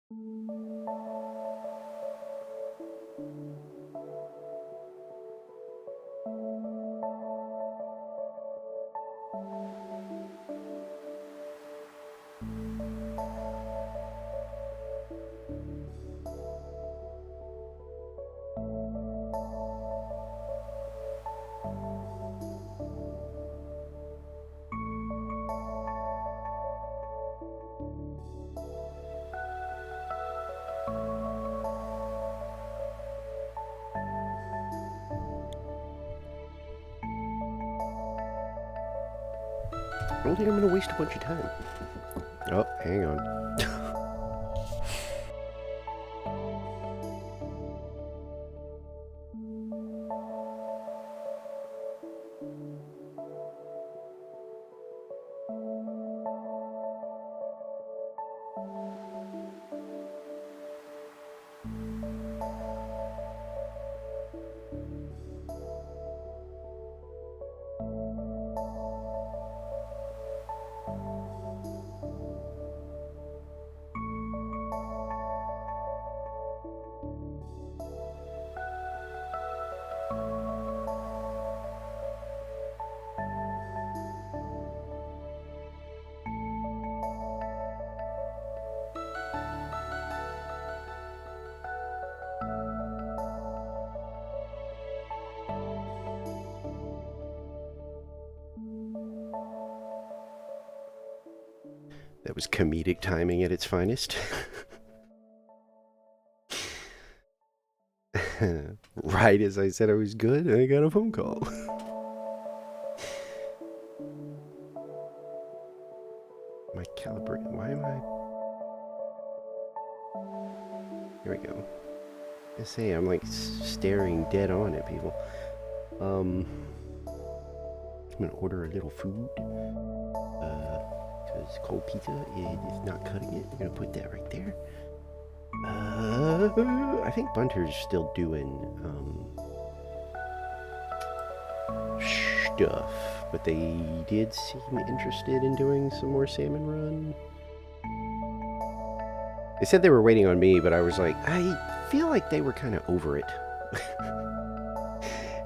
I don't think I'm going to waste a bunch of time. Oh, hang on. That was comedic timing at its finest. Right as I said I was good, I got a phone call. My calibrate. Why am I? Here we go. I say I'm like staring dead on at people. I'm gonna order a little food. Because cold pizza is not cutting it. I'm gonna put that right there. I think Bunter's still doing stuff, but they did seem interested in doing some more Salmon Run. They said they were waiting on me, but I was like, I feel like they were kind of over it.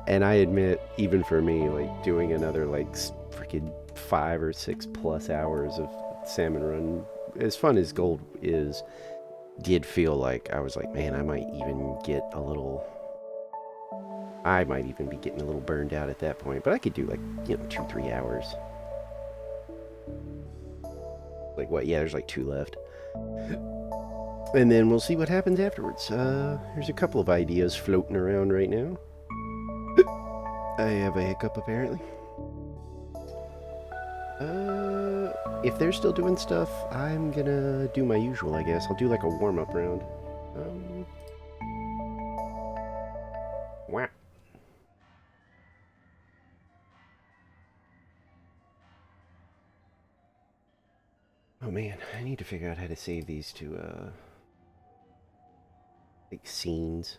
And I admit, even for me, like doing another like freaking 5 or 6 plus hours of Salmon Run, as fun as Gold is, did feel like I was like, man, I might even be getting a little burned out at that point. But I could do like, 2-3 hours. Like what? Yeah, there's like 2 left. And then we'll see what happens afterwards. There's a couple of ideas floating around right now. I have a hiccup apparently. If they're still doing stuff, I'm gonna do my usual, I guess. I'll do like a warm-up round. Wow. Oh man, I need to figure out how to save these to, like scenes.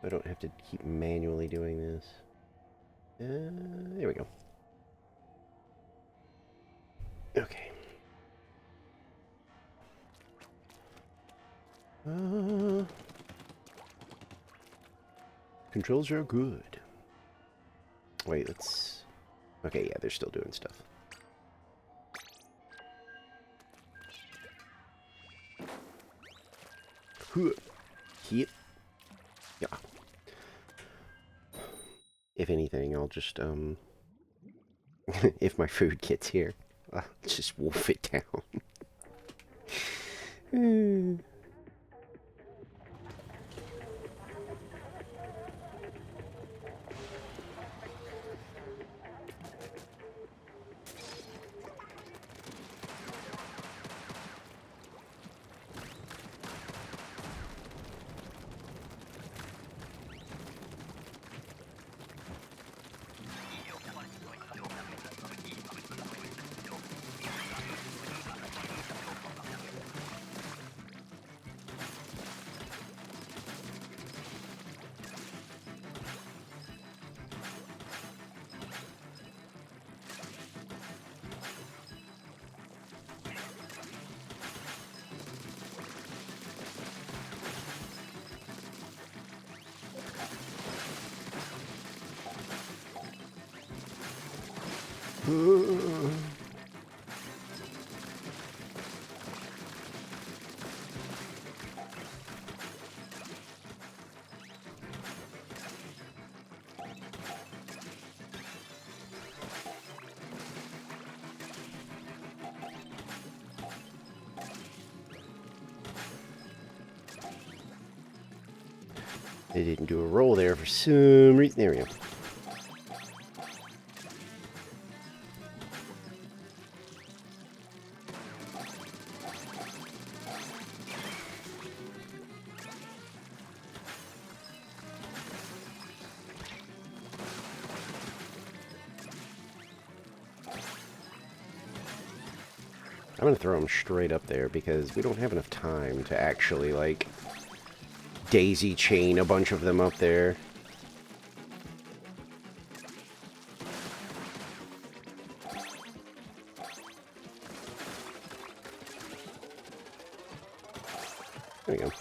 I don't have to keep manually doing this. There we go. Okay. Controls are good. Wait, let's... Okay, yeah, they're still doing stuff. Hit. Yeah. If anything, I'll just, if my food gets here, I'll just wolf it down. They didn't do a roll there for some reason. There we go. I'm gonna throw them straight up there because we don't have enough time to actually, like, daisy chain a bunch of them up there. There we go.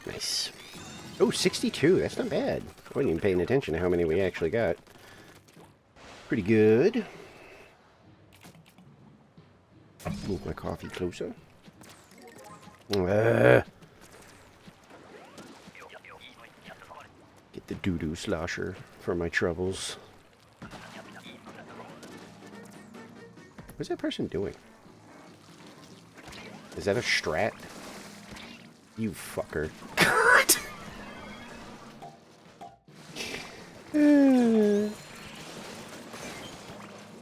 Nice. Oh, 62. That's not bad. I wasn't even paying attention to how many we actually got. Pretty good. Move my coffee closer. Get the doo-doo slosher for my troubles. What's that person doing? Is that a strat? You fucker. God!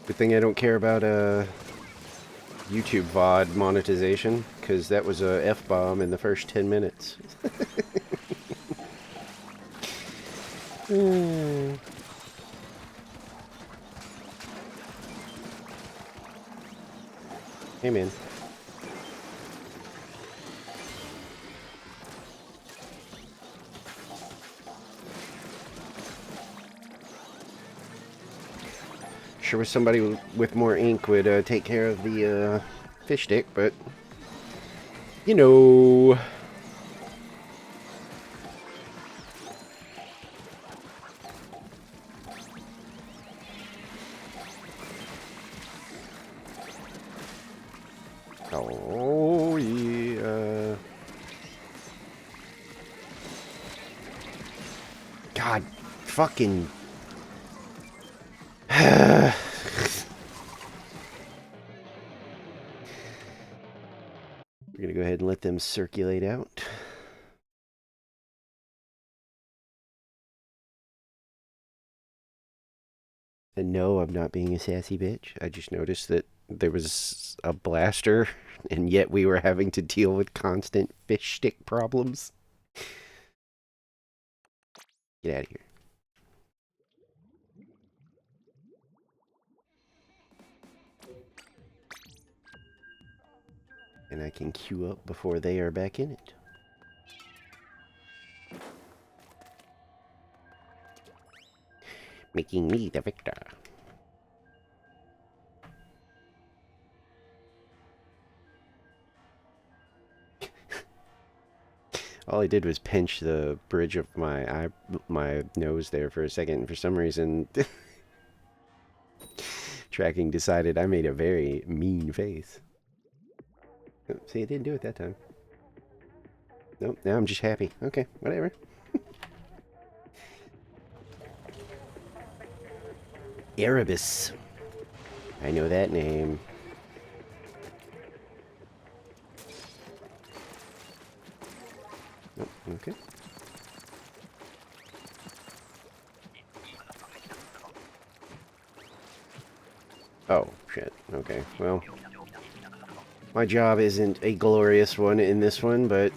Good thing I don't care about YouTube VOD monetization, because that was a F-bomb in the first 10 minutes. Hey, man. Sure wish somebody with more ink would take care of the fish stick, but you know. Oh yeah. God, fucking. We're gonna go ahead and let them circulate out. And no, I'm not being a sassy bitch. I just noticed that there was a blaster, and yet we were having to deal with constant fish stick problems. Get out of here. And I can queue up before they are back in it. Making me the victor. All I did was pinch the bridge of my nose there for a second, and for some reason, tracking decided I made a very mean face. See, it didn't do it that time. Nope, now I'm just happy. Okay, whatever. Erebus. I know that name. Oh, okay. Oh, shit. Okay, well. My job isn't a glorious one in this one, but...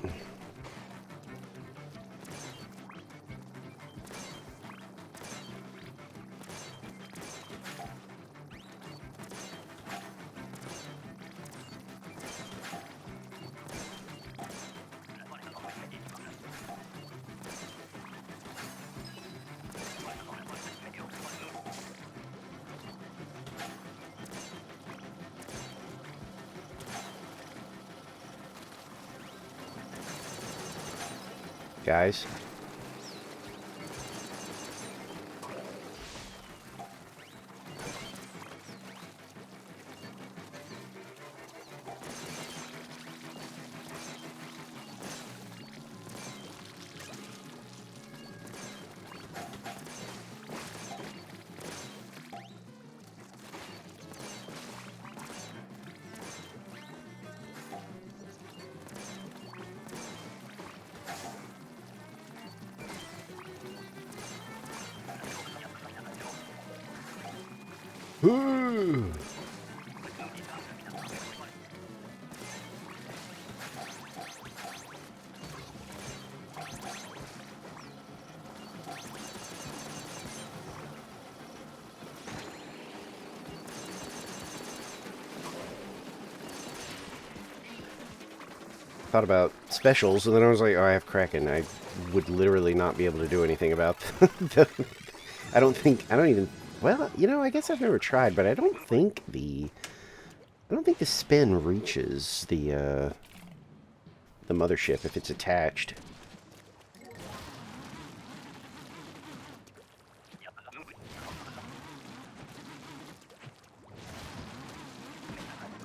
Guys. Thought about specials, and then I was like, oh, I have Kraken. I would literally not be able to do anything about I don't even, well, you know, I guess I've never tried, but I don't think the spin reaches the mothership if it's attached.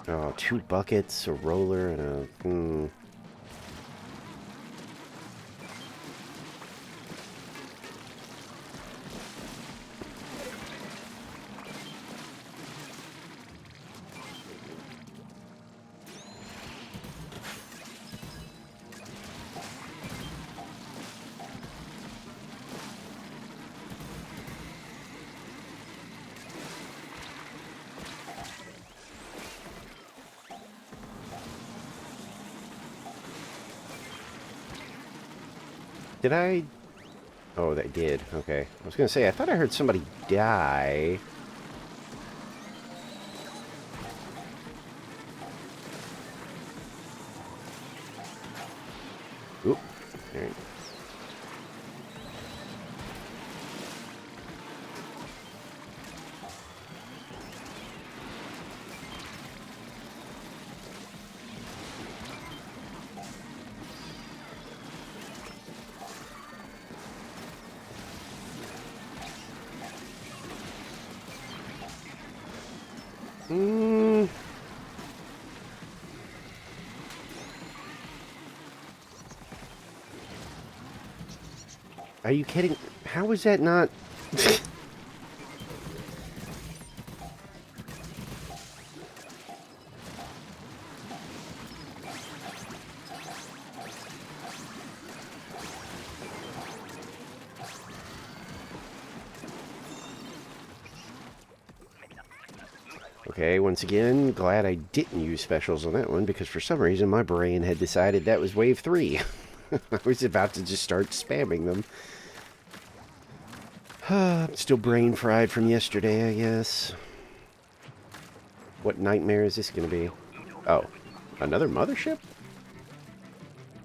Oh, 2 buckets, a roller, and a... Did I... Oh, that did. Okay. I was going to say, I thought I heard somebody die. Oop. All right. Are you kidding? How is that not... Okay, once again, glad I didn't use specials on that one, because for some reason my brain had decided that was wave 3. I was about to just start spamming them. I'm still brain fried from yesterday, I guess. What nightmare is this going to be? Oh, another mothership?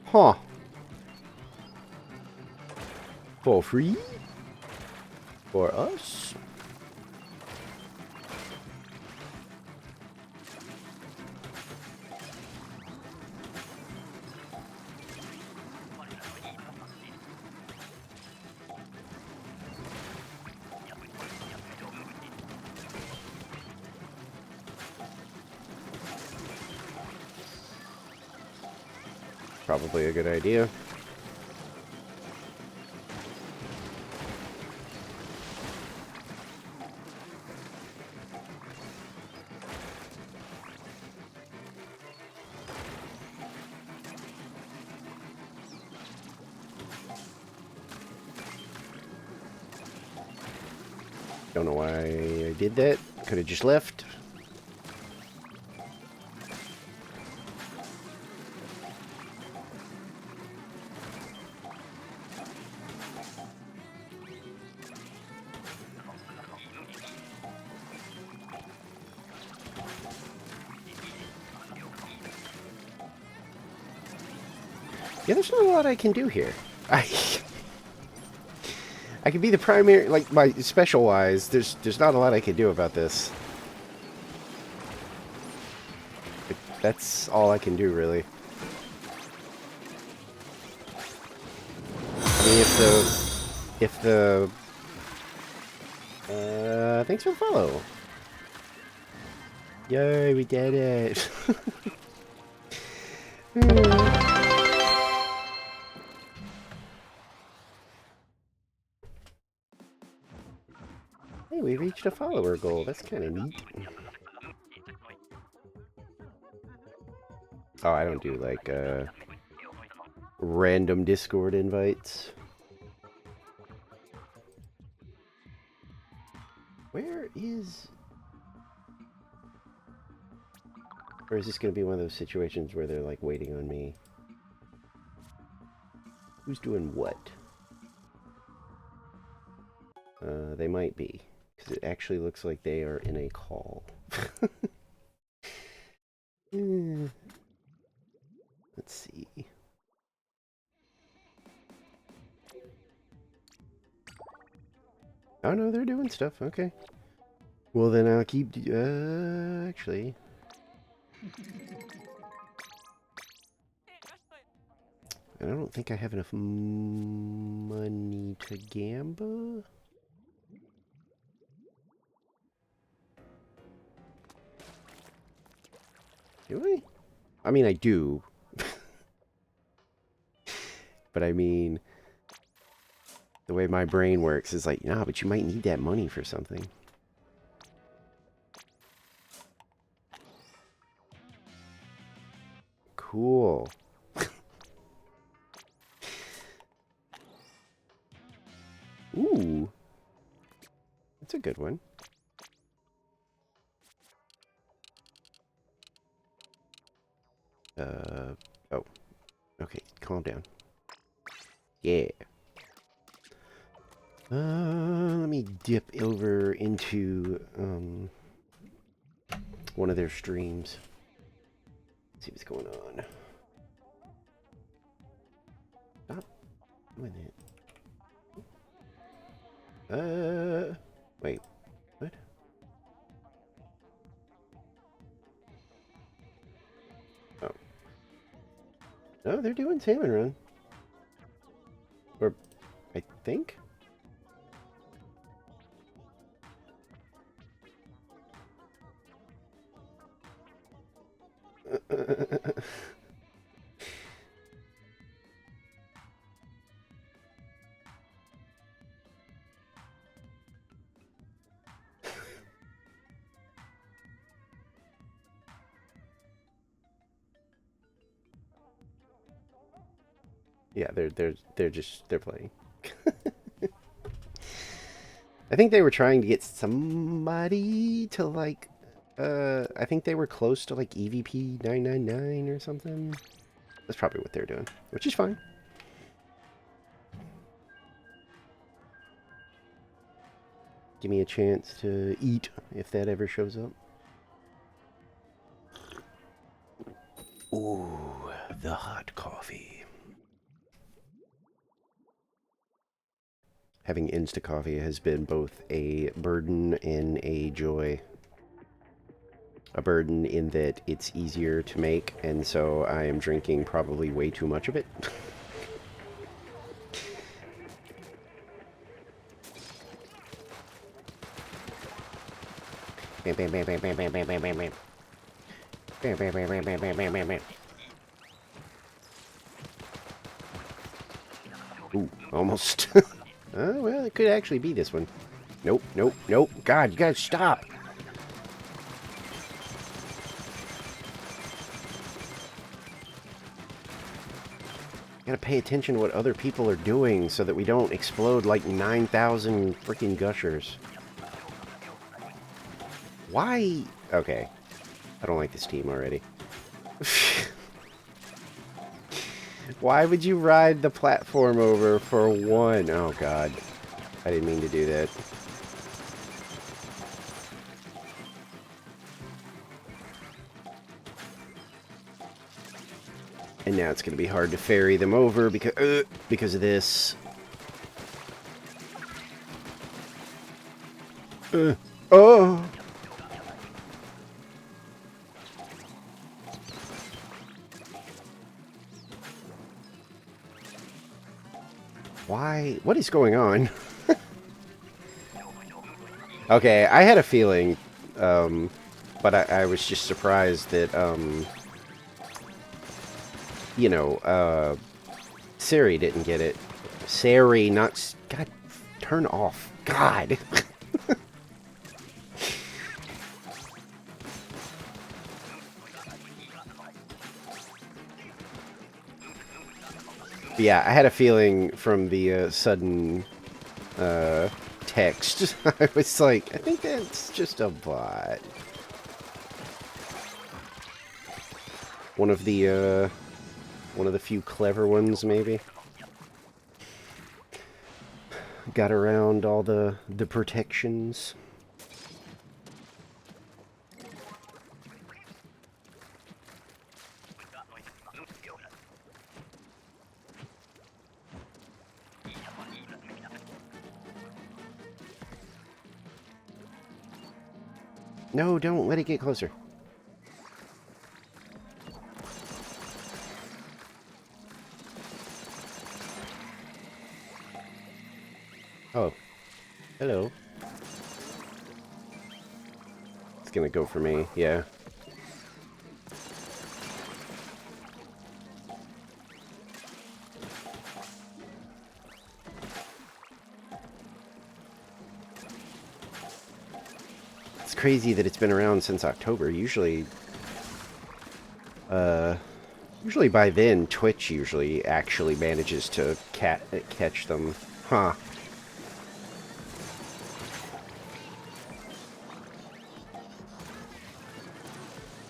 Huh. For free? For us? Probably a good idea. Don't know why I did that. Could have just left. Yeah, there's not a lot I can do here. I can be the primary, like, my special-wise, there's not a lot I can do about this. That's all I can do, really. I mean, if the, thanks for the follow. Yay, we did it. Hey, we reached a follower goal. That's kind of neat. Oh, I don't do, like, random Discord invites. Where is... Or is this going to be one of those situations where they're like waiting on me? Who's doing what? They might be. Because it actually looks like they are in a call. Let's see. Oh no, they're doing stuff. Okay. Well then I'll keep... actually... I don't think I have enough money to gamble. Do I? I mean, I do. But I mean, the way my brain works is like, nah, but you might need that money for something. Cool. Ooh. That's a good one. Oh. Okay, calm down. Yeah. Let me dip over into, one of their streams. See what's going on. Stop doing it. Wait. What? Oh. No, they're doing salmon run. Or, I think? Yeah, they're playing. I think they were trying to get somebody to like I think they were close to like EVP 999 or something. That's probably what they're doing, which is fine. Give me a chance to eat if that ever shows up. Ooh, the hot coffee. Having Insta coffee has been both a burden and a joy. A burden in that it's easier to make, and so I am drinking probably way too much of it. Bam, bam, bam, bam, bam, bam, bam, bam, bam, bam. Bam, bam, bam, bam, bam, bam, bam, bam, bam. Ooh, almost. Oh, well, it could actually be this one. Nope, nope, nope. God, you guys stop. Gotta pay attention to what other people are doing so that we don't explode like 9,000 freaking gushers. Why? Okay. I don't like this team already. Why would you ride the platform over for one? Oh, God. I didn't mean to do that. And now it's going to be hard to ferry them over because of this. Oh! Why? What is going on? Okay, I had a feeling, but I was just surprised that, you know, Siri didn't get it. Siri, not... God, turn off. God! Yeah, I had a feeling from the sudden text. I was like, I think that's just a bot. One of the few clever ones, maybe. Got around all the protections. No, don't let it get closer. Oh. Hello. It's gonna go for me, yeah. It's crazy that it's been around since October. Usually by then, Twitch usually actually manages to catch them. Huh.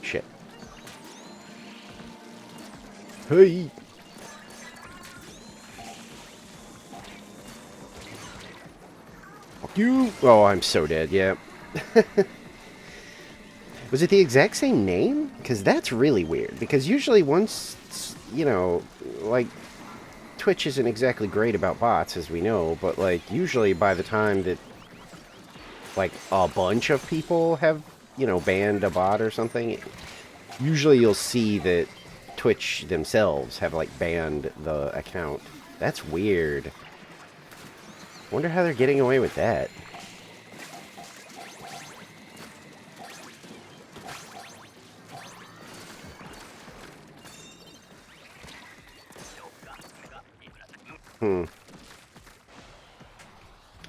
Shit. Hey! Fuck you! Oh, I'm so dead, yeah. Was it the exact same name? Because that's really weird. Because usually once, you know, like, Twitch isn't exactly great about bots, as we know, but, like, usually by the time that, like, a bunch of people have, you know, banned a bot or something, usually you'll see that Twitch themselves have, like, banned the account. That's weird. Wonder how they're getting away with that.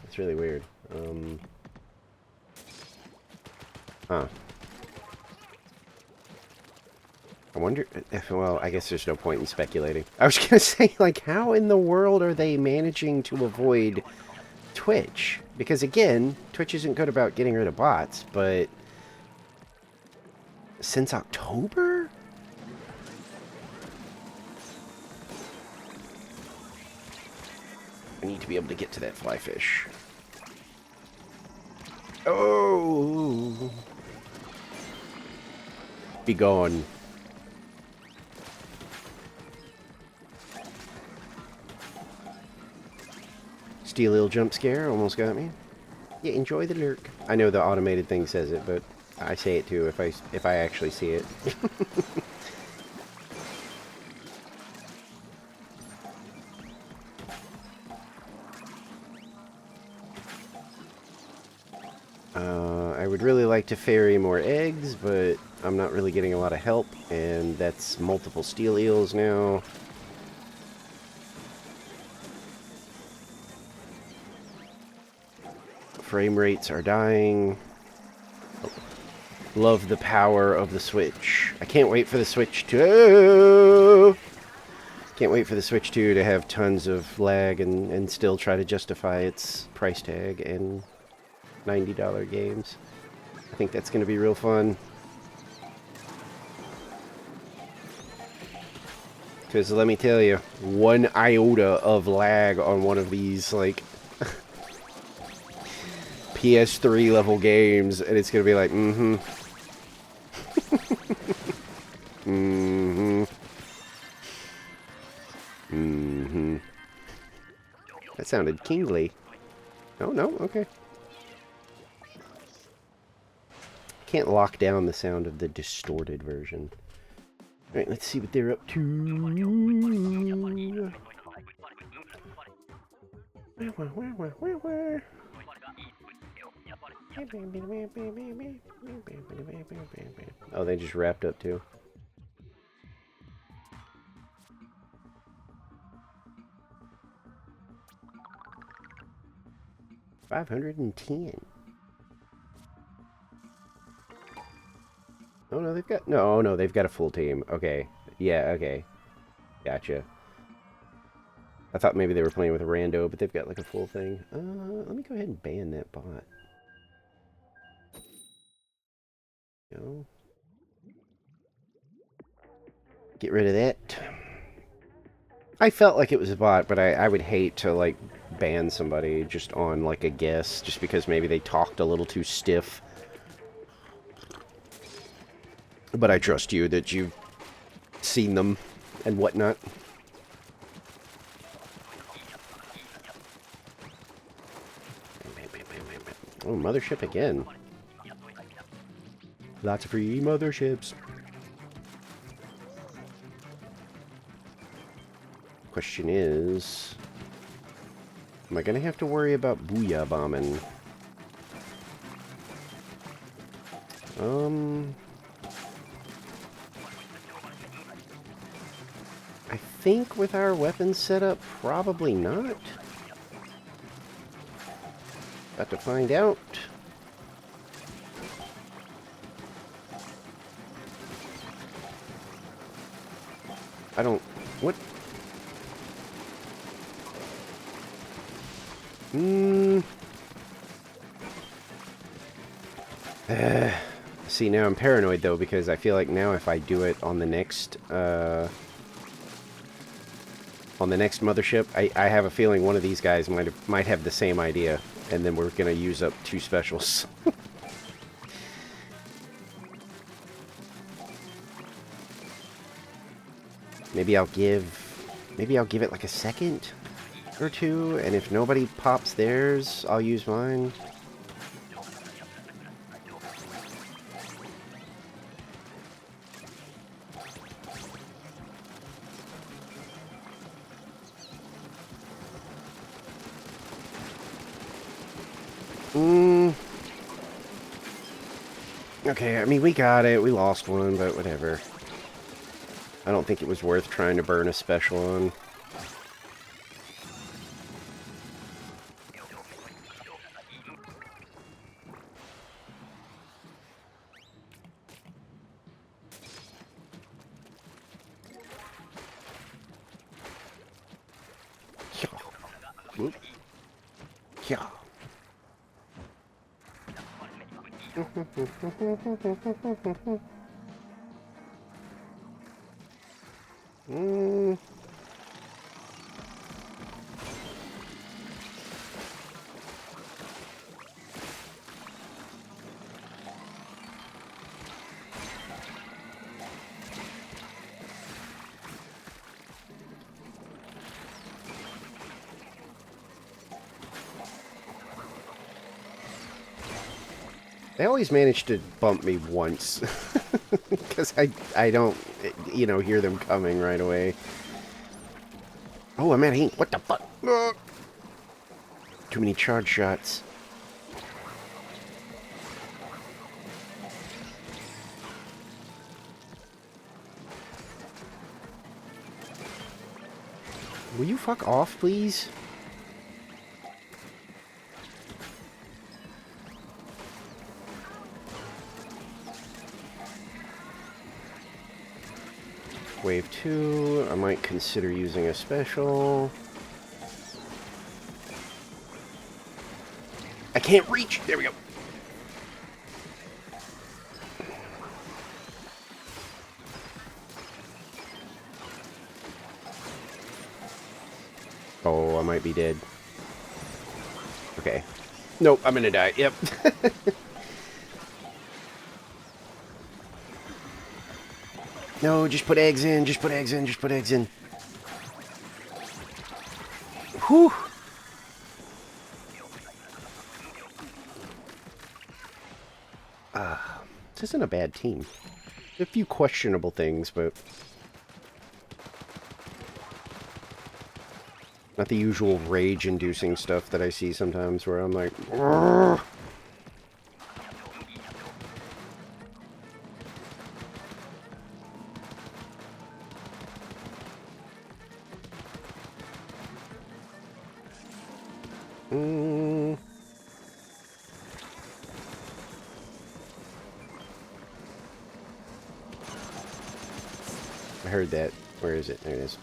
That's really weird. Huh. I wonder if, well, I guess there's no point in speculating. I was gonna say, like, how in the world are they managing to avoid Twitch? Because, again, Twitch isn't good about getting rid of bots, but since October? I need to be able to get to that fly fish. Oh! Be gone. Steel Eel jump scare almost got me. Yeah, enjoy the lurk. I know the automated thing says it, but I say it too if I actually see it. I would really like to ferry more eggs, but I'm not really getting a lot of help, and that's multiple steel eels now. Frame rates are dying. Love the power of the Switch. I can't wait for the Switch to... Can't wait for the Switch 2 to have tons of lag and still try to justify its price tag and $90 games. I think that's going to be real fun. Because let me tell you, one iota of lag on one of these, like, PS3 level games, and it's going to be like, mm-hmm. mm-hmm. Mm-hmm. That sounded kingly. Oh, no? Okay. Can't lock down the sound of the distorted version. Alright, let's see what they're up to. Oh, they just wrapped up too. $510. Oh no, they've got no, they've got a full team. Okay, yeah, okay, gotcha. I thought maybe they were playing with a rando, but they've got like a full thing. Let me go ahead and ban that bot. No. Get rid of that. I felt like it was a bot, but I would hate to, like, ban somebody just on, like, a guess, just because maybe they talked a little too stiff. But I trust you that you've seen them and whatnot. Oh, mothership again. Lots of free motherships. Question is, am I going to have to worry about booyah bombing? I think with our weapons setup, probably not. About to find out. I don't... What? See, now I'm paranoid, though, because I feel like now if I do it on the next mothership, I have a feeling one of these guys might have the same idea, and then we're gonna use up 2 specials. Maybe I'll give it like a second or two, and if nobody pops theirs, I'll use mine. Okay, I mean, we got it. We lost one, but whatever. I don't think it was worth trying to burn a special on. Whoop. Yeah. They always manage to bump me once. Because I don't, you know, hear them coming right away. Oh, I'm at ink. What the fuck? Too many charge shots. Will you fuck off, please? Wave 2, I might consider using a special. I can't reach! There we go. Oh, I might be dead. Okay. Nope, I'm gonna die. Yep. No, just put eggs in, just put eggs in, just put eggs in. Whew. This isn't a bad team. A few questionable things, but not the usual rage-inducing stuff that I see sometimes where I'm like, "Urgh." I heard that. Where is it? There it is.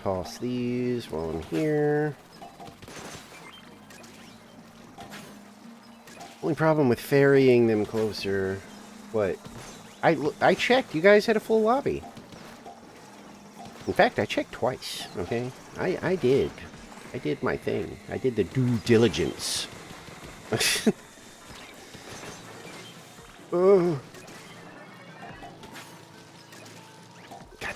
toss these while I'm here. Only problem with ferrying them closer. What? I checked. You guys had a full lobby. In fact, I checked twice. Okay, I did. I did my thing. I did the due diligence. Oh. God.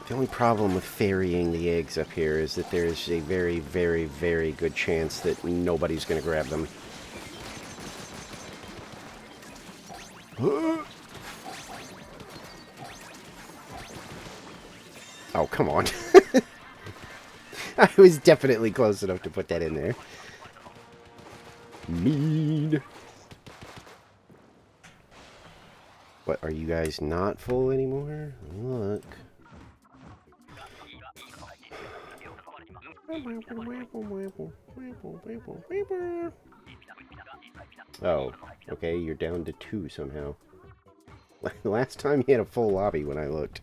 The only problem with ferrying the eggs up here is that there's a very, very, very good chance that nobody's going to grab them. Oh, come on. I was definitely close enough to put that in there. Mean. What, are you guys not full anymore? Look. Oh, okay, you're down to 2 somehow. Last time you had a full lobby when I looked.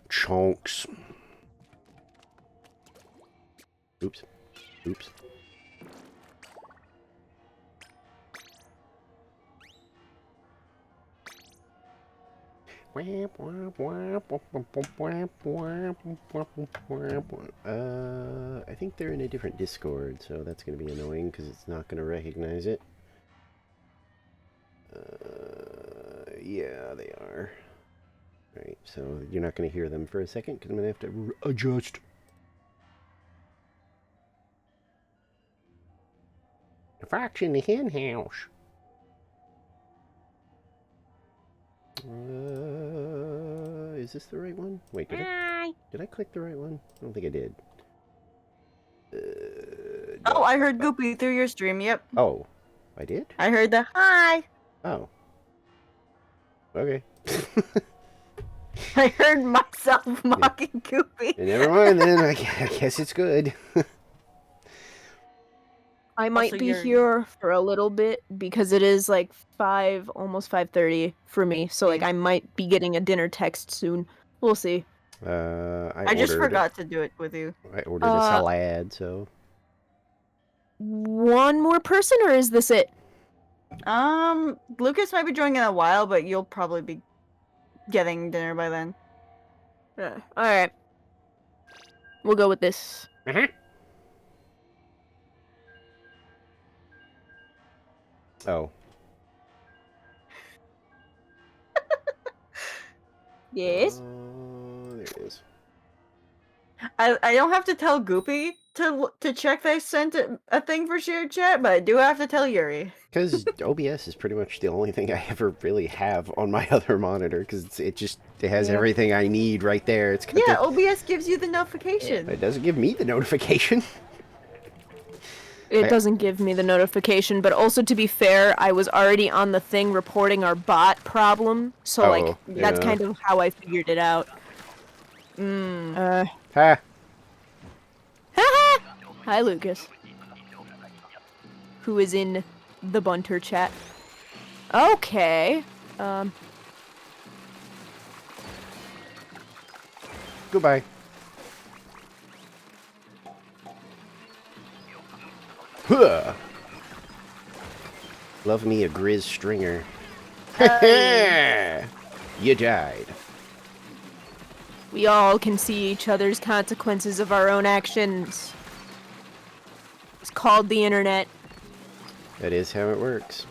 Chunks. Oops. Oops. I think they're in a different Discord, so that's going to be annoying because it's not going to recognize it. Yeah, they are. Right, so you're not going to hear them for a second because I'm going to have to adjust. The fox in the hen house. Is this the right one? Wait, did I click the right one? I don't think I did. Oh, I heard Goopy through your stream, yep. Oh, I did? I heard the hi. Oh. Okay. I heard myself mocking Goopy. Never mind then, I guess it's good. I might be here for a little bit because it is like 5, almost 5:30 for me. So like I might be getting a dinner text soon. We'll see. I just forgot to do it with you. I ordered a salad, so. One more person, or is this it? Lucas might be joining in a while, but you'll probably be getting dinner by then. All right. We'll go with this. Oh. Yes. There it is. I don't have to tell Goopy to check they sent a thing for shared chat, but I do have to tell Yuri. Because OBS is pretty much the only thing I ever really have on my other monitor, because it has everything I need right there. It's got OBS gives you the notification. It doesn't give me the notification. It doesn't give me the notification, but also to be fair, I was already on the thing reporting our bot problem, so that's kind of how I figured it out. Ha! Hi, Lucas. Who is in the Bunter chat. Okay. Goodbye. Huh. Love me a Grizz Stringer. You died. We all can see each other's consequences of our own actions. It's called the internet. That is how it works.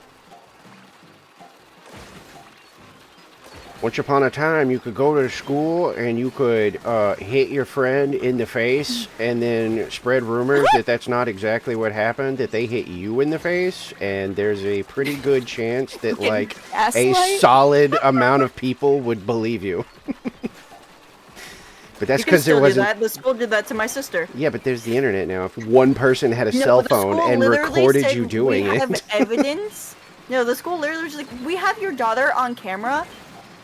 Once upon a time, you could go to school and you could hit your friend in the face and then spread rumors that that's not exactly what happened, that they hit you in the face, and there's a pretty good chance that, like, a solid amount of people would believe you. But that's You can because there still do wasn't. that. The school did that to my sister. Yeah, but there's the internet now. If one person had a No, cell the phone school and literally recorded said, you doing we have it, evidence. No, the school literally was like, we have your daughter on camera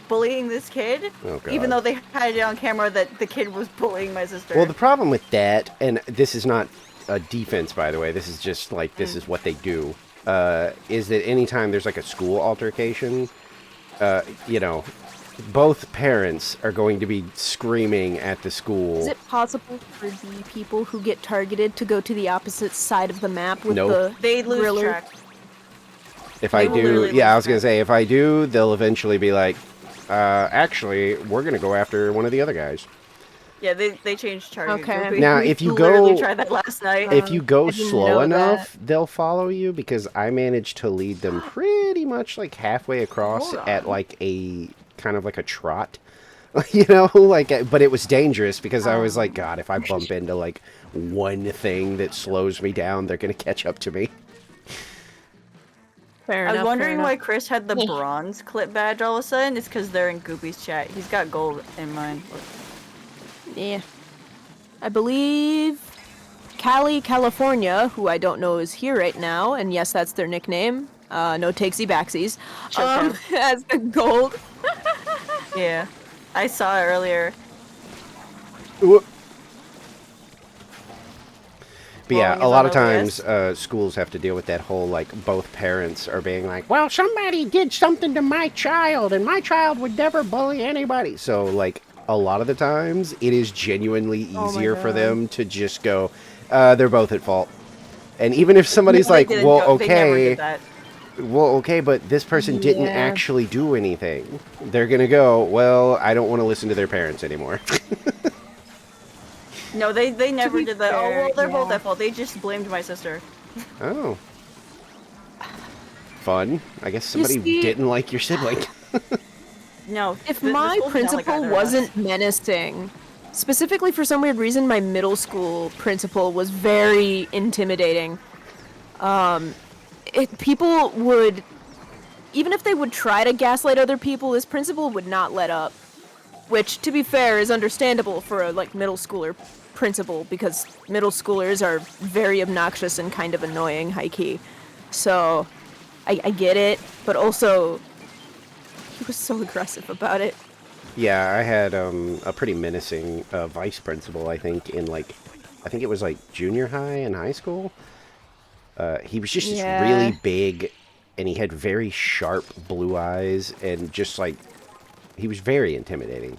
bullying this kid, oh even god. though they had it on camera that the kid was bullying my sister. Well, the problem with that, and this is not a defense, by the way. This is just like this is what they do. Is that anytime there's like a school altercation, you know, both parents are going to be screaming at the school. Is it possible for the people who get targeted to go to the opposite side of the map with Nope. the they lose griller? track. If They I will do, literally yeah, I lose was gonna track. say if I do, they'll eventually be like, actually, we're gonna go after one of the other guys. Yeah, they changed target. Okay. grouping. Now, We if you literally go- tried that last night. If you go I didn't slow know enough, they'll follow you because I managed to lead them pretty much like halfway across Hold at on. like a kind of like a trot. You know, like, but it was dangerous because I was like, God, if I bump into like one thing that slows me down, they're gonna catch up to me. Fair I was enough, wondering fair why enough. Chris had the bronze clip badge all of a sudden. It's because they're in Goopy's chat. He's got gold in mine. Yeah. I believe Cali, California, who I don't know is here right now, and yes, that's their nickname. No takesy backsies. Showtime. Has the gold. Yeah, I saw it earlier. But yeah, Bowling a is lot on of times OBS. schools have to deal with that whole like both parents are being like, well, somebody did something to my child and my child would never bully anybody. So like a lot of the times it is genuinely Oh my easier for God. them to just go, they're both at fault. And even if somebody's No, they like, didn't well, They never okay, did that. well, okay, but this person didn't Yeah. actually do anything. They're gonna go, well, I don't want to listen to their parents anymore. No, they never be did that. Oh, fair, well, they're both yeah. at fault. They just blamed my sister. Oh. Fun. I guess You somebody see- didn't like your sibling. No. If the my school did not like principal either of us. wasn't menacing, specifically for some weird reason, my middle school principal was very intimidating. People would, even if they would try to gaslight other people, this principal would not let up. Which, to be fair, is understandable for a like middle schooler principal because middle schoolers are very obnoxious and kind of annoying, high key. So, I get it, but also he was so aggressive about it. Yeah, I had a pretty menacing vice principal, I think, in like, I think it was like junior high and high school. He was just Yeah. really big, and he had very sharp blue eyes, and just like, he was very intimidating.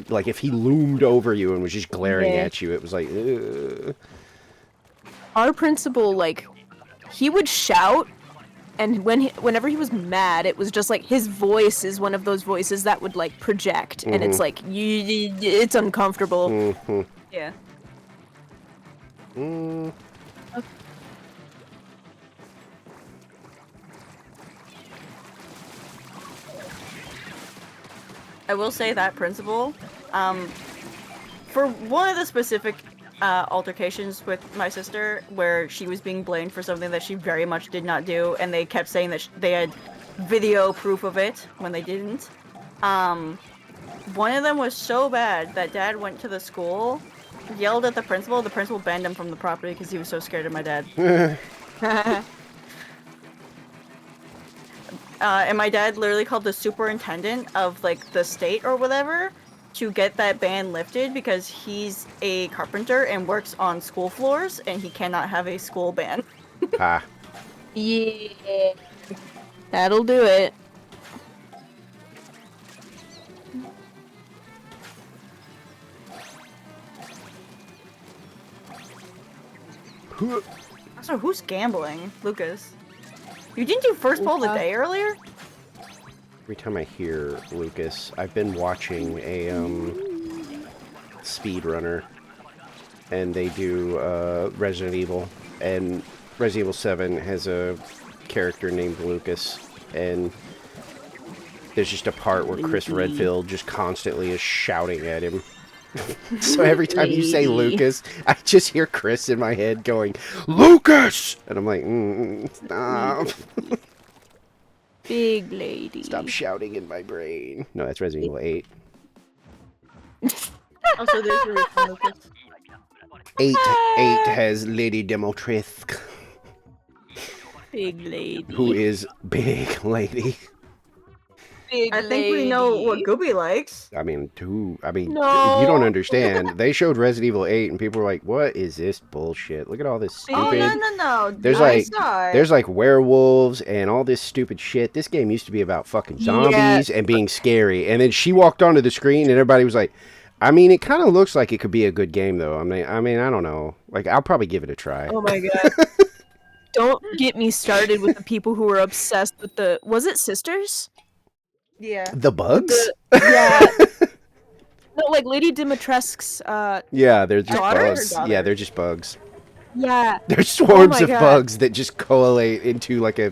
Like, if he loomed over you and was just glaring Yeah. at you, it was like, ugh. Our principal, like, he would shout, and whenever he was mad, it was just like his voice is one of those voices that would like project, and it's like it's uncomfortable. Mm-hmm. Yeah. Mm. I will say that principal, for one of the specific altercations with my sister, where she was being blamed for something that she very much did not do, and they kept saying that they had video proof of it when they didn't. One of them was so bad that Dad went to the school, yelled at the principal banned him from the property because he was so scared of my dad. And my dad literally called the superintendent of like the state or whatever to get that ban lifted because he's a carpenter and works on school floors and he cannot have a school ban. Ah. Yeah, that'll do it. So who's gambling? Lucas. You didn't do first poll of the day earlier? Every time I hear Lucas, I've been watching a speedrunner, and they do Resident Evil, and Resident Evil 7 has a character named Lucas, and there's just a part where Chris Redfield just constantly is shouting at him. So every time you say Lucas, I just hear Chris in my head going, Lucas! And I'm like, stop. Big lady. Stop shouting in my brain. No, that's Resident Evil 8. Also, there's your reason, Lucas. 8 has Lady Demotrisk, Big lady. who is big lady. Big I think we know what lady. Gooby likes. I mean, you don't No. understand. They showed Resident Evil 8 and people were like, what is this bullshit? Look at all this stupid... Oh, no. There's I like- saw it. There's like werewolves and all this stupid shit. This game used to be about fucking zombies and being scary. And then she walked onto the screen and everybody was like, I mean, it kind of looks like it could be a good game though. I mean, I don't know. Like, I'll probably give it a try. Oh my god. Don't get me started with the people who were obsessed with the... Was it Sisters? Yeah. The bugs? Yeah. No, like Lady Dimitrescu's, Yeah, they're just Daughter? bugs. Daughter. Yeah, they're just bugs. yeah. There's swarms my of God. bugs that just collate into like a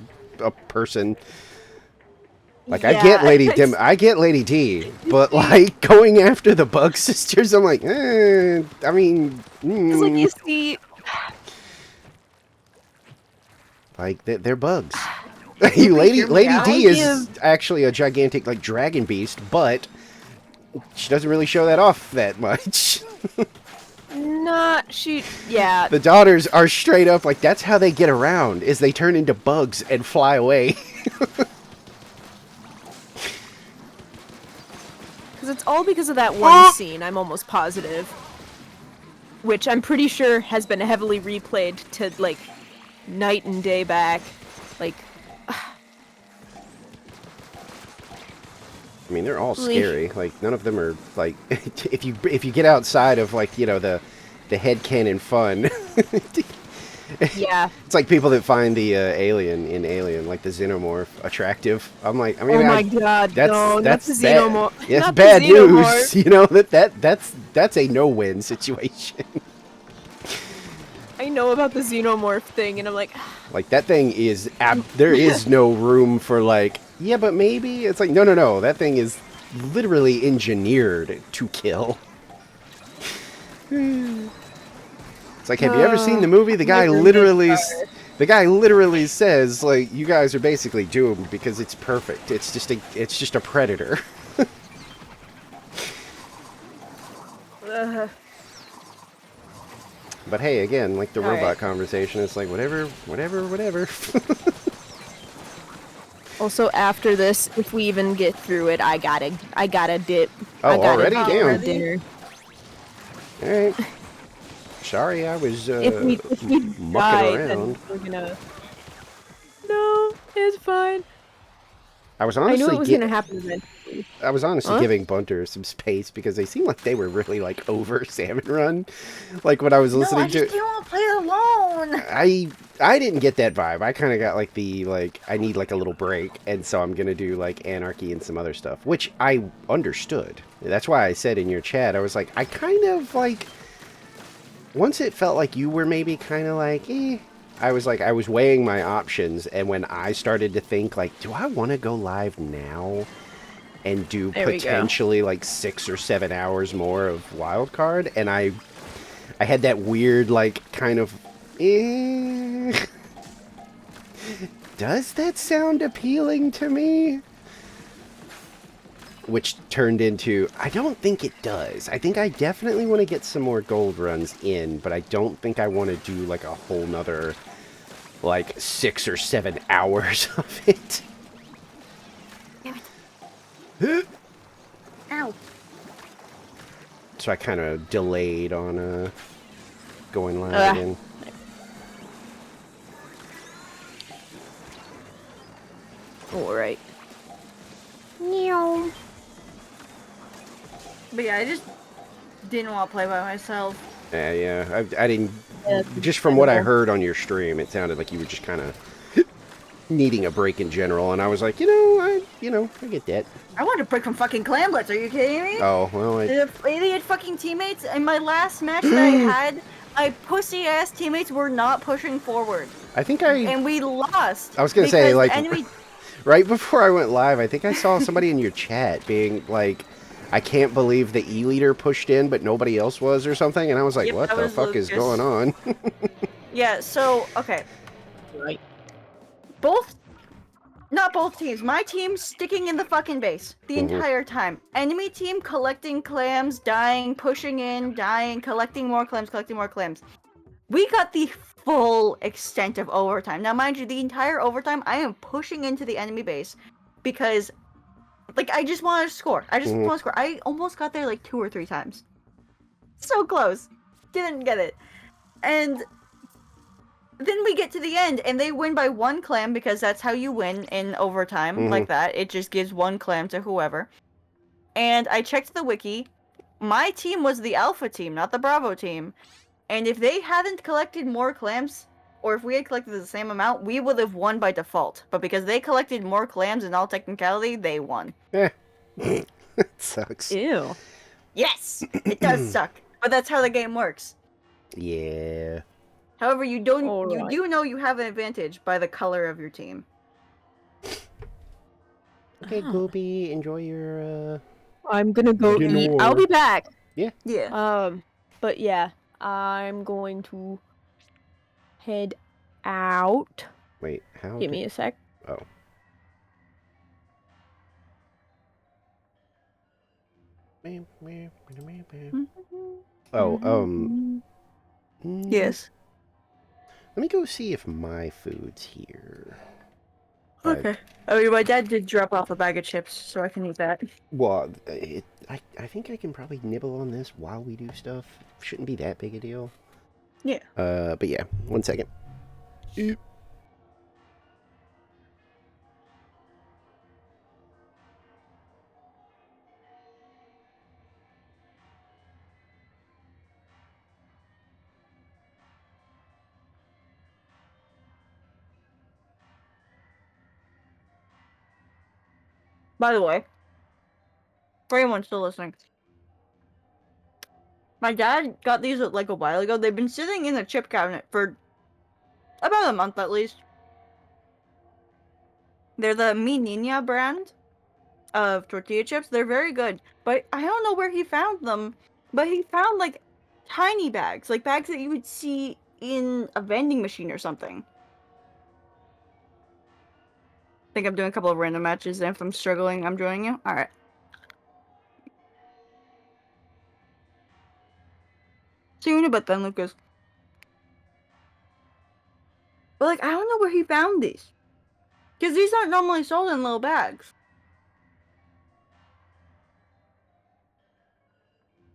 person. Like I Yeah, get Lady D, but like going after the Bug Sisters, I'm like, I mean, It's like you see... they're bugs. Lady hear me out? D is actually a gigantic like dragon beast, but she doesn't really show that off that much. Yeah. The daughters are straight up like that's how they get around is they turn into bugs and fly away. Because it's all because of that one scene, I'm almost positive. Which I'm pretty sure has been heavily replayed to, like, night and day back. Like, I mean, they're all scary. Like none of them are like if you get outside of like, you know, the headcanon fun. yeah. It's like people that find the alien in Alien, like the xenomorph, attractive. I'm like, I mean, Oh my god, no, that's not the bad. xenomorph. That's Not bad the news. xenomorph. You know that's a no-win situation. I know about the xenomorph thing, and I'm like, Like that thing is there is no room for like, yeah, but maybe it's like no. That thing is literally engineered to kill. It's like, have you ever seen the movie? The guy literally says like, you guys are basically doomed because it's perfect. It's just a predator. But hey, again, like the All robot right. conversation, it's like whatever. also after this, if we even get through it, I gotta dip. Oh, I gotta already? dip Damn. for dinner. All right. Sorry, I was If we mucking die, around. then we're gonna... No, it's fine. I was I knew honestly it was gonna happen eventually. I was honestly Huh? giving Bunter some space because they seemed like they were really like over Salmon Run. Like when I was listening to it, didn't want to play it alone. I didn't get that vibe. I kind of got like the like I need like a little break, and so I'm gonna do like Anarchy and some other stuff, which I understood. That's why I said in your chat, I was like, I kind of like once it felt like you were maybe kind of like, I was like, I was weighing my options, and when I started to think like, do I want to go live now and do There we go. potentially like 6 or 7 hours more of Wildcard, and I had that weird like kind of, does that sound appealing to me? Which turned into, I don't think it does. I think I definitely want to get some more gold runs in, but I don't think I want to do like a whole nother like 6 or 7 hours of it. Ow. So I kind of delayed on going live again. Alright. But yeah, I just didn't want to play by myself. Yeah, I didn't. Yeah, Just from what I heard on your stream, it sounded like you were just kind of needing a break in general, and I was like, I get that. I wanted to break from fucking Clan Blitz. Are you kidding me? Oh well, The idiot fucking teammates in my last match that I had, my pussy ass teammates were not pushing forward, I think and we lost. I was gonna say, because like, enemy... right before I went live, I think I saw somebody in your chat being like, I can't believe the E-leader pushed in, but nobody else was or something, and I was like, Yep, what that the was fuck is Lucas. going on? Yeah. So okay, Right. both Not both teams. My team sticking in the fucking base the entire time. Enemy team collecting clams, dying, pushing in, dying, collecting more clams, collecting more clams. We got the full extent of overtime. Now, mind you, the entire overtime, I am pushing into the enemy base because, like, I just wanted to score. I just want to score. I almost got there like 2 or 3 times. So close. Didn't get it. And then we get to the end, and they win by 1 clam because that's how you win in overtime, like that. It just gives 1 clam to whoever. And I checked the wiki. My team was the alpha team, not the Bravo team. And if they hadn't collected more clams, or if we had collected the same amount, we would have won by default. But because they collected more clams in all technicality, they won. It sucks. Ew. Yes! It does suck. But that's how the game works. Yeah. However, you Alright. do know you have an advantage by the color of your team. Okay, Goopy, enjoy your, I'm gonna go dinner. eat. I'll be back. Yeah. But yeah, I'm going to head out. Wait, how? Give me a sec. Oh. Oh, Yes. Let me go see if my food's here. Okay. I mean, my dad did drop off a bag of chips, so I can eat that. Well, I think I can probably nibble on this while we do stuff. Shouldn't be that big a deal. Yeah. But yeah, 1 second. Eep. By the way, for anyone still listening, my dad got these like a while ago. They've been sitting in the chip cabinet for about a month at least. They're the Mi Nina brand of tortilla chips. They're very good, but I don't know where he found them. But he found like tiny bags, like bags that you would see in a vending machine or something. I think I'm doing a couple of random matches, and if I'm struggling, I'm joining you. Alright. See you in a bit then, Lucas. But like, I don't know where he found these. Because these aren't normally sold in little bags.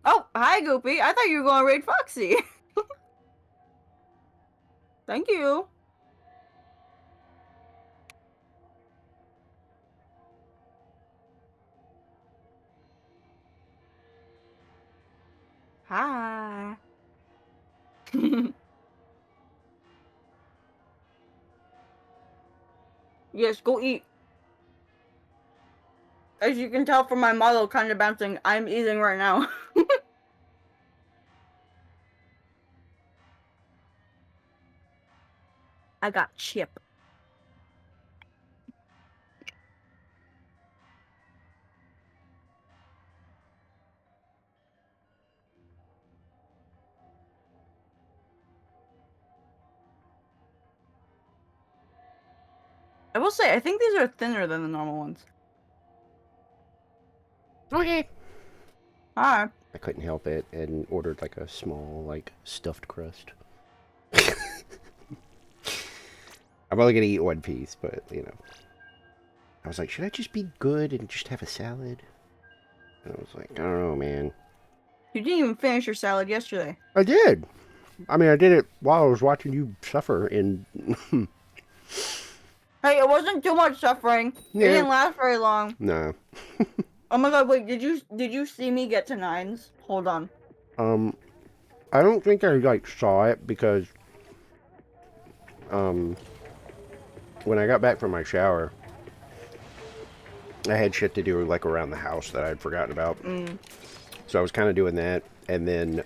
Oh, hi Goopy. I thought you were going to raid Foxy. Thank you. Hi. Yes, go eat. As you can tell from my model kind of bouncing, I'm eating right now. I got chip. I will say, I think these are thinner than the normal ones. Okay. Alright. I couldn't help it and ordered like a small, like, stuffed crust. I'm only gonna eat 1 piece, but, you know. I was like, should I just be good and just have a salad? And I was like, I don't know, man. You didn't even finish your salad yesterday. I did. I mean, I did it while I was watching you suffer in... Hey, it wasn't too much suffering. Yeah. It didn't last very long. No. Oh my god, wait, did you see me get to 9s? Hold on. I don't think I, like, saw it because, when I got back from my shower, I had shit to do, like, around the house that I'd forgotten about. So I was kind of doing that, and then,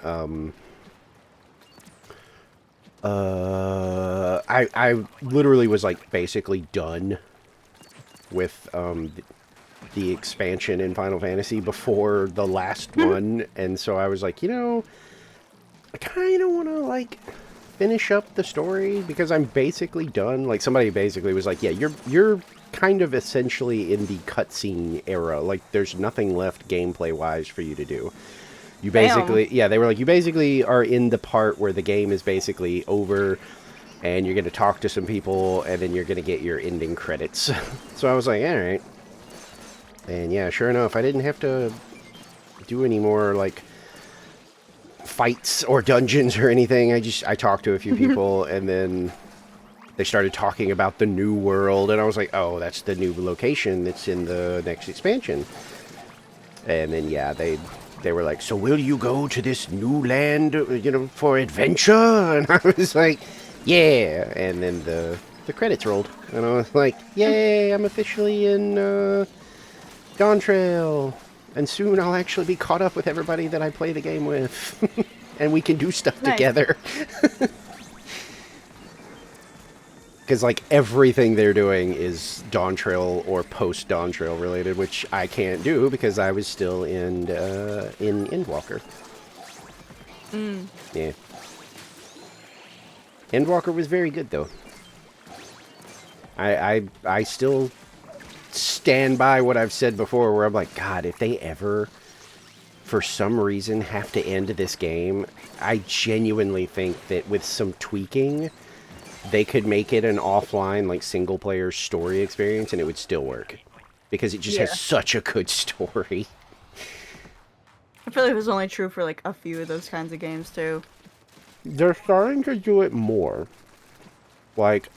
I literally was, like, basically done with, the expansion in Final Fantasy before the last one, and so I was like, you know, I kind of want to, like, finish up the story because I'm basically done. Like somebody basically was like, "Yeah, you're kind of essentially in the cutscene era. Like there's nothing left gameplay wise for you to do. You basically, yeah, they were like, you basically are in the part where the game is basically over, and you're going to talk to some people, and then you're going to get your ending credits." So I was like, all right. And yeah, sure enough, I didn't have to do any more like fights or dungeons or anything. I talked to a few people, and then they started talking about the new world, and I was like, oh, that's the new location that's in the next expansion. And then yeah, they were like, so will you go to this new land, you know, for adventure? And I was like, yeah. And then the credits rolled, and I was like, yay, I'm officially in Dawn Trail. And soon I'll actually be caught up with everybody that I play the game with. And we can do stuff together. Because, like, everything they're doing is Dawn Trail or post-Dawn Trail related, which I can't do because I was still in Endwalker. Yeah. Endwalker was very good, though. I still stand by what I've said before, where I'm like, God, if they ever, for some reason, have to end this game, I genuinely think that with some tweaking, they could make it an offline, like, single-player story experience, and it would still work. Because it just has such a good story. I feel like it was only true for, like, a few of those kinds of games, too. They're starting to do it more. Like,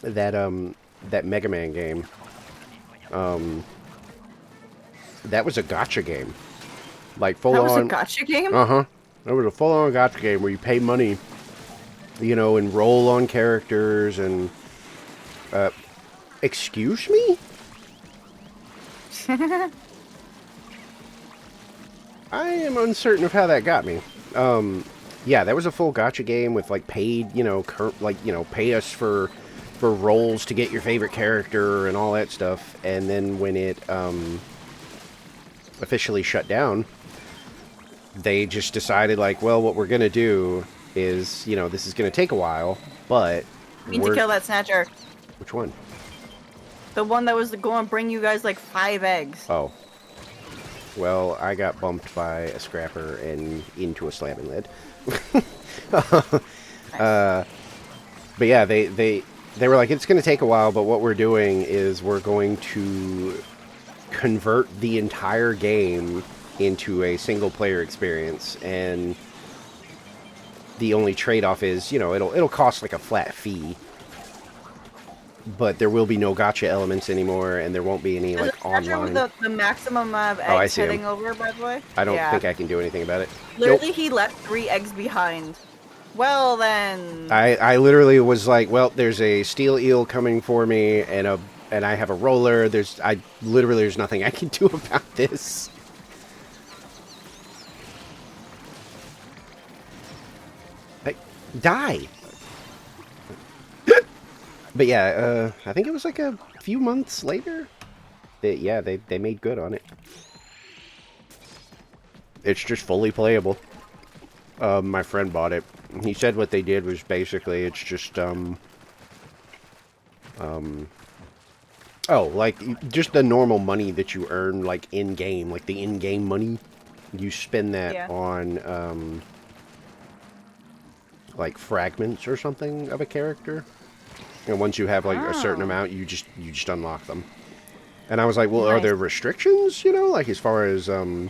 that Mega Man game. That was a gacha game. Like, full on... That was a gacha game? Uh-huh. That was a full-on gacha game where you pay money, you know, and roll on characters and... excuse me? I am uncertain of how that got me. Yeah, that was a full gacha game with, like, paid, you know, pay us for rolls to get your favorite character and all that stuff. And then when it, officially shut down, they just decided, like, well, what we're gonna do is, you know, this is gonna take a while, but... We need to kill that snatcher. Which one? The one that was going to bring you guys, like, 5 eggs. Oh. Well, I got bumped by a scrapper and into a slamming lid. But yeah, they were like, it's going to take a while, but what we're doing is we're going to convert the entire game into a single-player experience, and the only trade-off is, you know, it'll cost like a flat fee, but there will be no gacha elements anymore, and there won't be any, like, online... The maximum of eggs heading him. over, by the way? I don't think I can do anything about it. Literally, he left 3 eggs behind. Well, then... I literally was like, well, there's a steel eel coming for me, and I have a roller. There's nothing I can do about this. Like, die! But yeah, I think it was like a few months later. They made good on it. It's just fully playable. My friend bought it. He said what they did was basically it's just like just the normal money that you earn, like in game, like the in-game money. You spend that on like fragments or something of a character. And once you have, like, a certain amount, you just unlock them. And I was like, well, are there restrictions, you know? Like, as far as, you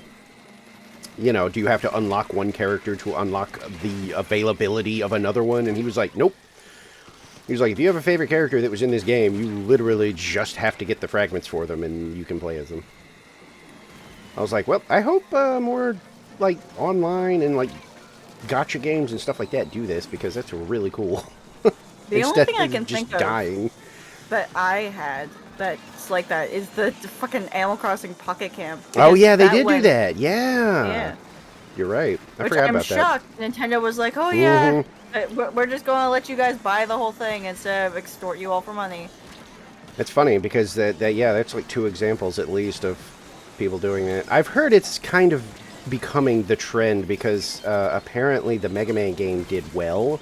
know, do you have to unlock one character to unlock the availability of another one? And he was like, nope. He was like, if you have a favorite character that was in this game, you literally just have to get the fragments for them, and you can play as them. I was like, well, I hope more, like, online and, like, gacha games and stuff like that do this, because that's really cool. The only thing I can think of that I had that's like that is the fucking Animal Crossing Pocket Camp. Oh yeah, they did do that. Yeah. You're right. I forgot about that. I'm shocked. Nintendo was like, oh yeah, we're just going to let you guys buy the whole thing instead of extort you all for money. It's funny because that's like 2 examples at least of people doing that. I've heard it's kind of becoming the trend because apparently the Mega Man game did well,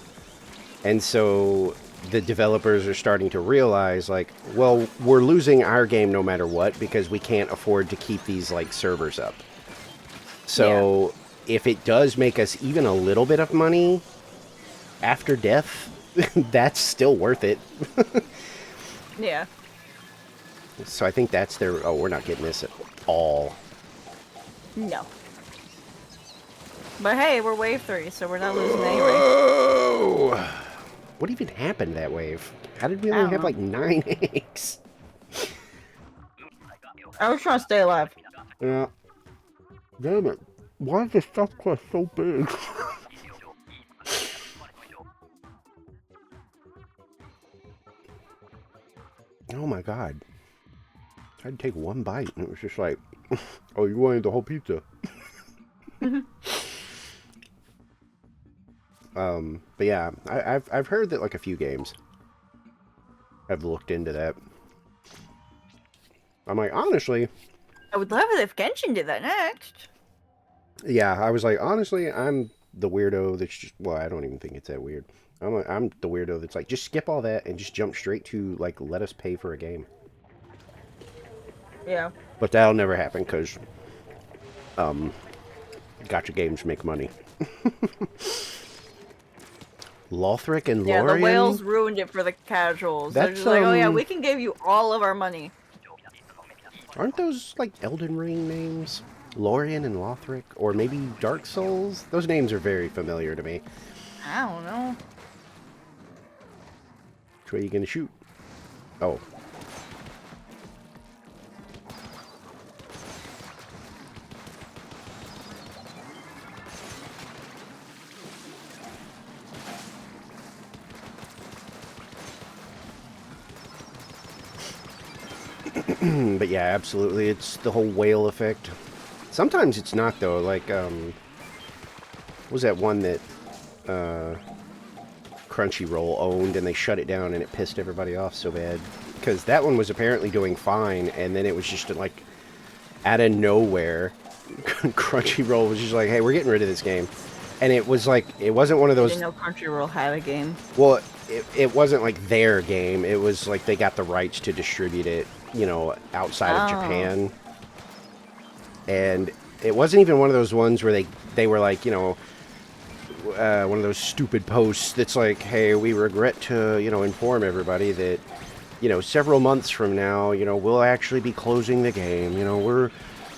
and so the developers are starting to realize, like, well, we're losing our game no matter what because we can't afford to keep these, like, servers up. So if it does make us even a little bit of money after death, that's still worth it. Yeah. So I think that's their... Oh, we're not getting this at all. No. But hey, we're wave 3, so we're not losing anyway. Oh! What even happened that wave? How did we I only don't have know. like 9 eggs? I was trying to stay alive. Yeah. Damn it. Why is the stuff quest so big? Oh my god. I tried to take one bite and it was just like, oh, you wanted the whole pizza. But yeah, I've heard that like a few games have looked into that. I'm like, honestly, I would love it if Genshin did that next. yeah, I was like, honestly, I'm the weirdo that's just, well, I don't even think it's that weird. I'm the weirdo that's like, just skip all that and just jump straight to, like, let us pay for a game. Yeah. But that'll never happen because, gotcha games make money. Lothric and Yeah, Lorien? the whales ruined it for the casuals. They're That's, just like, oh yeah, we can give you all of our money. Aren't those, like, Elden Ring names? Lorien and Lothric? Or maybe Dark Souls? Those names are very familiar to me. I don't know. Which way are you gonna shoot? Oh. But yeah, absolutely. It's the whole whale effect. Sometimes it's not, though. Like, what was that one that Crunchyroll owned and they shut it down and it pissed everybody off so bad? Because that one was apparently doing fine, and then it was just like out of nowhere, Crunchyroll was just like, hey, we're getting rid of this game. And it was like, it wasn't one of I those... didn't know Crunchyroll had a game. Well, it wasn't like their game. It was like they got the rights to distribute it, you know, outside of Japan. And it wasn't even one of those ones where they were like, you know, one of those stupid posts that's like, hey, we regret to, you know, inform everybody that, you know, several months from now, you know, we'll actually be closing the game. You know, we're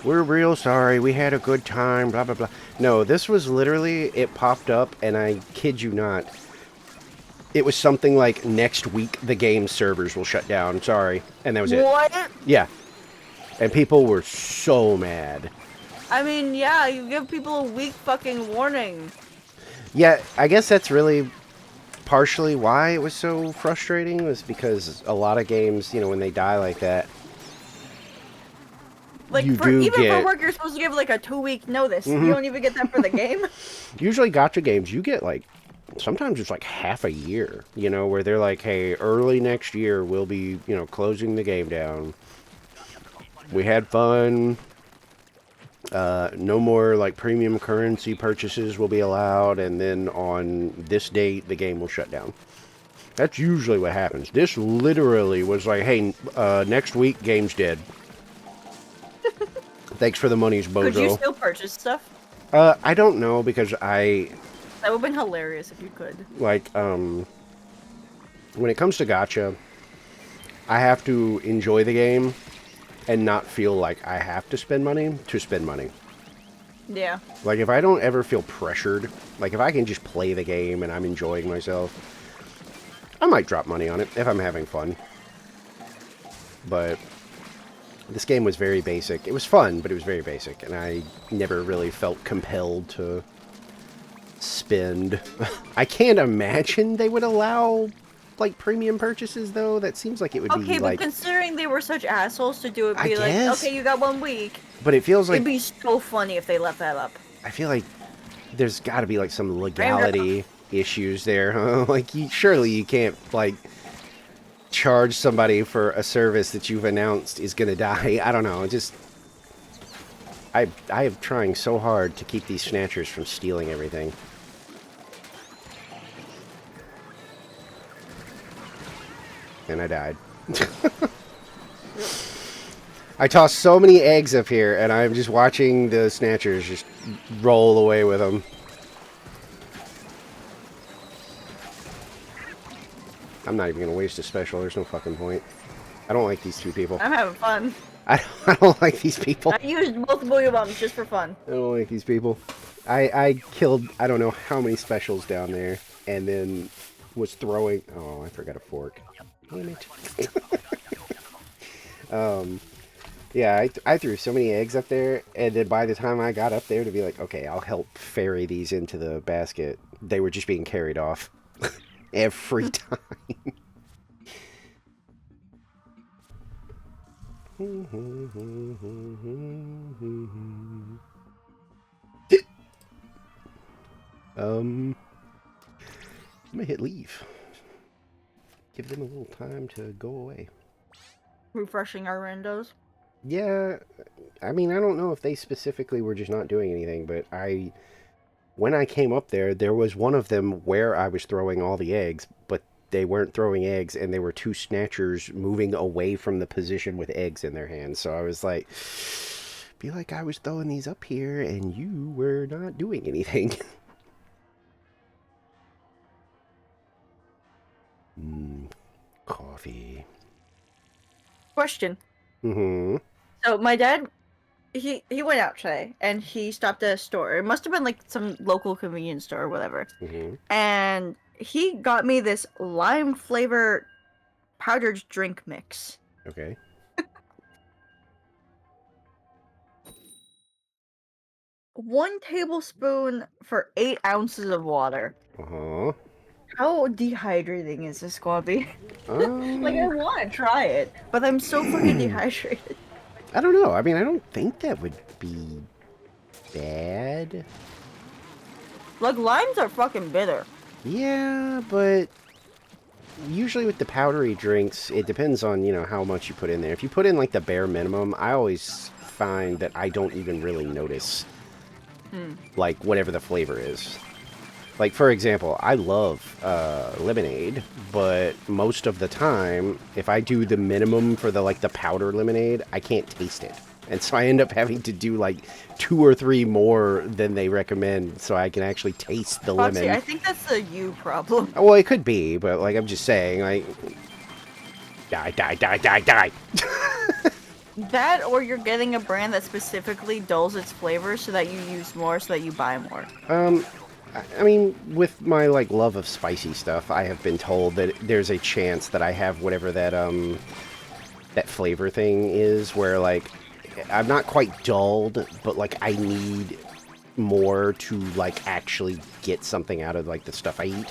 real sorry. We had a good time, blah, blah, blah. No, this was literally, it popped up, and I kid you not, it was something like, next week the game servers will shut down. Sorry. And that was it. What? Yeah. And people were so mad. I mean, yeah, you give people a week fucking warning. Yeah, I guess that's really partially why it was so frustrating, was because a lot of games, you know, when they die like that, Like, you for, do even get... for work, you're supposed to give like a 2-week notice. You don't even get that for the game. Usually gotcha games, you get like, sometimes it's like half a year, you know, where they're like, hey, early next year we'll be, you know, closing the game down. We had fun. No more like premium currency purchases will be allowed, and then on this date the game will shut down. That's usually what happens. This literally was like, hey, next week game's dead. Thanks for the monies, bozo. Could you still purchase stuff? I don't know, because I That would have been hilarious if you could. like when it comes to gacha, I have to enjoy the game and not feel like I have to spend money to spend money. Yeah. Like, if I don't ever feel pressured, like, if I can just play the game and I'm enjoying myself, I might drop money on it if I'm having fun. But this game was very basic. It was fun, but it was very basic, and I never really felt compelled to spend. I can't imagine they would allow, like, premium purchases, though. That seems like it would be, Okay, like... but considering they were such assholes to do it, I be like, guess. okay, you got 1 week. But it feels like... It'd be so funny if they left that up. I feel like there's got to be, like, some legality issues there, huh? Like, surely you can't, like, charge somebody for a service that you've announced is gonna die. I don't know, just... I am trying so hard to keep these snatchers from stealing everything. And I died. I tossed so many eggs up here, and I'm just watching the snatchers just roll away with them. I'm not even going to waste a special. There's no fucking point. I don't like these two people. I'm having fun. I don't like these people. I used multiple bombs just for fun. I don't like these people. I killed, I don't know how many specials down there, and then was throwing... Oh, I forgot a fork. Damn it. Yeah, I threw so many eggs up there, and then by the time I got up there to be like, okay, I'll help ferry these into the basket, they were just being carried off. Every time. I'm gonna hit leave. Give them a little time to go away. Refreshing our randos. Yeah, I mean, I don't know if they specifically were just not doing anything, but when I came up there, there was one of them where I was throwing all the eggs, but they weren't throwing eggs, and there were two snatchers moving away from the position with eggs in their hands. So I was like, be like I was throwing these up here, and you were not doing anything. Coffee. Question. Mm-hmm. So my dad, he went out today, and he stopped at a store. It must have been like some local convenience store or whatever. Mm-hmm. And he got me this lime flavor powdered drink mix. Okay. 1 tablespoon for 8 ounces of water. Uh-huh. How dehydrating is this gonna be? Um, Like, I want to try it, but I'm so fucking dehydrated. I don't know. I mean, I don't think that would be bad. Like, limes are fucking bitter. Yeah, but usually with the powdery drinks, it depends on, you know, how much you put in there. If you put in, like, the bare minimum, I always find that I don't even really notice, like, whatever the flavor is. Like, for example, I love lemonade, but most of the time, if I do the minimum for the, like, the powder lemonade, I can't taste it. And so I end up having to do, like, 2 or 3 more than they recommend so I can actually taste the Foxy, lemon. I think that's a you problem. Well, it could be, but, like, I'm just saying, like... Die. That, or you're getting a brand that specifically dulls its flavor so that you use more, so that you buy more. I mean, with my, like, love of spicy stuff, I have been told that there's a chance that I have whatever that, that flavor thing is, where, like, I'm not quite dulled, but, like, I need more to, like, actually get something out of, like, the stuff I eat.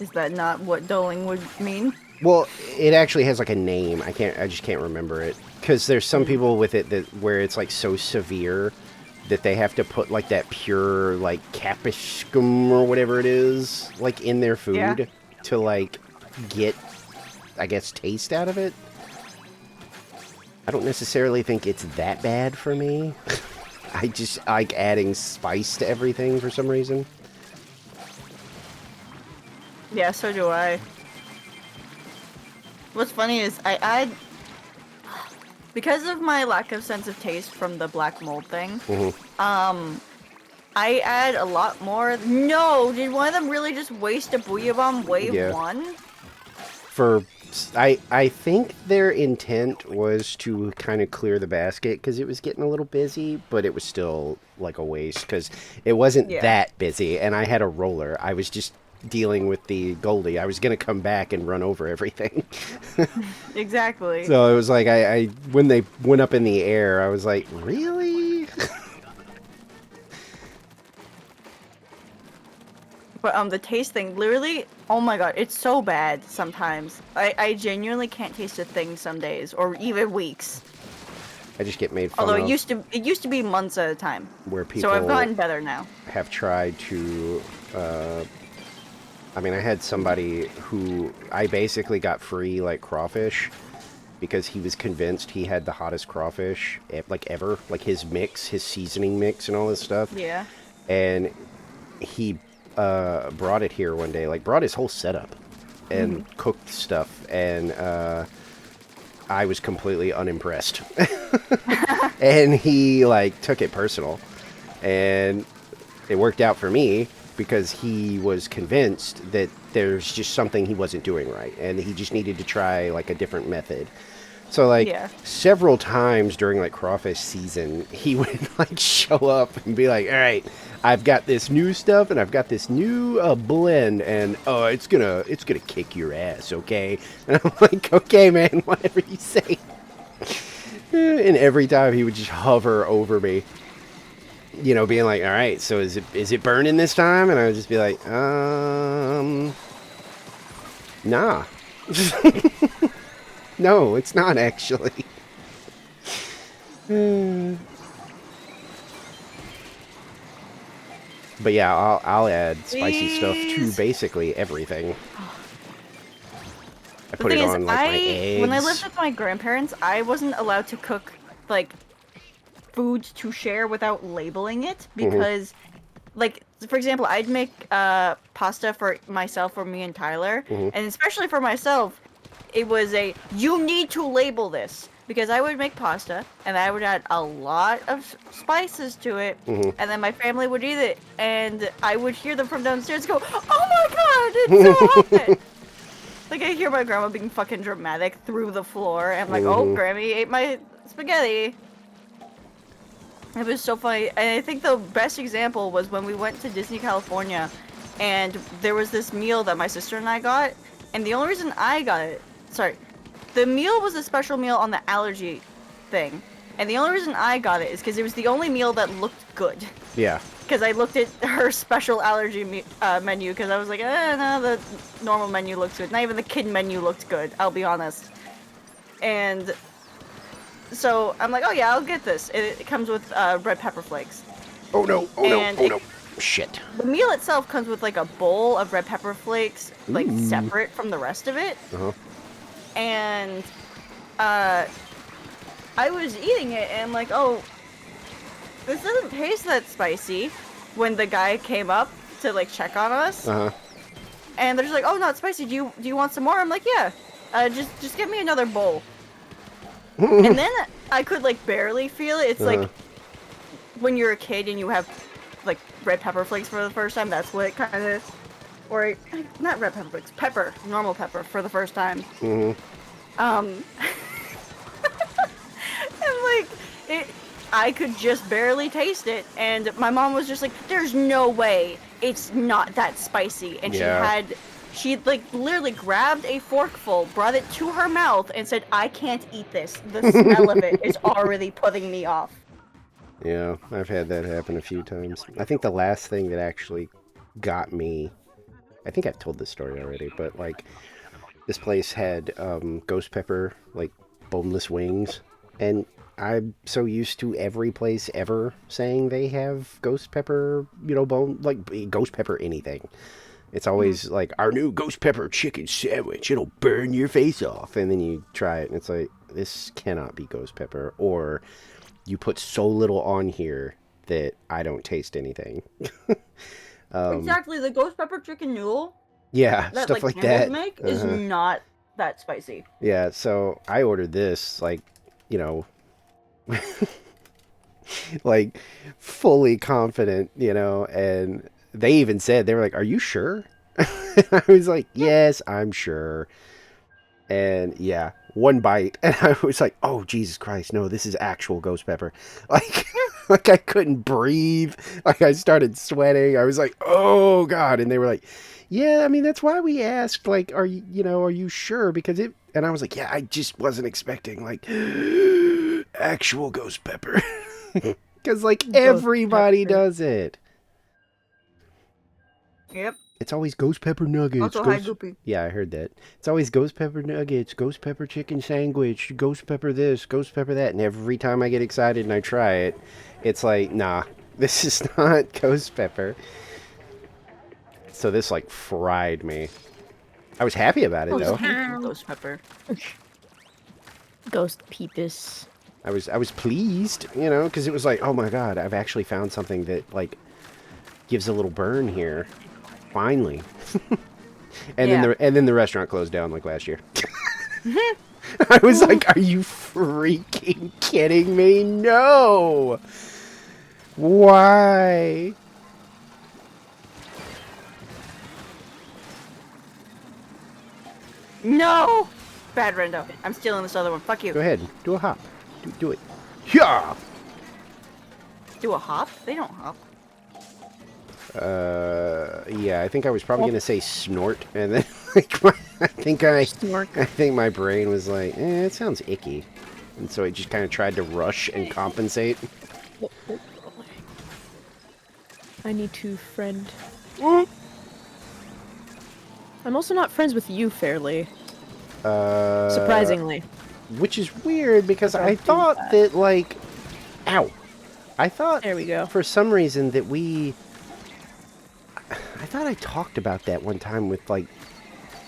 Is that not what dulling would mean? Well, it actually has, like, a name. I just can't remember it. Because there's some people with it that, where it's, like, so severe that they have to put, like, that pure, like, capsicum or whatever it is, like, in their food to, like, get, I guess, taste out of it. I don't necessarily think it's that bad for me. I just like adding spice to everything for some reason. Yeah, so do I. What's funny is I add... Because of my lack of sense of taste from the black mold thing, I add a lot more... No! Did one of them really just waste a Booyah Bomb wave 1? I think their intent was to kind of clear the basket because it was getting a little busy, but it was still like a waste because it wasn't that busy, and I had a roller. I was just dealing with the Goldie. I was going to come back and run over everything. Exactly. So it was like, I when they went up in the air, I was like, really? But the taste thing, literally, oh my god, it's so bad sometimes. I genuinely can't taste a thing some days, or even weeks. I just get made fun Although of. it used to be months at a time. Where people so I've gotten better now. Have tried to, I mean, I had somebody who I basically got free, like, crawfish, because he was convinced he had the hottest crawfish like ever, like his mix, his seasoning mix, and all this stuff. Yeah. And he brought it here one day, like brought his whole setup and cooked stuff, and I was completely unimpressed. And he like took it personal, and it worked out for me because he was convinced that there's just something he wasn't doing right, and he just needed to try like a different method. So like several times during like crawfish season, he would like show up and be like, "All right, I've got this new stuff and I've got this new blend, and oh, it's gonna kick your ass, okay?" And I'm like, "Okay, man, whatever you say." And every time he would just hover over me, you know, being like, "All right, so is it burning this time?" And I would just be like, nah." No, it's not actually. But yeah, I'll add spicy stuff to basically everything. I put it on like my eggs. When I lived with my grandparents, I wasn't allowed to cook like foods to share without labeling it because, like, for example, I'd make pasta for myself or me and Tyler, and especially for myself, it was you need to label this. Because I would make pasta, and I would add a lot of spices to it, and then my family would eat it, and I would hear them from downstairs go, "Oh my god, it's so hot!" Like, I hear my grandma being fucking dramatic through the floor, and I'm like, "Oh, Grammy ate my spaghetti." It was so funny, and I think the best example was when we went to Disney California, and there was this meal that my sister and I got, and the only reason I got it, the meal was a special meal on the allergy thing. And the only reason I got it is because it was the only meal that looked good. Yeah. Because I looked at her special allergy menu, because I was like, no, the normal menu looks good. Not even the kid menu looked good, I'll be honest. And so I'm like, oh yeah, I'll get this. It comes with red pepper flakes. Oh no, oh no, oh no. Shit. The meal itself comes with like a bowl of red pepper flakes, like separate from the rest of it. And I was eating it and like, oh, this doesn't taste that spicy, when the guy came up to like check on us. And they're just like, oh, not spicy, do you want some more? I'm like, yeah, just give me another bowl. And then I could like barely feel it. It's like when you're a kid and you have like red pepper flakes for the first time, that's what it kind of, or not red pepper flakes, normal pepper for the first time. And like I could just barely taste it, and my mom was just like, "There's no way it's not that spicy," and she like literally grabbed a forkful, brought it to her mouth, and said, "I can't eat this. The smell of it is already putting me off." Yeah, I've had that happen a few times. I think the last thing that actually got me, I think I've told this story already, but like this place had ghost pepper, like boneless wings, and I'm so used to every place ever saying they have ghost pepper, you know, like ghost pepper anything. It's always like, our new ghost pepper chicken sandwich, it'll burn your face off. And then you try it and it's like, this cannot be ghost pepper, or you put so little on here that I don't taste anything. Exactly, the ghost pepper chicken noodle. Yeah, that, stuff like Campbell's that. Make is not that spicy. Yeah, so I ordered this, like, you know, like fully confident, you know, and they even said, they were like, "Are you sure?" I was like, "Yes, I'm sure." And yeah, one bite, and I was like, "Oh, Jesus Christ, no, this is actual ghost pepper." Like, like I couldn't breathe. Like I started sweating. I was like, "Oh God!" And they were like, "Yeah, I mean that's why we asked. Like, are you sure? Because it." And I was like, "Yeah, I just wasn't expecting like actual ghost pepper." Because like everybody does it. Yep. It's always ghost pepper nuggets. Also, hi, Goopy. Yeah, I heard that. It's always ghost pepper nuggets, ghost pepper chicken sandwich, ghost pepper this, ghost pepper that. And every time I get excited and I try it, it's like, nah, this is not ghost pepper. So this like fried me. I was happy about it though. Ghost pepper. Ghost Peepus. I was pleased, you know, because it was like, oh my god, I've actually found something that like gives a little burn here, finally. And then the restaurant closed down like last year. I was like, are you freaking kidding me? No. Why? No! Bad Rendo. I'm stealing this other one. Fuck you. Go ahead, do a hop. Do it. Yeah. Do a hop? They don't hop. Yeah, I think I was probably gonna say snort, and then like I think my brain was like, it sounds icky, and so it just kind of tried to rush and compensate. I need to friend. I'm also not friends with you, Fairly. Surprisingly. Which is weird because I thought that like, ow, I thought There we go. for some reason that I thought I talked about that one time with like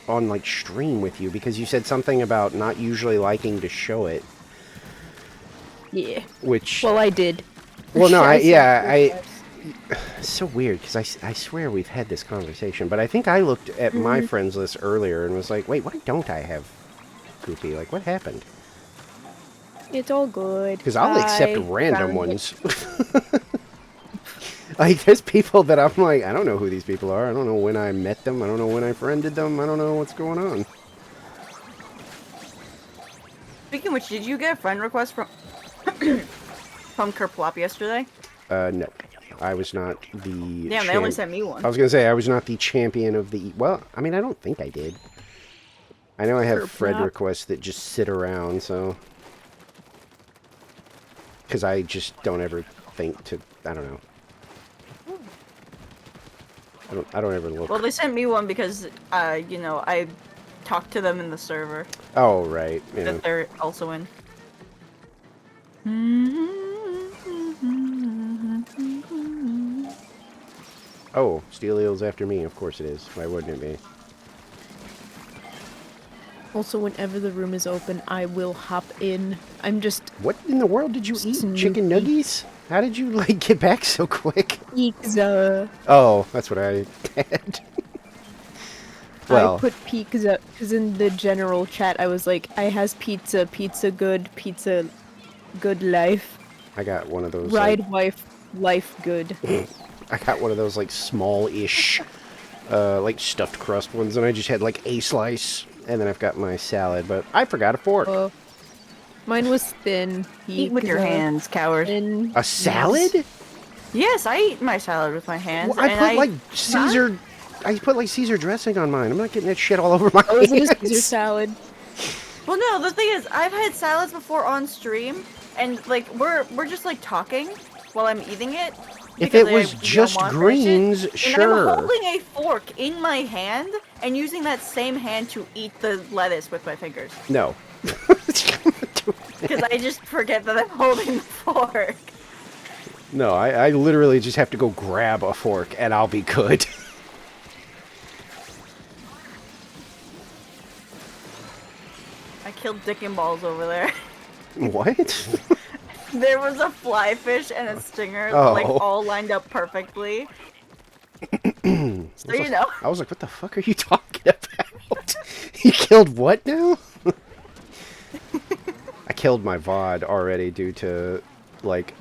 on like stream with you because you said something about not usually liking to show it. Yeah. Which Well, I did. well no it's so weird because I swear we've had this conversation, but I think I looked at my friends list earlier and was like, wait, why don't I have Goopy? Like, what happened? It's all good. Because I'll accept random found ones. Like, there's people that I'm like, I don't know who these people are. I don't know when I met them. I don't know when I friended them. I don't know what's going on. Speaking of which, did you get a friend request from from Kerplop yesterday? No. I was not the Damn, they only sent me one. I was going to say, I was not the champion of the... Well, I mean, I don't think I did. I know I have friend requests that just sit around, so... Because I just don't ever think to... I don't know. I don't ever look. Well, they sent me one because, you know, I talked to them in the server. Oh, right. Yeah. That they're also in. Oh, Steel Eel's after me. Of course it is. Why wouldn't it be? Also, whenever the room is open, I will hop in. I'm just... What in the world did you eat? Snoopy. Chicken nuggies? How did you, like, get back so quick? Pizza. Oh, that's what I had. Well, I put pizza because in the general chat I was like, I has pizza, pizza good life. I got one of those. Ride wife, life good. I got one of those, like, small-ish, like, stuffed crust ones, and I just had, like, a slice, and then I've got my salad, but I forgot a fork. Mine was thin. Eat with your hands, coward. A salad? Yes, I eat my salad with my hands. Well, I put, like, Caesar... I put, like, Caesar dressing on mine. I'm not getting that shit all over my hands. Oh, is it a Caesar salad? Well, no, the thing is, I've had salads before on stream, and, like, we're just, like, talking while I'm eating it. If it was just greens, sure. And I'm holding a fork in my hand and using that same hand to eat the lettuce with my fingers. No. Because I just forget that I'm holding the fork. No, I literally just have to go grab a fork and I'll be good. I killed Dick and Balls over there. What? There was a fly fish and a stinger, like, all lined up perfectly. So you know. I was like, what the fuck are you talking about? You killed what now? I killed my VOD already due to, like,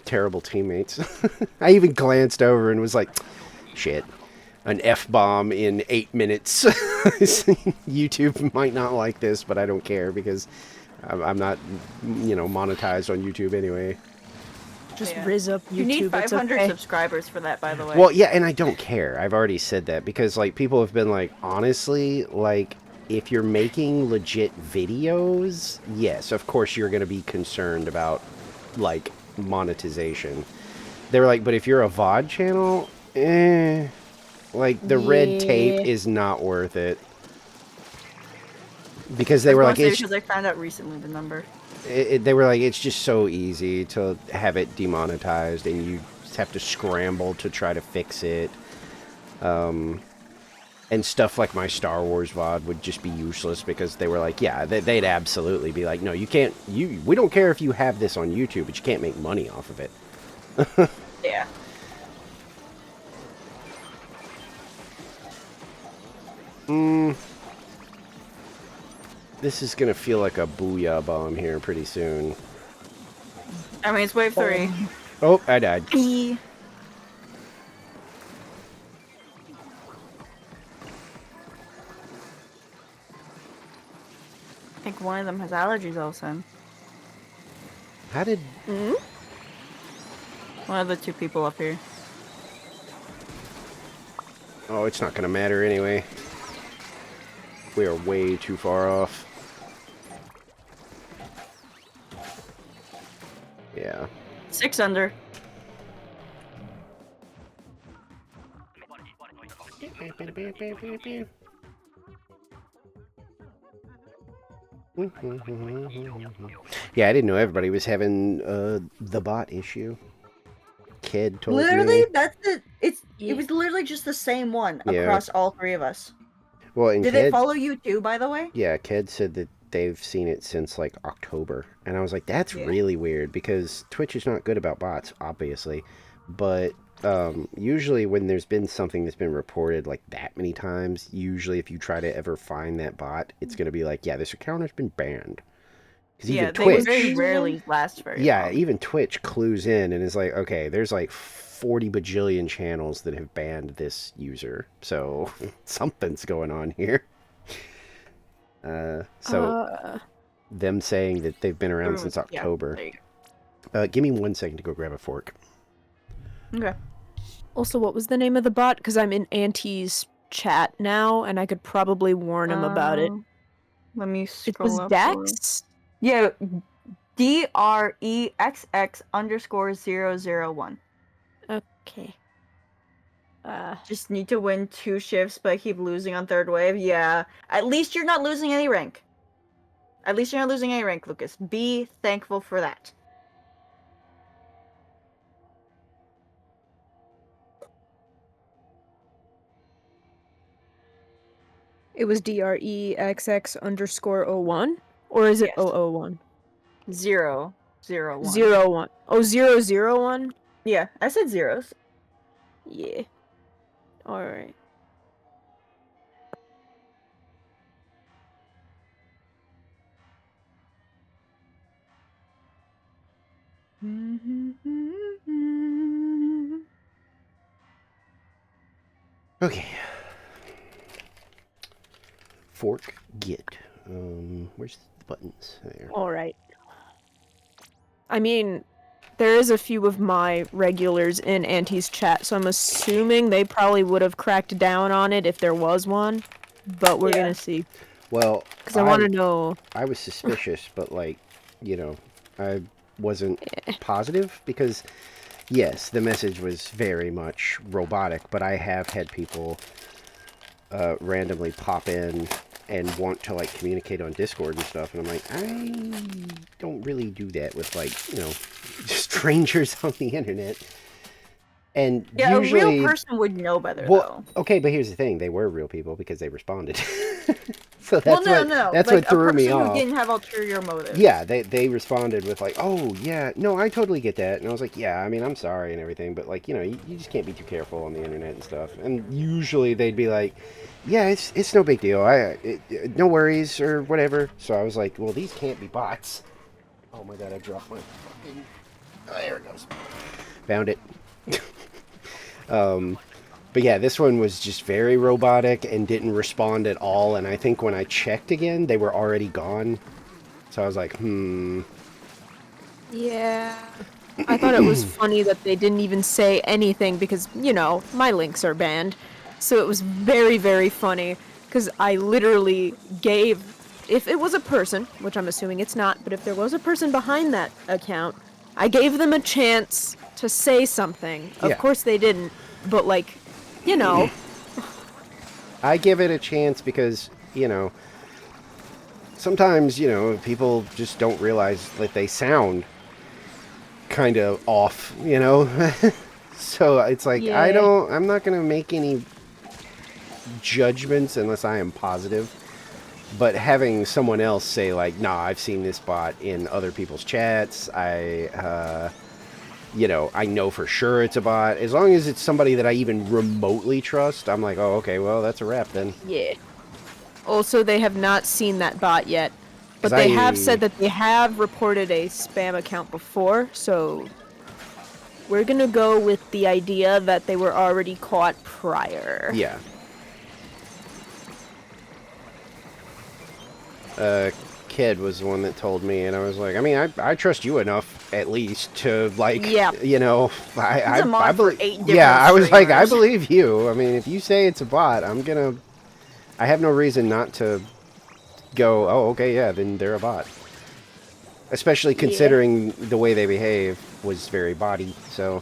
terrible teammates. I even glanced over and was like, shit. An F-bomb in 8 minutes. YouTube might not like this, but I don't care because I'm not, you know, monetized on YouTube anyway. Just rizz up YouTube. You need 500 okay. subscribers for that, by the way. Well, yeah, and I don't care. I've already said that because, like, people have been like, honestly, like, if you're making legit videos, yes, of course you're going to be concerned about, like, monetization. They were like, but if you're a VOD channel, like, the red tape is not worth it. Because they were like, it's... Because I found out recently the number. They were like, it's just so easy to have it demonetized, and you just have to scramble to try to fix it. And And stuff like my Star Wars VOD would just be useless because they were like, yeah, they'd absolutely be like, no, you can't, we don't care if you have this on YouTube, but you can't make money off of it. Yeah. This is going to feel like a booyah bomb here pretty soon. I mean, it's wave 3. Oh, I died. E. I think one of them has allergies also. How did... One of the 2 people up here. Oh, it's not going to matter anyway. We are way too far off. Yeah. 6 under. Yeah, I didn't know everybody was having the bot issue. Kid told Literally, me. that's it. It was literally just the same one Yeah. across all 3 of us. Well, and Did Ked, they follow you too, by the way? yeah, Ked said that they've seen it since like October, and I was like, that's Yeah. really weird because Twitch is not good about bots, obviously, but usually when there's been something that's been reported like that many times, usually if you try to ever find that bot, it's gonna be like, yeah, this account has been banned. Because Yeah, even they Twitch, very rarely last very yeah, long. even Twitch clues in and is like, okay, there's like 40 bajillion channels that have banned this user, so something's going on here. Them saying that they've been around since October. Yeah, Give me 1 second to go grab a fork. okay. Also, what was the name of the bot? Because I'm in Auntie's chat now, and I could probably warn him about it. Let me It scroll was up. Dex? Yeah, DREXX_001. Okay. Just need to win 2 shifts, but I keep losing on 3rd wave. Yeah, at least you're not losing any rank. At least you're not losing any rank, Lucas. Be thankful for that. It was DREXX_01? Or is it Yes. 001? 001. 01. Oh, 001? Yeah, I said zeros. Yeah. Alright. Okay. Fork, get. Where's the buttons? There. Alright. I mean, there is a few of my regulars in Auntie's chat, so I'm assuming they probably would have cracked down on it if there was one. But we're gonna see. Well, Because I want to know. I was suspicious, but like, you know, I wasn't positive because, yes, the message was very much robotic, but I have had people randomly pop in and want to like communicate on Discord and stuff, and I'm like, I don't really do that with like, you know, strangers on the internet. And Yeah, usually, a real person would know better, well, though. okay, but here's the thing: they were real people because they responded. So that's Well, no. That's like, what threw me a person off. who didn't have ulterior motives. Yeah, they responded with like, oh yeah, no, I totally get that, and I was like, yeah, I mean, I'm sorry and everything, but like, you know, you just can't be too careful on the internet and stuff. And usually they'd be like, yeah, it's no big deal, no worries or whatever. So I was like, well, these can't be bots. Oh my god, I dropped my fucking. Oh, there it goes. Found it. But yeah, this one was just very robotic and didn't respond at all. And I think when I checked again, they were already gone. So I was like, Yeah. I thought it was funny that they didn't even say anything because, you know, my links are banned. So it was very, very funny because I literally gave, if it was a person, which I'm assuming it's not, but if there was a person behind that account, I gave them a chance to say something. Of Yeah. course they didn't, but like, you know. I give it a chance because, you know, sometimes, you know, people just don't realize that they sound kind of off, you know? So it's like, Yeah. I'm not going to make any judgments unless I am positive. But having someone else say like, "Nah, I've seen this bot in other people's chats. You know, I know for sure it's a bot." As long as it's somebody that I even remotely trust, I'm like, "Oh, okay, well, that's a wrap then." Yeah. Also, they have not seen that bot yet. But 'Cause they have said that they have reported a spam account before, so we're gonna go with the idea that they were already caught prior. Yeah. Kid was the one that told me, and I was like, I mean, I trust you enough, at least, to, like, Yeah. you know, He's a mod for 8 different yeah, I was like, I streamers. believe you. I mean, if you say it's a bot, I have no reason not to go, oh, okay, yeah, then they're a bot. Especially considering the way they behave was very body, so.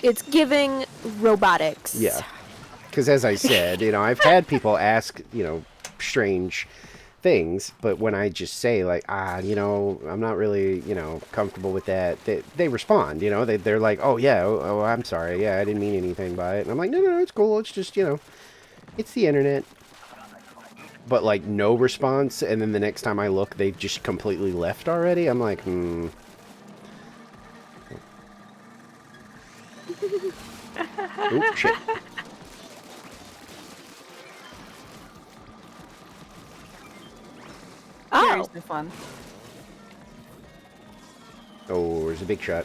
It's giving robotics. Yeah. Because as I said, you know, I've had people ask, you know, strange things, but when I just say like, you know, I'm not really, you know, comfortable with that, they respond, you know, they're like, oh yeah, oh, I'm sorry, yeah, I didn't mean anything by it. And I'm like, no, it's cool, it's just, you know, it's the internet. But like no response, and then the next time I look, they've just completely left already. I'm like, Oops, shit. Oh. Seriously fun. Oh, there's a big shot.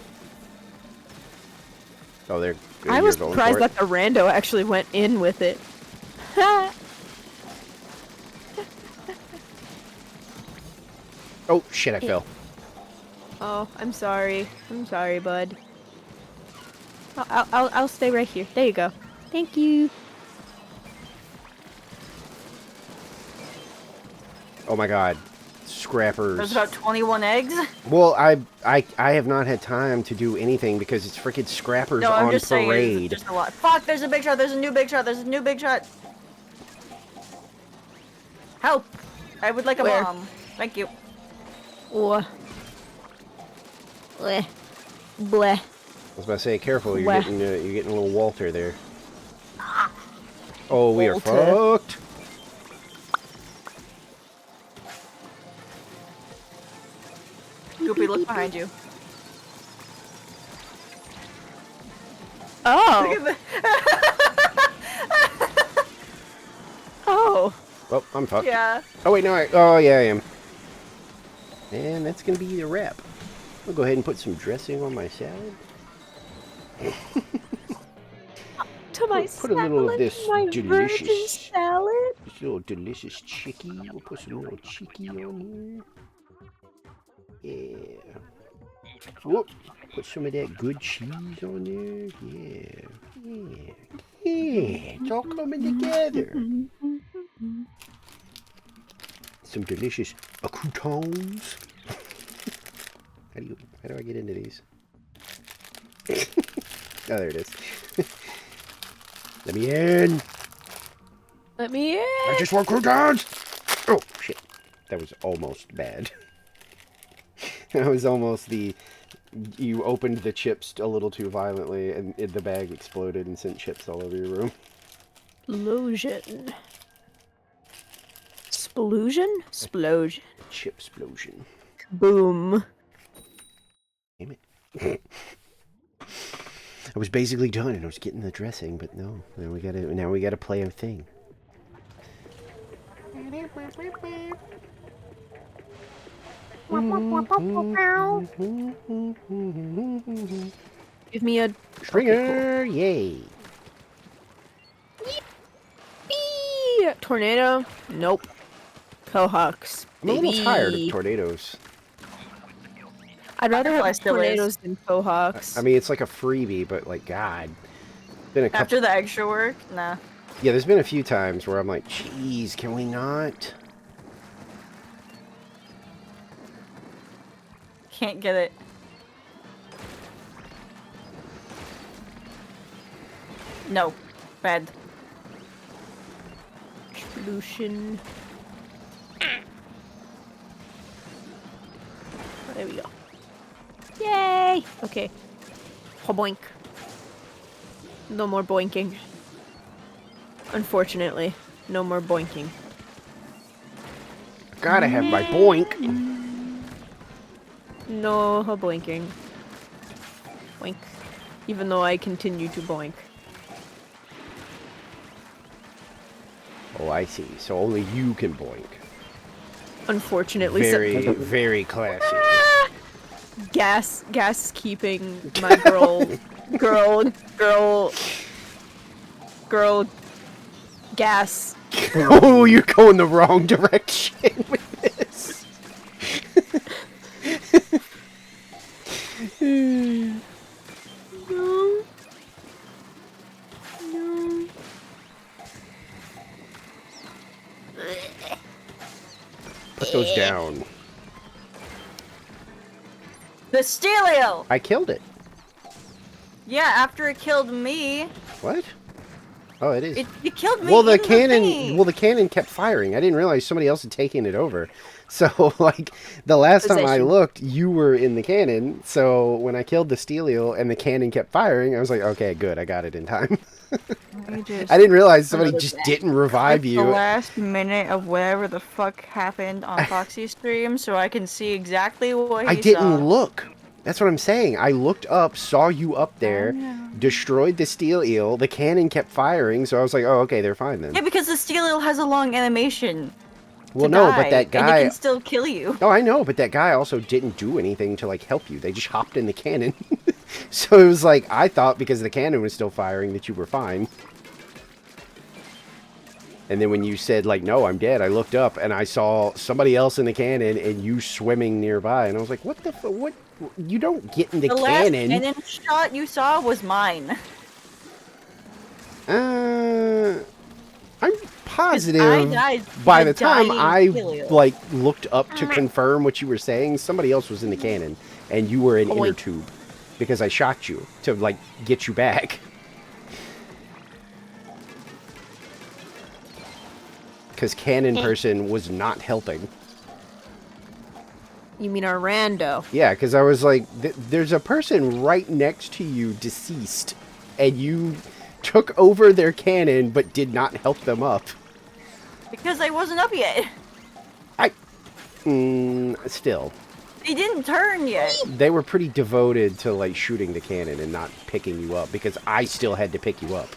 Oh, there. I was surprised that the rando actually went in with it. Oh, shit, I fell. Oh, I'm sorry. I'm sorry, bud. I'll stay right here. There you go. Thank you. Oh my god. Scrappers. There's about 21 eggs. Well, I have not had time to do anything because it's freaking scrappers No, I'm on just saying parade. it's just a lot. Fuck, there's a big shot, there's a new big shot, there's a new big shot. Help! I would like a Where? bomb. Thank you. Bleh. Bleh. I was about to say, careful, you're Wah. getting a little Walter there. Oh, we are Walter. fucked. Goopy, look behind you. Oh. Look at Oh. Oh, I'm fucked. yeah. Oh wait, no, oh yeah, I am. And that's gonna be the wrap. I'll go ahead and put some dressing on my salad. To my Put a little of this my delicious- virgin salad. This little delicious chicky. We'll put some little chicky on here. Yeah. Whoop. Put some of that good cheese on there. Yeah. Yeah. Yeah. It's all coming together. Some delicious croutons. How do I get into these? Oh, there it is. Let me in. Let me in. I just want croutons. Oh shit, that was almost bad. That was almost you opened the chips a little too violently, and the bag exploded and sent chips all over your room. Splosion. Splosion? Splosion. Chip explosion. Boom. Damn it. I was basically done, and I was getting the dressing, but no. Now we gotta play a thing. Give me a Stringer, yay! Eee! Tornado? Nope. Cohawks. I'm a little tired of tornadoes. I'd rather Butterfly have still tornadoes than Cohawks. I mean, it's like a freebie, but like, God. Been a couple. After the extra work? Nah. Yeah, there's been a few times where I'm like, "Jeez, can we not?" Can't get it. No. Bad. Solution. There we go. Yay! Okay. Boink. No more boinking. Unfortunately, no more boinking. Gotta have my boink. No boinking. Boink. Even though I continue to boink. Oh, I see. So only you can boink. Unfortunately, Very, very classy. gas keeping my girl gas. Oh, you're going the wrong direction with this. No. No. Put those down. The Stelio! I killed it. Yeah, after it killed me, What? Oh, it is. it killed me. Well, the in cannon. thingy. Well, the cannon kept firing. I didn't realize somebody else had taken it over. So, like, the last time I Possession. looked, you were in the cannon. So when I killed the Stelio and the cannon kept firing, I was like, okay, good, I got it in time. I didn't realize somebody just didn't revive The you. last minute of whatever the fuck happened on Foxy's stream, so I can see exactly what he I didn't saw. look. That's what I'm saying. I looked up, saw you up there, destroyed the steel eel. The cannon kept firing, so I was like, oh, okay, they're fine then. Yeah, because the Stelio has a long animation. Well, to no, die, but that and guy. it can still kill you. Oh, I know, but that guy also didn't do anything to, like, help you. They just hopped in the cannon. So it was like, I thought because the cannon was still firing that you were fine. And then when you said, like, no, I'm dead, I looked up and I saw somebody else in the cannon and you swimming nearby. And I was like, what the what? You don't get in the last cannon. cannon shot you saw was mine. I'm positive I died by from the time dying I Stelio. like looked up to confirm what you were saying, somebody else was in the cannon and you were in inner tube because I shot you to like get you back. Because cannon person was not helping. You mean our rando? Yeah, because I was like, there's a person right next to you deceased, and you took over their cannon but did not help them up. Because I wasn't up yet. Still. He didn't turn yet. They were pretty devoted to, like, shooting the cannon and not picking you up, because I still had to pick you up.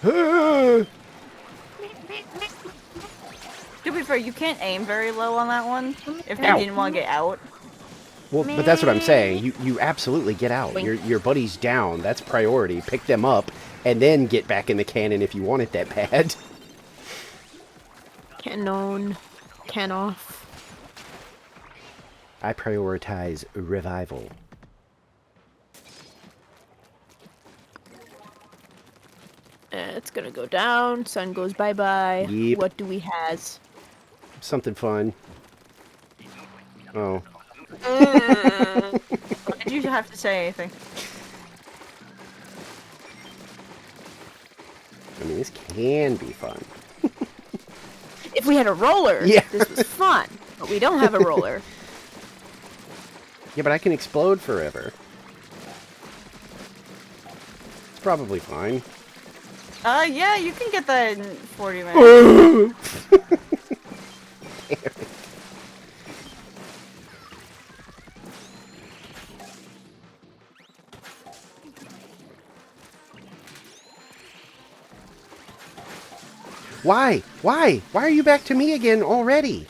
To be fair, you can't aim very low on that one if you Ow. didn't want to get out. Well, but that's what I'm saying. You absolutely get out. Your buddy's down. That's priority. Pick them up, and then get back in the cannon if you want it that bad. Canon. Can off. I prioritize revival. It's gonna go down. Sun goes bye-bye. Yep. What do we has? Something fun. Oh. Did you have to say anything? I mean, this can be fun. If we had a roller, Yeah. this was fun. But we don't have a roller. Yeah, but I can explode forever. It's probably fine. Yeah, you can get that in 40 minutes. Why? Why? Why are you back to me again already?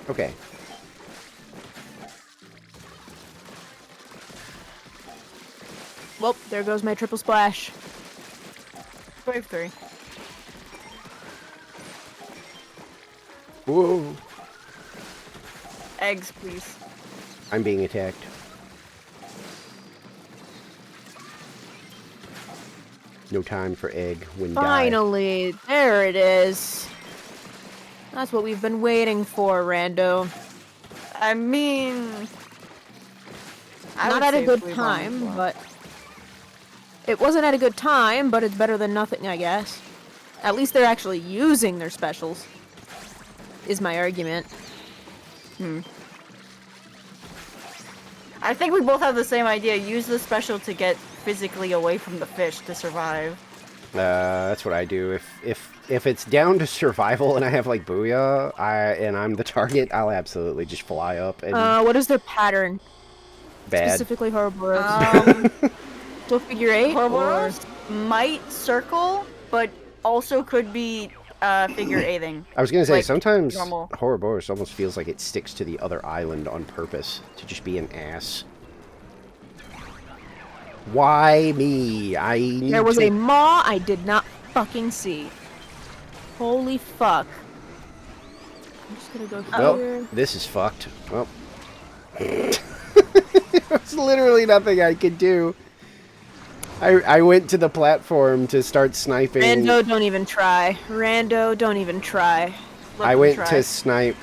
Okay. Well, there goes my triple splash. Wave 3. Whoa. Eggs, please. I'm being attacked. No time for egg when die. Finally, there it is. That's what we've been waiting for, Rando. I mean... I Not would at a say good we time, won. but... It wasn't at a good time, but it's better than nothing, I guess. At least they're actually using their specials. Is my argument. I think we both have the same idea. Use the special to get physically away from the fish to survive. That's what I do. If it's down to survival and I have like booyah, and I'm the target, I'll absolutely just fly up and What is their pattern? bad. Specifically Horrorboros. So figure 8 or... Horrorboros might circle, but also could be figure 8ing. I was gonna say like, sometimes normal. Horrorboros almost feels like it sticks to the other island on purpose to just be an ass. Why me? I need There was to... a maw I did not fucking see. Holy fuck. I'm just gonna go Well, here. this is fucked. Well, there's literally nothing I could do. I went to the platform to start sniping. Rando, don't even try. Rando, don't even try. I went to snipe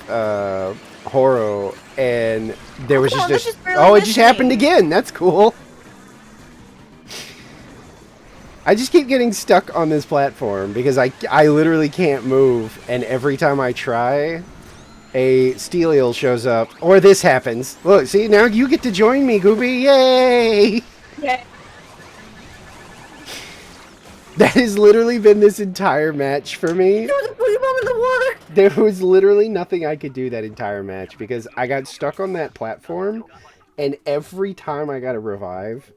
Horo, and there was Come on, just that just barely oh, it missed just happened me. again. That's cool. I just keep getting stuck on this platform because I literally can't move, and every time I try, a steel eel shows up, or this happens. Look, see, now you get to join me, Gooby. Yay! Yeah. That has literally been this entire match for me. There was a booty bomb in the water! There was literally nothing I could do that entire match because I got stuck on that platform, and every time I got a revive,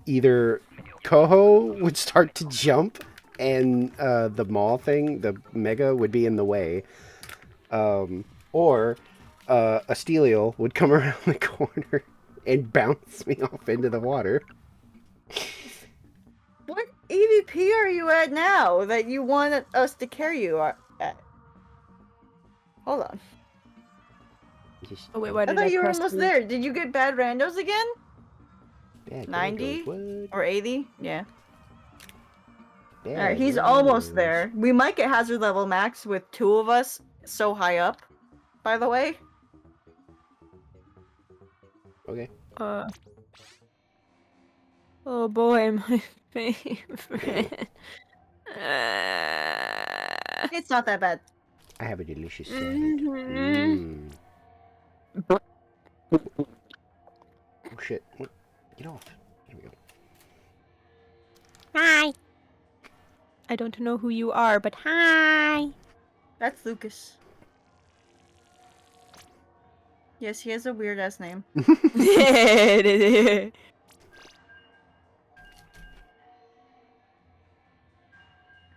either Koho would start to jump, and the maw thing, the mega, would be in the way, or a steel eel would come around the corner and bounce me off into the water. What EVP are you at now that you want us to carry you at? Hold on. Oh wait, why I did thought you were press almost the- there. Did you get bad randos again? Bad 90? What? Or 80? Yeah. Bad Alright, he's almost randos. there. We might get hazard level max with 2 of us so high up, by the way. Okay. Oh boy, my favorite. It's not that bad. I have a delicious salad. Mhm. Oh shit. What? Get off. There we go. Hi. I don't know who you are, but hi. That's Lucas. Yes, he has a weird ass name.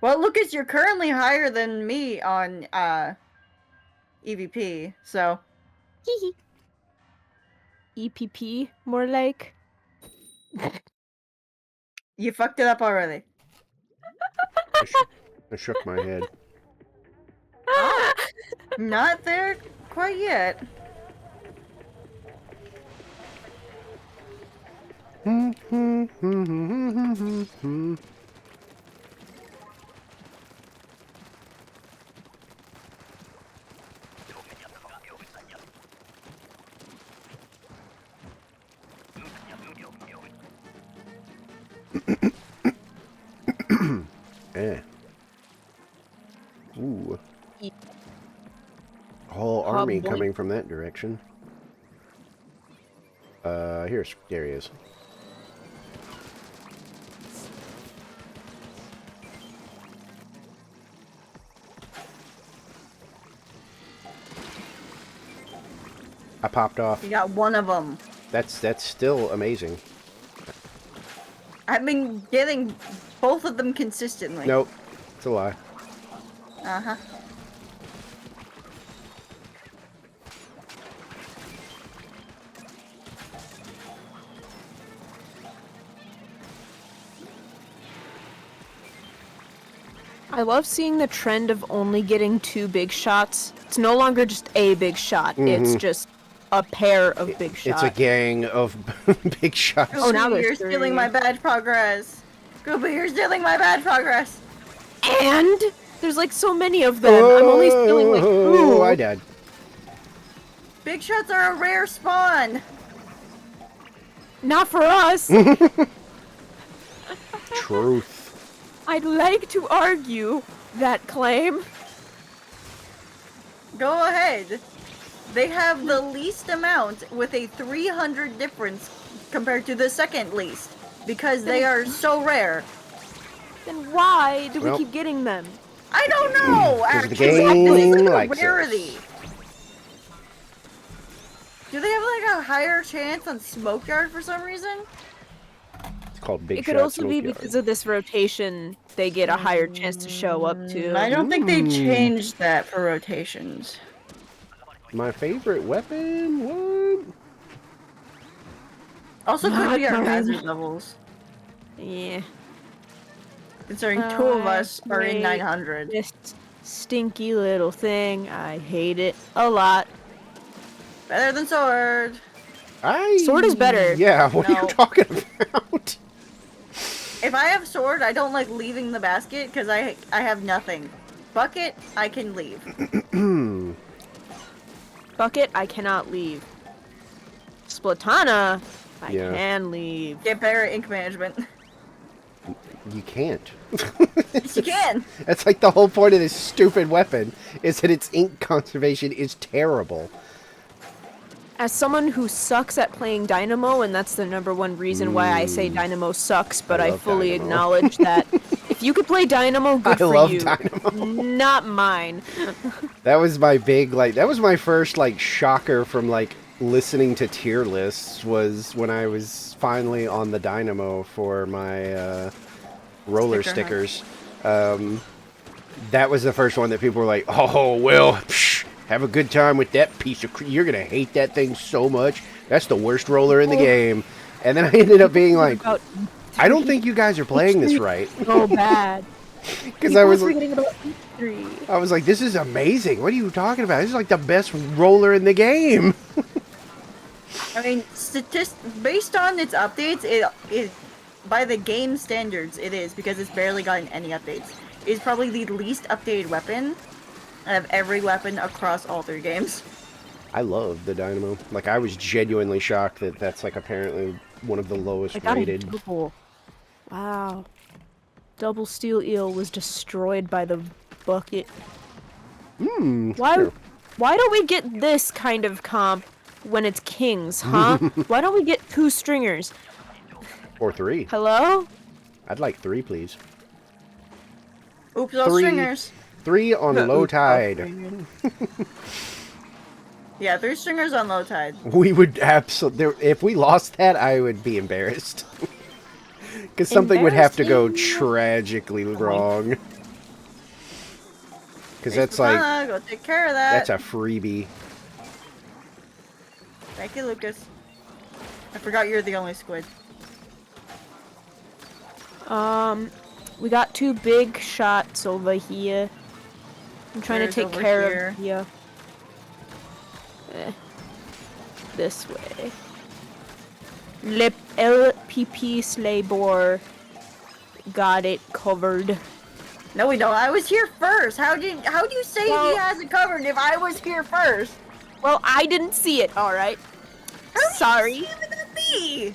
Well, Lucas, you're currently higher than me on EVP, so EPP, more like. you fucked it up already. I shook my head. Not there quite yet. Eh. Ooh. Whole army boy. coming from that direction. There he is. I popped off. You got one of them. That's still amazing. I've been getting both of them consistently. Nope. It's a lie. Uh-huh. I love seeing the trend of only getting 2 big shots. It's no longer just a big shot. It's just a pair of big shots. It's a gang of big shots. Oh, now Gooby, there's you're 3. stealing my bad progress. Gooby, you're stealing my bad progress. And there's like so many of them. I'm only stealing like 2. Oh, I died. Big shots are a rare spawn. Not for us. Truth. I'd like to argue that claim. Go ahead. They have the least amount with a 300 difference compared to the second least. because they are so rare. Then why do we Well. keep getting them? I don't know. 'Cause the Actually, game this is a likes rarity. us. Do they have like a higher chance on Smokeyard for some reason? It's called Big It could Shot also be Smoke because Yard. of this rotation. They get a higher chance to show up too. I don't think they changed that for rotations. My favorite weapon? What? Also, could be our Not mine. hazard levels. Yeah. Considering two of us are in hate 900. This stinky little thing. I hate it a lot. Better than sword. Sword is better. Yeah, what are No. you talking about? If I have sword, I don't like leaving the basket because I have nothing. Bucket, I can leave. Bucket, I cannot leave. Splatana, I Yeah. can leave. Get better at ink management. You can't. Yes, you can. That's like the whole point of this stupid weapon, is that its ink conservation is terrible. As someone who sucks at playing Dynamo, and that's the one reason why I say Dynamo sucks, but I I love fully Dynamo. acknowledge that if you could play Dynamo, good I for love you. Dynamo. Not mine. That was my big, like, that was my first, like, shocker from, like, listening to tier lists, was when I was finally on the Dynamo for my, roller Sticker stickers. That was the first one that people were like, oh, well, psh, have a good time with that piece of... You're going to hate that thing so much. That's the worst roller in the game. And then I ended up being like, About I don't think you guys are playing this right. so bad. Because I was forgetting about E3. I was like, this is amazing. What are you talking about? This is like the best roller in the game. I mean, based on its updates, it by the game standards, it is, because it's barely gotten any updates. It's probably the least updated weapon out of every weapon across all 3 games. I love the Dynamo. Like, I was genuinely shocked that that's, like, apparently one of the lowest I got a rated. double. Wow. Double steel eel was destroyed by the bucket. Why? Sure. Why don't we get this kind of comp when it's kings, huh? Why don't we get 2 stringers? Or 3. Hello? I'd like 3, please. Oops, all 3. stringers. 3 on low tide. Yeah, 3 stringers on low tide. We would absolutely... If we lost that, I would be embarrassed. Because something would have to go tragically wrong. Because that's like... Splatana, go take care of that. That's a freebie. Thank you, Lucas. I forgot you're the only squid. We got 2 big shots over here. I'm trying There's to take over care of you. This way. Lip LPP Slaybor. Got it covered. No, we don't. I was here first. How do you say Well- he has it covered if I was here first? Well, I didn't see it, alright? Sorry. How did that be?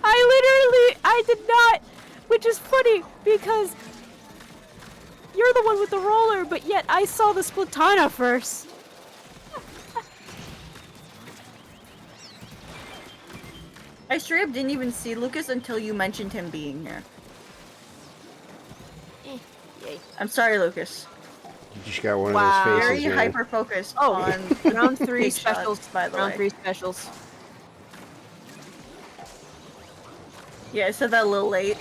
I did not, which is funny because you're the one with the roller, but yet I saw the Splatana first. I straight up didn't even see Lucas until you mentioned him being here. Yay. I'm sorry, Lucas. You just got one Wow. of those Very faces, man. hyper focused Oh, on round 3 big specials, shots, by the round way. 3 specials. Yeah, I said that a little late.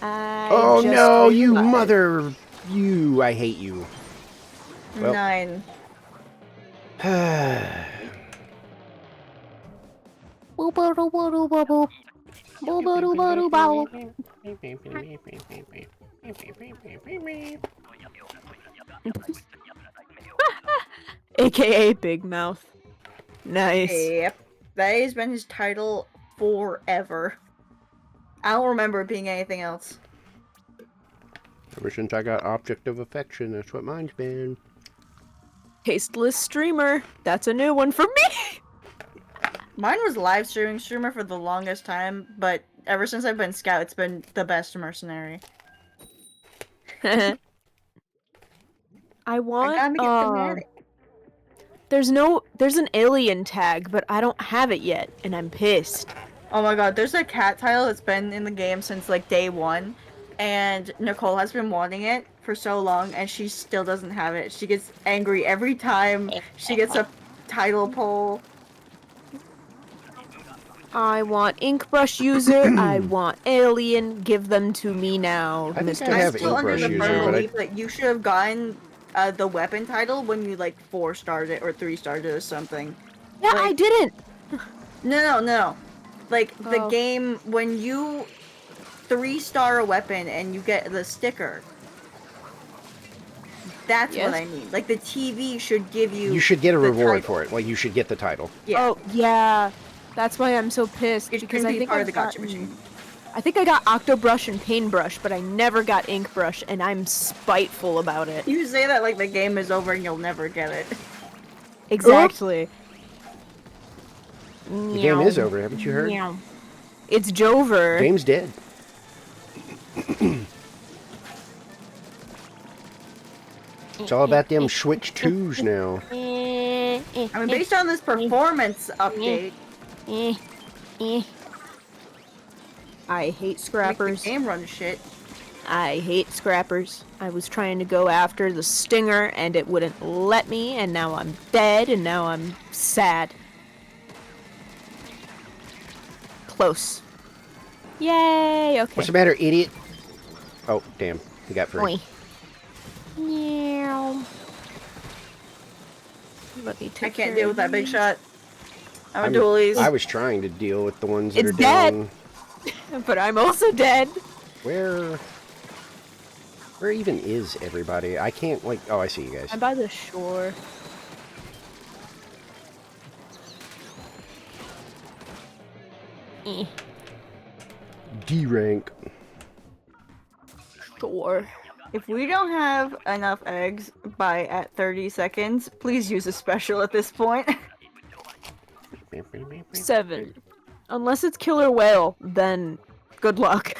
I Oh just no, you realized. mother... You, I hate you. Well. 9. AKA Big Mouth. Nice. Yep. That has been his title forever. I don't remember it being anything else. Ever since I got Object of Affection, that's what mine's been. Tasteless streamer. That's a new one for me. Mine was live streamer for the longest time, but ever since I've been scout, it's been the best mercenary. I I want gotta make it thematic. there's an alien tag, but I don't have it yet, and I'm pissed. Oh my god, there's a cat tile that's been in the game since like day one, and Nicole has been wanting it for so long, and she still doesn't have it. She gets angry every time she gets a title pull. I want ink brush user. I want alien. Give them to me now, I think I Mr. have I'm still ink under brush the user, firm but belief that you should have gotten the weapon title when you like 4-starred it or 3-starred it or something. Yeah, I Like- didn't. No. Like the Oh. game when you 3-star a weapon and you get the sticker. That's Yes? what I mean. Like the TV should give you. you should get a the reward title. for it. Like you should get the title. Yeah. Oh, yeah. That's why I'm so pissed It because shouldn't I be think part I've of the gotcha gotten- machine. I think I got Octobrush and Paintbrush, but I never got Ink Brush, and I'm spiteful about it. You say that like the game is over and you'll never get it. Exactly. The game is over. Haven't you heard? It's Jover. Game's dead. It's all about them Switch 2s now. I mean, based on this performance update, I hate makes scrappers. the game run shit. I hate scrappers. I was trying to go after the stinger and it wouldn't let me, and now I'm dead, and now I'm sad. Close. Yay, okay. What's the matter, idiot? Oh, damn. He got free. Oi. Meow. Let me take I can't care deal of with that big these. shot. I'm a dualies. I was trying to deal with the ones that It's are dead. down. But I'm also dead. Where even is everybody? I can't, like... Oh, I see you guys. I'm by the shore. Eh, D rank. shore. If we don't have enough eggs by at 30 seconds, please use a special at this point. 7. Unless it's killer whale, then good luck.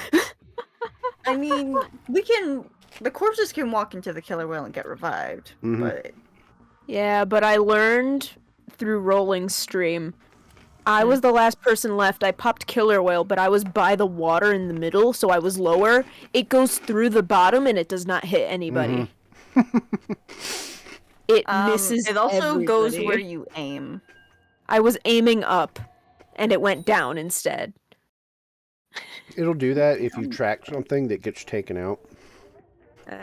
I mean, we can. The corpses can walk into the killer whale and get revived, Mhm. but Yeah, but I learned through rolling stream. I was the last person left. I popped killer whale, but I was by the water in the middle, so I was lower. It goes through the bottom and it does not hit anybody. It misses it also goes everybody. where you aim. I was aiming up and it went down instead. It'll do that if you track something that gets taken out.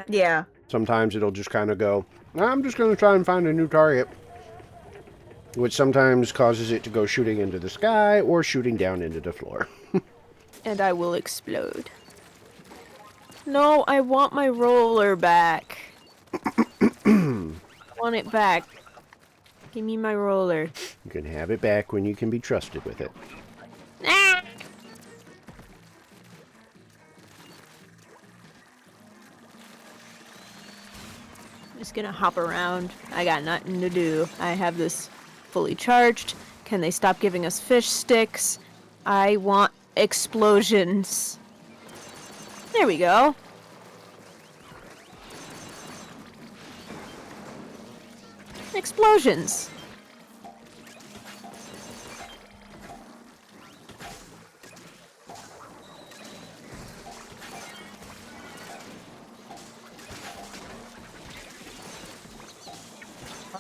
Yeah. Sometimes it'll just kind of go, I'm just going to try and find a new target. Which sometimes causes it to go shooting into the sky or shooting down into the floor. And I will explode. No, I want my roller back. I want it back. Give me my roller. You can have it back when you can be trusted with it. Ah! I'm just gonna hop around. I got nothing to do. I have this fully charged. Can they stop giving us fish sticks? I want explosions. There we go. Explosions.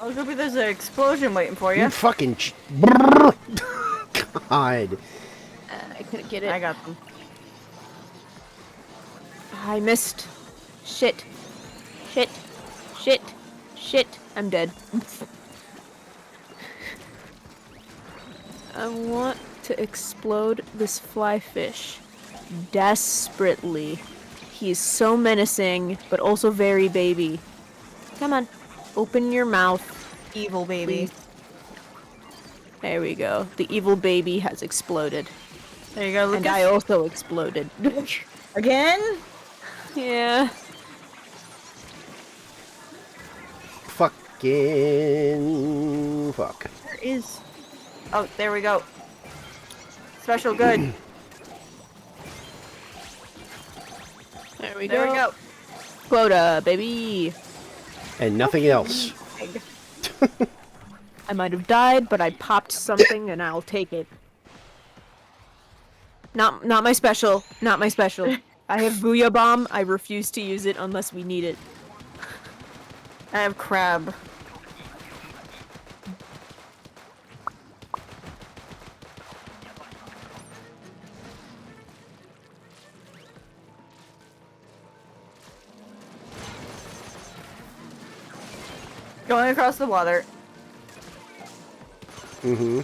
Oh, maybe there's an explosion waiting for You you. fucking... God. I couldn't get it. I got them. I missed. Shit. Shit. Shit. Shit. I'm dead. I want to explode this fly fish. Desperately. He's so menacing, but also very baby. Come on. Open your mouth. Evil baby. Please. There we go. The evil baby has exploded. There you go, Lucas. And I also exploded. Again? Yeah. Fucking... Fuck. Where is... Oh, there we go. Special good. There we There go. we go. Quota, baby. And nothing else. I might have died, but I popped something and I'll take it. Not my special. Not my special. I have Booyah Bomb. I refuse to use it unless we need it. I have crab. Going across the water. Mm-hmm.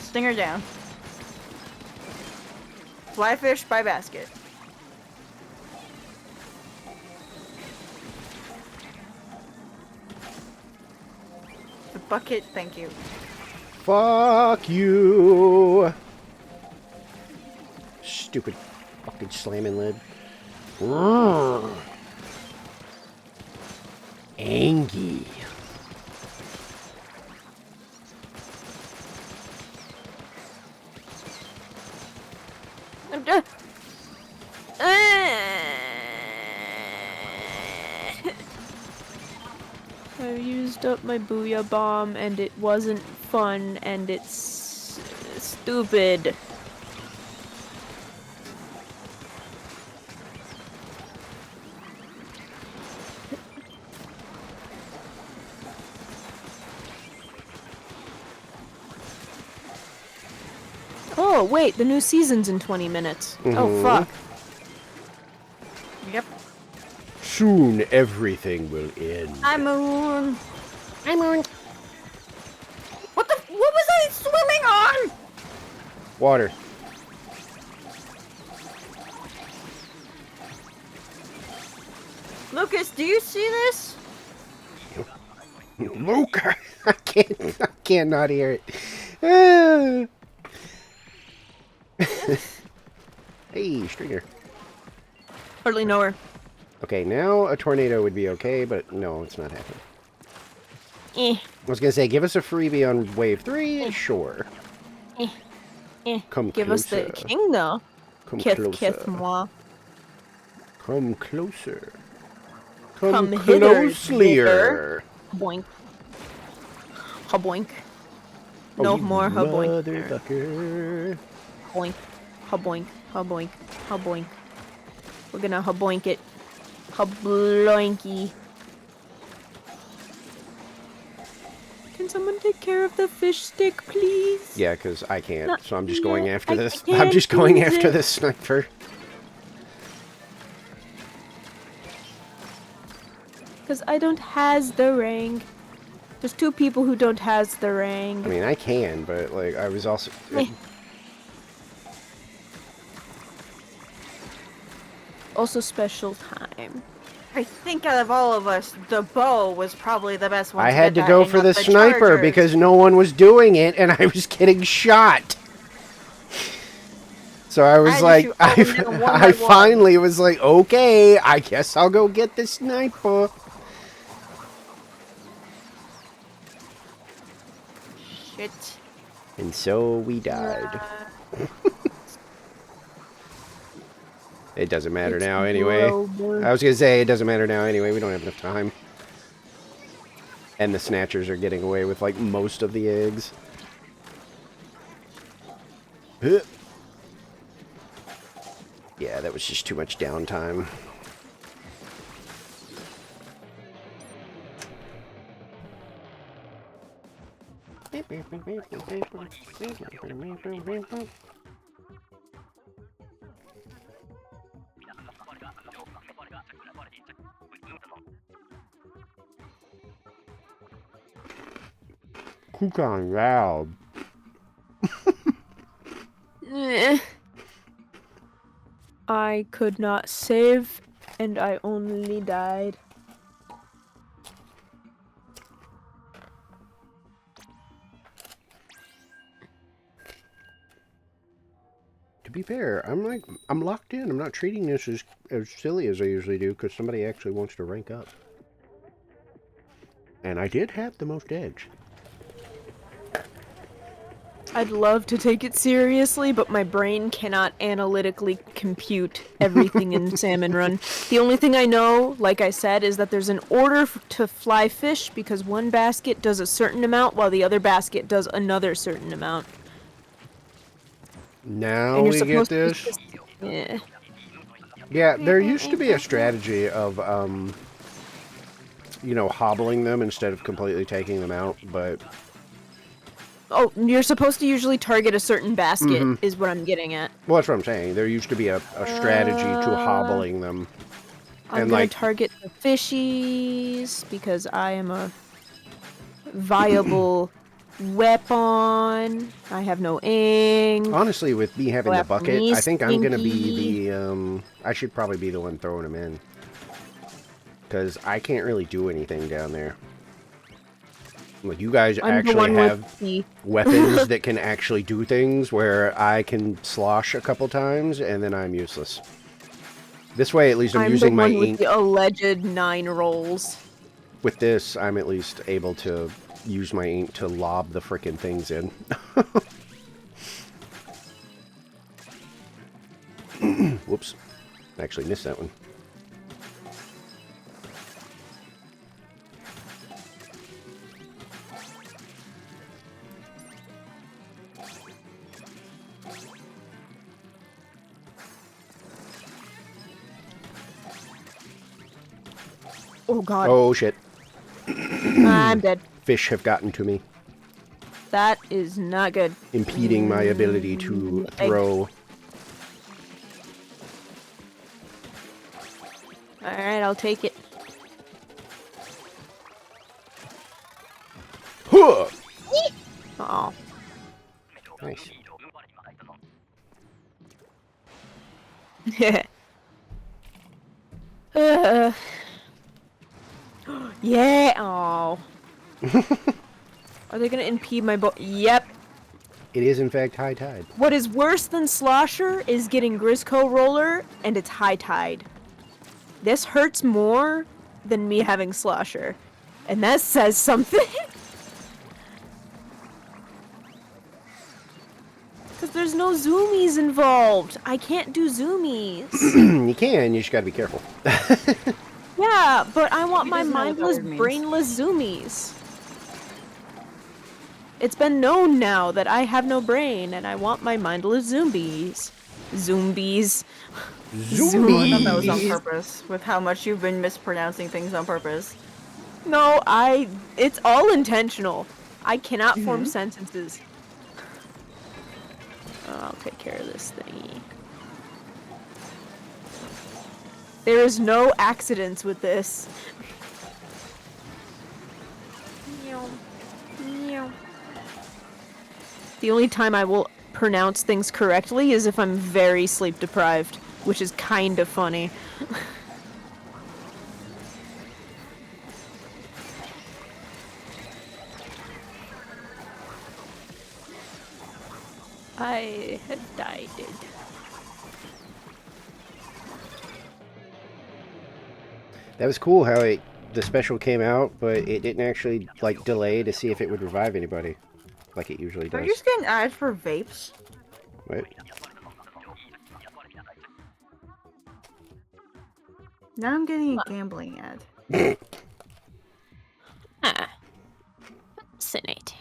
Stinger down. Fly fish by basket. The bucket, thank you. Fuck you. Stupid fucking slamming lid. Angie. I used up my Booyah Bomb and it wasn't fun and it's stupid. Oh, wait, the new season's in 20 minutes. Oh, fuck. Yep. Soon everything will end. Hi, Moon. Hi, Moon. What was I swimming on? Water. Lucas, do you see this? Luca! I can't not hear it. Ah. Hey, Stringer. Hardly know her. Okay, now a tornado would be okay, but no, it's not happening. Eh, I was gonna say, give us a freebie on wave 3, sure. Come Give us closer. the king, though. Come Kith, closer. kith, moi. Come closer. Come hither, closelier. Boink. Ha-boink. No more ha-boink. Motherfucker. Boink. Ha-boink. Ha-boink. Ha-boink. We're gonna ha-boink it. Ha-bloinky. Can someone take care of the fish stick, please? Yeah, because I can't, Not so I'm just going yet. after I this. can't I'm just going use after it. this sniper. Because I don't has the rank. There's two people who don't has the rank. I mean, I can, but, like, I was also... Meh. Also special time. I think out of all of us, the bow was probably the best one. I had to get go that for and the not sniper chargers. because no one was doing it, and I was getting shot. So I was had to like, shoot all of them one by I one. finally was like, okay, I guess I'll go get the sniper. Shit. And so we died. It doesn't matter It's now anyway. global. I was gonna say, it doesn't matter now anyway. We don't have enough time. And the snatchers are getting away with, like, most of the eggs. Huh. Yeah, that was just too much downtime. Cook on loud. Eh. I could not save, and I only died. To be fair, I'm locked in. I'm not treating this as silly as I usually do because somebody actually wants to rank up. And I did have the most edge. I'd love to take it seriously, but my brain cannot analytically compute everything in Salmon Run. The only thing I know, like I said, is that there's an order to fly fish because one basket does a certain amount while the other basket does another certain amount. Now And you're we get supposed this. to... Yeah. Yeah, there used to be a strategy of, you know, hobbling them instead of completely taking them out, but... Oh, you're supposed to usually target a certain basket, is what I'm getting at. Well, that's what I'm saying. There used to be a strategy to hobbling them. I'm And, gonna like... target the fishies, because I am a viable weapon. I have no ink. Honestly, with me having Go the after bucket, me, I think I'm gonna be Stinky. the, I should probably be the one throwing them in. Because I can't really do anything down there. Like, you guys I'm the actually one have with the... weapons that can actually do things where I can slosh a couple times and then I'm useless. This way, at least I'm I'm the using my one with ink. the alleged 9 rolls. With this, I'm at least able to use my ink to lob the frickin' things in. Whoops. I actually missed that one. Oh god. Oh shit. I'm dead. Fish have gotten to me, That is not good. impeding my ability to Egg. throw. Alright, I'll take it. Huh! Oh. Nice. uh. Yeah. Oh. Are they gonna impede my boat? Yep. It is in fact high tide. What is worse than Slosher is getting Grisco Roller, and it's high tide. This hurts more than me having Slosher. And that says something. Because there's no zoomies involved. I can't do zoomies. You can, you just gotta be careful. Yeah, but I want He my doesn't know what that mindless, word means. brainless zoomies. It's been known now that I have no brain, and I want my mindless zombies. Zombies. Zombie! I thought that was on Zombies. purpose, with how much you've been mispronouncing things on purpose. No, it's all intentional. I cannot form sentences. I'll take care of this thingy. There is no accidents with this. The only time I will pronounce things correctly is if I'm very sleep deprived, which is kind of funny. I had died. That was cool how the special came out, but it didn't actually, like, delay to see if it would revive anybody. Like it usually Are does. you just getting ads for vapes? What? Now I'm getting a gambling ad. Fascinating.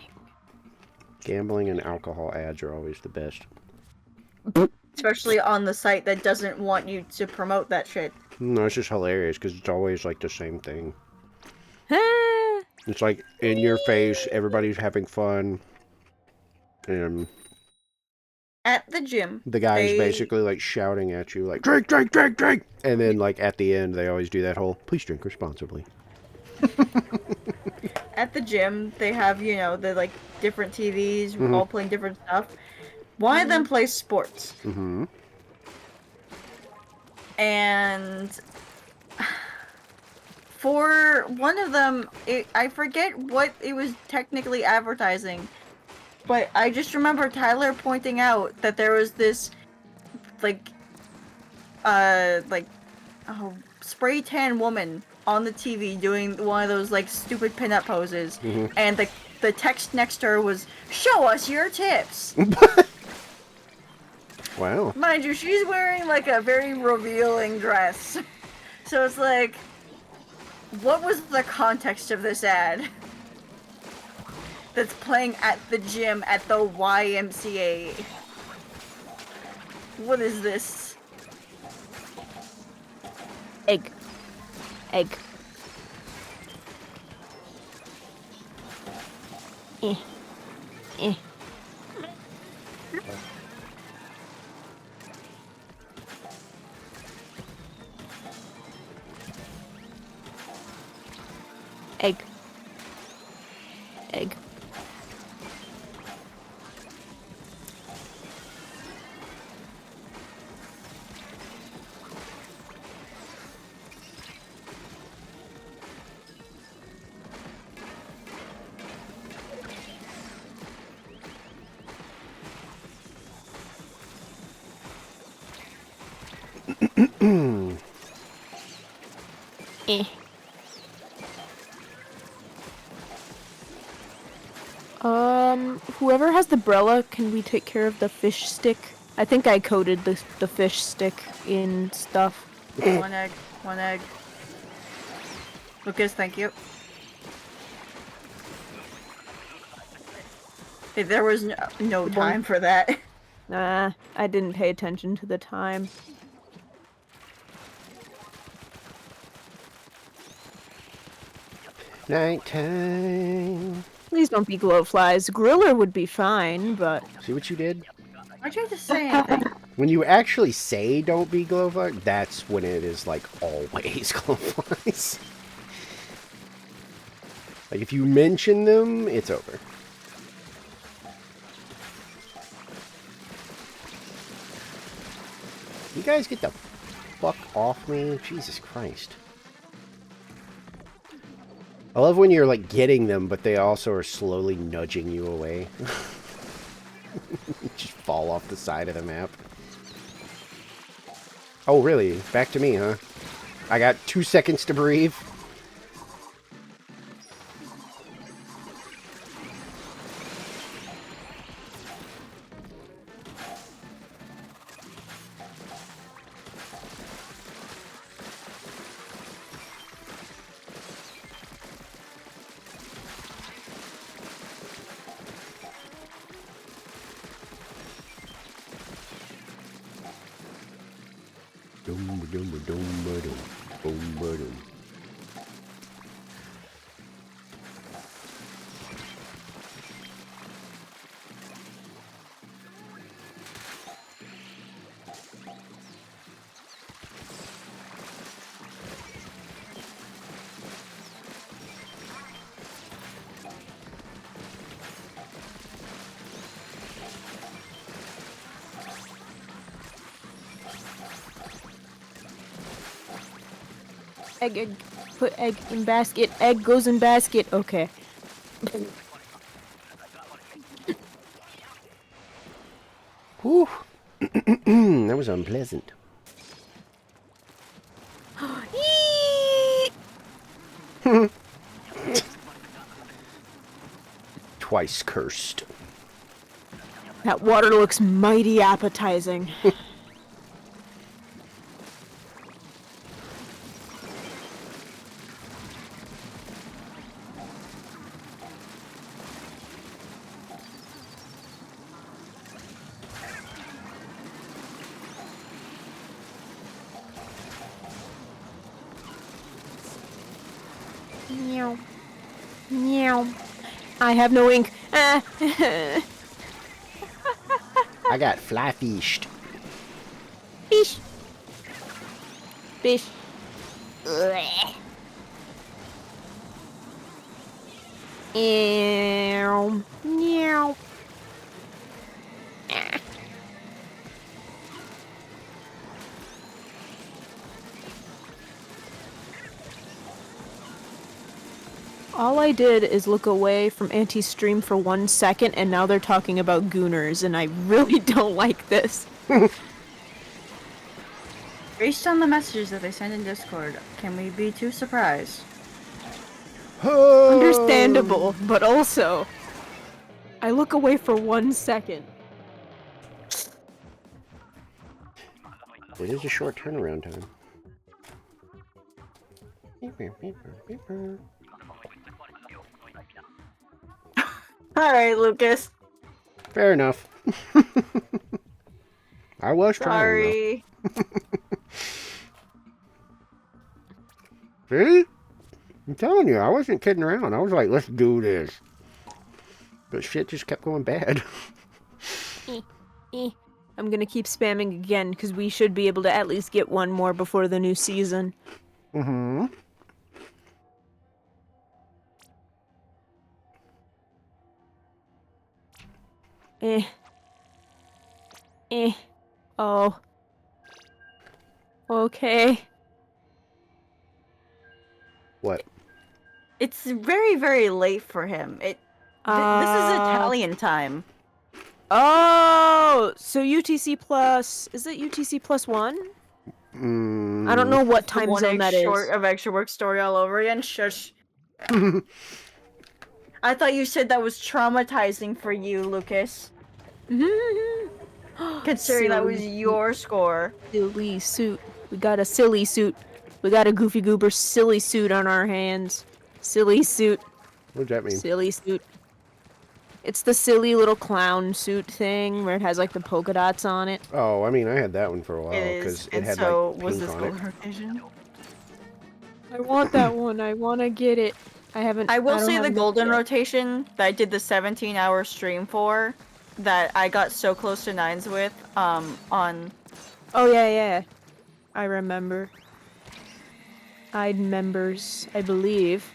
Gambling and alcohol ads are always the best. Especially on the site that doesn't want you to promote that shit. No, it's just hilarious because it's always like the same thing. It's like in your face, everybody's having fun, and At the gym, the guy's they- basically like shouting at you, like drink, drink, drink, drink, and then like at the end, they always do that whole please drink responsibly. At the gym, they have, you know, the like different TVs, Mhm. all playing different stuff. One of them plays sports. Mm-hmm. And for one of them, I forget what it was technically advertising, but I just remember Tyler pointing out that there was this, spray tan woman on the TV doing one of those like stupid pinup poses, Mhm. and the text next to her was, "Show us your tips." Wow. Mind you, she's wearing like a very revealing dress. So it's like, what was the context of this ad? That's playing at the gym at the YMCA. What is this? Egg. Egg. Eh. Eh. Egg. Egg. Eh. Whoever has the Brella, can we take care of the fish stick? I think I coded the fish stick in stuff. One egg, one egg. Lucas, thank you. Hey, there was no time for that. Nah, I didn't pay attention to the time. Nighttime. Please don't be glowflies. Griller would be fine, but... See what you did? Why'd you just say anything? When you actually say don't be glowfly, that's when it is like always glowflies. Like if you mention them, it's over. You guys get the fuck off me? Jesus Christ. I love when you're like getting them, but they also are slowly nudging you away. You just fall off the side of the map. Oh, really? Back to me, huh? I got 2 seconds to breathe. Egg, egg. Put egg in basket. Egg goes in basket. Okay. Whew. That was unpleasant. Twice cursed. That water looks mighty appetizing. Meow. Meow. I have no ink. I got fly fished. Fish. Fish. Ugh. Meow. Meow. All I did is look away from Auntie's stream for 1 second, and now they're talking about gooners, and I really don't like this. Based on the messages that they send in Discord, can we be too surprised? Understandable, but also, I look away for 1 second. It is a short turnaround time. Alright, Lucas. Fair enough. I was trying, Sorry. though. See? I'm telling you, I wasn't kidding around. I was like, let's do this. But shit just kept going bad. I'm gonna keep spamming again, because we should be able to at least get one more before the new season. Mm-hmm. Eh. Oh. Okay. What? It's very, very late for him. This is Italian time. Oh, so UTC plus, is it UTC plus 1? I don't know what time zone that is. Short of extra work story all over again. Shush. I thought you said that was traumatizing for you, Lucas. Considering that was your score. Silly suit. We got a silly suit. We got a Goofy Goober silly suit on our hands. Silly suit. What does that mean? Silly suit. It's the silly little clown suit thing where it has like the polka dots on it. Oh, I mean, I had that one for a while It is. because it And had so, like was pink this on gold it. rotation? I want that one. I want to get it. I will don't say have the it golden yet. rotation that I did the 17-hour stream for, that I got so close to 9s with, on... Oh yeah. I remember. I'd members, I believe.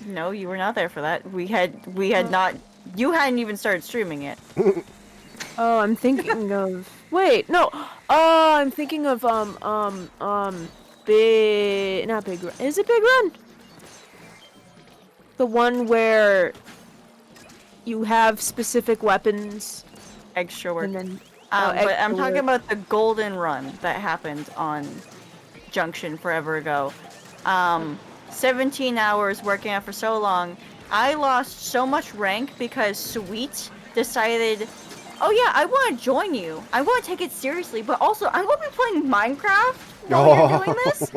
No, you were not there for that. We had not... You hadn't even started streaming it. Oh, I'm thinking of. Wait, no. Oh, I'm thinking of big. Not Big Run. Is it Big Run? The one where you have specific weapons Extra work. and then. But extra I'm talking work. about the golden run that happened on Junction forever ago. 17 hours working out for so long. I lost so much rank because Sweet decided, oh yeah, I want to join you. I want to take it seriously, but also I'm going to be playing Minecraft while you're doing this.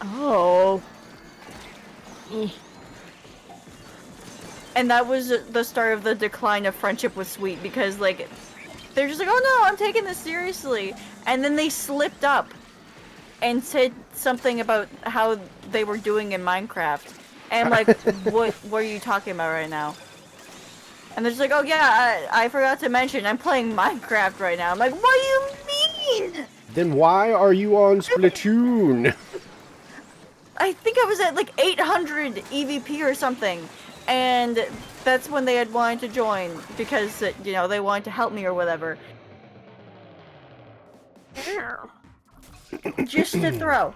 Oh. Eh. And that was the start of the decline of friendship with Sweet because like, they're just like, oh no, I'm taking this seriously. And then they slipped up and said something about how they were doing in Minecraft. And I'm like, what are you talking about right now? And they're just like, oh yeah, I forgot to mention, I'm playing Minecraft right now. I'm like, what do you mean? Then why are you on Splatoon? I think I was at like 800 EVP or something. And that's when they had wanted to join because, you know, they wanted to help me or whatever. Just to throw.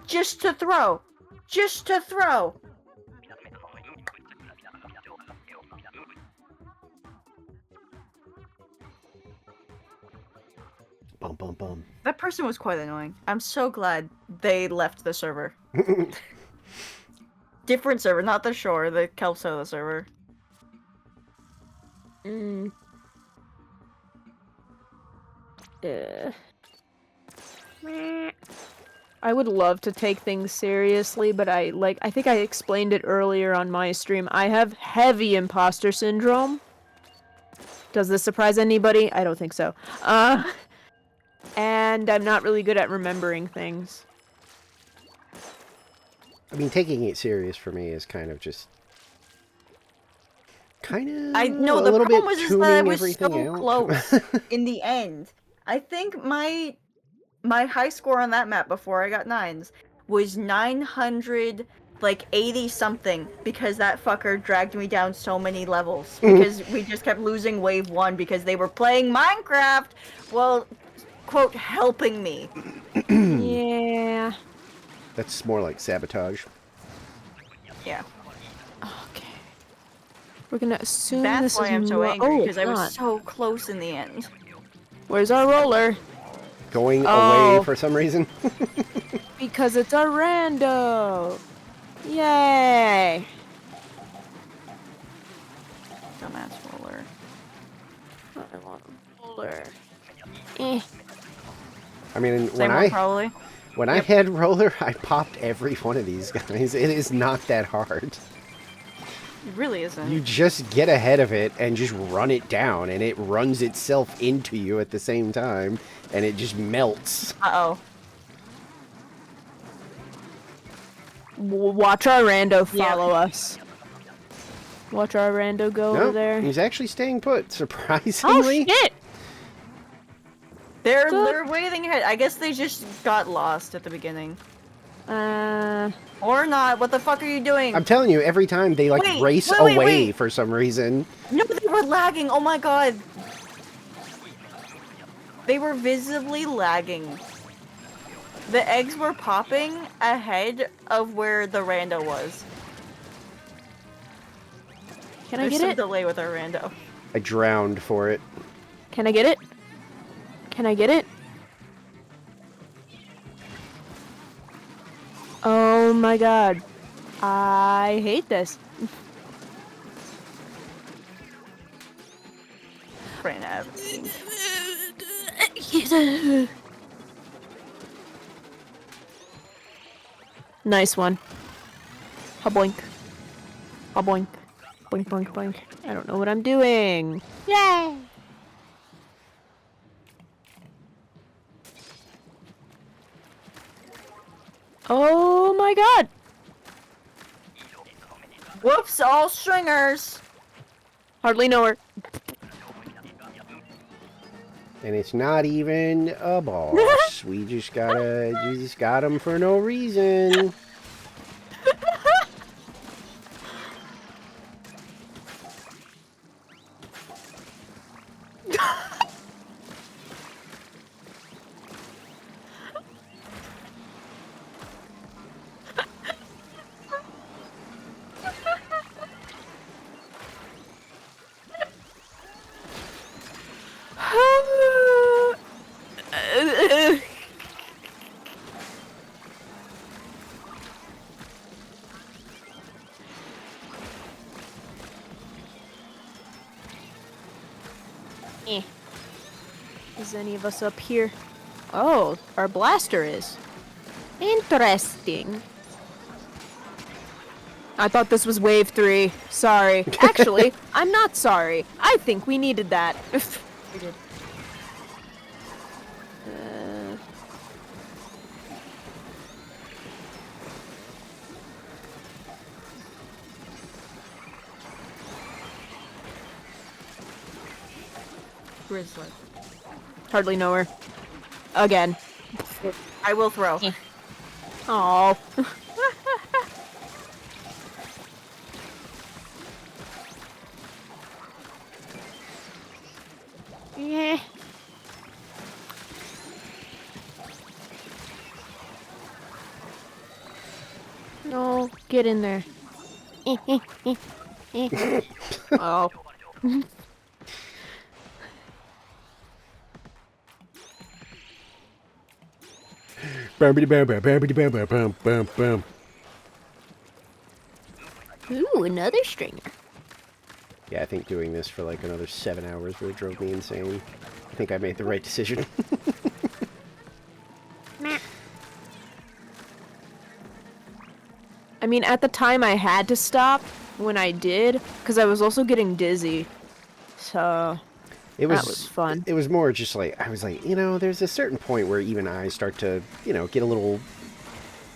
Just to throw. Just to throw. Bum bum bum. That person was quite annoying. I'm so glad they left the server. Different server, not the shore, the Kelso server. I would love to take things seriously, but I think I explained it earlier on my stream. I have heavy imposter syndrome. Does this surprise anybody? I don't think so. And I'm not really good at remembering things. I mean, taking it serious for me is kind of just... I know the little problem bit was is tuning that I was everything so out. close in the end. I think my high score on that map before I got 9s was 900 like 80 something because that fucker dragged me down so many levels because we just kept losing wave 1 because they were playing Minecraft while quote helping me. Yeah. That's more like sabotage. Yeah. Okay. We're gonna assume That's this why is I'm so angry oh, because I was not. so close in the end. Where's our roller? Going Oh. away for some reason. Because it's a rando. Yay! Dumbass roller. I want a roller. Eh. I mean, Same one, probably. when I had roller, I popped every one of these guys. It is not that hard. It really isn't. You just get ahead of it and just run it down, and it runs itself into you at the same time, and it just melts. Uh-oh. Watch our rando follow us. Watch our rando go over Nope, there. he's actually staying put, Oh surprisingly. shit! They're waiting ahead. I guess they just got lost at the beginning. Or not. What the fuck are you doing? I'm telling you, every time they like Wait, race wait, away wait. for some reason. No, they were lagging. Oh my god. They were visibly lagging. The eggs were popping ahead of where the rando was. Can I There's get some it? delay with our rando. I drowned for it. Can I get it? Can I get it? Oh my god. I hate this. Brain Av. Nice one. A boink. A boink. Boink, boink, boink. I don't know what I'm doing. Yay! Oh my god! Whoops, all stringers. Hardly know her. And it's not even a boss. We just got him for no reason. Eh. Is any of us up here? Oh, our blaster is. Interesting. I thought this was wave 3. Sorry. Actually, I'm not sorry. I think we needed that. We did. Grizzly. Hardly know her. Again. I will throw. Oh. Yeah. No, get in there. Oh. Bam. Ooh, another stringer. Yeah, I think doing this for like another 7 hours really drove me insane. I think I made the right decision. I mean, at the time I had to stop when I did, because I was also getting dizzy. So, That was fun. It was more just like, I was like, you know, there's a certain point where even I start to, you know, get a little,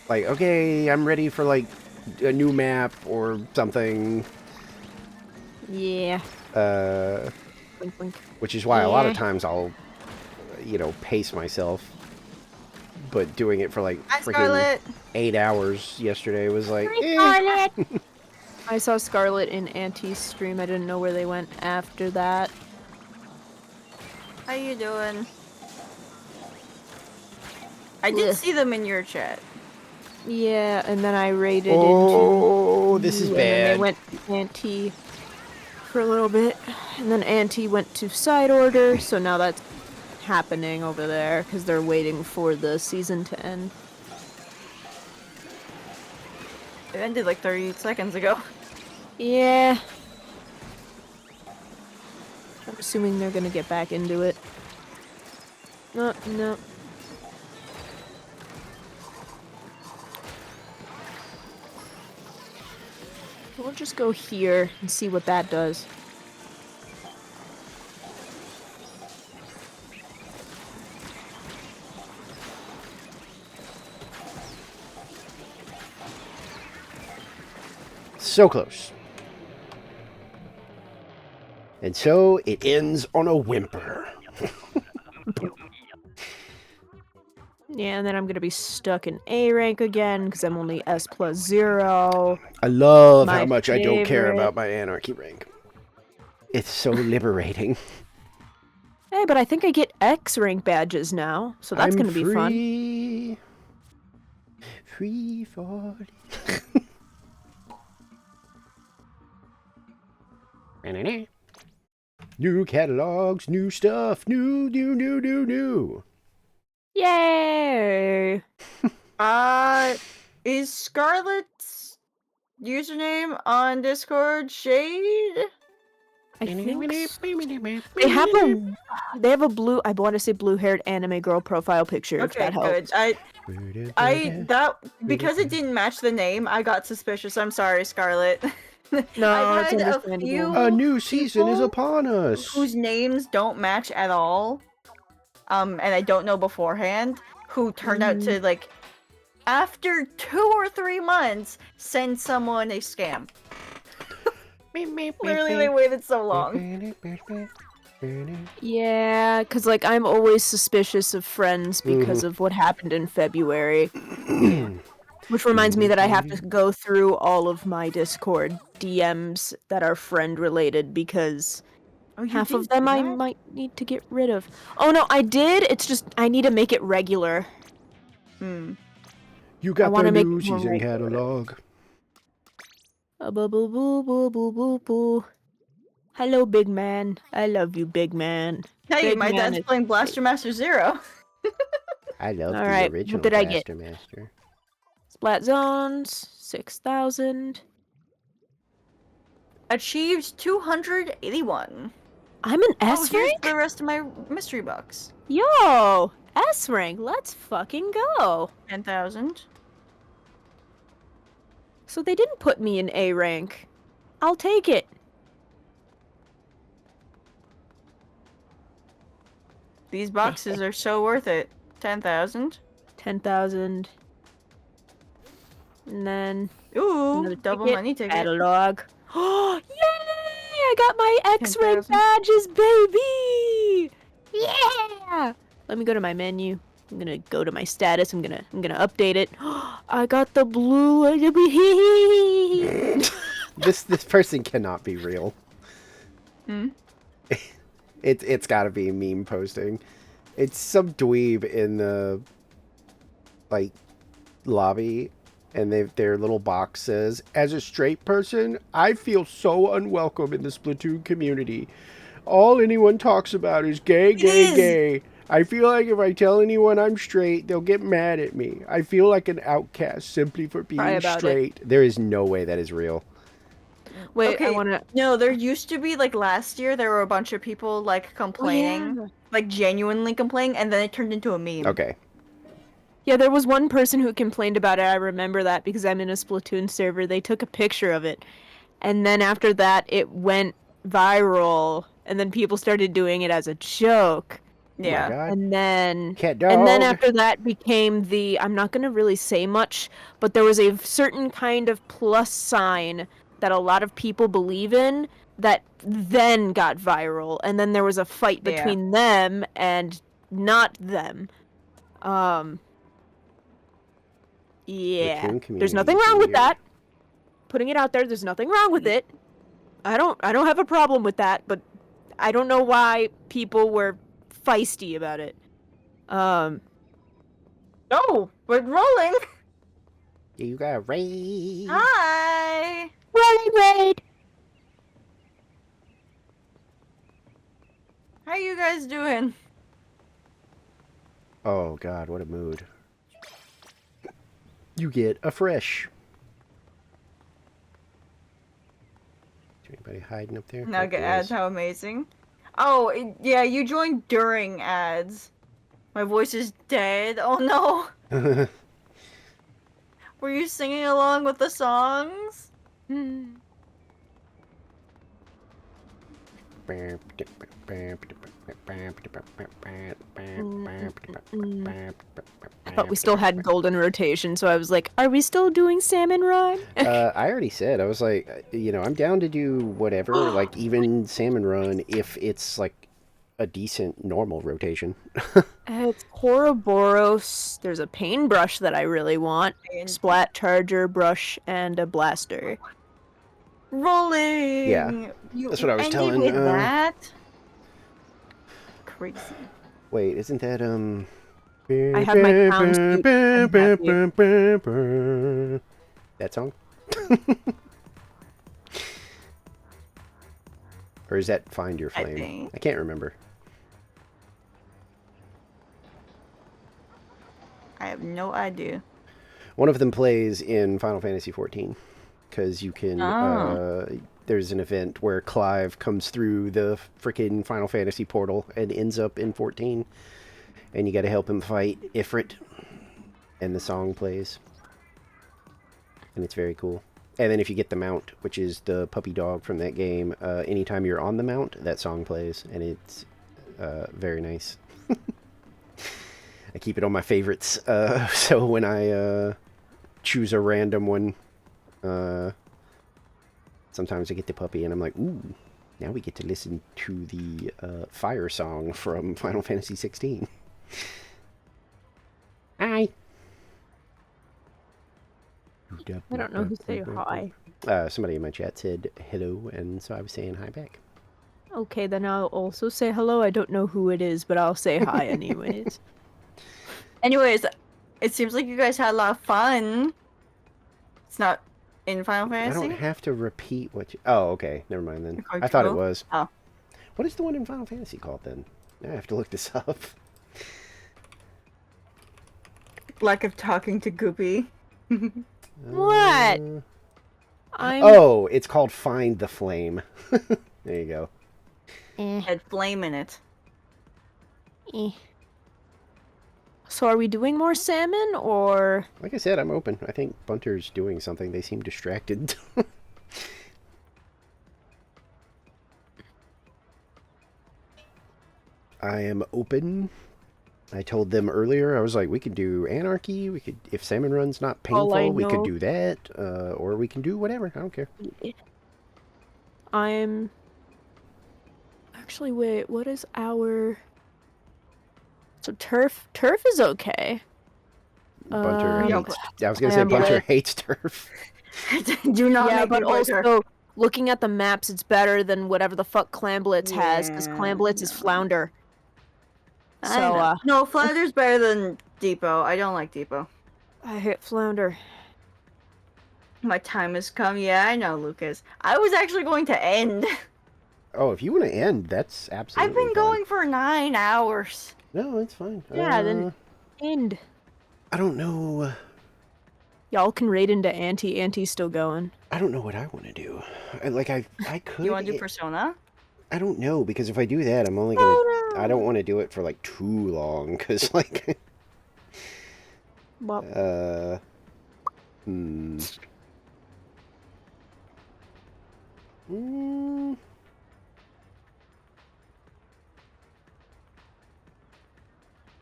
like, okay, I'm ready for, like, a new map or something. Yeah. Blink, blink. Which is why a lot of Yeah. times I'll, you know, pace myself. But doing it for, like, Hi, freaking Scarlet. 8 hours yesterday was like, I saw Scarlet in Auntie's stream. I didn't know where they went after that. How you doing? I did Ugh. see them in your chat. Yeah, and then I raided oh, into... this is and then they bad. went to Auntie for a little bit. And then Auntie went to side order, so now that's happening over there, because they're waiting for the season to end. It ended like 30 seconds ago. Yeah. I'm assuming they're gonna get back into it. No, no. We'll just go here and see what that does. So close. And so it ends on a whimper. Yeah, and then I'm gonna be stuck in A rank again because I'm only S plus 0. I love My how much I don't care favorite. about my anarchy rank. It's so liberating. Hey, but I think I get X rank badges now, so that's I'm gonna be fun. free. Free for New catalogs, new stuff, new. Yay! Is Scarlet's username on Discord Shade? I think they have a blue, I want to say blue-haired anime girl profile picture, if Okay, that helps. good. Because it didn't match the name, I got suspicious. I'm sorry, Scarlet. No, I've it's had a understandable. few A new season is people upon us. whose names don't match at all, and I don't know beforehand, who turned out to, like, after 2 or 3 months, send someone a scam. Literally, they waited so long. Yeah, because, like, I'm always suspicious of friends because of what happened in February. Which reminds me that I have to go through all of my Discord DMs that are friend-related because Oh, you half of did them do I that? might need to get rid of. Oh no, I did! It's just, I need to make it regular. Hmm. You I got wanna the make new it more season regular. catalog. Boo boo boo boo boo boo boo. Hello, big man. I love you, big man. Hey, Big my man dad's is playing Blaster Master Zero. I love the Alright, what original did I get? Blaster Master. Splat zones, 6,000. Achieves 281. I'm an Oh, S here's rank? the rest of my mystery box. Yo! S rank, let's fucking go! 10,000. So they didn't put me in A rank. I'll take it. These boxes are so worth it. 10,000. 10,000. And then Ooh, another double ticket. money ticket. Catalog. Oh, yay! I got my X rank 10,000. badges, baby! Yeah! Let me go to my menu. I'm gonna go to my status. I'm gonna update it. I got the blue. This person cannot be real. Hmm? It's got to be meme posting. It's some dweeb in the like lobby, and their little box says, "As a straight person, I feel so unwelcome in the Splatoon community. All anyone talks about is gay, gay, is! gay. I feel like if I tell anyone I'm straight, they'll get mad at me. I feel like an outcast simply for Cry being about it. straight." There is no way that is real. Wait, Okay, I wanna. no, there used to be, like, last year, there were a bunch of people, like, complaining. yeah. Like, genuinely complaining, and then it turned into a meme. Okay. Yeah, there was one person who complained about it. I remember that because I'm in a Splatoon server. They took a picture of it. And then after that, it went viral. And then people started doing it as a joke. Oh my Yeah. god. And then Cat and then dog. after that became the, I'm not going to really say much, but there was a certain kind of plus sign that a lot of people believe in that then got viral. And then there was a fight Yeah. between them and not them. Yeah. Splatoon There's community nothing is wrong with weird. that. Putting it out there, there's nothing wrong with it. I don't have a problem with that, but I don't know why people were feisty about it. Oh, we're rolling! You got a raid. Hi! Raid. How you guys doing? Oh god, what a mood. You get a fresh. Anybody hiding up there? Now Oh, get there ads. is. How amazing! Oh, yeah, you joined during ads. My voice is dead. Oh no! Were you singing along with the songs? I thought we still had golden rotation, so I was like, are we still doing salmon run? I already said, I was like, I'm down to do whatever, like even salmon run if it's like a decent normal rotation. It's Ouroboros. There's a paintbrush that I really want. Splat charger brush and a blaster. Rolling. Yeah, that's what I was ended telling, with that. Crazy. Wait, isn't that I have my clown suit. I'm happy. that song? Or is that Find Your I Flame? think. I can't remember. I have no idea. One of them plays in Final Fantasy XIV because you can. There's an event where Clive comes through the freaking Final Fantasy portal and ends up in 14, and you got to help him fight Ifrit, and the song plays, and it's very cool. And then if you get the mount, which is the puppy dog from that game, anytime you're on the mount, that song plays, and it's very nice. I keep it on my favorites, so when I choose a random one, sometimes I get the puppy and I'm like, ooh, now we get to listen to the fire song from Final Fantasy 16. Hi. I don't know who say hi. Somebody in my chat said hello, and so I was saying hi back. Okay, then I'll also say hello. I don't know who it is, but I'll say hi anyways. Anyways, it seems like you guys had a lot of fun. It's not in Final Fantasy? I don't have to repeat what you... Oh, okay. Never mind then. Or I thought it two? was. Oh. What is the one in Final Fantasy called then? Now I have to look this up. Lack of talking to Goopy. What? I'm Oh, it's called Find the Flame. There you go. Had flame in it. So are we doing more salmon, or... Like I said, I'm open. I think Bunter's doing something. They seem distracted. I am open. I told them earlier, I was like, we could do Anarchy. We could, if Salmon Run's not painful, we could do that. Or we can do whatever. I don't care. I'm... Actually, wait, what is our... So turf is okay. Bunter Yeah, hates... I was going to say Bunter hates turf. Do not yeah, make but me butcher. also, looking at the maps, it's better than whatever the fuck Clamblitz has, because Clamblitz is Flounder. So, No, Flounder's better than Depot. I don't like Depot. I hate Flounder. My time has come. Yeah, I know, Lucas. I was actually going to end. Oh, if you want to end, that's absolutely I've been fine. going for 9 hours. No, it's fine. Yeah, then end. I don't know. Y'all can raid into Auntie. Auntie's still going. I don't know what I want to do. I could. You want to do Persona? I don't know, because if I do that, I'm only gonna... I don't want to do it for, like, too long, because, like... Well,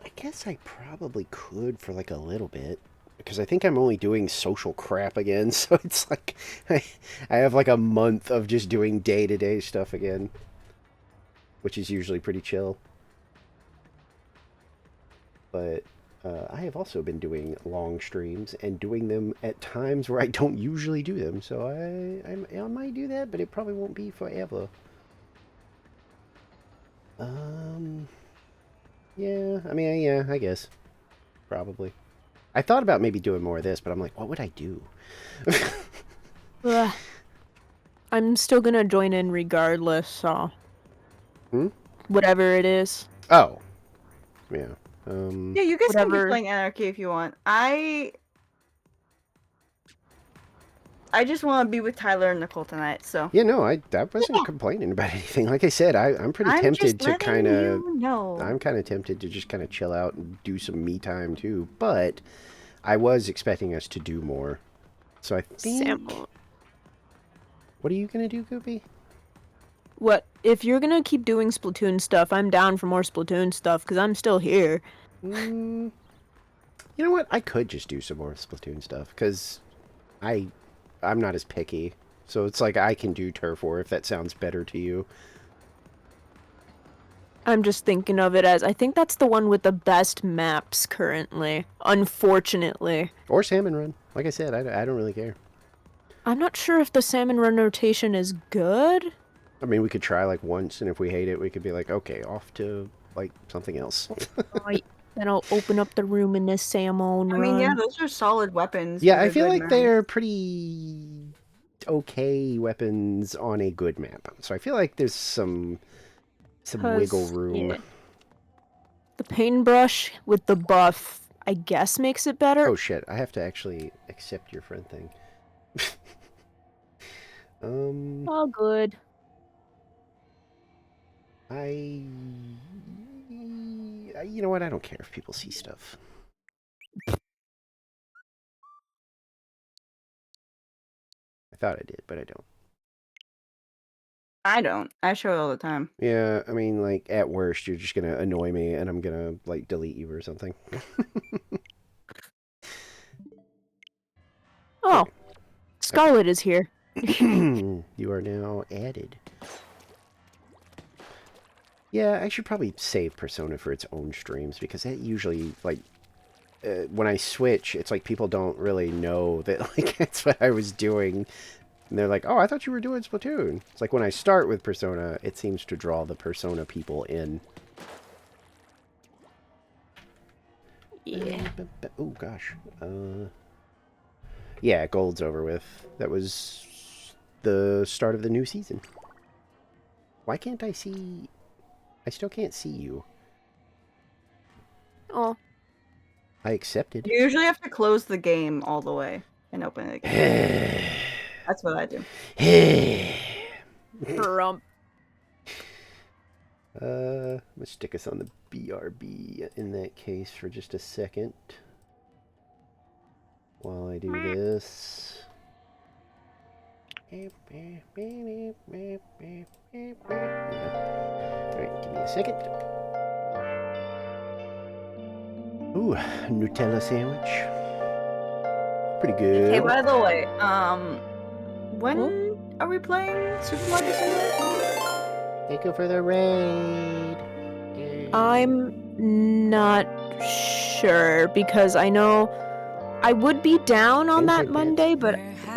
I guess I probably could for, like, a little bit. Because I think I'm only doing social crap again, so it's like... I have, like, a month of just doing day-to-day stuff again. Which is usually pretty chill. But I have also been doing long streams and doing them at times where I don't usually do them. So I might do that, but it probably won't be forever. Yeah, I mean, yeah, I guess. Probably. I thought about maybe doing more of this, but I'm like, what would I do? I'm still gonna join in regardless, so... Whatever it is. Oh. Yeah. Yeah, you guys can keep playing Anarchy if you want. I just want to be with Tyler and Nicole tonight, so. Yeah, no, I wasn't complaining about anything. Like I said, I'm pretty I'm tempted just to letting kind of. you know. I'm kind of tempted to just kind of chill out and do some me time too. But I was expecting us to do more. So I think. Sam, What are you gonna do, Goopy? what if you're gonna keep doing Splatoon stuff? I'm down for more Splatoon stuff because I'm still here. You know what? I could just do some more Splatoon stuff because I'm not as picky. So it's like I can do Turf War if that sounds better to you. I'm just thinking of it as I think that's the one with the best maps currently. Unfortunately, Or Salmon Run. Like I said, I don't really care. I'm not sure if the Salmon Run rotation is good. I mean, we could try like once, and if we hate it, we could be like, okay, off to like something else. Right. Then I'll open up the room in this Salmon I Run. mean, yeah, those are solid weapons. Yeah, with I a feel good like map. they're pretty okay weapons on a good map. So I feel like there's some wiggle 'Cause, room. yeah. The paintbrush with the buff, I guess, makes it better. Oh shit! I have to actually accept your friend thing. All good. You know what? I don't care if people see stuff. I thought I did, but I don't. I don't. I show it all the time. Yeah, I mean, like, at worst, you're just gonna annoy me, and I'm gonna, like, delete you or something. Oh, Scarlet is here. You are now added. Yeah, I should probably save Persona for its own streams, because that usually, like, when I switch, it's like people don't really know that, like, that's what I was doing. And they're like, oh, I thought you were doing Splatoon. It's like when I start with Persona, it seems to draw the Persona people in. Yeah. Oh, gosh. Yeah, Gold's over with. That was the start of the new season. Why can't I see... I still can't see you. Oh. I accepted. You usually have to close the game all the way and open it again. That's what I do. Grump. Let's stick us on the BRB in that case for just a second. While I do this. Alright, give me a second. Ooh, Nutella sandwich. Pretty good. Hey, by the way, when are we playing Super Mario Sunday? Take her for the raid. I'm not sure because I know I would be down on that Monday,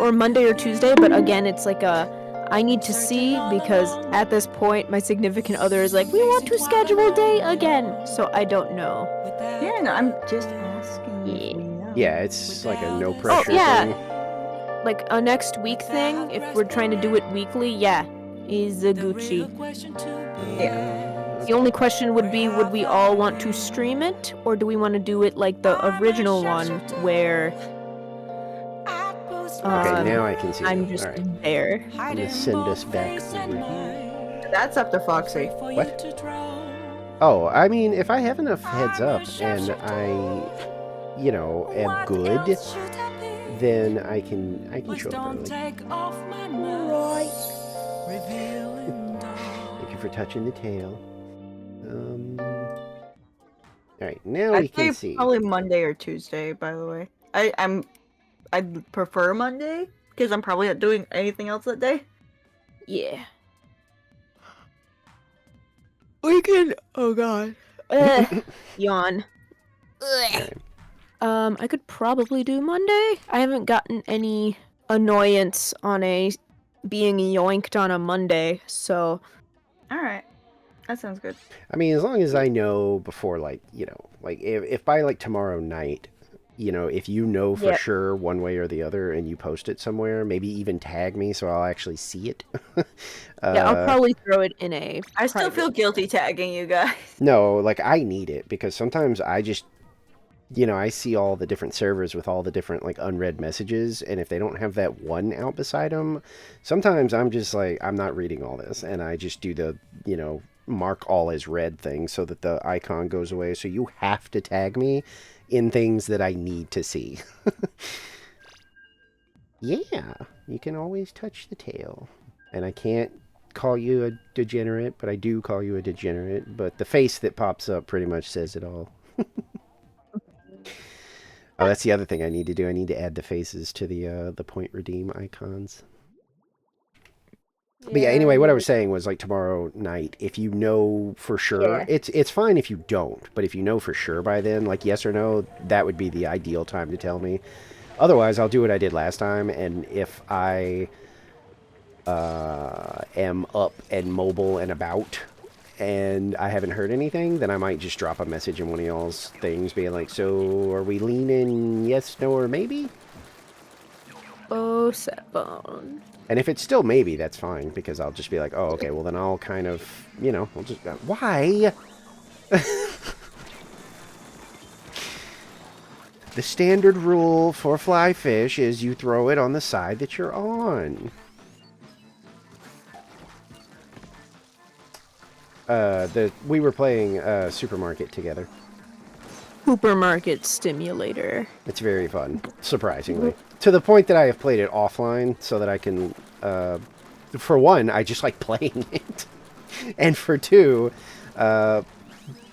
or Monday or Tuesday, but again, it's like I need to see because at this point, my significant other is like, we want to schedule a day again, so I don't know. Yeah, no, I'm just asking. Yeah. If we know. Yeah, it's like a no pressure yeah. thing. Like a next week thing, if we're trying to do it weekly, yeah, is a Gucci. Yeah. The only question would be, would we all want to stream it, or do we want to do it like the original one, where Okay, now I can see I'm you. just Alright, there? I'm gonna send us back over here. That's up to Foxy. What? Oh, I mean, if I have enough heads up and I, you know, am good, then I can show up early. Thank you for touching the tail. Alright, now we I'd can say see. probably Monday or Tuesday. By the way, I'd prefer Monday because I'm probably not doing anything else that day. Yeah. We can. Oh god. Yawn. Okay. I could probably do Monday. I haven't gotten any annoyance on being yoinked on a Monday, so All right, that sounds good. I mean, as long as I know before, like, you know, like, if by, like, tomorrow night, you know, if you know for sure one way or the other and you post it somewhere, maybe even tag me so I'll actually see it. yeah, I'll probably throw it in a I still feel guilty tagging you guys. No, like, I need it because sometimes I just you know, I see all the different servers with all the different like unread messages, and if they don't have that one out beside them, sometimes I'm just like, I'm not reading all this, and I just do the, you know, mark all as read thing so that the icon goes away. So you have to tag me in things that I need to see. Yeah, you can always touch the tail. And I can't call you a degenerate, but I do call you a degenerate. But the face that pops up pretty much says it all. Oh, that's the other thing I need to do. I need to add the faces to the point redeem icons. But yeah, anyway, what I was saying was like tomorrow night, if you know for sure, Yeah. it's fine if you don't, but if you know for sure by then, like yes or no, that would be the ideal time to tell me. Otherwise, I'll do what I did last time, and if I am up and mobile and about, and I haven't heard anything, then I might just drop a message in one of y'all's things being like, so are we leaning yes, no, or maybe? Oh, Sebone. And if it's still maybe, that's fine, because I'll just be like, oh, okay, well then I'll kind of, you know, I'll just, why? The standard rule for fly fish is you throw it on the side that you're on. We were playing Supermarket together. Supermarket Stimulator. It's very fun, surprisingly. To the point that I have played it offline so that I can, for one, I just like playing it. And for two,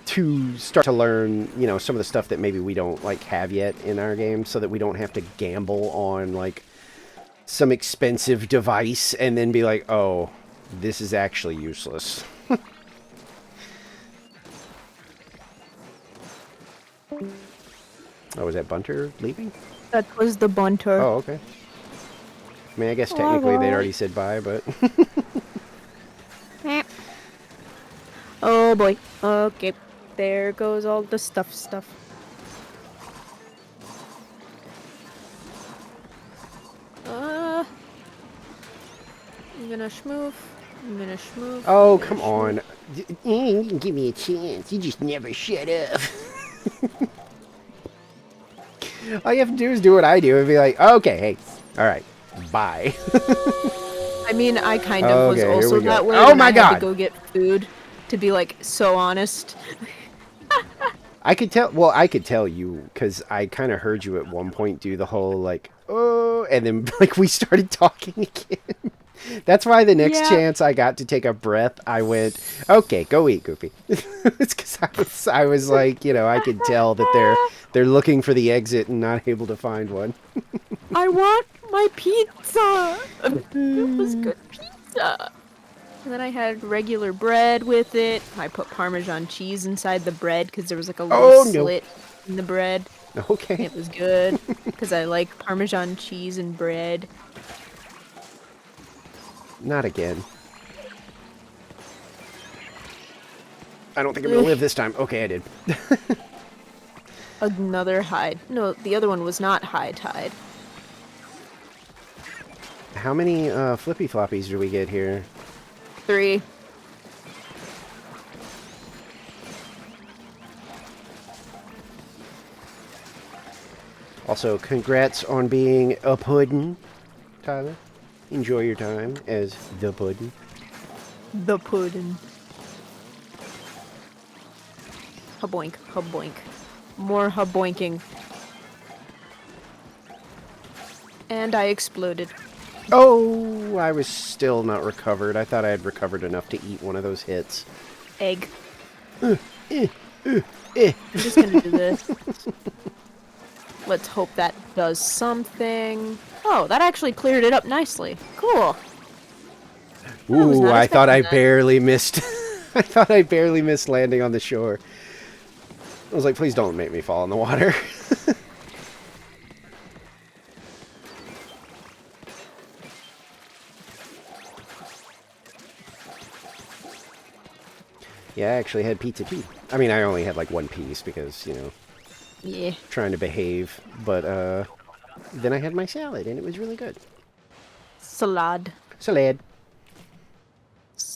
to start to learn, you know, some of the stuff that maybe we don't like have yet in our game so that we don't have to gamble on like some expensive device and then be like, oh, this is actually useless. Oh, was that Bunter leaving? That was the bunter. Oh, okay. I mean, I guess technically they'd already said bye, but... Oh boy. Okay. There goes all the stuff. I'm gonna schmoof. Oh, come on. You can give me a chance. You just never shut up. All you have to do is do what I do and be like, okay, hey, all right, bye. I mean, I kind of was Okay, here also we go. that way Oh when my I had God. to go get food. To be like so honest. I could tell you, because I kind of heard you at one point do the whole, like, oh, and then, like, we started talking again. That's why the next Yeah. chance I got to take a breath, I went, okay, go eat, Goofy. It's because I was like, you know, I could tell that they're looking for the exit and not able to find one. I want my pizza. It was good pizza. And then I had regular bread with it. I put Parmesan cheese inside the bread because there was like a little slit in the bread. Okay. It was good because I like Parmesan cheese and bread. Not again. I don't think I'm going to live this time. Okay, I did. Another hide. No, the other one was not high tide. How many flippy floppies do we get here? 3. Also, congrats on being a puddin', Tyler. Enjoy your time as the puddin'. The pudding. Haboink, haboink. More haboinking. And I exploded. Oh, I was still not recovered. I thought I had recovered enough to eat one of those hits. Egg. I'm just gonna do this. Let's hope that does something. Oh, that actually cleared it up nicely. Cool. was Ooh, not I thought I expecting that. barely missed. I thought I barely missed landing on the shore. I was like, please don't make me fall in the water. Yeah, I actually had pizza too. I mean, I only had like one piece because, you know, Yeah. trying to behave. But then I had my salad and it was really good. Salad. Salad.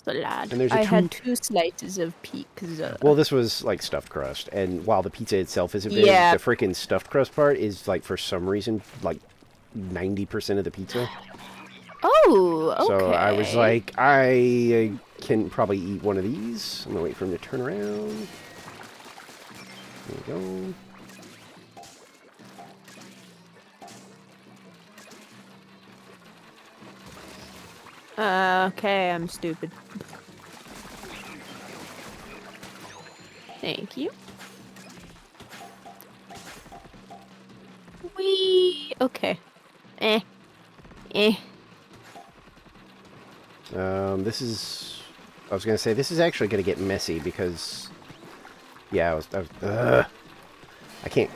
salad. And there's a I two- had 2 slices of pizza. Well, this was like stuffed crust, and while the pizza itself isn't big, Yeah. the freaking stuffed crust part is like for some reason like 90% of the pizza. Oh, okay. So I was like, I can probably eat one of these. I'm gonna wait for him to turn around. There we go. Okay, I'm stupid. Thank you. Wee. Okay. Eh. Eh. This is. I was gonna say this is actually gonna get messy because. Yeah, I was I can't.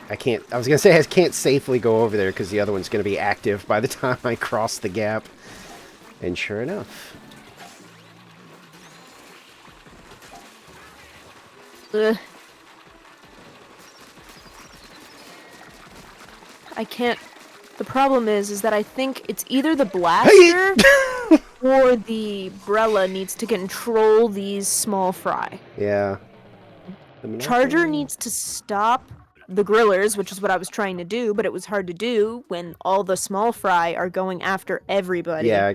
I was gonna say I can't safely go over there because the other one's gonna be active by the time I cross the gap. And sure enough. Ugh. I can't. The problem is that I think it's either the blaster or the umbrella needs to control these small fry. Yeah. Charger needs to stop the grillers, which is what I was trying to do, but it was hard to do when all the small fry are going after everybody. Yeah,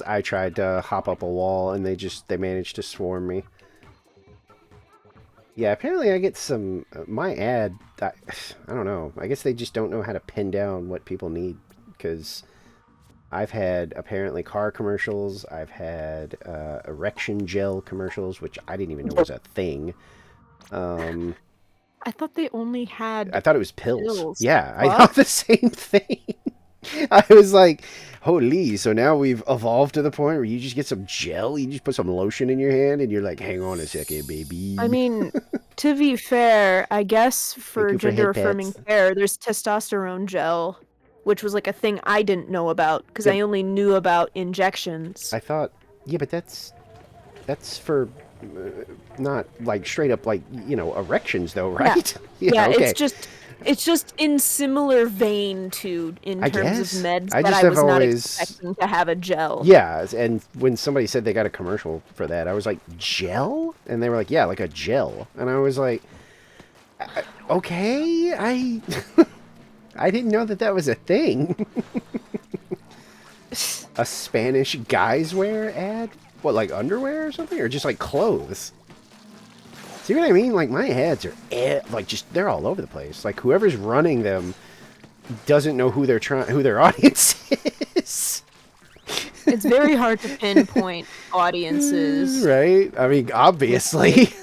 I tried to hop up a wall and they managed to swarm me. Yeah, apparently I get some my ad. I don't know. I guess they just don't know how to pin down what people need because I've had apparently car commercials. I've had erection gel commercials, which I didn't even know was a thing. I thought they only had. I thought it was pills. Pills. Yeah, I What? thought the same thing. I was like, holy, so now we've evolved to the point where you just get some gel, you just put some lotion in your hand, and you're like, hang on a second, baby. I mean, to be fair, I guess for Thank you for gender head affirming pats. care, there's testosterone gel, which was like a thing I didn't know about because Yep. I only knew about injections. I thought, yeah, but that's for not like straight up like, you know, erections though, right? Yeah, okay. it's just in similar vein to in I terms guess. of meds I that just I have was not always- expecting to have a gel. Yeah, and when somebody said they got a commercial for that, I was like, gel? And they were like, yeah, like a gel. And I was like, okay, I didn't know that was a thing. A Spanish guys wear ad? What, like underwear or something? Or just like clothes? See what I mean? Like my ads are like just they're all over the place. Like whoever's running them doesn't know who their audience is. It's very hard to pinpoint audiences. Right? I mean, obviously.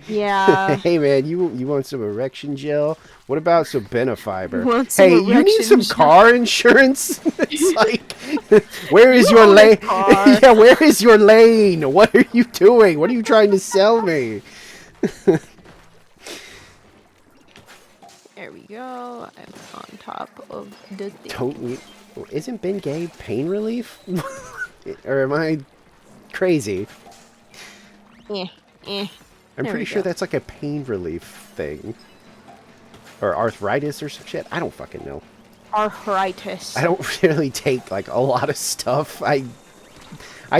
Yeah. Hey man, you want some erection gel? What about some Benefiber? Want some Hey, you need erection some gel? car insurance? It's like, where is You your own a lane? car. Yeah, where is your lane? What are you doing? What are you trying to sell me? There we go. I'm on top of the thing. Don't isn't Ben Gay pain relief? Or am I crazy? Eh, eh. I'm There pretty we sure go. that's like a pain relief thing. Or arthritis or some shit. I don't fucking know. Arthritis. I don't really take like a lot of stuff. I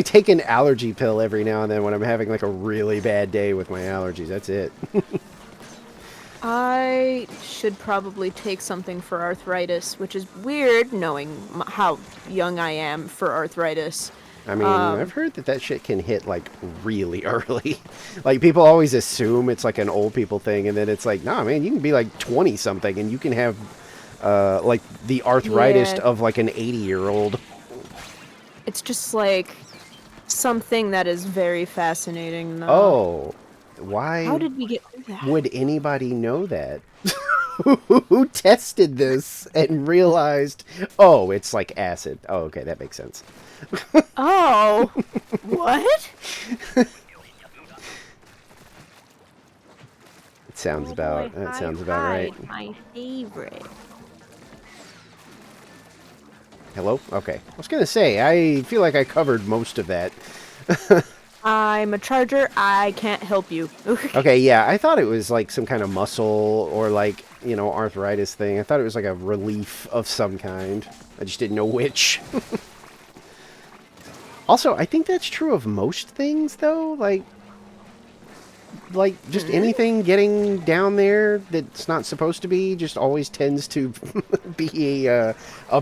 take an allergy pill every now and then when I'm having like a really bad day with my allergies. That's it. I should probably take something for arthritis, which is weird knowing how young I am for arthritis. I mean, I've heard that shit can hit like really early. Like people always assume it's like an old people thing, and then it's like, nah, man, you can be like 20 something and you can have like the arthritis Yeah. of like an 80-year-old. It's just like something that is very fascinating. Though. Oh, why How did we get through that? would anybody know that? Who tested this and realized, oh, it's like acid. Oh, okay, that makes sense. Oh, what? It sounds about right. My favorite. Hello? Okay. I was gonna say, I feel like I covered most of that. I'm a charger. I can't help you. Okay, yeah, I thought it was like some kind of muscle or like, you know, arthritis thing. I thought it was like a relief of some kind. I just didn't know which. Also, I think that's true of most things, though. Like just anything getting down there that's not supposed to be just always tends to be a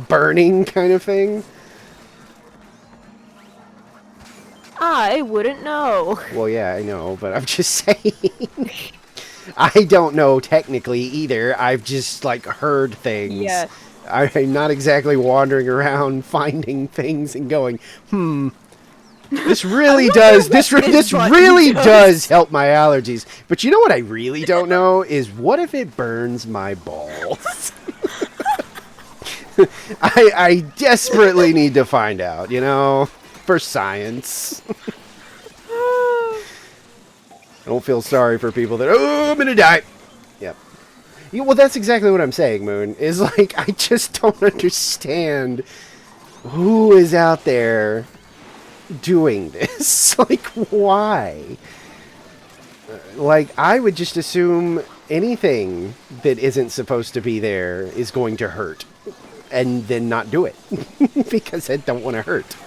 burning kind of thing. I wouldn't know. Well, yeah, I know, but I'm just saying. I don't know technically either. I've just like heard things. Yeah. I'm not exactly wandering around finding things and going, this really does. This button really does. does help my allergies. But you know what I really don't know is what if it burns my balls? I desperately need to find out. You know, for science. I don't feel sorry for people that I'm gonna die. Yep. Yeah, well, that's exactly what I'm saying, Moon. Is like I just don't understand who is out there doing this. Like, why? Like, I would just assume anything that isn't supposed to be there is going to hurt, and then not do it because I don't want to hurt.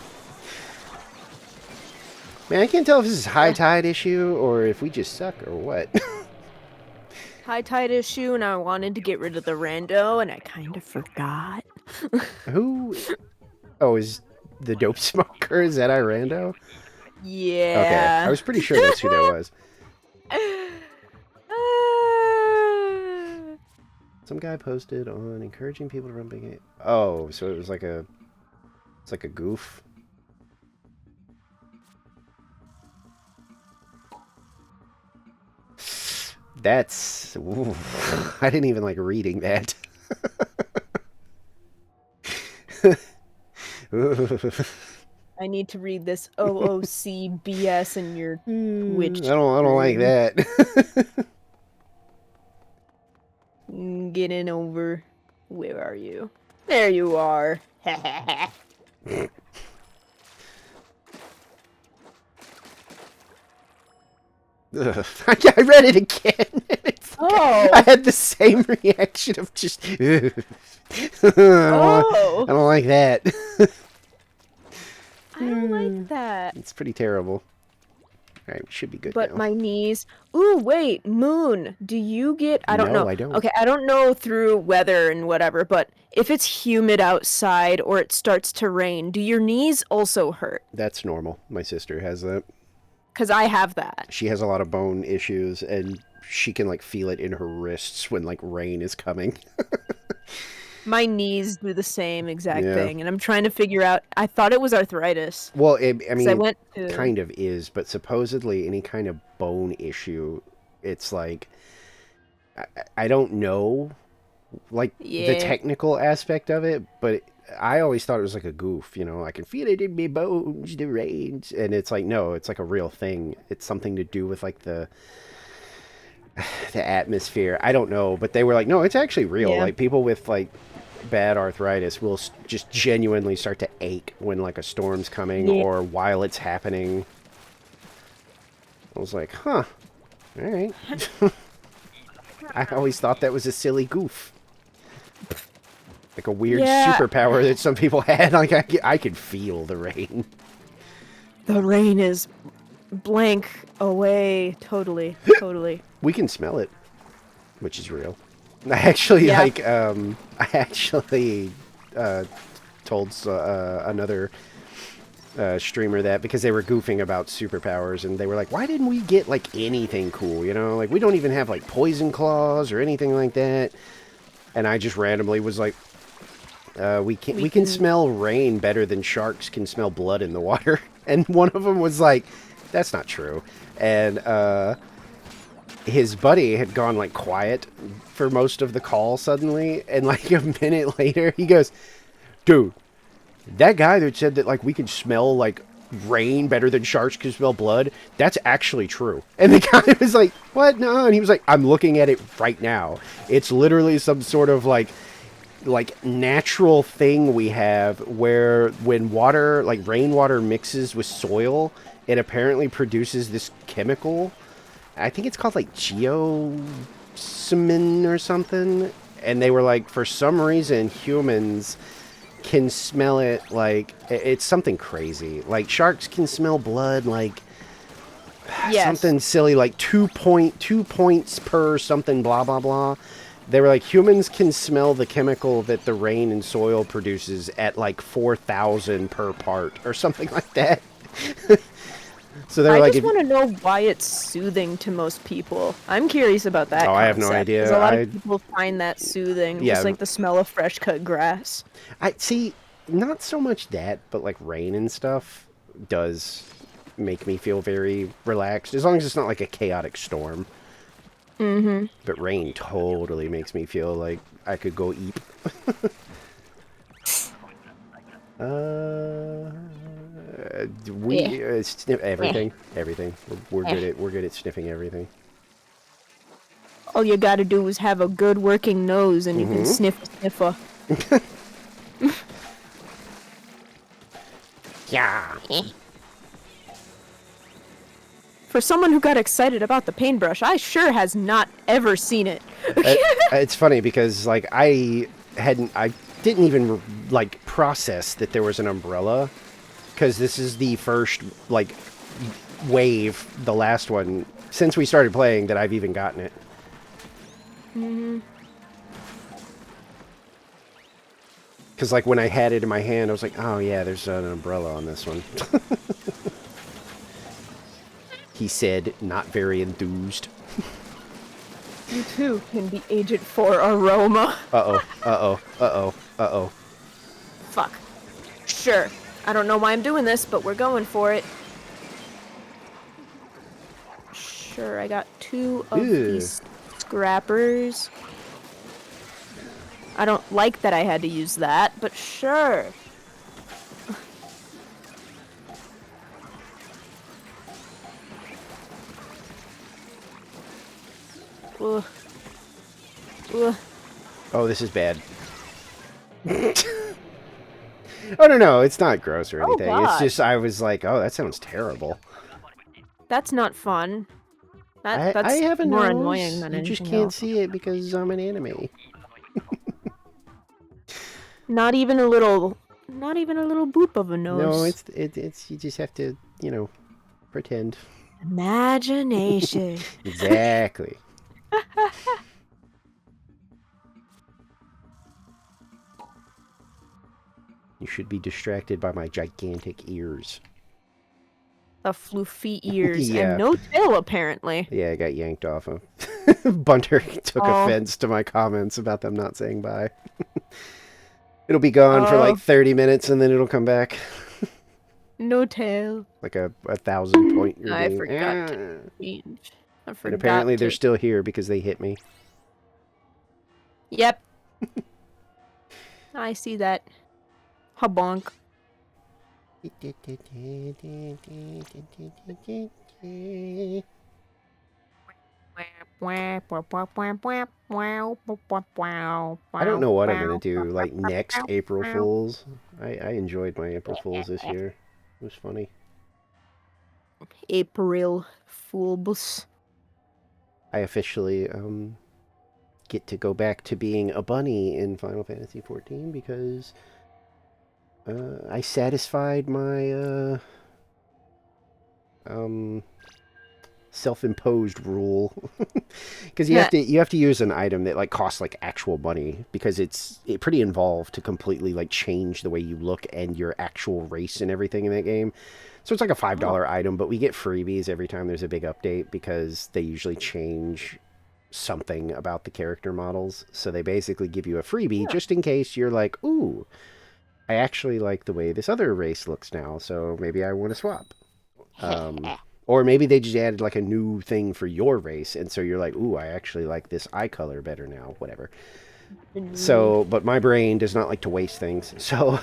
Man, I can't tell if this is high tide issue or if we just suck or what. High tide issue, and I wanted to get rid of the rando, and I kind of forgot. Who? Oh, is the dope smoker? Is that Irando? Yeah. Okay, I was pretty sure that's who that was. Some guy posted on encouraging people to run big game. Oh, so it was like it's like a goof. That's... Ooh, I didn't even like reading that. I need to read this OOC BS in your Twitch. I don't like that. Getting over. Where are you? There you are. I read it again. Oh. I had the same reaction of just. I don't like that. I don't like that. It's pretty terrible. Alright, we should be good But now. my knees. Ooh, wait, Moon. Do you get? I don't No, know. I don't. Okay, I don't know through weather and whatever, but if it's humid outside or it starts to rain, do your knees also hurt? That's normal. My sister has that. Because I have that. She has a lot of bone issues, and she can like feel it in her wrists when like rain is coming. My knees do the same exact Yeah. thing, and I'm trying to figure out. I thought it was arthritis. Well, I 'cause mean, I went to... kind of is, but supposedly any kind of bone issue, it's like I don't know, like the Yeah. technical aspect of it, but I always thought it was like a goof. You know, I can feel it in my bones, the rains, and it's like no, it's like a real thing. It's something to do with like the atmosphere. I don't know, but they were like, no, it's actually real. Yeah. Like people with like bad arthritis will just genuinely start to ache when like a storm's coming Yeah. or while it's happening. I was like, huh, all right. I always thought that was a silly goof. Like a weird Yeah. superpower that some people had. Like I could feel the rain. The rain is blank away. Totally. Totally. We can smell it, which is real. I actually Yeah. told another streamer that because they were goofing about superpowers and they were like, why didn't we get like anything cool? You know, like we don't even have like poison claws or anything like that. And I just randomly was like, we can smell rain better than sharks can smell blood in the water. And one of them was like, that's not true. And his buddy had gone like quiet for most of the call suddenly, and like a minute later he goes, dude, that guy that said that like we could smell like rain better than sharks can smell blood, that's actually true. And the guy was like, what? No. And he was like, I'm looking at it right now. It's literally some sort of like natural thing we have where when water, like rainwater, mixes with soil, it apparently produces this chemical. I think it's called like geosmin or something. And they were like, for some reason, humans can smell it like it's something crazy. Like sharks can smell blood like Yes. something silly like 2 points per something blah blah blah. They were like humans can smell the chemical that the rain and soil produces at like 4,000 per part or something like that. So they were I like, just want to know why it's soothing to most people. I'm curious about that. Oh, I have no concept, idea. 'cause a lot of people find that soothing, Yeah. just like the smell of fresh cut grass. I see, not so much that, but like rain and stuff does make me feel very relaxed, as long as it's not like a chaotic storm. Mm-hmm. But rain totally makes me feel like I could go eat. Sniff everything. Everything. We're good at sniffing everything. All you gotta do is have a good working nose, and you can sniff a sniffer. Yeah. For someone who got excited about the paintbrush, I sure has not ever seen it. It's funny because like I didn't even like process that there was an umbrella, because this is the first like wave, the last one since we started playing that I've even gotten it. Because like when I had it in my hand, I was like, oh yeah, there's an umbrella on this one. He said, not very enthused. You too can be Agent 4 Aroma. Uh-oh. Fuck. Sure. I don't know why I'm doing this, but we're going for it. Sure, I got 2 of these scrappers. I don't like that I had to use that, but sure. Ugh. Ugh. Oh, this is bad. Oh, no, it's not gross or anything. It's God. just, I was like, oh, that sounds terrible. That's not fun. That's I have a more nose. annoying than You anything just can't else. see it because I'm an enemy. Not even a little boop of a nose. No, it's you just have to, pretend. Imagination. Exactly. You should be distracted by my gigantic ears. The floofy ears Yeah. and no tail, apparently. Yeah, I got yanked off of. Bunter took offense to my comments about them not saying bye. It'll be gone for like 30 minutes and then it'll come back. No tail. Like a 1,000 point. I forgot to change. And apparently they're still here because they hit me. Yep. I see that. Habonk. I don't know what I'm going to do, like, next April Fools. I enjoyed my April Fools this year. It was funny. April Fools. I officially, get to go back to being a bunny in Final Fantasy XIV because, I satisfied my, self-imposed rule. Because you have to use an item that like costs like actual money, because it's pretty involved to completely like change the way you look and your actual race and everything in that game. So it's like a $5 item, but we get freebies every time there's a big update because they usually change something about the character models. So they basically give you a freebie just in case you're like, ooh, I actually like the way this other race looks now, so maybe I want to swap. Or maybe they just added like a new thing for your race, and so you're like, ooh, I actually like this eye color better now, whatever. So, but my brain does not like to waste things. So,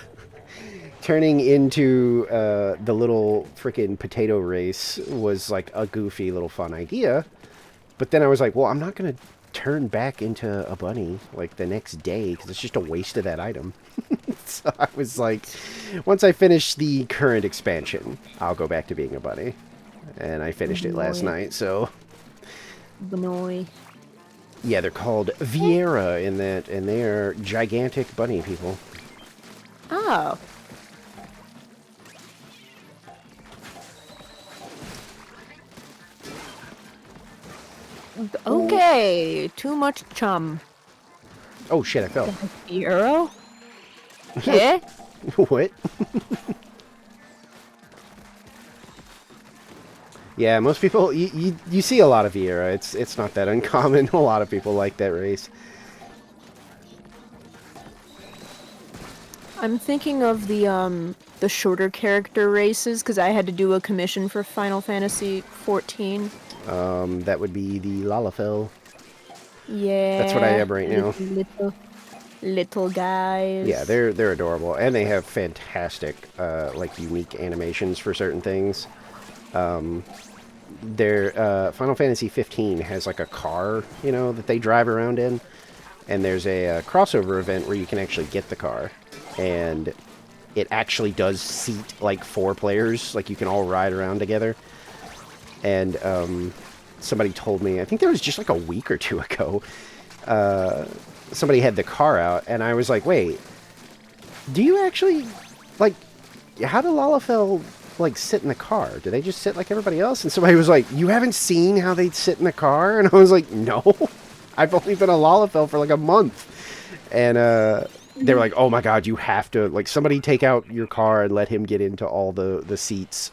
turning into the little freaking potato race was like a goofy little fun idea. But then I was like, well, I'm not going to turn back into a bunny like the next day because it's just a waste of that item. So I was like, once I finish the current expansion, I'll go back to being a bunny. And I finished it last night, so... Benoy. Yeah, they're called Vieira in that, and they are gigantic bunny people. Oh, Oh. Okay, too much chum. Oh shit! I fell. Euro? Okay. What? Yeah, most people you see a lot of Vieira. It's not that uncommon. A lot of people like that race. I'm thinking of the shorter character races because I had to do a commission for Final Fantasy 14. That would be the Lalafell. Yeah. That's what I am right now. Little guys. Yeah, they're adorable, and they have fantastic like unique animations for certain things. Their Final Fantasy 15 has like a car, you know, that they drive around in, and there's a crossover event where you can actually get the car, and it actually does seat like 4 players, like you can all ride around together. And somebody told me, I think there was just like a week or 2 ago, somebody had the car out, and I was like, wait, do you actually, like, how do Lalafell, like, sit in the car? Do they just sit like everybody else? And somebody was like, you haven't seen how they sit in the car? And I was like, no, I've only been a Lalafell for like a month. And they were like, oh my god, you have to, like, somebody take out your car and let him get into all the seats.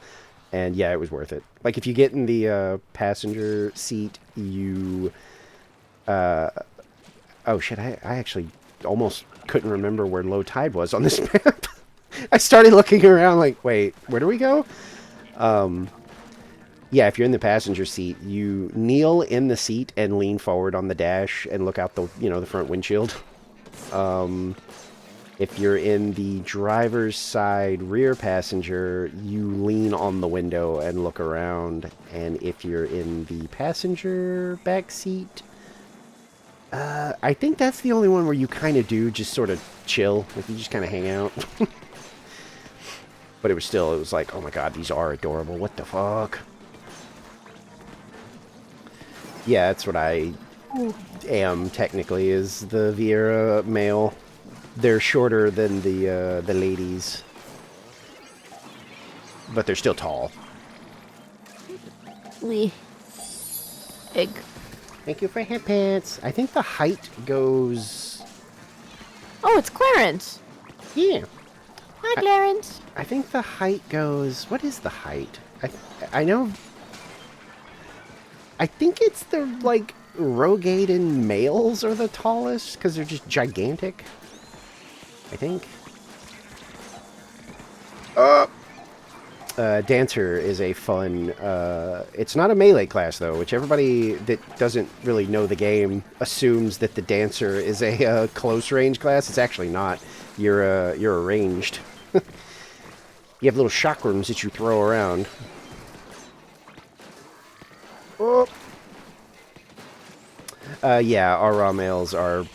And yeah, it was worth it. Like, if you get in the passenger seat, you... oh shit, I actually almost couldn't remember where low tide was on this map. I started looking around like, wait, where do we go? Yeah, if you're in the passenger seat, you kneel in the seat and lean forward on the dash and look out the, you know, the front windshield. If you're in the driver's side rear passenger, you lean on the window and look around. And if you're in the passenger back seat, I think that's the only one where you kind of do just sort of chill. Like, you just kind of hang out. But it was like, oh my god, these are adorable. What the fuck? Yeah, that's what I am, technically, is the Vieira male. They're shorter than the ladies. But they're still tall. Egg. Thank you for hip pants. I think the height goes... Oh, it's Clarence. Yeah. Hi, Clarence. I think the height goes... What is the height? I know... I think it's the, like, Rogaden males are the tallest, because they're just gigantic. I think. Dancer is a fun... it's not a melee class, though, which everybody that doesn't really know the game assumes that the Dancer is a close-range class. It's actually not. You're ranged. You have little chakrams that you throw around. Oh. Yeah, our raw males are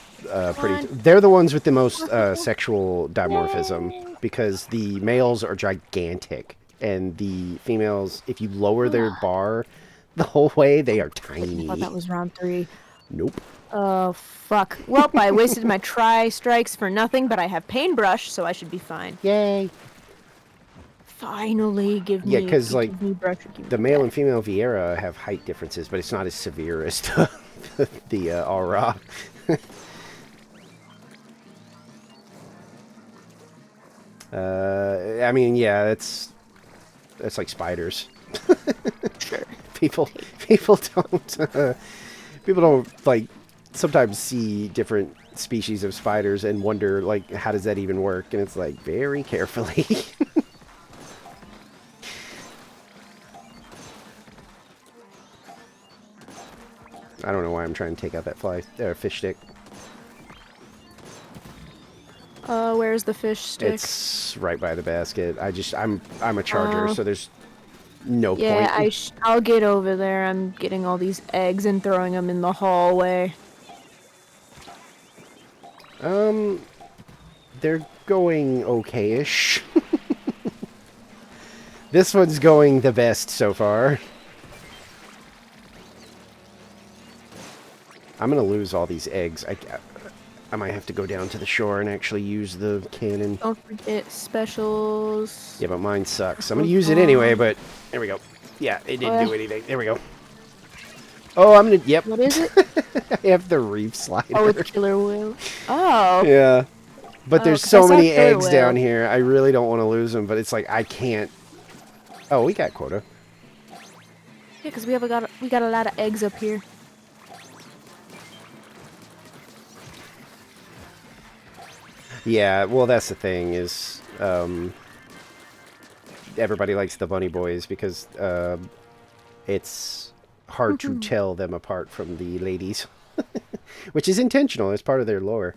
pretty... They're the ones with the most sexual dimorphism, because the males are gigantic, and the females, if you lower their bar the whole way, they are tiny. I thought that was round 3. Nope. Oh, fuck. Well, I wasted my tri-strikes for nothing, but I have paintbrush, so I should be fine. Yay. Finally, give me... Yeah, because, like, brush, the male and female Vieira have height differences, but it's not as severe as the Aura. I mean, yeah, it's like spiders. Sure. People don't like sometimes see different species of spiders and wonder, like, how does that even work? And it's like, very carefully. I don't know why I'm trying to take out that fish stick. Where's the fish stick? It's right by the basket. I'm a charger, so there's no yeah, point. I'll get over there. I'm getting all these eggs and throwing them in the hallway. They're going okay-ish. This one's going the best so far. I'm gonna lose all these eggs. I might have to go down to the shore and actually use the cannon. Don't forget specials. Yeah, but mine sucks. I'm gonna use it anyway, but there we go. Yeah, it didn't do anything. There we go. Oh, I'm gonna, yep. What is it? I have the reef slider. Oh, it's killer whale. Oh. Yeah. But there's 'cause I so saw many killer eggs down whale. here. I really don't want to lose them, but it's like I can't. Oh, we got quota. Yeah, because we got a lot of eggs up here. Yeah, well, that's the thing is, everybody likes the bunny boys because it's hard to tell them apart from the ladies, which is intentional. It's part of their lore.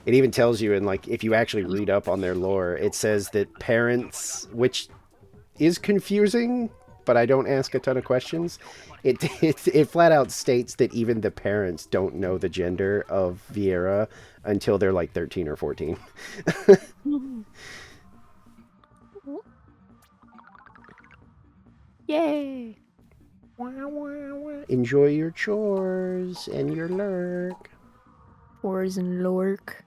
It even tells you, in like, if you actually read up on their lore, it says that parents, which is confusing, but I don't ask a ton of questions. It flat out states that even the parents don't know the gender of Vieira until they're like 13 or 14. Yay! Enjoy your chores and your lurk. Chores and Lork.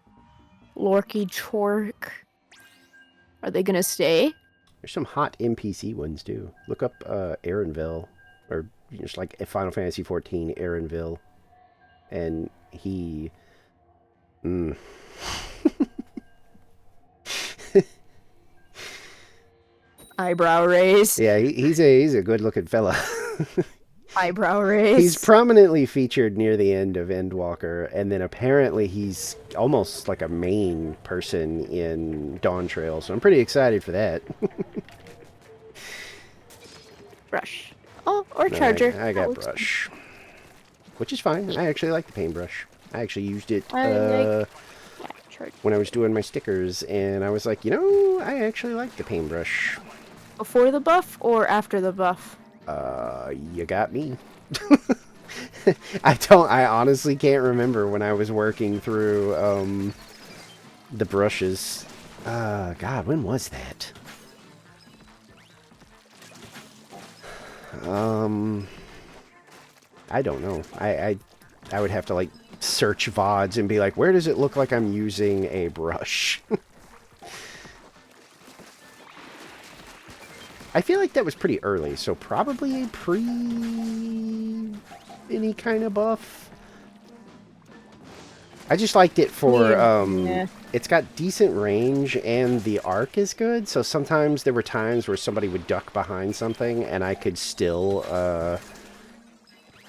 Lorky Chork. Are they gonna stay? There's some hot NPC ones too. Look up Aaronville, or just like Final Fantasy XIV Aaronville, and he. Eyebrow raise. Yeah, he's a good looking fella. Eyebrow raise. He's prominently featured near the end of Endwalker, and then apparently he's almost like a main person in Dawn Trail, so I'm pretty excited for that. Brush. Oh, or No, charger. I got brush. Which is fine. I actually like the paintbrush. I actually used it Charger. when I was doing my stickers, and I was like, you know, I actually like the paintbrush. Before the buff or after the buff? You got me. I honestly can't remember when I was working through, the brushes. God, when was that? I don't know. I would have to, like, search VODs and be like, where does it look like I'm using a brush? I feel like that was pretty early, so probably a any kind of buff. I just liked it for, Yeah. It's got decent range and the arc is good, so sometimes there were times where somebody would duck behind something and I could still,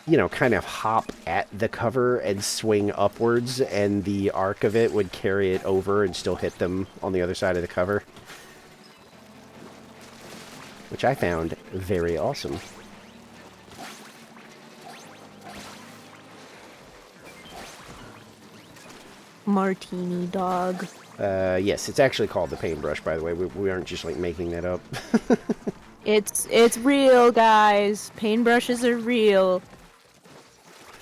you know, kind of hop at the cover and swing upwards, and the arc of it would carry it over and still hit them on the other side of the cover. Which I found very awesome. Martini dog. Yes, it's actually called the paintbrush, by the way. We aren't just, like, making that up. It's real, guys. Paintbrushes are real.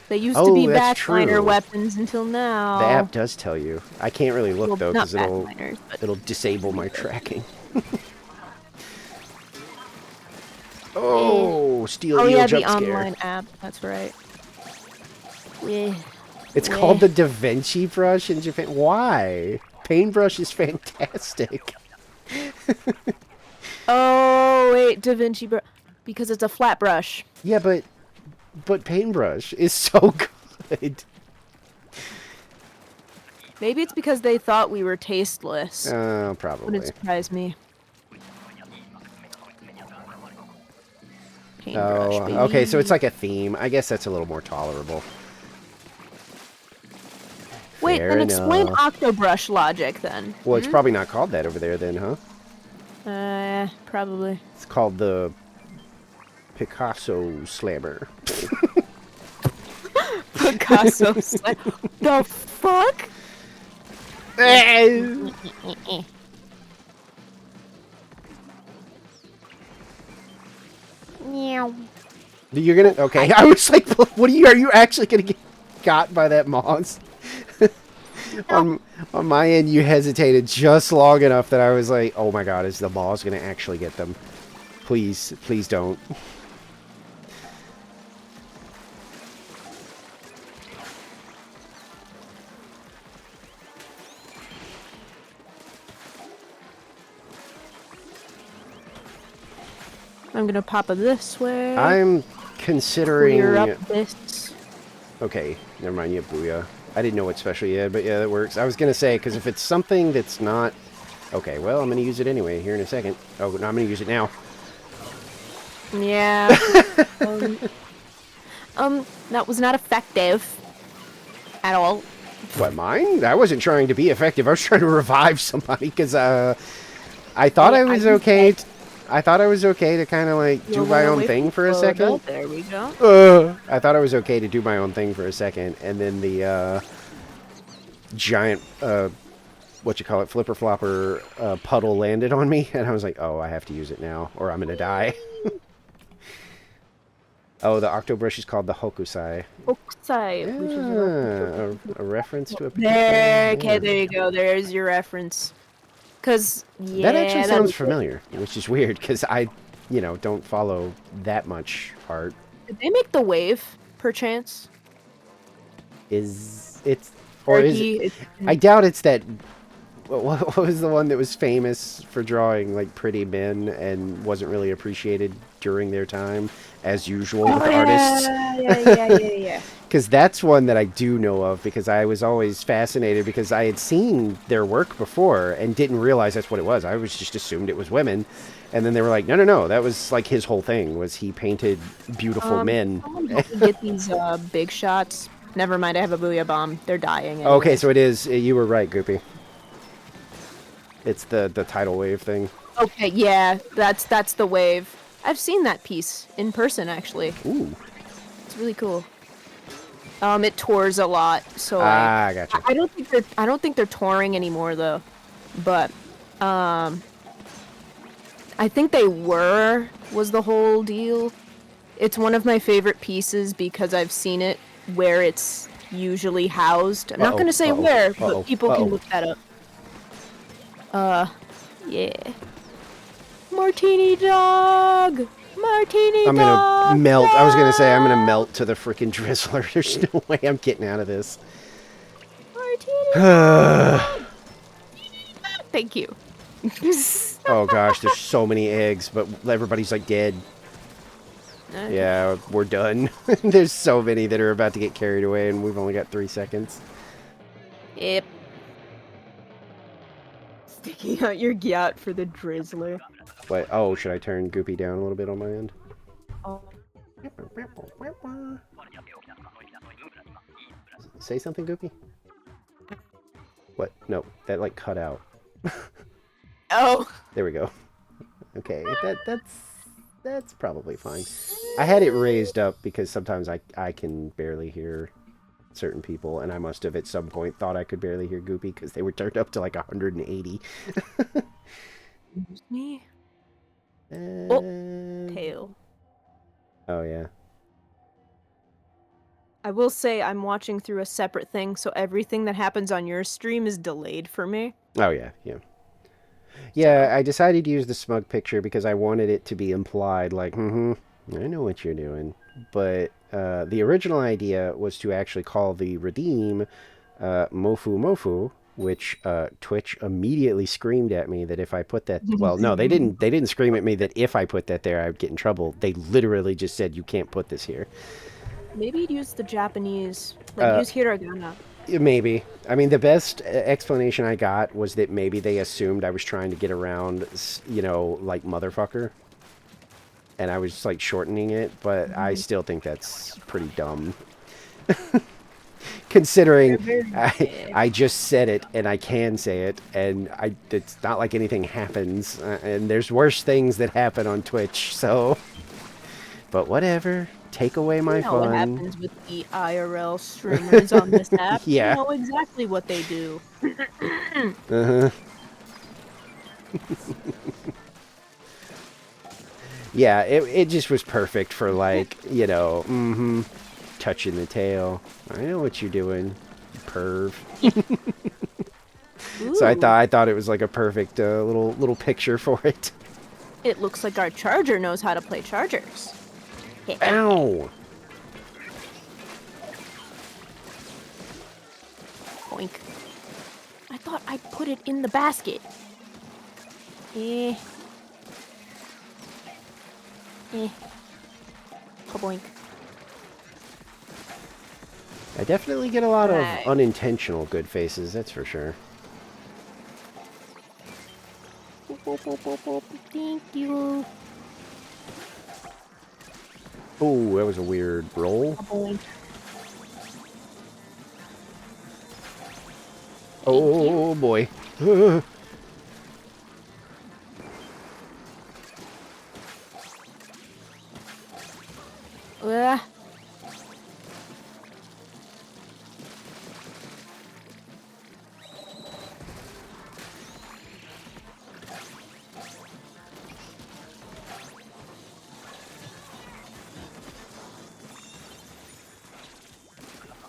They used to Oh, be that's backliner true. weapons until now. The app does tell you. I can't really look, Well, though, not because it'll backliners, but it'll disable my tracking. Oh, steal oh eel yeah, jump the scare. online app. That's right. Yeah. It's called the Da Vinci brush in Japan. Why? Paintbrush is fantastic. Oh wait, Da Vinci brush because it's a flat brush. Yeah, but paintbrush is so good. Maybe it's because they thought we were tasteless. Probably. Wouldn't surprise me. Paintbrush, Oh, baby. okay, so it's like a theme. I guess that's a little more tolerable. Wait, Fair then explain enough. Octobrush logic then. Well, it's probably not called that over there then, huh? Probably. It's called the Picasso Slammer. Picasso. The fuck? You're gonna... Okay, I was like, what are you actually gonna get got by that moss? on my end, you hesitated just long enough that I was like, oh my god, is the moss gonna actually get them? Please, please don't. I'm gonna pop it this way. I'm Clear up considering... this. Okay, never mind, you have Booyah. I didn't know what special you had, but yeah, that works. I was going to say, because if it's something that's not... Okay, well, I'm going to use it anyway here in a second. Oh, no, I'm going to use it now. Yeah. That was not effective at all. What, mine? I wasn't trying to be effective. I was trying to revive somebody, because I thought I was okay... I thought I was okay to kind of, like, do my own thing for a second. There we go. I thought I was okay to do my own thing for a second, and then the giant, flipper flopper puddle landed on me, and I was like, oh, I have to use it now, or I'm gonna die. Oh, the octobrush is called the Hokusai. Hokusai, Yeah, which is a reference to a there. Okay, yeah. there you go. There's your reference. Cause yeah, That actually that sounds was familiar, which is weird, because I, don't follow that much art. Did they make the wave, perchance? Is it's... Or is it... I doubt it's that... What was the one that was famous for drawing, like, pretty men and wasn't really appreciated during their time, as usual with artists? Yeah. Because that's one that I do know of, because I was always fascinated, because I had seen their work before and didn't realize that's what it was. I was just assumed it was women. And then they were like, no, that was, like, his whole thing, was he painted beautiful men. Someone help me get these big shots. Never mind, I have a booyah bomb. They're dying. Okay, anyways. so it is... You were right, Goopy. It's the tidal wave thing. Okay, yeah, that's the wave. I've seen that piece in person, actually. Ooh. It's really cool. It tours a lot, so I gotcha. I don't think they're touring anymore though, but I think they was the whole deal. It's one of my favorite pieces because I've seen it where it's usually housed. I'm not gonna say where, but people can look that up. Yeah. Martini dog! Martini I'm dog! gonna melt. I was gonna say, I'm gonna melt to the freaking drizzler. There's no way I'm getting out of this. Martini dog! Thank you. Oh gosh, there's so many eggs, but everybody's like dead. Okay. Yeah, we're done. There's so many that are about to get carried away, and we've only got 3 seconds. Yep. Sticking out your gyat for the drizzler. What? Oh, should I turn Goopy down a little bit on my end? Oh. Say something, Goopy? What? No, that like cut out. Oh. There we go. Okay, that's probably fine. I had it raised up because sometimes I can barely hear certain people, and I must have at some point thought I could barely hear Goopy because they were turned up to like 180. Excuse me? Tail. Oh, yeah. I will say I'm watching through a separate thing, so everything that happens on your stream is delayed for me. Oh, yeah, yeah. Yeah, I decided to use the smug picture because I wanted it to be implied, like, I know what you're doing. But the original idea was to actually call the redeem Mofu Mofu, which Twitch immediately screamed at me that if I put that... Well, no, they didn't scream at me that if I put that there, I would get in trouble. They literally just said, you can't put this here. Maybe use the Japanese, like use hiragana. Maybe. I mean, the best explanation I got was that maybe they assumed I was trying to get around, you know, like motherfucker. And I was just, like, shortening it, but I still think that's pretty dumb. Considering I just said it, and I can say it, and it's not like anything happens. And there's worse things that happen on Twitch, so... But whatever. Take away my fun. What happens with the IRL streamers on this app? Yeah. You know exactly what they do. Uh-huh. Yeah, it just was perfect for, like, you know, touching the tail. I know what you're doing, perv. So I thought it was like a perfect little picture for it. It looks like our charger knows how to play chargers. Ow! Boink. I thought I put it in the basket. Eh. Kaboink. I definitely get a lot of Right. unintentional good faces, that's for sure. Boop, boop, boop, boop, boop. Thank you. Oh, that was a weird roll. Kaboink. Oh boy. Ugh.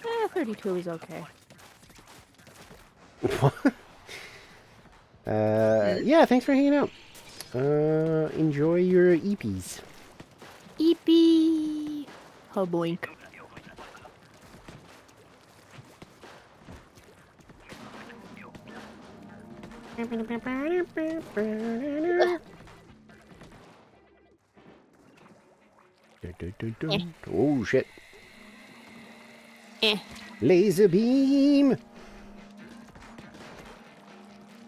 Eh, 32 is okay. Yeah, thanks for hanging out. Enjoy your EPs. Eepee. Kaboink. Oh shit. Eh. Laser beam.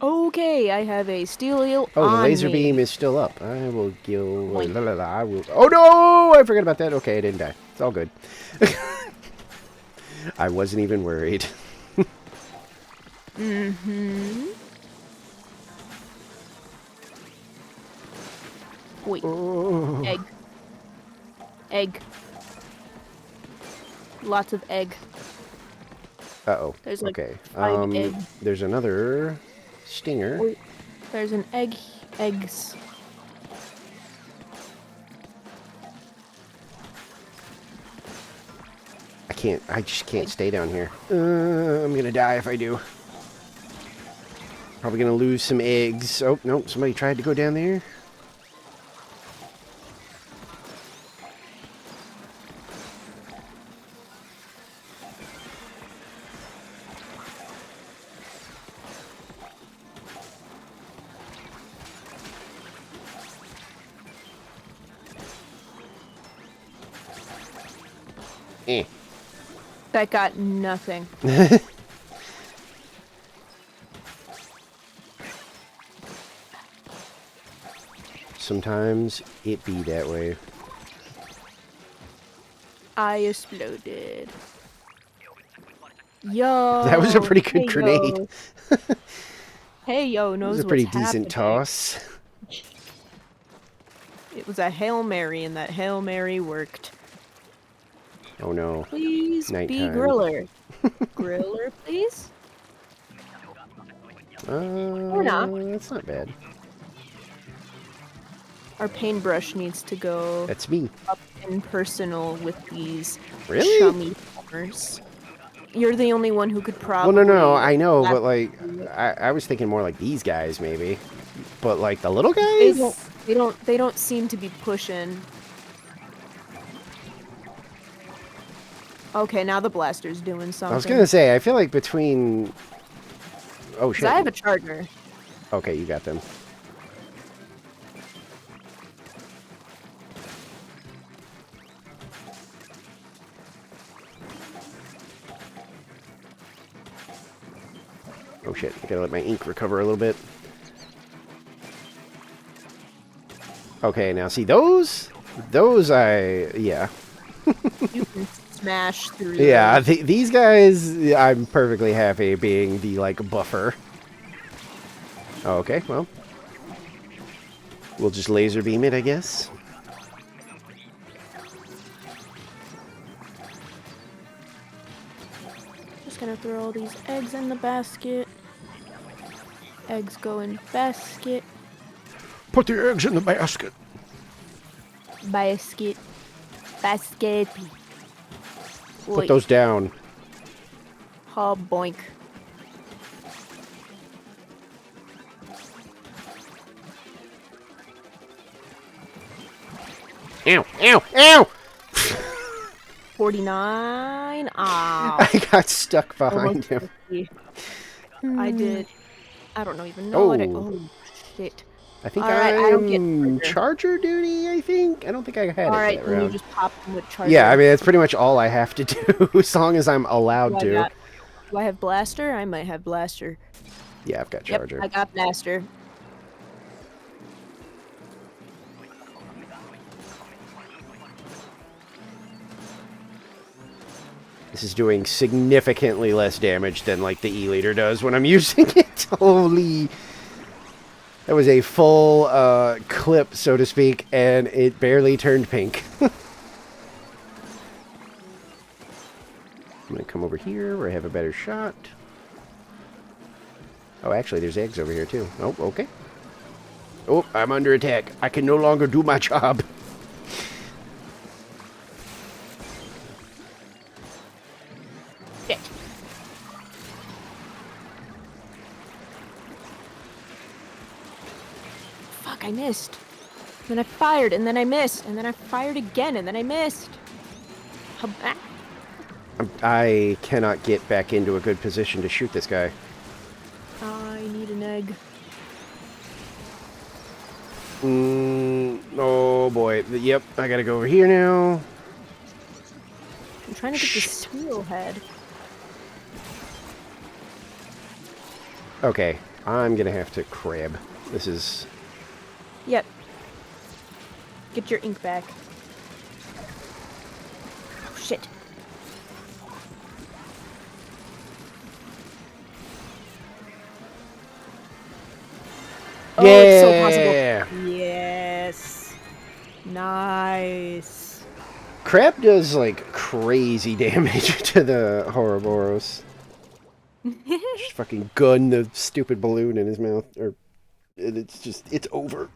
Okay, I have a steel eel Oh, the on laser me. beam is still up. I will go. Boink. La, la, la, I will. Oh no! I forgot about that. Okay, I didn't die. It's all good. I wasn't even worried. Mm-hmm. Wait. Oh. Egg. Egg. Lots of egg. Uh-oh. There's like Okay. 5 eggs. There's another stinger. Wait. There's an egg. Eggs. I just can't stay down here. I'm gonna die if I do. Probably gonna lose some eggs. Oh, no, somebody tried to go down there. Eh. That got nothing. Sometimes it be that way. I exploded. Yo. That was a pretty good hey, grenade. Yo. Hey yo It knows was a what's pretty decent happening. toss. It was a Hail Mary, and that Hail Mary worked. Oh no. Please be Nighttime. griller. Griller, please? Or not. That's not bad. Our paintbrush needs to go That's me. up in personal with these Really? chummy farmers. You're the only one who could Well, probably... no, I know, laugh but like, I was thinking more like these guys maybe, but like the little They guys. they don't seem to be pushing. Okay, now the blaster's doing something. I was gonna say, I feel like between. Oh 'Cause shit. I have a charger. Okay, you got them. Oh shit, I gotta let my ink recover a little bit. Okay, now see those? Yeah. You can smash through. Yeah, those. these guys, I'm perfectly happy being the, like, buffer. Oh, okay, well. We'll just laser beam it, I guess. Just gonna throw all these eggs in the basket. Eggs go in basket. Put the eggs in the basket. Basket. Basket. Put those down. Ha boink. Ow, ow, ow! 49. Ah. I got stuck behind him. I did. I don't know even know what I. Oh. Oh shit. I think Alright, I don't get I'm charger. charger duty, I think. I don't think I had it Alright, that then you round. just pop them with charger. Yeah, I mean, that's pretty much all I have to do, as long as I'm allowed Do I to. got- Do I have blaster? I might have blaster. Yeah, I've got Yep, charger. I got blaster. This is doing significantly less damage than, like, the E-liter does when I'm using it. Holy... That was a full clip, so to speak, and it barely turned pink. I'm gonna come over here where I have a better shot. Oh, actually, there's eggs over here, too. Oh, okay. Oh, I'm under attack. I can no longer do my job. Shit. Fuck, I missed. Then I fired, and then I missed, and then I fired again, and then I missed. Ah. I cannot get back into a good position to shoot this guy. I need an egg. Oh boy. Yep, I gotta go over here now. I'm trying to get this steel head. Okay, I'm gonna have to crab. This is... Yep. Get your ink back. Oh, shit. Oh, it's so Yeah! possible. Yes. Nice. Crab does, like, crazy damage to the Ouroboros. Just fucking gun the stupid balloon in his mouth. And it's just... It's over.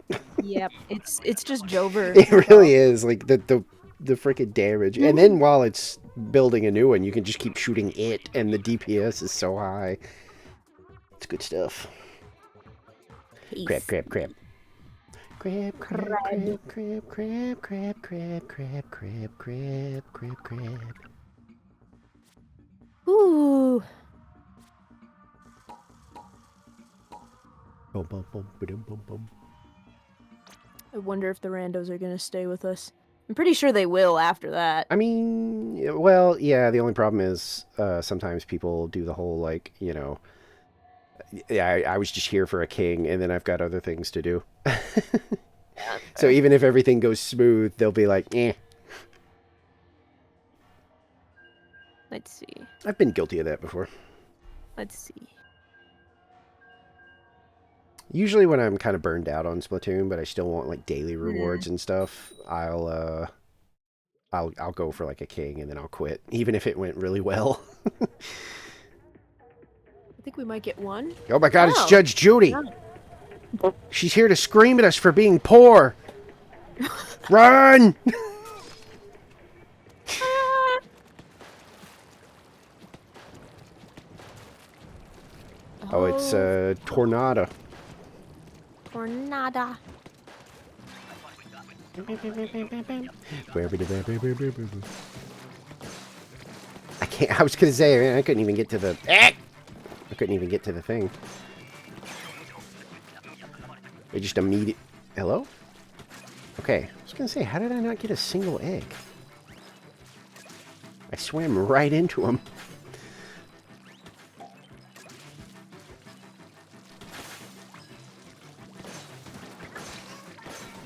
Yep, it's just Jover. It really is. Like, the freaking damage. And then while it's building a new one, you can just keep shooting it, and the DPS is so high. It's good stuff. Crab, crab, crab. Crab, crab, crab, crab, crab, crab, crab, crab, crab, crab, crab, crab. Ooh. Boom, boom, boom, boom, boom, boom. I wonder if the randos are gonna stay with us. I'm pretty sure they will after that. I mean, well, yeah, the only problem is sometimes people do the whole, like, you know, yeah, I was just here for a king, and then I've got other things to do. So even if everything goes smooth, they'll be like, eh. Let's see. I've been guilty of that before. Let's see. Usually when I'm kind of burned out on Splatoon, but I still want, like, daily rewards and stuff, I'll go for, like, a king, and then I'll quit, even if it went really well. I think we might get one. Oh my god, it's Oh. Judge Judy! She's here to scream at us for being poor! Run! Oh, it's Tornado. Tornada. I can't. I was gonna say, man, I couldn't even get to the. I couldn't even get to the thing. They just immediate. Hello? Okay. I was gonna say, how did I not get a single egg? I swam right into him.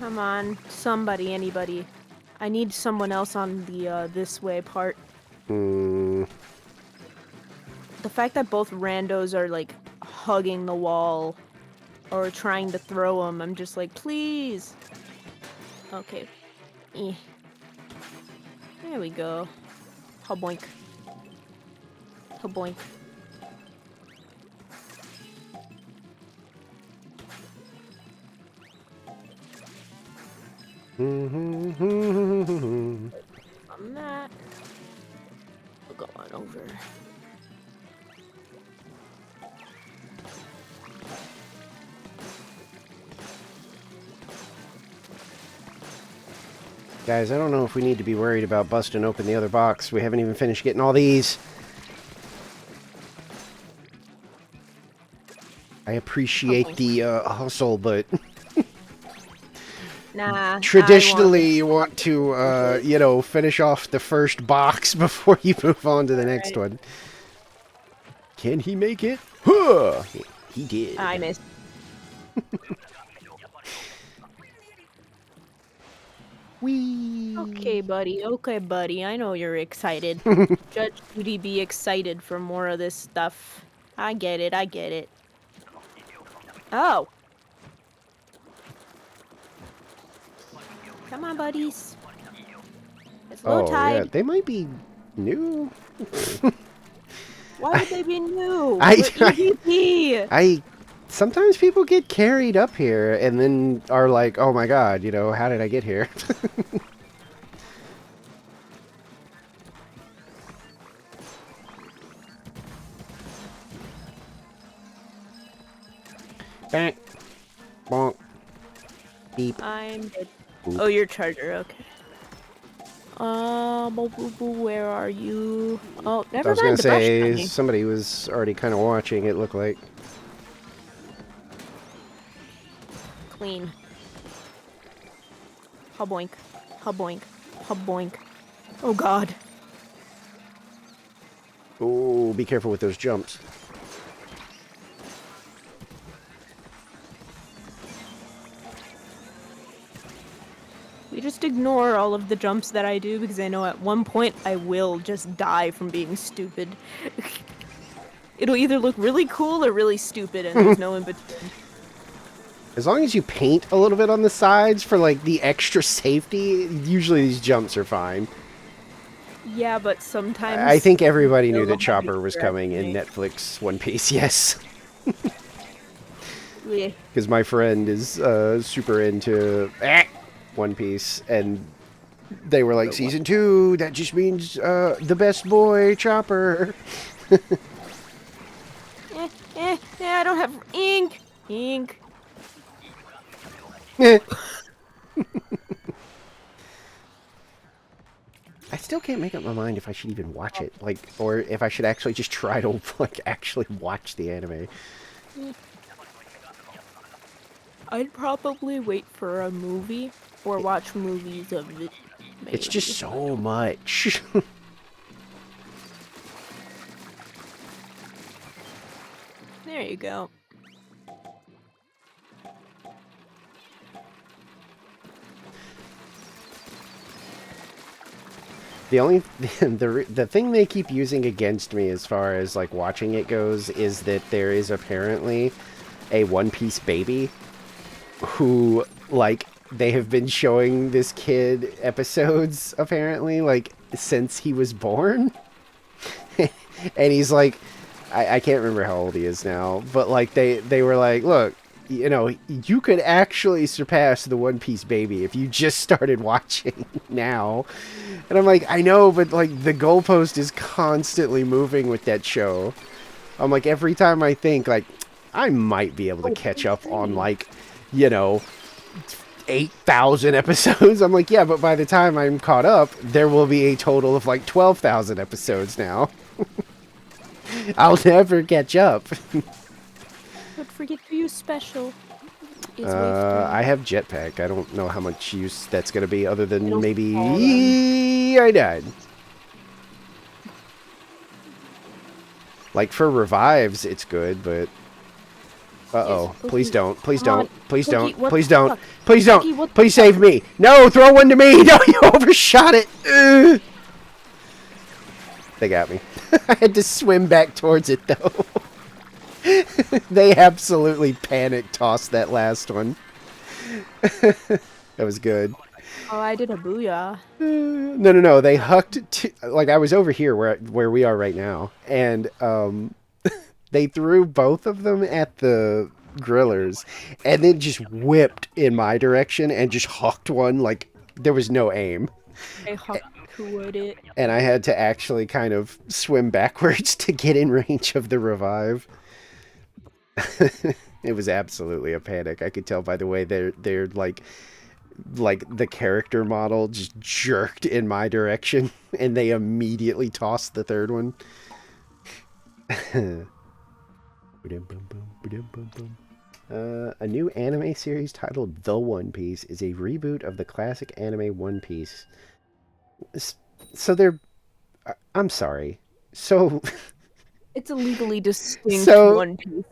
Come on, somebody, anybody. I need someone else on the this way part. Hmm. The fact that both randos are like hugging the wall or trying to throw them, I'm just like, please. Okay. Eh. There we go. Hoboink. Hoboink. On that. We'll go on over. Guys, I don't know if we need to be worried about busting open the other box. We haven't even finished getting all these. I appreciate the hustle, but Nah. traditionally you want to, you know, finish off the first box before you move on to the next one. Can he make it? Huh! He did. I missed. Whee! Okay, buddy. Okay, buddy. I know you're excited. Judge Judy be excited for more of this stuff. I get it. I get it. Oh. Come on, buddies. It's low Oh, yeah, tide. they might be new. Why would they be new? I- We're EVP. Sometimes people get carried up here and then are like, oh my god, you know, how did I get here? Bang. Bonk. Beep. I'm dead. Oop. Oh, your charger. Okay. Where are you? Oh, I never was gonna mind. The brush say, got me. somebody was already kind of watching, it looked like. Clean. Haboink. Haboink. Haboink. Oh god. Oh, be careful with those jumps. We just ignore all of the jumps that I do because I know at one point I will just die from being stupid. It'll either look really cool or really stupid and there's no in between. As long as you paint a little bit on the sides for like the extra safety, usually these jumps are fine. Yeah, but sometimes I think everybody knew they'll that have Chopper was extra coming in activity. Netflix One Piece, yes. Yeah. Because my friend is super into One Piece, and they were like, Season 2, that just means the best boy, Chopper. I don't have ink. Ink. I still can't make up my mind if I should even watch it, like, or if I should actually just try to like actually watch the anime. I'd probably wait for a movie or watch movies of it. It's maybe. just so much. There you go. The only the thing they keep using against me as far as like watching it goes is that there is apparently a One Piece baby who like they have been showing this kid episodes apparently like since he was born. And he's like I can't remember how old he is now, but like they were like, look, you know, you could actually surpass the One Piece baby if you just started watching now. And I'm like, I know, but like the goalpost is constantly moving with that show. I'm like, every time I think like I might be able to catch up on like, you know, 8,000 episodes. I'm like, yeah, but by the time I'm caught up, there will be a total of like 12,000 episodes now. I'll never catch up. Don't forget to use special. I have jetpack. I don't know how much use that's going to be other than It'll maybe fall then. I died. Like for revives, it's good, but uh-oh. Yes, Please Cookie. don't. Please Come on. don't. Please Cookie, don't. what Please the don't. fuck? Please Cookie, don't. what the Please fuck? save me. No, throw one to me. No, you overshot it. Ugh. They got me. I had to swim back towards it, though. They absolutely panic tossed that last one. That was good. Oh, I did a booyah. No. They hucked to, like I was over here where we are right now, and they threw both of them at the grillers, and then just whipped in my direction and just hucked one like there was no aim. I hucked toward it. And I had to actually kind of swim backwards to get in range of the revive. It was absolutely a panic. I could tell by the way they're like the character model just jerked in my direction, and they immediately tossed the third one. A new anime series titled The One Piece is a reboot of the classic anime One Piece. So they're... I'm sorry. So... It's a legally distinct So- One Piece.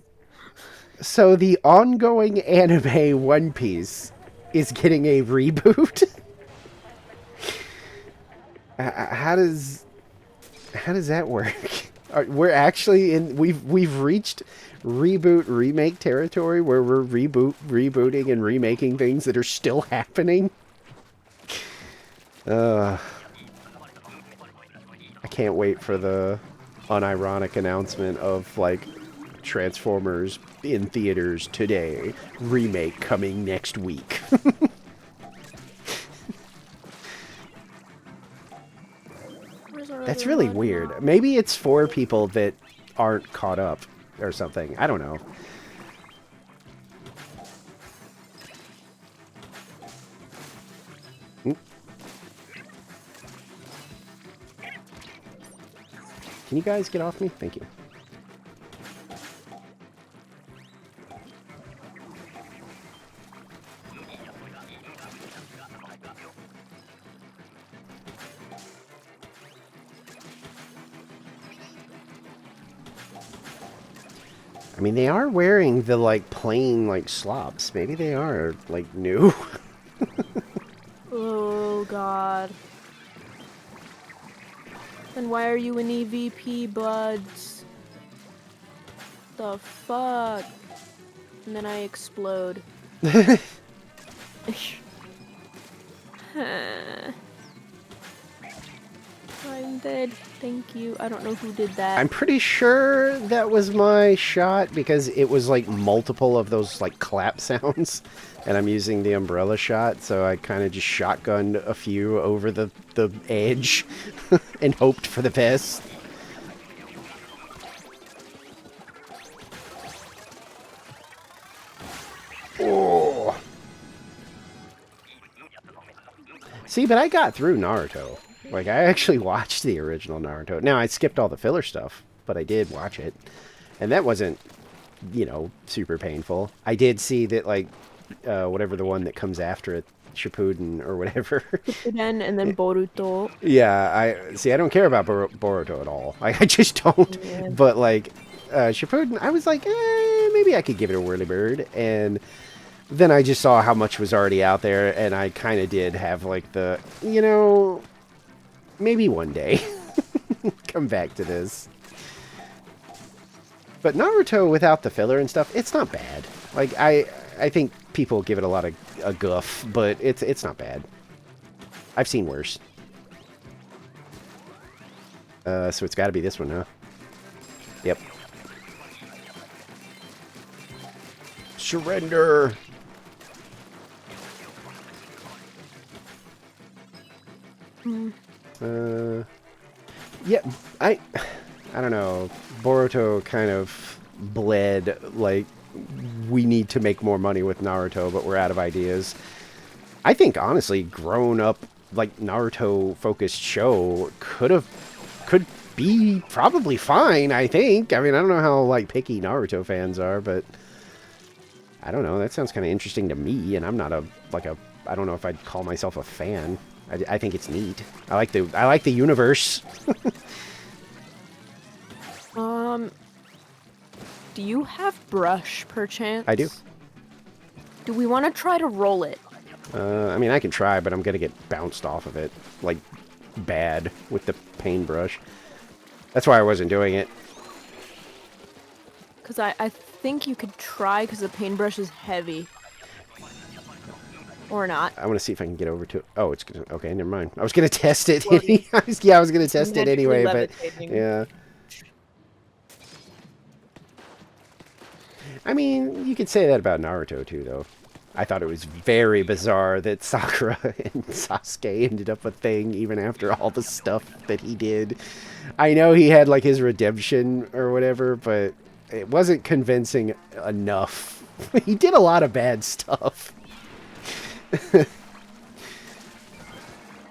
So the ongoing anime One Piece is getting a reboot? How does that work? We're actually in we've reached reboot remake territory where we're rebooting and remaking things that are still happening. I can't wait for the unironic announcement of like Transformers in theaters today, remake coming next week. That's really weird. Maybe it's for people that aren't caught up or something. I don't know. Can you guys get off me? Thank you. I mean, they are wearing the, like, plain, like, slops. Maybe they are, like, new. Oh, God. Then why are you an EVP, buds? The fuck? And then I explode. I'm dead. Thank you. I don't know who did that. I'm pretty sure that was my shot because it was, like, multiple of those, like, clap sounds. And I'm using the umbrella shot, so I kind of just shotgunned a few over the edge and hoped for the best. Oh. See, but I got through Naruto. Like, I actually watched the original Naruto. Now, I skipped all the filler stuff, but I did watch it. And that wasn't, you know, super painful. I did see that, like, whatever the one that comes after it, Shippuden or whatever. Shippuden and then Boruto. Yeah, I don't care about Boruto at all. I just don't. Yeah. But, like, Shippuden, I was like, maybe I could give it a whirly bird. And then I just saw how much was already out there, and I kind of did have, like, the, you know, maybe one day come back to this. But Naruto without the filler and stuff, it's not bad. Like, I think people give it a lot of a guff, but it's not bad. I've seen worse. So it's got to be this one, huh? Yep. Surrender! Yeah, I don't know. Boruto kind of bled, like, we need to make more money with Naruto, but we're out of ideas. I think, honestly, grown-up, like, Naruto-focused show could be probably fine, I think. I mean, I don't know how, like, picky Naruto fans are, but I don't know. That sounds kind of interesting to me, and I'm not I don't know if I'd call myself a fan. I think it's neat. I like the universe. Do you have brush, perchance? I do. Do we want to try to roll it? I mean, I can try, but I'm gonna get bounced off of it, like, bad with the paintbrush. That's why I wasn't doing it. Because I think you could try, because the paintbrush is heavy. Or not. I want to see if I can get over to it. Oh, it's gonna... Okay, never mind. I was gonna test it. Well, I was gonna test it magically anyway, but... levitating. Yeah. I mean, you could say that about Naruto, too, though. I thought it was very bizarre that Sakura and Sasuke ended up a thing even after all the stuff that he did. I know he had, like, his redemption or whatever, but it wasn't convincing enough. He did a lot of bad stuff.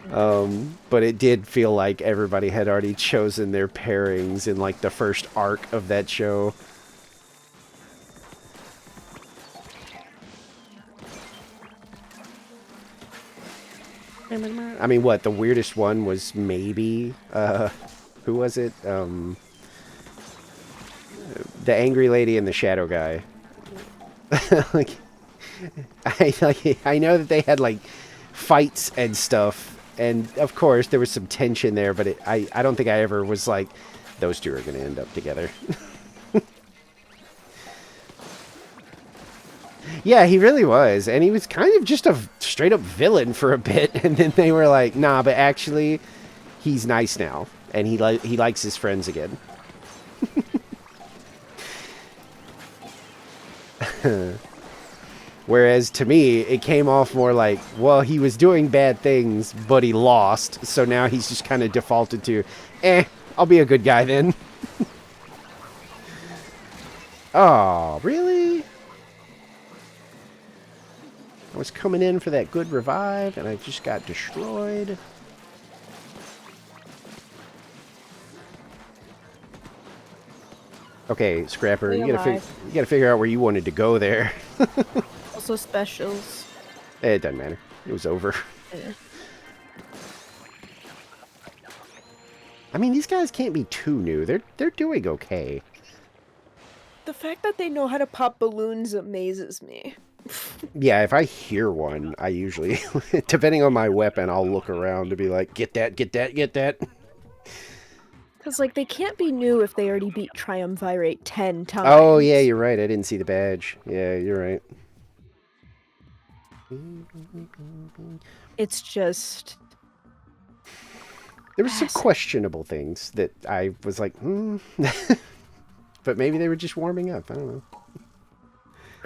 But it did feel like everybody had already chosen their pairings in, like, the first arc of that show. I mean, what, the weirdest one was maybe, who was it? The angry lady and the shadow guy. Like, I know that they had, like, fights and stuff, and of course there was some tension there, but I don't think I ever was like, those two are going to end up together. Yeah, he really was, and he was kind of just a straight up villain for a bit, and then they were like, nah, but actually, he's nice now, and he likes his friends again. Whereas to me, it came off more like, well, he was doing bad things, but he lost, so now he's just kind of defaulted to, I'll be a good guy then. Oh, really? I was coming in for that good revive, and I just got destroyed. Okay, Scrapper, you gotta figure out where you wanted to go there. Also specials. It doesn't matter. It was over. Yeah. I mean, these guys can't be too new. They're doing okay. The fact that they know how to pop balloons amazes me. Yeah, if I hear one, I usually, depending on my weapon, I'll look around to be like, get that, get that, get that. Because, like, they can't be new if they already beat Triumvirate 10 times. Oh, yeah, you're right. I didn't see the badge. Yeah, you're right. It's just... There were some questionable things that I was like, but maybe they were just warming up. I don't know.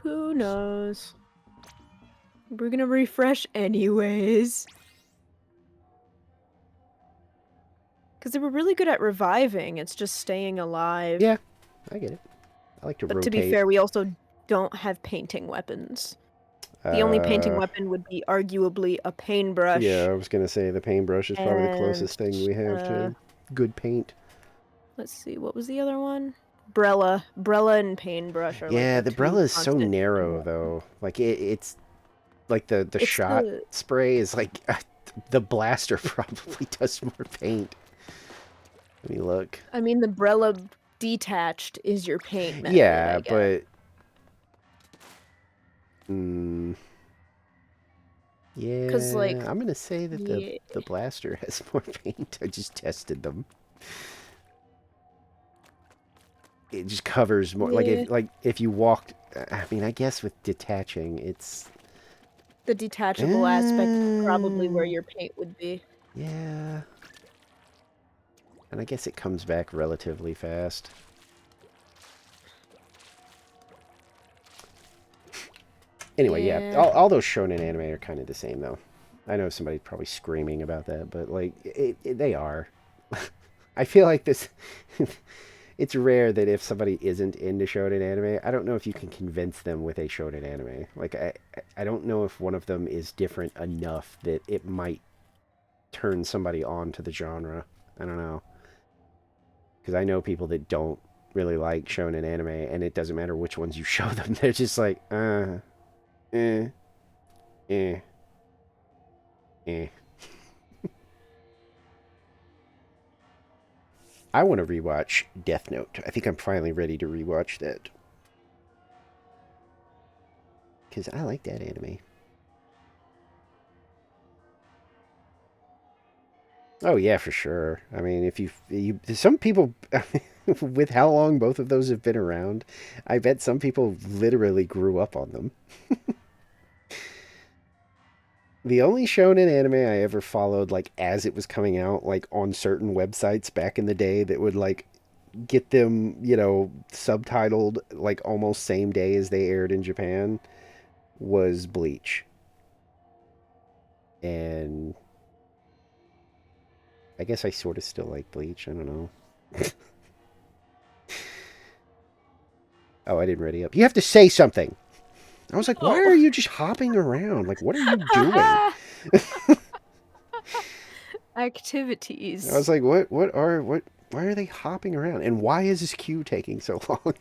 Who knows? We're gonna refresh anyways. Because they were really good at reviving, it's just staying alive. Yeah, I get it. I like to rotate. But to be fair, we also don't have painting weapons. The only painting weapon would be arguably a paintbrush. Yeah, I was going to say the paintbrush is probably the closest thing we have to good paint. Let's see, what was the other one? Brella. Brella and paintbrush are yeah, like the Brella is so narrow, though. Like, it's... Like, the shot spray is like... the blaster probably does more paint. Let me look. I mean, the Brella detached is your paint method, yeah, but... yeah, 'cause, like, I'm going to say that the blaster has more paint. I just tested them. It just covers more. Yeah. Like if you walked, I mean, I guess with detaching, it's the detachable aspect is probably where your paint would be. Yeah. And I guess it comes back relatively fast. Anyway, yeah, all those shonen anime are kind of the same, though. I know somebody's probably screaming about that, but, like, they are. I feel like this... It's rare that if somebody isn't into shonen anime, I don't know if you can convince them with a shonen anime. Like, I don't know if one of them is different enough that it might turn somebody on to the genre. I don't know. Because I know people that don't really like shonen anime, and it doesn't matter which ones you show them. They're just like, I want to rewatch Death Note. I think I'm finally ready to rewatch that. Because I like that anime. Oh, yeah, for sure. I mean, if you some people, with how long both of those have been around, I bet some people literally grew up on them. The only shonen anime I ever followed, like, as it was coming out, like, on certain websites back in the day that would, like, get them, you know, subtitled, like, almost same day as they aired in Japan, was Bleach. And I guess I sort of still like Bleach. I don't know. Oh, I didn't ready up. You have to say something. I was like, why are you just hopping around? Like, what are you doing? Activities. I was like, why are they hopping around? And why is this queue taking so long?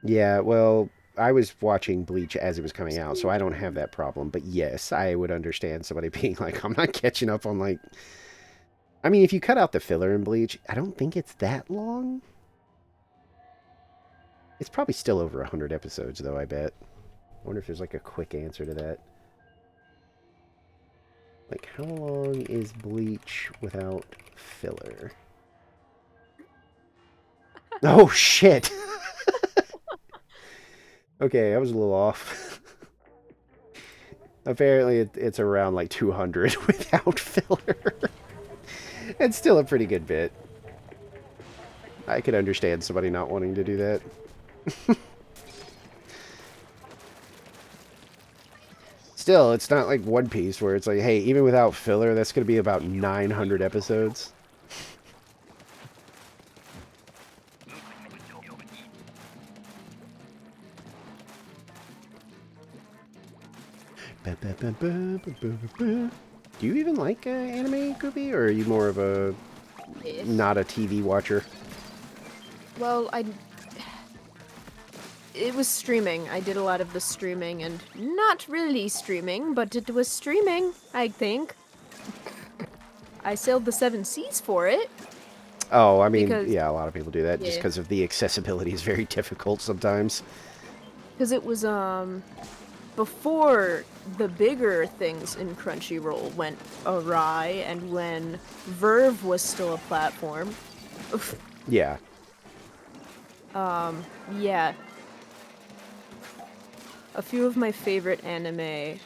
Yeah, well, I was watching Bleach as it was coming out, so I don't have that problem. But yes, I would understand somebody being like, I'm not catching up on like. I mean, if you cut out the filler in Bleach, I don't think it's that long. It's probably still over 100 episodes, though, I bet. I wonder if there's like a quick answer to that. Like, how long is Bleach without filler? Oh, shit! Okay, I was a little off. Apparently, it's around like 200 without filler. It's still a pretty good bit. I could understand somebody not wanting to do that. Still, it's not like One Piece where it's like, hey, even without filler, that's going to be about 900 episodes. Do you even like anime, Goopy? Or are you more of a not a TV watcher? Well, it was streaming. I did a lot of the streaming, and not really streaming, but it was streaming, I think. I sailed the 7 seas for it. Oh, I mean, Because, yeah, a lot of people do that just yeah. because of the accessibility is very difficult sometimes. Because it was, before the bigger things in Crunchyroll went awry, and when Verve was still a platform. Yeah. Yeah. A few of my favorite anime.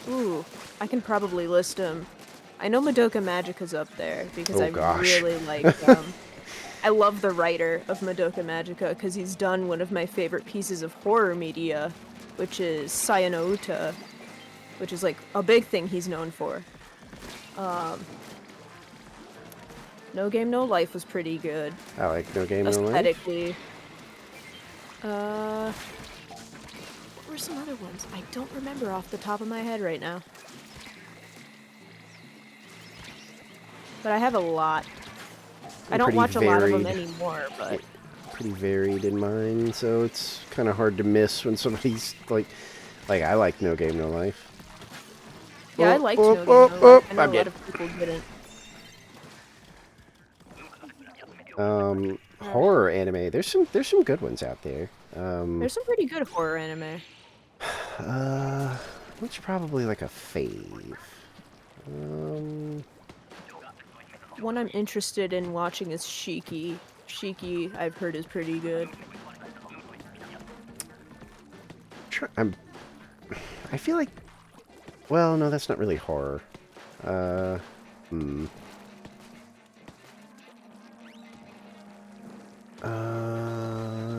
Ooh, I can probably list them. I know Madoka Magica's up there because Oh, I gosh. really like. I love the writer of Madoka Magica because he's done one of my favorite pieces of horror media, which is Sayano Uta, which is like a big thing he's known for. No Game No Life was pretty good. I like No Game No Life. Aesthetically. What were some other ones? I don't remember off the top of my head right now. But I have a lot. I don't Pretty watch a lot of them varied. anymore, but Pretty varied in mine, so it's kind of hard to miss when somebody's like I like No Game No Life. yeah, I Oh, liked oh, No Game oh, No oh, Life. I know I'm a dead. lot of people didn't. Horror anime. There's some good ones out there. There's some pretty good horror anime. What's probably like a fave? One I'm interested in watching is Shiki. Shiki, I've heard, is pretty good. I feel like. Well, no, that's not really horror.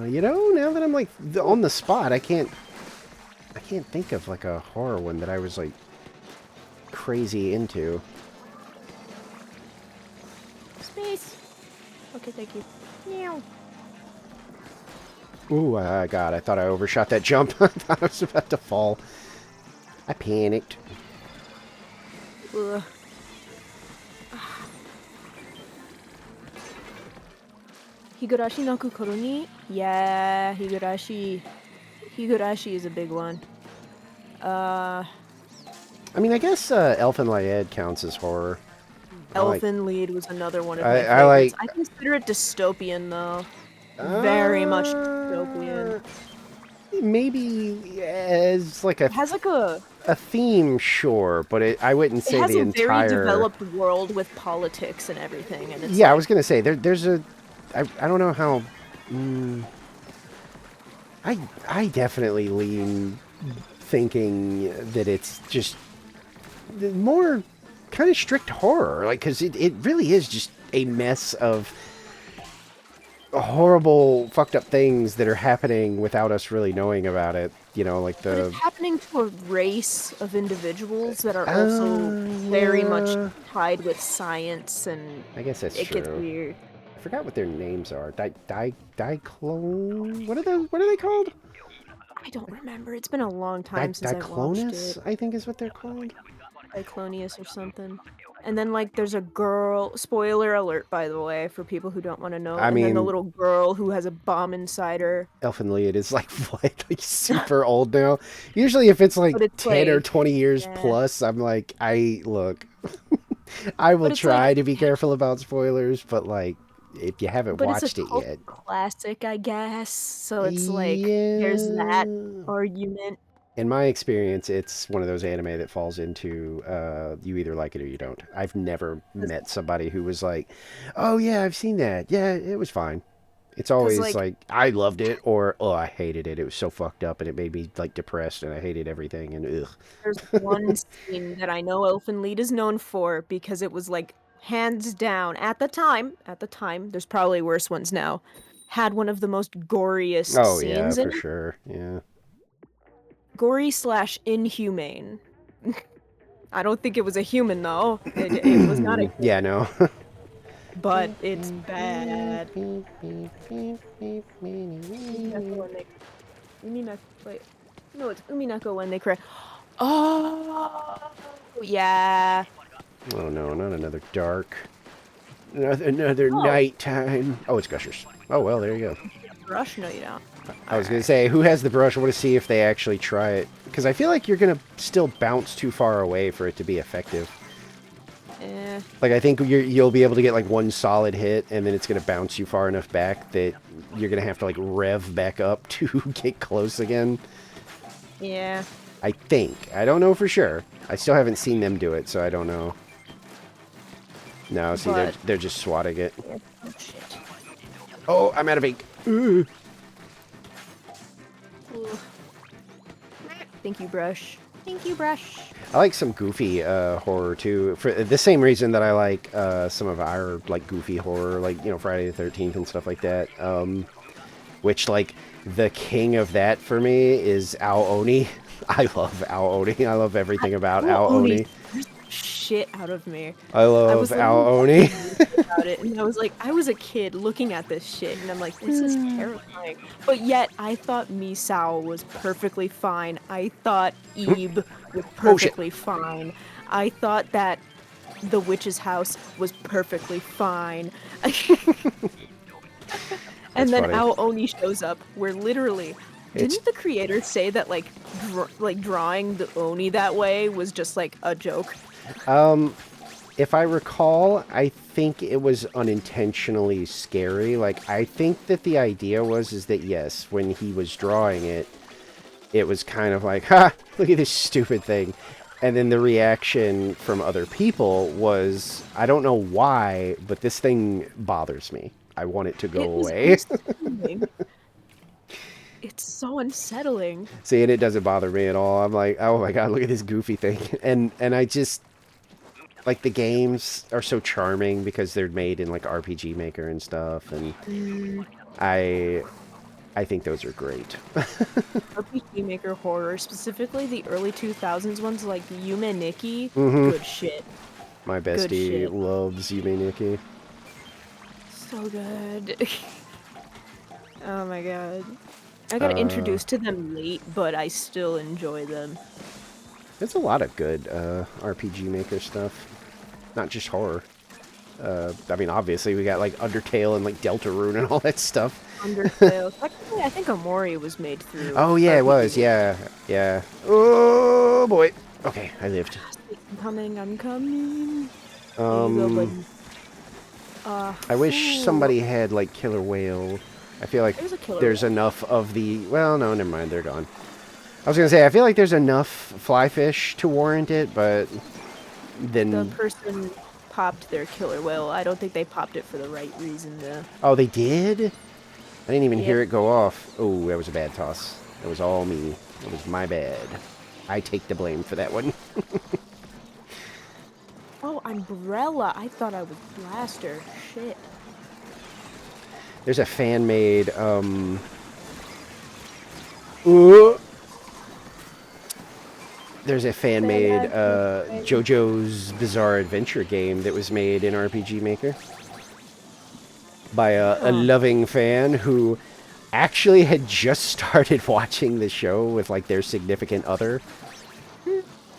You know, now that I'm like on the spot, I can't think of like a horror one that I was like crazy into. Space. Okay, thank you. Meow. Ooh, God, I thought I overshot that jump. I thought I was about to fall. I panicked. Ugh. Higurashi no Kokoro ni? Yeah, Higurashi. Higurashi is a big one. I mean, I guess Elfen Lied counts as horror. Elfen Lied was another one of my I favorites. like- I consider it dystopian, though. Very much dystopian. Maybe as like It has like a theme, sure, but I wouldn't it say has the a entire. very developed world with politics and everything, and it's Yeah, I like, was gonna say there's a. I don't know how. I definitely lean thinking that it's just more kind of strict horror, like because it really is just a mess of horrible, fucked up things that are happening without us really knowing about it. You know, like but the. it's happening to a race of individuals that are also very much Yeah. tied with science, and I guess that's it gets true. weird. I forgot what their names are. Diclone. What are they called? I don't remember. It's been a long time since I've watched Diclonus, it. I think is what they're called. Diclonius or something. And then, like, there's a girl. Spoiler alert, by the way, for people who don't want to know. I And then the mean, little girl who has a bomb inside her. Elfin Lied is like what, like super old now. Usually, if it's like But it's 10 or like, 20 years yeah. plus, I'm like, look. I will But it's try like- to be careful about spoilers, but like, if you haven't But it's watched a it cult yet, classic, I guess. So it's like, there's that argument. in my experience, it's one of those anime that falls into you either like it or you don't. I've never met somebody who was like, "Oh yeah, I've seen that. Yeah, it was fine." It's always like, I loved it, or oh, I hated it. It was so fucked up, and it made me like depressed, and I hated everything, and ugh. There's one scene that I know Elfen Lied is known for because it was like hands down at the time, there's probably worse ones now, had one of the most goriest Oh yeah, scenes in for it. sure. Yeah. Gory / inhumane. I don't think it was a human though. It was not a human, Yeah, no. but it's bad. Wait. No, it's Uminako when they cry. Oh, yeah. Oh no, not another dark. Another nighttime. Oh, it's Gushers. Oh well, there you go. Brush? No, you don't. I was gonna say, who has the brush? I want to see if they actually try it, because I feel like you're gonna still bounce too far away for it to be effective. Eh. Like I think you'll be able to get like one solid hit, and then it's gonna bounce you far enough back that you're gonna have to like rev back up to get close again. Yeah. I think. I don't know for sure. I still haven't seen them do it, so I don't know. No, see, But- they're just swatting it. Oh, shit. Oh, I'm out of ink. Ooh. Ooh. Thank you, Brush. Thank you, Brush. I like some goofy horror too, for the same reason that I like some of our like goofy horror, like Friday the 13th and stuff like that. Which like the king of that for me is Ao Oni. I love Ao Oni. I love everything about Ao Oni. Shit out of me. I love Ao Oni. About it, and I was like, I was a kid looking at this shit, and I'm like, this is terrifying. But yet, I thought Misao was perfectly fine. I thought Ebe was perfectly fine. I thought that the witch's house was perfectly fine. And then funny. Ao Oni shows up, where literally, It's- didn't the creator say that like drawing the Oni that way was just like a joke? If I recall, I think it was unintentionally scary. Like, I think that the idea is that, yes, when he was drawing it, it was kind of like, ha, look at this stupid thing. And then the reaction from other people was, I don't know why, but this thing bothers me. I want it to go It was away. unsettling. It's so unsettling. See, and it doesn't bother me at all. I'm like, oh my god, look at this goofy thing. And I just, like, the games are so charming because they're made in, like, RPG Maker and stuff. And I think those are great. RPG Maker horror, specifically the early 2000s ones like Yume Nikki, good shit. My Good bestie shit. loves Yume Nikki. So good. Oh my god. I got introduced to them late, but I still enjoy them. There's a lot of good RPG Maker stuff. Not just horror. I mean, obviously, we got, like, Undertale and, like, Deltarune and all that stuff. Undertale. Actually, I think Amori was made through. Oh, yeah, it RPG. was. Yeah, yeah. Oh, boy. Okay, I lived. I'm coming, I'm coming. There you go, buddy. I wish somebody had, like, Killer Whale. I feel like There's a Killer there's Whale. enough of the... Well, no, never mind. They're gone. I was going to say, I feel like there's enough Flyfish to warrant it, but then... The person popped their Killer Whale. I don't think they popped it for the right reason, though. Oh, they did? I didn't even hear Yeah. it go off. Oh, that was a bad toss. That was all me. It was my bad. I take the blame for that one. Oh, Umbrella. I thought I was Blaster. Shit. There's a fan-made, ooh. There's a fan-made, JoJo's Bizarre Adventure game that was made in RPG Maker. By a loving fan who actually had just started watching the show with, like, their significant other.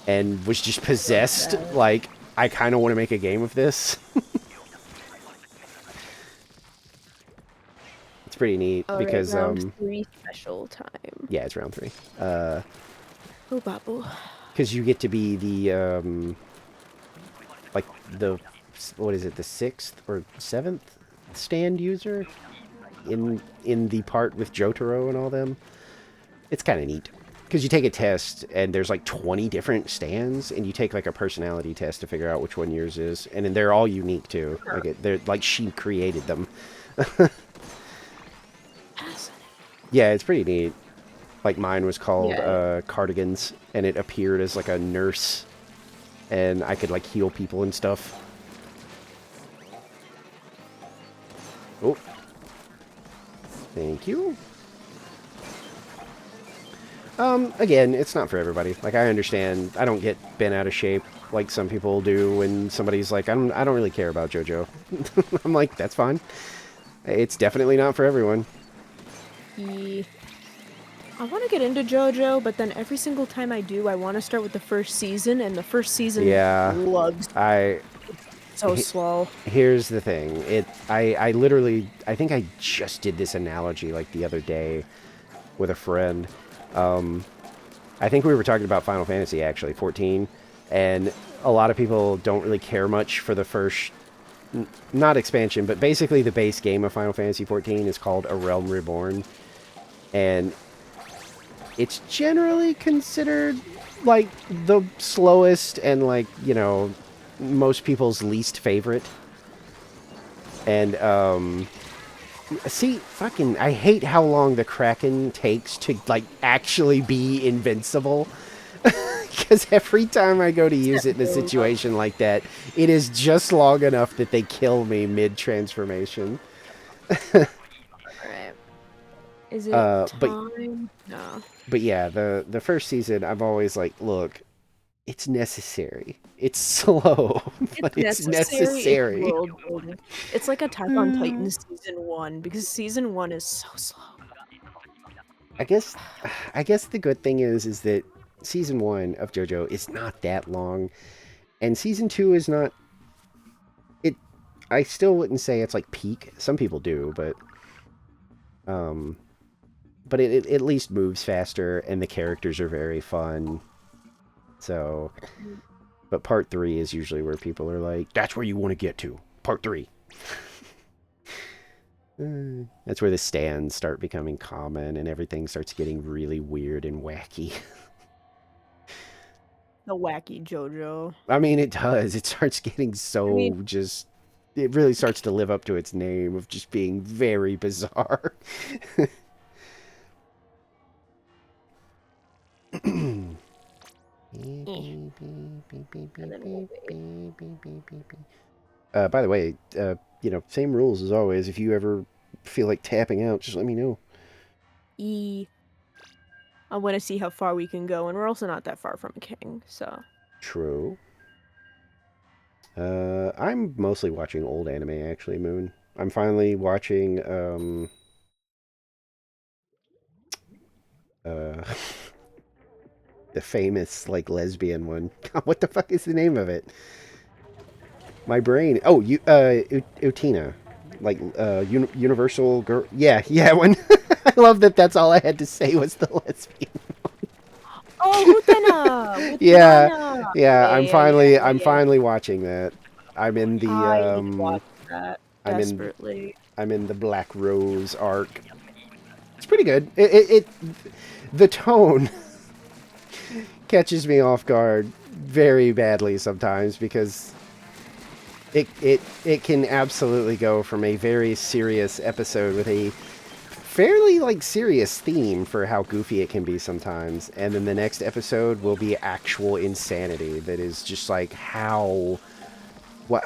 And was just possessed, like, I kind of want to make a game of this. It's pretty neat All right, because round 3 special time. yeah, it's round 3. Oh, babu. Because you get to be the like the what is it, the 6th or 7th stand user in the part with Jotaro and all them. It's kind of neat because you take a test and there's like 20 different stands, and you take like a personality test to figure out which one yours is, and then they're all unique too. Like they're like she created them. Yeah, it's pretty neat. Like mine was called Cardigans, and it appeared as like a nurse, and I could like heal people and stuff. Oh, thank you. Again, it's not for everybody. Like, I understand. I don't get bent out of shape like some people do when somebody's like, I don't really care about JoJo. I'm like, that's fine. It's definitely not for everyone. I want to get into JoJo, but then every single time I do, I want to start with the first season, and the first season lugs so slow. Here's the thing. I literally, I think I just did this analogy like the other day with a friend. I think we were talking about Final Fantasy, actually, 14, and a lot of people don't really care much for the first, not expansion, but basically the base game of Final Fantasy 14 is called A Realm Reborn, and it's generally considered like the slowest and like, you know, most people's least favorite. And see, fucking, I hate how long the Kraken takes to like actually be invincible. Because every time I go to use it in a situation like that, it is just long enough that they kill me mid-transformation. Alright. Is it time? No. But yeah, the first season, I'm always like, look, it's necessary. It's slow, but it's necessary. It's like Attack on Titan season 1, because season 1 is so slow. I guess the good thing is that season 1 of JoJo is not that long, and season 2 is not. I still wouldn't say it's like peak. Some people do, but it at least moves faster, and the characters are very fun. So, but part 3 is usually where people are like, that's where you want to get to. Part 3. That's where the stands start becoming common, and everything starts getting really weird and wacky. The wacky JoJo. I mean, it does. It starts getting so just... It really starts to live up to its name of just being very bizarre. By the way, you know, same rules as always. If you ever feel like tapping out, just let me know. I want to see how far we can go, and we're also not that far from a king, so. True. I'm mostly watching old anime, actually, Moon. I'm finally watching, the famous, like, lesbian one. What the fuck is the name of it? My brain. Oh, Utina. Like, Universal Girl. Yeah, one. I love that that's all I had to say was the lesbian one. Oh, Utena! Yeah, I'm finally watching that. I'm in the, I need to watch that desperately. I'm in the Black Rose arc. It's pretty good. The tone catches me off guard very badly sometimes, because it can absolutely go from a very serious episode with a fairly like serious theme for how goofy it can be sometimes, and then the next episode will be actual insanity that is just like, how, what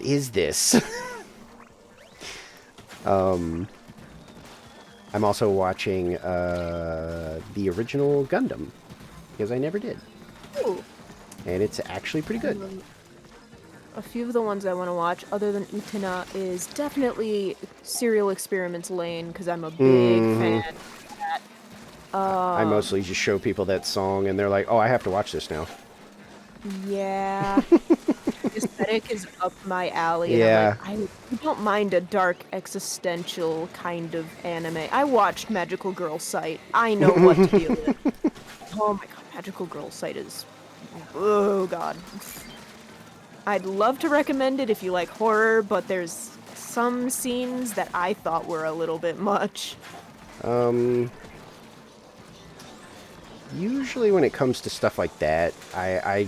is this? I'm also watching the original Gundam, because I never did. Ooh. And it's actually pretty good. A few of the ones I want to watch, other than Utena, is definitely Serial Experiments Lane, because I'm a big fan of that. I mostly just show people that song, and they're like, oh, I have to watch this now. Yeah. aesthetic is up my alley, and Yeah. I'm like, I don't mind a dark existential kind of anime. I watched Magical Girl Sight. I know what to deal with. Oh my god, Magical Girl Sight is... Oh god. I'd love to recommend it if you like horror, but there's some scenes that I thought were a little bit much. Usually when it comes to stuff like that, I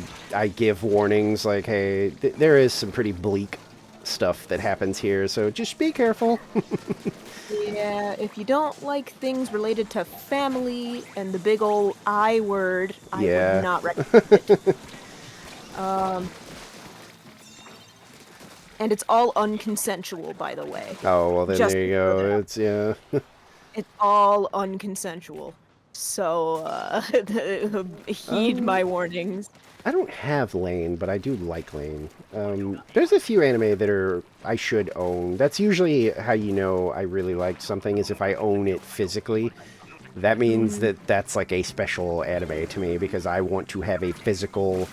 give warnings like, hey, there is some pretty bleak stuff that happens here, so just be careful. Yeah, if you don't like things related to family and the big ol' I word, I Yeah. would not recommend it. And it's all unconsensual, by the way. Oh, well then Just there you to throw that go. out. It's, yeah. It's all unconsensual. So, heed my warnings. I don't have Lane, but I do like Lane. There's a few anime that I should own. That's usually how you know I really liked something, is if I own it physically. That means that that's like a special anime to me, because I want to have a physical,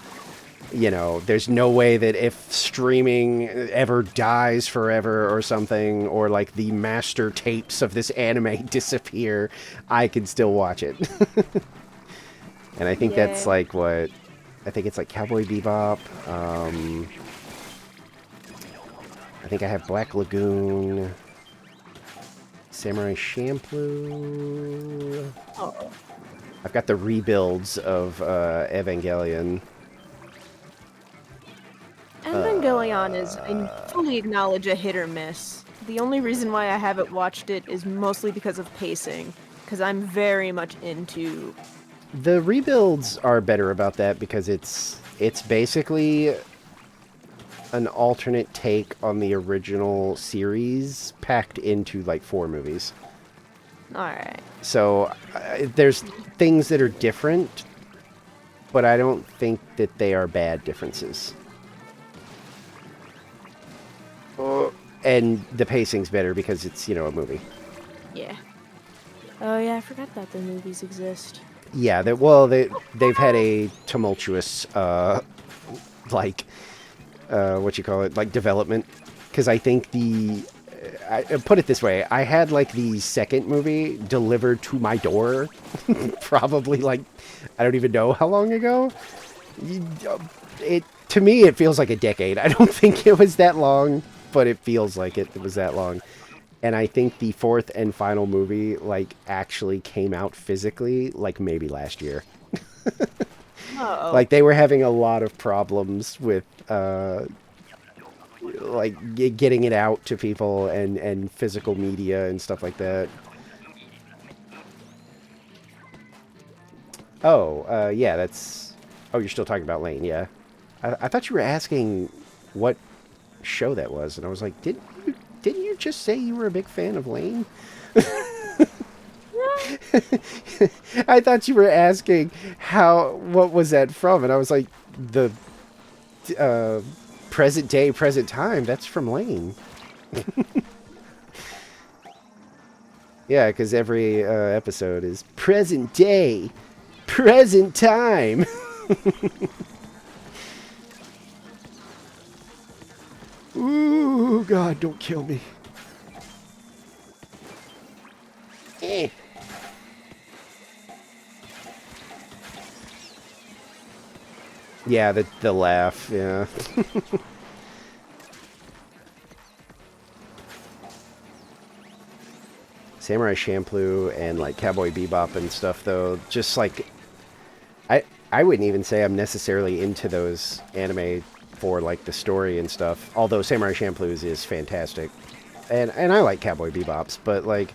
there's no way that if streaming ever dies forever or something, or like the master tapes of this anime disappear, I can still watch it. And I think that's Yeah. like what... I think it's like Cowboy Bebop. I think I have Black Lagoon. Samurai Champloo. Oh. I've got the rebuilds of Evangelion. Evangelion is, I fully acknowledge, a hit or miss. The only reason why I haven't watched it is mostly because of pacing, because I'm very much into... The rebuilds are better about that because it's basically an alternate take on the original series packed into like 4 movies. Alright. So there's things that are different, but I don't think that they are bad differences. And the pacing's better because it's, a movie. Yeah. Oh yeah, I forgot that the movies exist. Yeah, they've had a tumultuous, like development. Because I think I put it this way, I had like the second movie delivered to my door, probably like, I don't even know how long ago. To me, it feels like a decade. I don't think it was that long, but it feels like it was that long. And I think the 4th and final movie, like, actually came out physically, like, maybe last year. Uh-oh. Like, they were having a lot of problems with, getting it out to people and physical media and stuff like that. Oh, yeah, that's... Oh, you're still talking about Lane, yeah. I thought you were asking what show that was, and I was like, didn't you just say you were a big fan of Lane? I thought you were asking what was that from, and I was like, the present day, present time, that's from Lane. Yeah, because every episode is present day, present time. Ooh, God, don't kill me. Eh. Yeah, the laugh, yeah. Samurai Champloo and like Cowboy Bebop and stuff, though, just like I wouldn't even say I'm necessarily into those anime for like the story and stuff. Although Samurai Champloo is fantastic, and I like Cowboy Bebop's, but like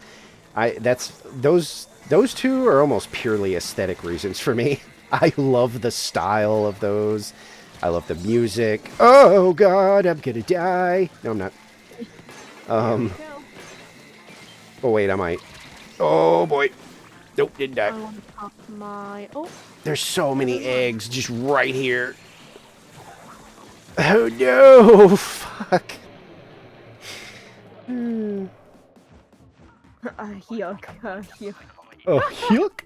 those two are almost purely aesthetic reasons for me. I love the style of those. I love the music. Oh God, I'm gonna die. No, I'm not. Oh wait, I might. Oh boy. Nope, didn't die. I want to pop my... Oh. There's so many eggs just right here. Oh no! Fuck. Yuck. Yuck. Oh, yuck.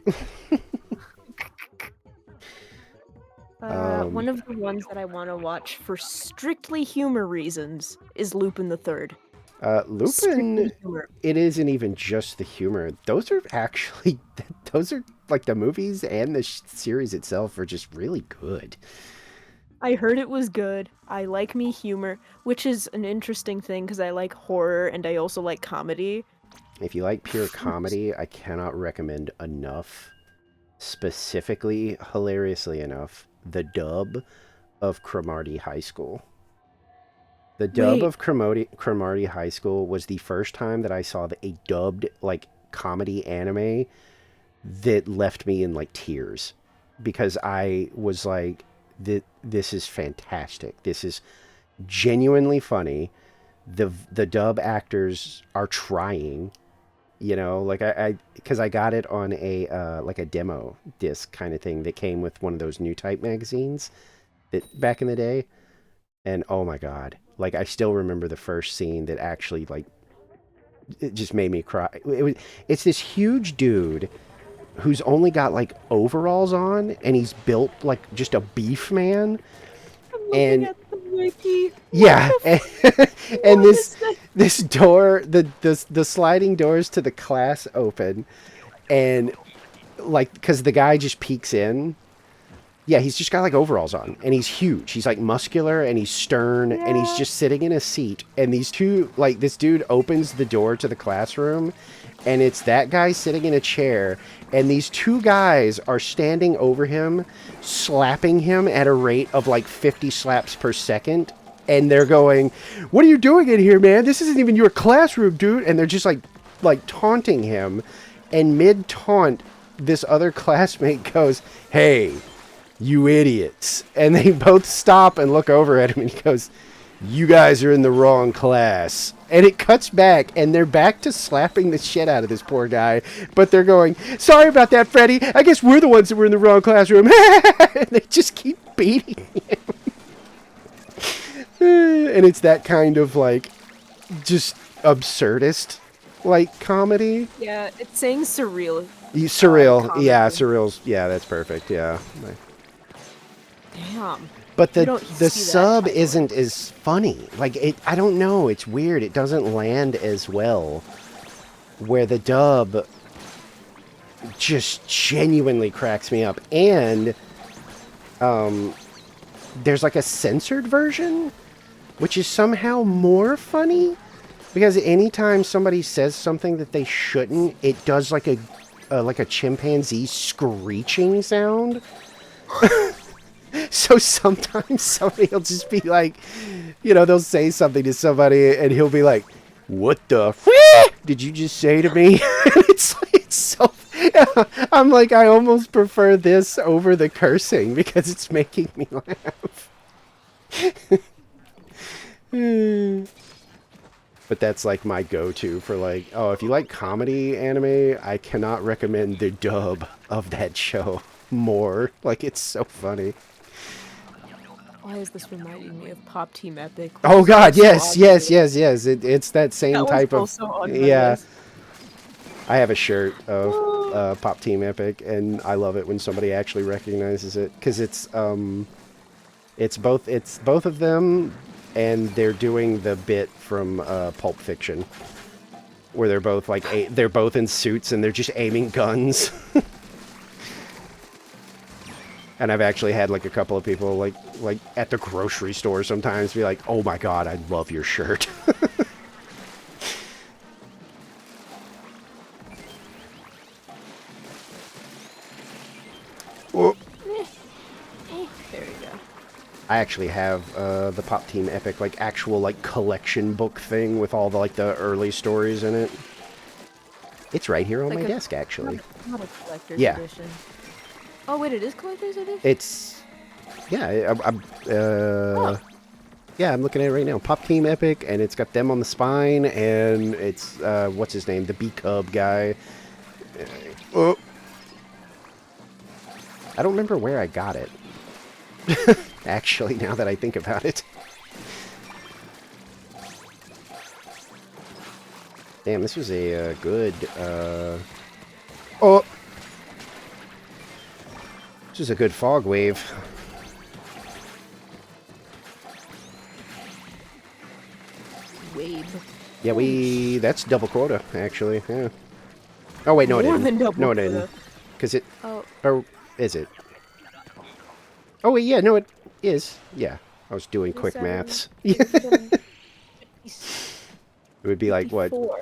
one of the ones that I want to watch for strictly humor reasons is Lupin the Third. Lupin, Strictly humor. it isn't even just the humor. Those are actually, those are like the movies and the series itself are just really good. I heard it was good. I like me humor, which is an interesting thing because I like horror and I also like comedy. If you like pure comedy, I cannot recommend enough, specifically, hilariously enough, the dub of Cromartie High School. The dub Wait. of Cromartie High School was the first time that I saw a dubbed, like, comedy anime that left me in, like, tears. Because I was like, this is fantastic. This is genuinely funny. The dub actors are trying, you know, like because I got it on a like a demo disc kind of thing that came with one of those New Type magazines that back in the day. And oh my god, like I still remember the first scene that actually like it just made me cry. It's this huge dude who's only got like overalls on and he's built like just a beef man. I'm looking at the wiki. Yeah, and this door, the sliding doors to the class open, and like because the guy just peeks in. Yeah, he's just got like overalls on, and he's huge. He's like muscular, and he's stern, and he's just sitting in a seat. And these two, like this dude opens the door to the classroom, and it's that guy sitting in a chair, and these two guys are standing over him, slapping him at a rate of like 50 slaps per second. And they're going, "What are you doing in here, man? This isn't even your classroom, dude." And they're just like taunting him. And mid-taunt, this other classmate goes, "Hey, you idiots." And they both stop and look over at him, and he goes, "You guys are in the wrong class." And it cuts back, and they're back to slapping the shit out of this poor guy. But they're going, "Sorry about that, Freddy. I guess we're the ones that were in the wrong classroom." And they just keep beating him. And it's that kind of, like, just absurdist, like, comedy. Yeah, it's saying surreal. Surreal. Comedy. Yeah, surreal's... Yeah, that's perfect, yeah. Damn. But You don't the see that sub title. isn't as funny. Like, I don't know. It's weird. It doesn't land as well. Where the dub just genuinely cracks me up. And there's like a censored version, which is somehow more funny. Because anytime somebody says something that they shouldn't, it does like a chimpanzee screeching sound. So sometimes somebody will just be like, you know, they'll say something to somebody and he'll be like, "What the f did you just say to me?" it's so... I'm like, I almost prefer this over the cursing because it's making me laugh. But that's like my go-to for like, oh, if you like comedy anime, I cannot recommend the dub of that show more. Like, it's so funny. Why is this reminding me of Pop Team Epic? Oh god, So yes, odd. yes, yes, yes. It's that same That was type of... also on my Yeah. list. I have a shirt of Pop Team Epic, and I love it when somebody actually recognizes it, because it's both of them, and they're doing the bit from Pulp Fiction, where they're both like they're both in suits and they're just aiming guns. And I've actually had like a couple of people like at the grocery store sometimes be like, "Oh my god, I love your shirt." Oh. There you go. I actually have the Pop Team Epic like actual like collection book thing with all the like the early stories in it. It's right here on Like my a- desk, actually. Not a collector's Yeah. edition. Oh wait, it is collector's edition? It's... Yeah, yeah, I'm looking at it right now. Pop Team Epic, and it's got them on the spine, and it's, what's his name? The B-Cub guy. Oh. I don't remember where I got it. Actually, now that I think about it. Damn, this was a good, Oh! This is a good fog wave. babe. Yeah, that's double quota, actually. Yeah. Oh, wait, no, it More didn't. than double No, it quota. didn't. Because it... Oh, Or is it? Oh, wait, yeah, no, it is. Yeah. I was doing quick 37, maths. 37, It would be like, what? 54.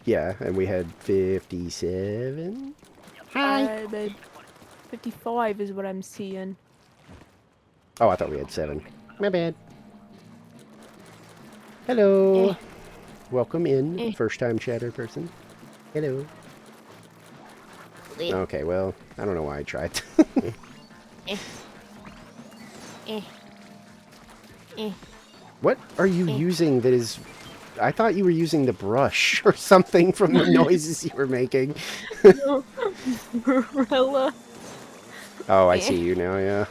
Yeah, and we had 57? Hi! Babe. 55 is what I'm seeing. Oh, I thought we had 7. My bad. Hello! Eh. Welcome in, Eh. first time chatter person. Hello. Okay, well, I don't know why I tried. Eh. Eh. Eh. What are you using that is... I thought you were using the brush or something from the noises you were making. Marilla. Oh, I Eh. see you now, yeah.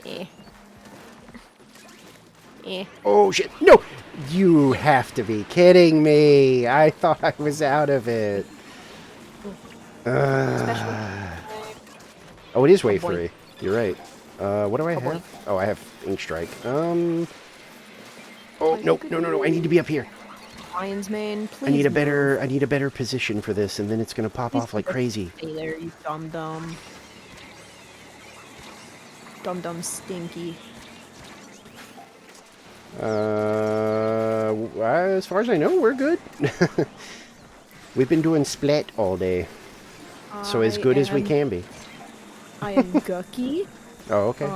Eh. Eh. Oh, shit. No! You have to be kidding me. I thought I was out of it. Oh, it is wave boy. 3. You're right. What do I boy. have? Oh, I have Ink Strike. Oh, no, no, no, no. I need to be up here. Lion's Mane, please. I need a better position for this, and then it's gonna pop off like crazy. Stay there, you dum-dum. Dum-dum stinky. As far as I know, we're good. We've been doing Splat all day, so as good as we can be. I am Gucky. Oh, okay.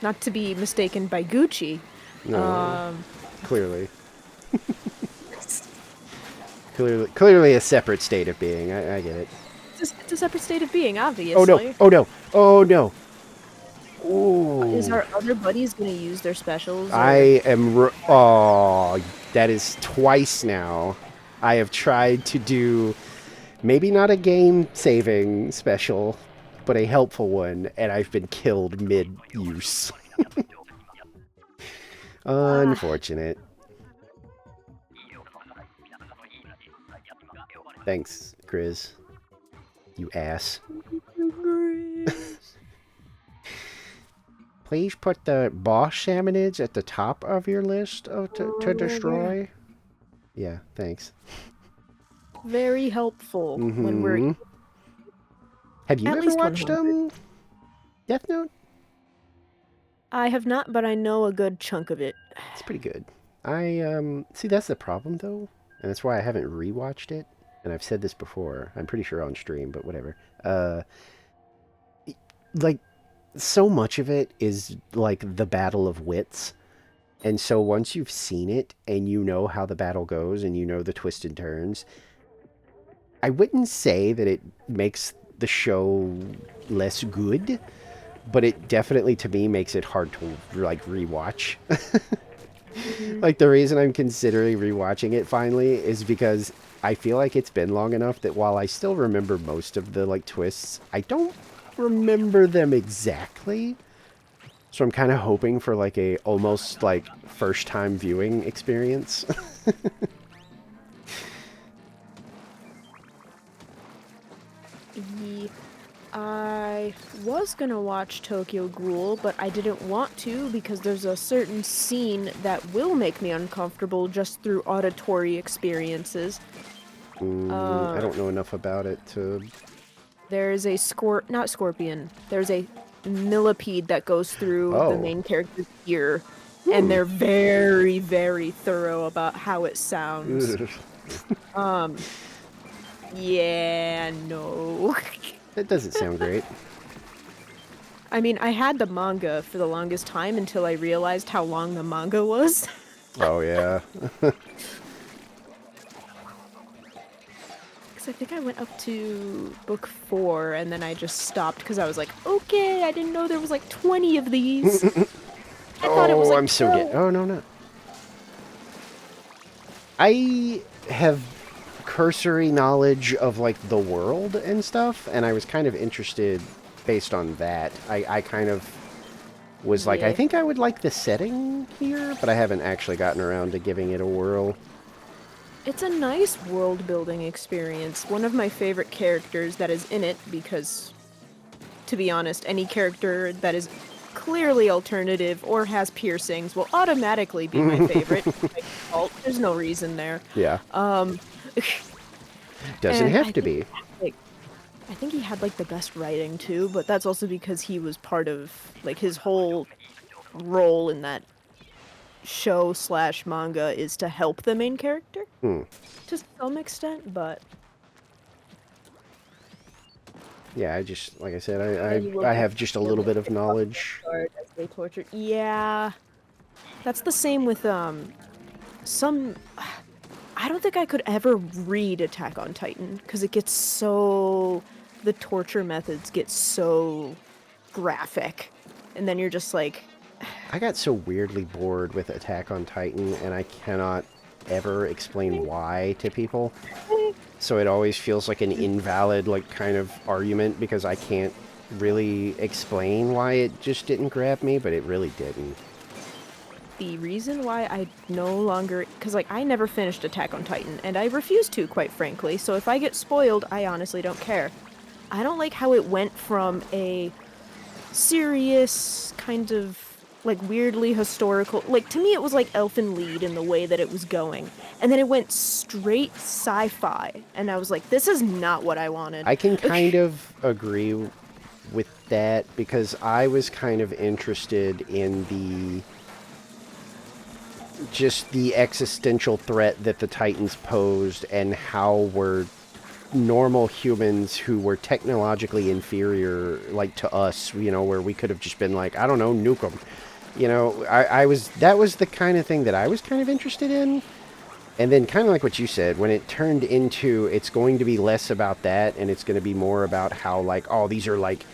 Not to be mistaken by Gucci. No, clearly. Clearly a separate state of being. I get it. It's a separate state of being, obviously. Oh no! Oh no! Oh no! Ooh. Is our other buddies gonna use their specials? Or... I am... Oh, that is twice now. I have tried to do maybe not a game-saving special, but a helpful one, and I've been killed mid-use. Unfortunate. Thanks, Chris. You ass. Please put the boss salmonids at the top of your list of to destroy. Yeah, thanks. Very helpful when we're... Have you At ever least watched 100. Death Note? I have not, but I know a good chunk of it. It's pretty good. I see, that's the problem though, and that's why I haven't rewatched it. And I've said this before. I'm pretty sure on stream, but whatever. Like, so much of it is like the battle of wits. And so once you've seen it and you know how the battle goes and you know the twists and turns, I wouldn't say that it makes the show less good, but it definitely, to me, makes it hard to, like, rewatch. Like, the reason I'm considering rewatching it finally is because I feel like it's been long enough that while I still remember most of the, like, twists, I don't remember them exactly. So I'm kind of hoping for, like, a almost, like, first-time viewing experience. I was gonna watch Tokyo Ghoul, but I didn't want to because there's a certain scene that will make me uncomfortable just through auditory experiences. I don't know enough about it to... There's a not scorpion. There's a millipede that goes through the main character's ear, and they're very, very thorough about how it sounds. Yeah, no. That doesn't sound great. I mean, I had the manga for the longest time until I realized how long the manga was. Oh, yeah. Because I think I went up to book 4, and then I just stopped because I was like, okay, I didn't know there was like 20 of these. I thought it was like I'm so good. Oh, no, no. I have cursory knowledge of, like, the world and stuff, and I was kind of interested based on that. I kind of was like, I think I would like the setting here, but I haven't actually gotten around to giving it a whirl. It's a nice world-building experience. One of my favorite characters that is in it, because, to be honest, any character that is clearly alternative or has piercings will automatically be my favorite. By default. There's no reason there. Yeah. Um, Doesn't and have I to think, be. like, I think he had like the best writing too, but that's also because he was part of like his whole role in that show slash manga is to help the main character Hmm. to some extent, but Yeah, I just, like I said, you will I get have just a little bit of knowledge. as they torture. Yeah, that's the same with some. I don't think I could ever read Attack on Titan because it gets so the torture methods get so graphic, and then you're just like, I got so weirdly bored with Attack on Titan, and I cannot ever explain why to people. So it always feels like an invalid, like, kind of argument because I can't really explain why it just didn't grab me, but it really didn't. the reason why I no longer, because like I never finished Attack on Titan, and I refuse to, quite frankly. So if I get spoiled, I honestly don't care. I don't like how it went from a serious kind of like weirdly historical, like to me it was like Elfen Lied in the way that it was going, and then it went straight sci-fi, and I was like, this is not what I wanted. I can kind of agree with that because I was kind of interested in just the existential threat that the Titans posed and how were normal humans who were technologically inferior, like to us, you know, where we could have just been like, I don't know, nuke them. You know, that was the kind of thing that I was kind of interested in. And then kind of like what you said, when it turned into, it's going to be less about that and it's going to be more about how like, oh, these are like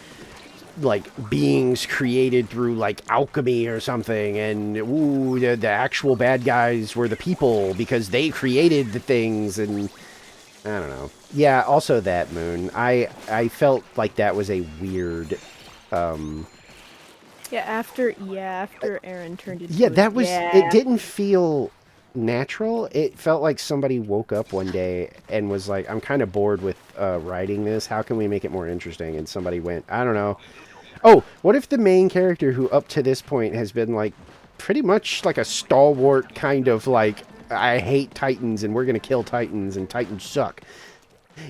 beings created through like alchemy or something, and ooh, the actual bad guys were the people because they created the things, and I don't know. Yeah, also that Moon. I felt like that was a weird After Aaron turned into yeah, that was it yeah. didn't feel natural. It felt like somebody woke up one day and was like, I'm kind of bored with writing this. How can we make it more interesting? And somebody went, I don't know. Oh, what if the main character who up to this point has been like pretty much like a stalwart kind of like, I hate Titans and we're going to kill Titans and Titans suck.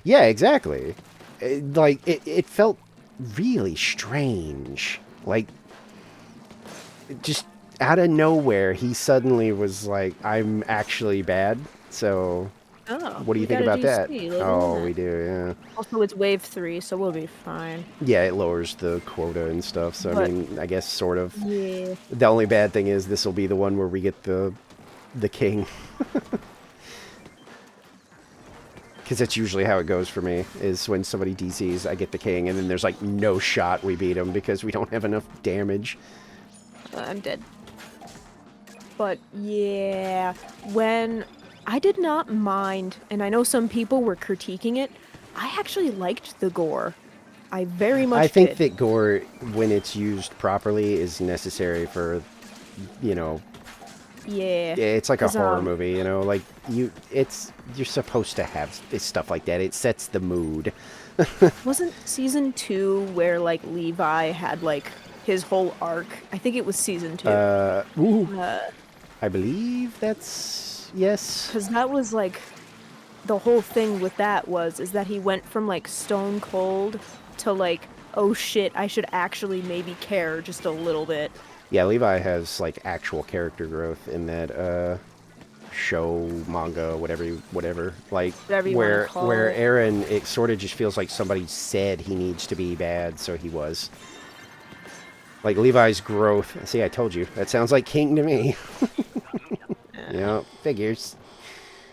Yeah, exactly. It felt really strange. Like, just out of nowhere, he suddenly was like, I'm actually bad. So, Oh, what do you we think got a about that? DC, look at Oh, that. we do, yeah. Also, it's wave 3, so we'll be fine. Yeah, it lowers the quota and stuff. So, I But- mean, I guess sort of. Yeah. The only bad thing is this will be the one where we get the king. Because that's usually how it goes for me, is when somebody DCs, I get the king, and then there's like no shot we beat him because we don't have enough damage. I'm dead. But yeah, when I did not mind, and I know some people were critiquing it, I actually liked the gore. I very much I think did. that gore, when it's used properly, is necessary for, you know, Yeah. it's like a 'Cause, horror movie, you know, like you're supposed to have stuff like that. It sets the mood. Wasn't season 2 where like Levi had like his whole arc? I think it was season 2. Ooh, I believe that's yes. Because that was like the whole thing with that is that he went from like stone cold to like, oh shit, I should actually maybe care just a little bit. Yeah, Levi has like actual character growth in that show, manga, whatever. Like Whatever you wanna call where it. Aaron, it sort of just feels like somebody said he needs to be bad, so he was. Like Levi's growth. See, I told you. That sounds like King to me. Yeah, figures.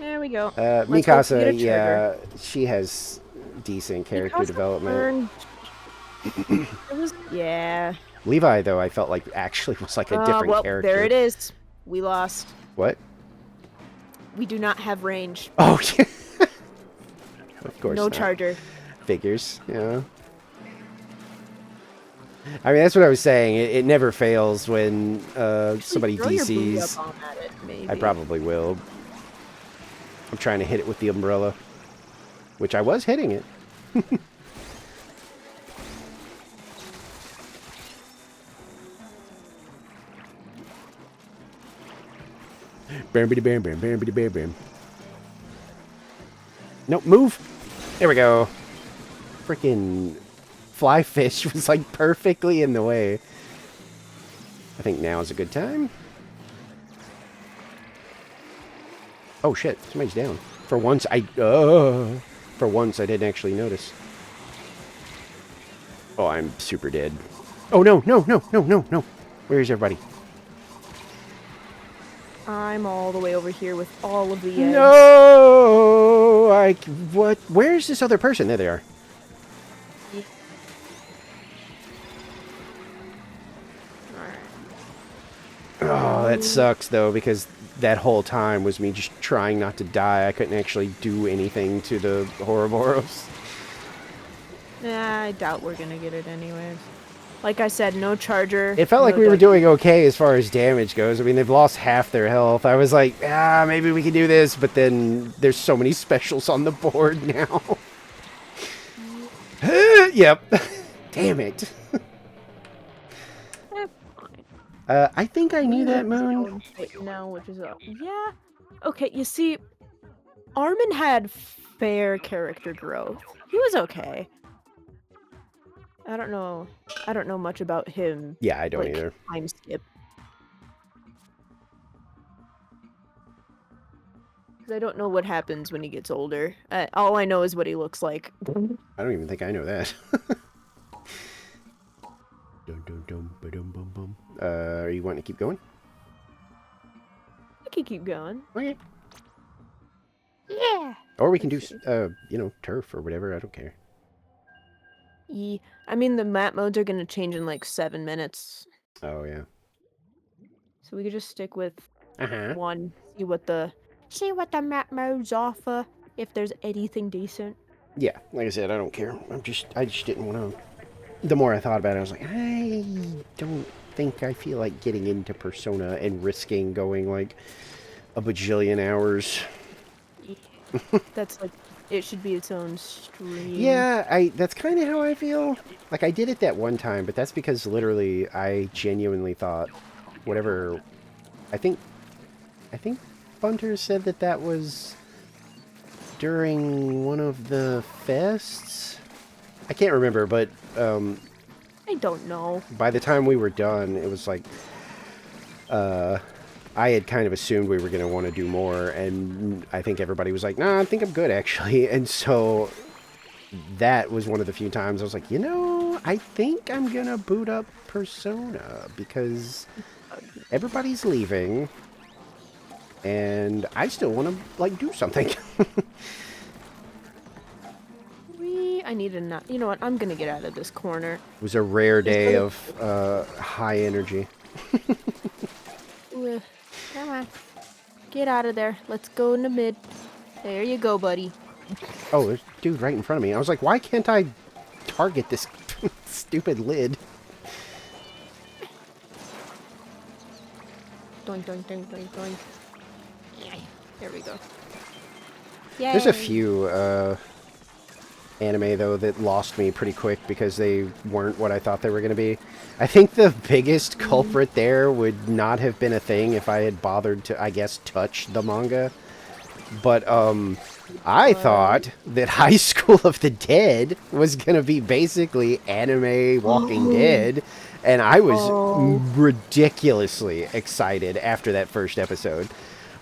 There we go. Let's hope we get Mikasa, a trigger. yeah, she has decent character Mikasa development. Yeah. Levi, though, I felt like actually was like a different Well, character. there it is. We lost. What? We do not have range. Oh, yeah. Of course No not. charger. Figures, yeah. I mean, that's what I was saying. It never fails when somebody Throw your booty DCs. up at it, maybe. I probably will. I'm trying to hit it with the umbrella, which I was hitting it. Bam, bam, bam, bam, bam, bam, bam. Nope, move. There we go. Freaking fly fish was like perfectly in the way. I think now is a good time. Oh shit, somebody's down. For once I didn't actually notice. Oh, I'm super dead. Oh no, no, no, no, no, no. Where's everybody? I'm all the way over here with all of the eggs. No! What? Where's this other person? There they are. Oh, that sucks though, because that whole time was me just trying not to die. I couldn't actually do anything to the Ouroboros. Nah, I doubt we're gonna get it anyways. Like I said, no charger. It felt like no we were duck- doing okay as far as damage goes. I mean, they've lost half their health. I was like, maybe we can do this, but then there's so many specials on the board now. Yep. Damn it. I think I knew that, Moon. Now, which is yeah. Okay, you see, Armin had fair character growth. He was okay. I don't know much about him. Yeah, I don't like, either. Time skip. Because I don't know what happens when he gets older. All I know is what he looks like. I don't even think I know that. Dum, dum, dum, ba-dum, bum, bum. Are you wanting to keep going? I can keep going. Okay. Yeah. Or we can do, turf or whatever. I don't care. I mean, the map modes are gonna change in like 7 minutes, Oh, yeah. so we could just stick with Uh-huh. one. See what the map modes offer. If there's anything decent. Yeah, like I said, I don't care. I just didn't want to. The more I thought about it, I was like, I don't think I feel like getting into Persona and risking going like a bajillion hours. That's like, it should be its own stream. Yeah, that's kind of how I feel. Like, I did it that one time, but that's because literally I genuinely thought whatever. I think Bunter said that was during one of the fests. I can't remember, but I don't know. by the time we were done, it was like I had kind of assumed we were going to want to do more, and I think everybody was like, "Nah, I think I'm good, actually." And so that was one of the few times I was like, I think I'm going to boot up Persona, because everybody's leaving, and I still want to, like, do something. I need a nut. You know what? I'm gonna get out of this corner. It was a rare day of high energy. Come on. Get out of there. Let's go in the mid. There you go, buddy. Oh, there's a dude right in front of me. I was like, why can't I target this stupid lid? Doink, doink, doink, doink, doink. There we go. Yay. There's a few anime, though, that lost me pretty quick because they weren't what I thought they were going to be. I think the biggest culprit there would not have been a thing if I had bothered to, I guess, touch the manga. But I thought that High School of the Dead was going to be basically anime Walking Dead, and I was ridiculously excited after that first episode.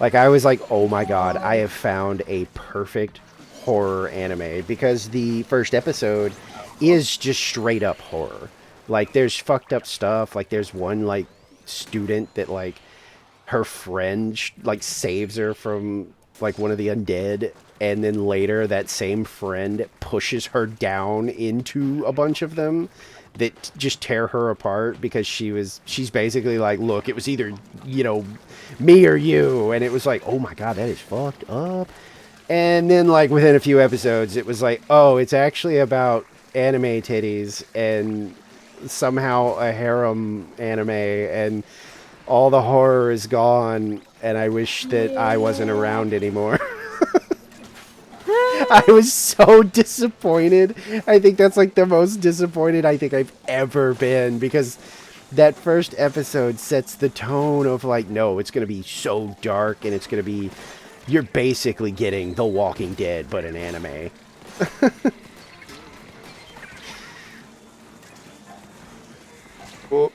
Like, I was like, oh my god, I have found a perfect horror anime, because the first episode is just straight up horror. Like, there's fucked up stuff. Like, there's one, like, student that, like, her friend, like, saves her from, like, one of the undead, and then later that same friend pushes her down into a bunch of them that just tear her apart, because she's basically like, look, it was either, me or you, and it was like, oh my god, that is fucked up. And then, like, within a few episodes, it was like, oh, it's actually about anime titties and somehow a harem anime, and all the horror is gone, and I wish that I wasn't around anymore. I was so disappointed. I think that's, like, the most disappointed I think I've ever been, because that first episode sets the tone of like, no, it's gonna be so dark, and it's gonna be, you're basically getting The Walking Dead, but an anime. Oh.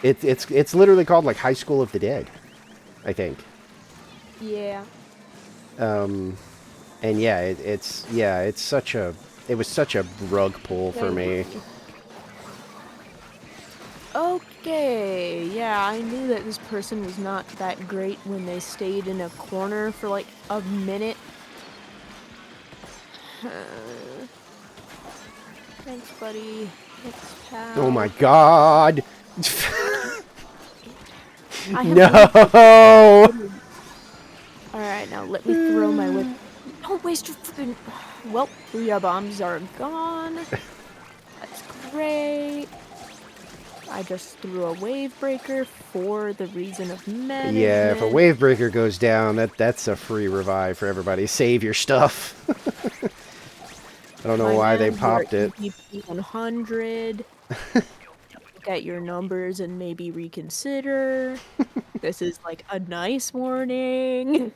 It's literally called like High School of the Dead, I think. Yeah. And yeah, it's such a, it was such a rug pull for me. Okay, yeah, I knew that this person was not that great when they stayed in a corner for like a minute. Thanks, buddy. Thanks, pal. Oh my god! I have No! Alright, now let me throw my whip. Don't waste your freaking. Well, booyah bombs are gone. That's great. I just threw a wave breaker for the reason of management. Yeah, if a wave breaker goes down, that's a free revive for everybody. Save your stuff. I don't know why they popped it. MVP 100. Look at your numbers and maybe reconsider. This is like a nice morning.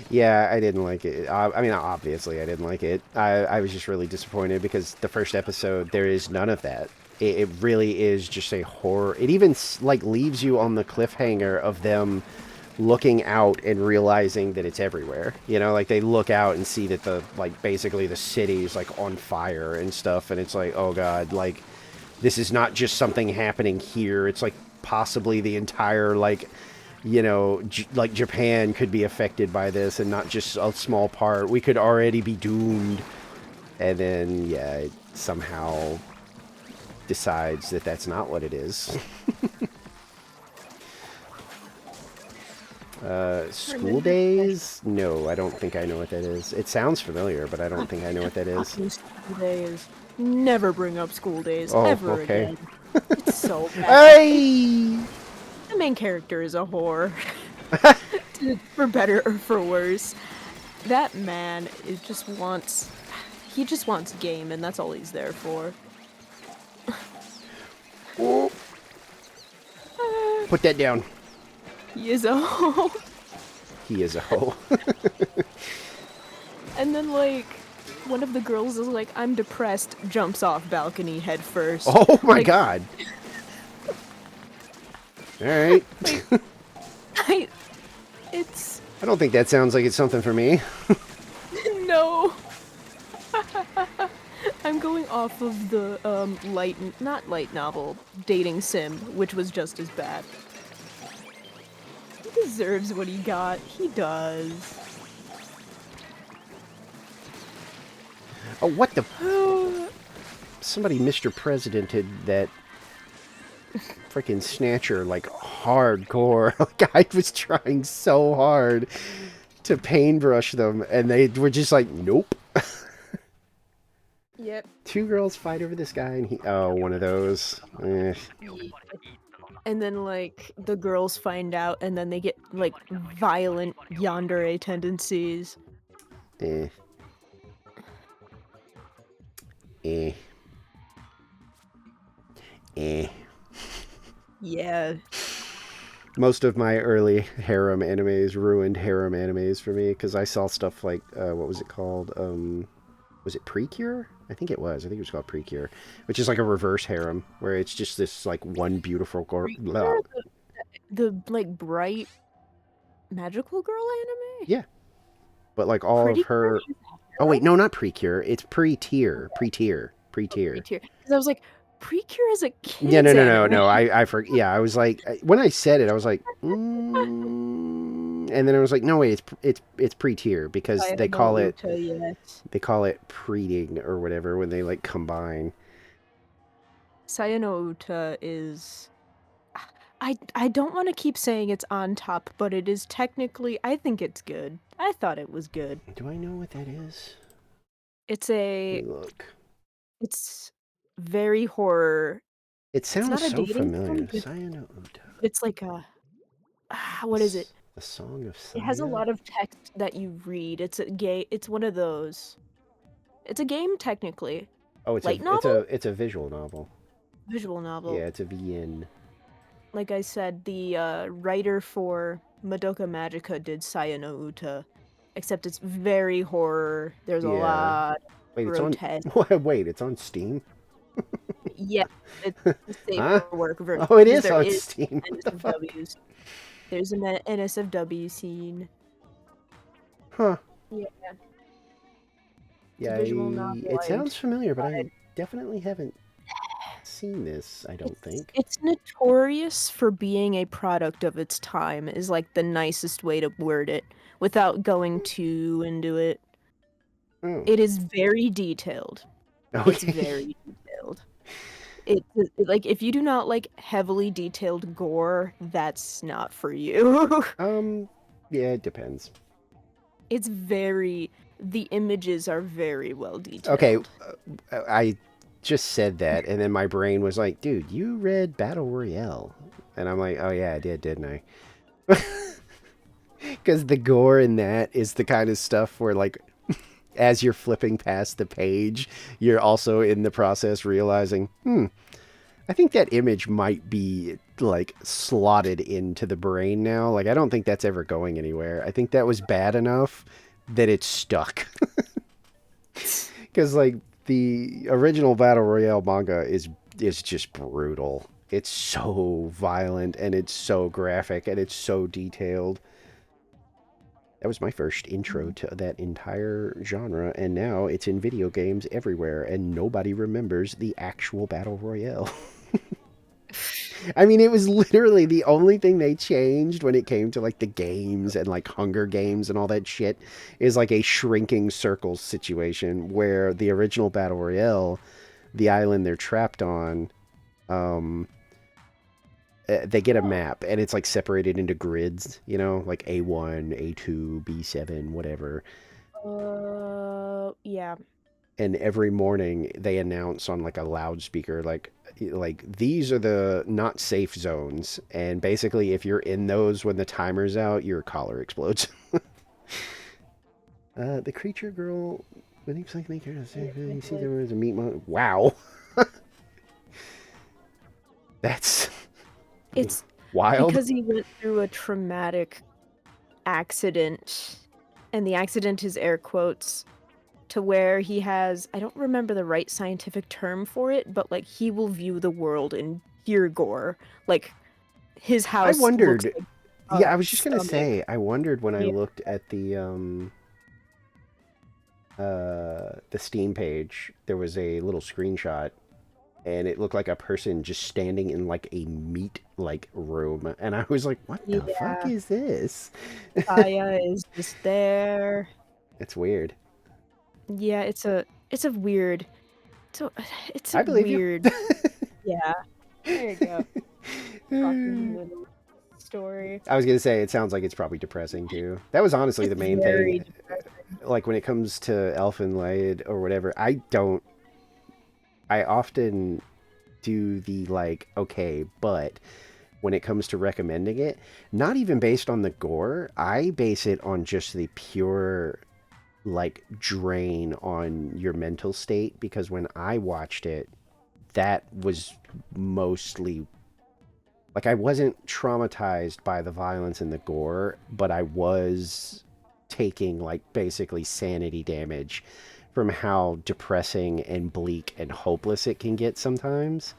Yeah, I didn't like it. I mean, obviously I didn't like it. I was just really disappointed because the first episode, there is none of that. It really is just a horror. It even like leaves you on the cliffhanger of them looking out and realizing that it's everywhere. You know, like they look out and see that the, like, basically the city's like on fire and stuff, and it's like, oh god, like this is not just something happening here. It's like possibly the entire, like, you know, like Japan could be affected by this and not just a small part. We could already be doomed. And then, yeah, it somehow decides that that's not what it is. School Days? No, I don't think I know what that is. It sounds familiar, but I don't think I know what that is. School days. Never bring up school days ever again. It's so bad. Hey! The main character is a whore. For better or for worse. That man is just wants... He just wants game, and that's all he's there for. Oh. Put that down. He is a hoe. He is a hoe. And then, like, one of the girls is like, I'm depressed, jumps off balcony head first. Oh my like, god. Alright. It's... I don't think that sounds like it's something for me. No. I'm going off of the, not light novel, dating sim, which was just as bad. He deserves what he got. He does. Oh, what the... Somebody Mr. Presidented that freaking Snatcher, like, hardcore. Like, I was trying so hard to paintbrush them, and they were just like, nope. Yep. Two girls fight over this guy, and he... Oh, one of those. Eh. And then, like, the girls find out, and then they get, like, violent yandere tendencies. Eh. Eh. Eh. Yeah. Most of my early harem animes ruined harem animes for me, because I saw stuff like, what was it called? Was it Precure? I think it was. I think it was called Precure, which is like a reverse harem, where it's just this, like, one beautiful girl. The, like, bright magical girl anime? Yeah. But, like, all Pretty of her... Oh, wait, no, not Precure. It's Pre-Tier. Pre-Tier. Pre-Tier. Pre-tier. Because I was like, Precure is a kid's Yeah, no. anime. I forgot. Yeah, I was like, when I said it, I was like, and then I was like, no, wait, it's pre-tier, because they call it preting or whatever when they, like, combine. Sayano Uta is... I don't want to keep saying it's on top, but it is technically... I think it's good. I thought it was good. Do I know what that is? It's a... Look. It's very horror. It sounds not a so dating familiar. sim, Sayano Uta. It's like a... what is it? A Song of Saya? It has a lot of text that you read. It's a gay... It's one of those... It's a game, technically. Oh, Light novel? it's a visual novel. visual novel. Yeah, it's a VN. Like I said, the writer for Madoka Magica did Saya no Uta, except it's very horror. There's a Yeah. lot Wait, it's on. grotesque. Wait, it's on Steam. Yeah, it's the Huh? safer work version Oh, it because is there on is Steam. What the fuck? NSFWs. There's an NSFW scene. Huh? Yeah, it's Yeah, a visual novel. it I sounds familiar, but I tried. definitely haven't seen this. I don't think. It's notorious for being a product of its time. Is like the nicest way to word it without going too into it. Oh, It is very detailed. It's okay. very detailed. Like if you do not like heavily detailed gore, that's not for you. Yeah, it depends. It's very the images are very well detailed. Okay, I just said that, and then my brain was like, "Dude, you read Battle Royale," and I'm like, "Oh yeah, I did, didn't I?" Because the gore in that is the kind of stuff where, like, as you're flipping past the page, you're also in the process realizing, I think that image might be like slotted into the brain now. Like, I don't think that's ever going anywhere. I think that was bad enough that it's stuck. Because like the original Battle Royale manga is just brutal. It's so violent and it's so graphic and it's so detailed. That was my first intro to that entire genre, and now it's in video games everywhere, and nobody remembers the actual Battle Royale. I mean, it was literally the only thing they changed when it came to like the games and like Hunger Games and all that shit is like a shrinking circles situation where the original Battle Royale, the island they're trapped on, um, they get a map and it's like separated into grids, you know, like A1, A2, B7, whatever. Yeah. And every morning they announce on like a loudspeaker like these are the not safe zones, and basically if you're in those when the timer's out, your collar explodes. The creature girl when you see there was a meat wow. That's It's wild. because he went through a traumatic accident, and the accident is air quotes, to where he has, I don't remember the right scientific term for it, but like he will view the world in pure gore. Like his I house looks wondered. like Yeah, a I was just gonna stomach. say, I wondered when I Yeah. looked at the Steam page, there was a little screenshot and it looked like a person just standing in like a meat like room, and I was like, what the fuck Yeah. is this? Saya is just there. It's weird. Yeah, it's a weird it's a it's a I believe you. weird yeah. There you go. Fucking little story. I was gonna say it sounds like it's probably depressing too. That was honestly the It's main thing. very depressing. Like when it comes to Elfen Lied or whatever, I don't. I often do the like, okay, but when it comes to recommending it, not even based on the gore, I base it on just the pure like drain on your mental state, because when I watched it, that was mostly like I wasn't traumatized by the violence and the gore, but I was taking like basically sanity damage from how depressing and bleak and hopeless it can get sometimes.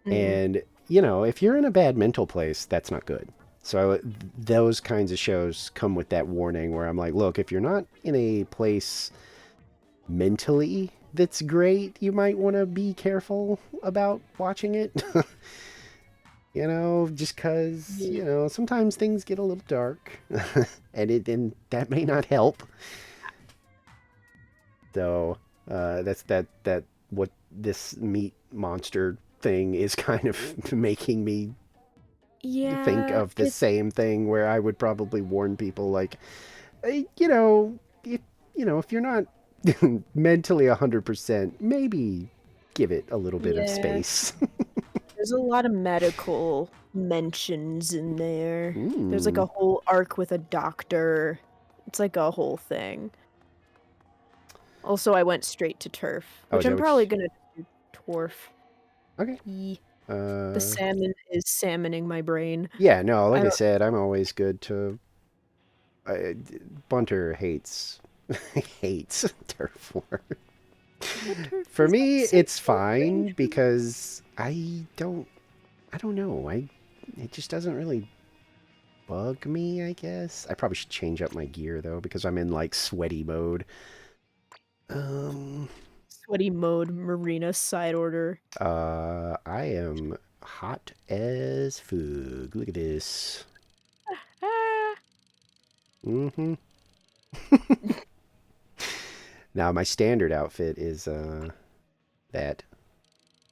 Mm. And, you know, if you're in a bad mental place, that's not good. So those kinds of shows come with that warning where I'm like, look, if you're not in a place mentally that's great, you might want to be careful about watching it. You know, just because, you know, sometimes things get a little dark and that may not help. So that's that what this meat monster thing is kind of making me think Yeah, of the same thing, where I would probably warn people like, you know, if you're not mentally 100%, maybe give it a little bit of yeah. space. There's a lot of medical mentions in there. There's like Mm. a whole arc with a doctor. It's like a whole thing. Also, I went straight to turf, Oh, which is that I'm what probably gonna do Torf. Okay. The Uh, salmon is salmoning my brain. yeah, no, like I I don't. said, I'm always good to. Bunter hates hates turf war. But turf For is like me, it's 6 months fine range. because I don't know. It just doesn't really bug me, I guess. I probably should change up my gear though because I'm in like sweaty mode. Um Sweaty mode, marina side order. I am hot as fug. Look at this. Ah. Mhm. Now my standard outfit is that.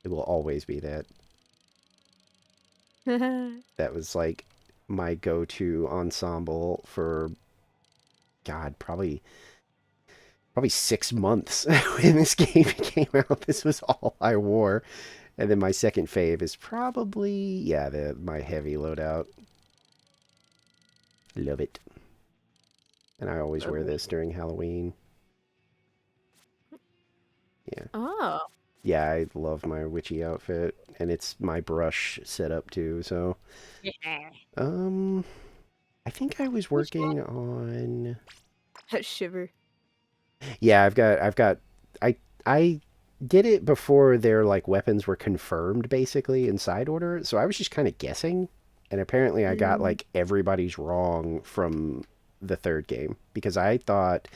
It will always be that. That was like my go-to ensemble for God, probably 6 months when this game came out. This was all I wore. And then my second fave is probably yeah, my heavy loadout. Love it. And I always wear Lovely. this during Halloween. Yeah. Oh. Yeah, I love my witchy outfit and it's my brush setup too, so Yeah. um I think I was Which working on one? Shiver. yeah, I did it before their like weapons were confirmed basically in side order. So I was just kind of guessing and apparently I got Mm. like everybody's wrong from the third game because I thought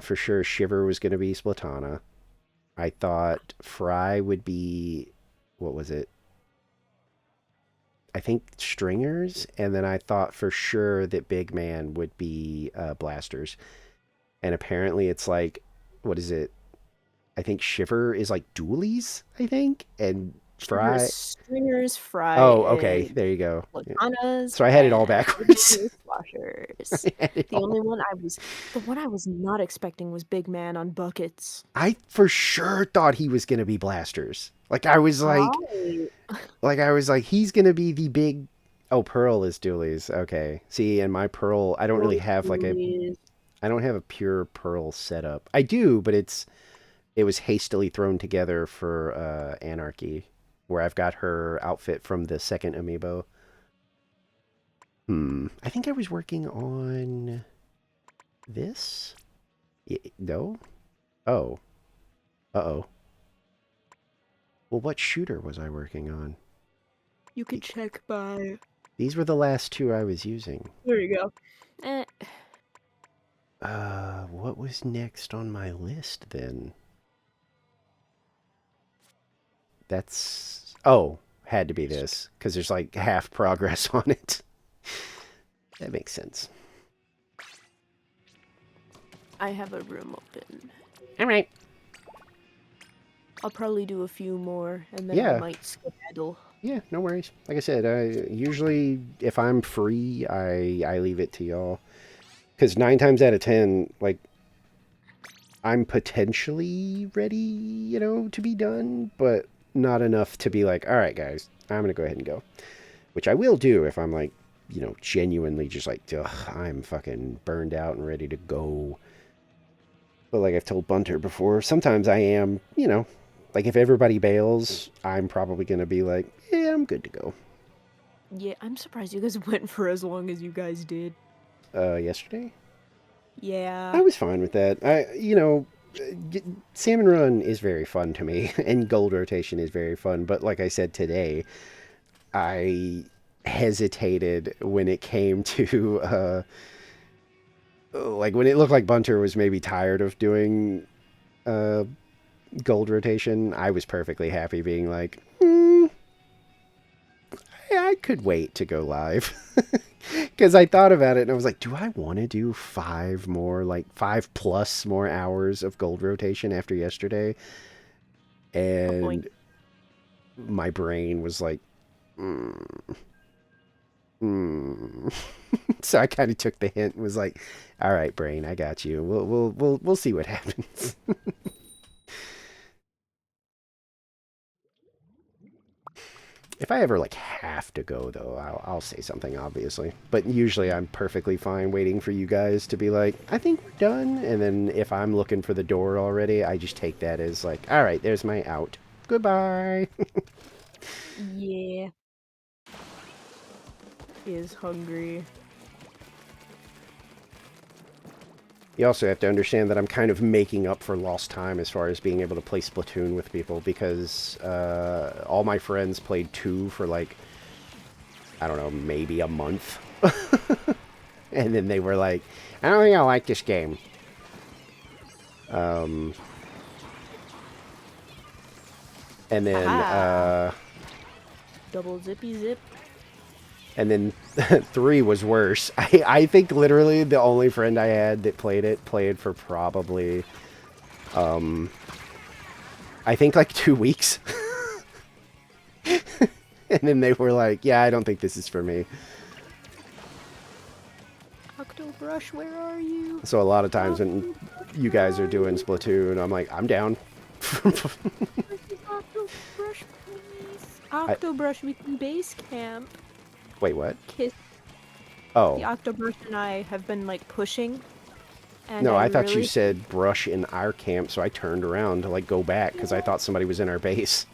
for sure Shiver was going to be Splatana. I thought Fry would be what was it? I think Stringers and then I thought for sure that Big Man would be Blasters. And apparently it's like what is it? I think Shiver is like Doolies, I think, and Shiver Fry. Stringers, Fry, Oh, okay, and there you go. Yeah. Latanas, So I had it all and backwards. Sloshers. I had it The all. only one the one I was not expecting was Big Man on buckets. I for sure thought he was gonna be Blasters. I Like I was like, he's gonna be the big. Oh, Pearl is Doolies. Okay. See, and my Pearl, I don't really was have like a. really I don't have a pure Pearl setup. I do, but it was hastily thrown together for Anarchy, where I've got her outfit from the second amiibo. I think I was working on this. No? Oh. Uh-oh. Well, what shooter was I working on? you could check by. These were the last two I was using. There you go. Eh, What was next on my list then? That's... Oh, had to be this, because there's like half progress on it. That makes sense. I have a room open. All right. I'll probably do a few more, and then I Yeah. might skedaddle. Yeah, no worries. Like I said, usually if I'm free, I leave it to y'all. Because 9 times out of 10, like, I'm potentially ready, to be done, but not enough to be like, all right, guys, I'm going to go ahead and go. Which I will do if I'm like, genuinely just like, ugh, I'm fucking burned out and ready to go. But like I've told Bunter before, sometimes I am, like if everybody bails, I'm probably going to be like, yeah, I'm good to go. Yeah, I'm surprised you guys went for as long as you guys did. Yesterday? Yeah. I was fine with that. Salmon Run is very fun to me, and Gold Rotation is very fun. But like I said today, I hesitated when it came to, like when it looked like Bunter was maybe tired of doing uh, Gold Rotation. I was perfectly happy being like, I could wait to go live. Because I thought about it and I was like, do I want to do 5+ more hours of Gold Rotation after yesterday? And my brain was like, So I kind of took the hint and was like, all right, brain, I got you. We'll see what happens. If I ever like have to go though, I'll say something obviously. But usually I'm perfectly fine waiting for you guys to be like, I think we're done. And then if I'm looking for the door already, I just take that as like, all right, there's my out. Goodbye. Yeah. Is hungry. You also have to understand that I'm kind of making up for lost time as far as being able to play Splatoon with people because all my friends played 2 for like, I don't know, maybe a month. And then they were like, I don't think I like this game. And then, Aha. Double zippy zip. and then 3 was worse. I think literally the only friend I had that played for probably, I think like 2 weeks. And then they were like, yeah, I don't think this is for me. Octobrush, where are you? So a lot of times when you guys are doing Splatoon, I'm like, I'm down. Octobrush, please. I, Octobrush, we can base camp. wait, what? Kiss. The Oh, Octobrush and I have been like pushing. And no, I thought you really... said brush in our camp, so I turned around to like go back because I thought somebody was in our base.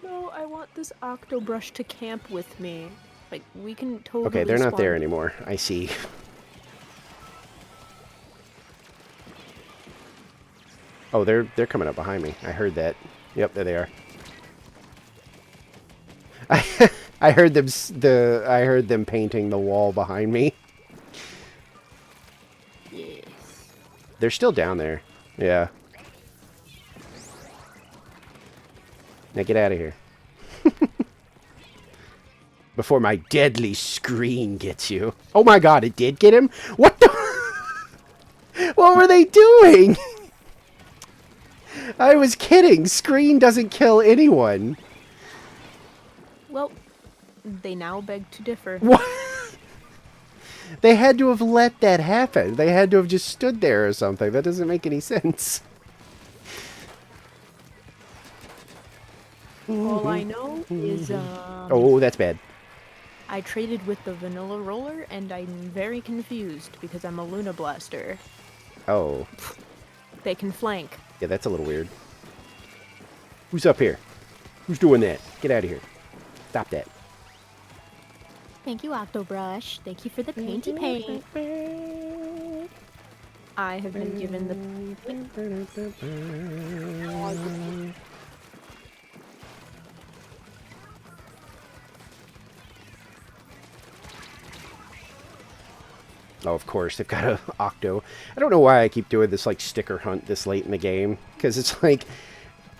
No, I want this Octobrush to camp with me. Like, we can totally Okay, they're not there spawn- anymore. I see. Oh, they're coming up behind me. I heard that. Yep, there they are. I heard them I heard them painting the wall behind me. Yes. They're still down there. Yeah. Now get out of here. Before my deadly screen gets you. Oh my god, it did get him? What the? What were they doing? I was kidding. Screen doesn't kill anyone. Well, they now beg to differ. What? They had to have let that happen. They had to have just stood there or something. That doesn't make any sense. All I know is, Oh, that's bad. I traded with the vanilla roller, and I'm very confused because I'm a Luna Blaster. Oh. They can flank. Yeah, that's a little weird. Who's up here? Who's doing that? Get out of here. Stop that. Thank you, Octobrush. Thank you for the painty paint. I have been given the... Oh, of course, they've got a Octo. I don't know why I keep doing this, like, sticker hunt this late in the game. Because it's, like,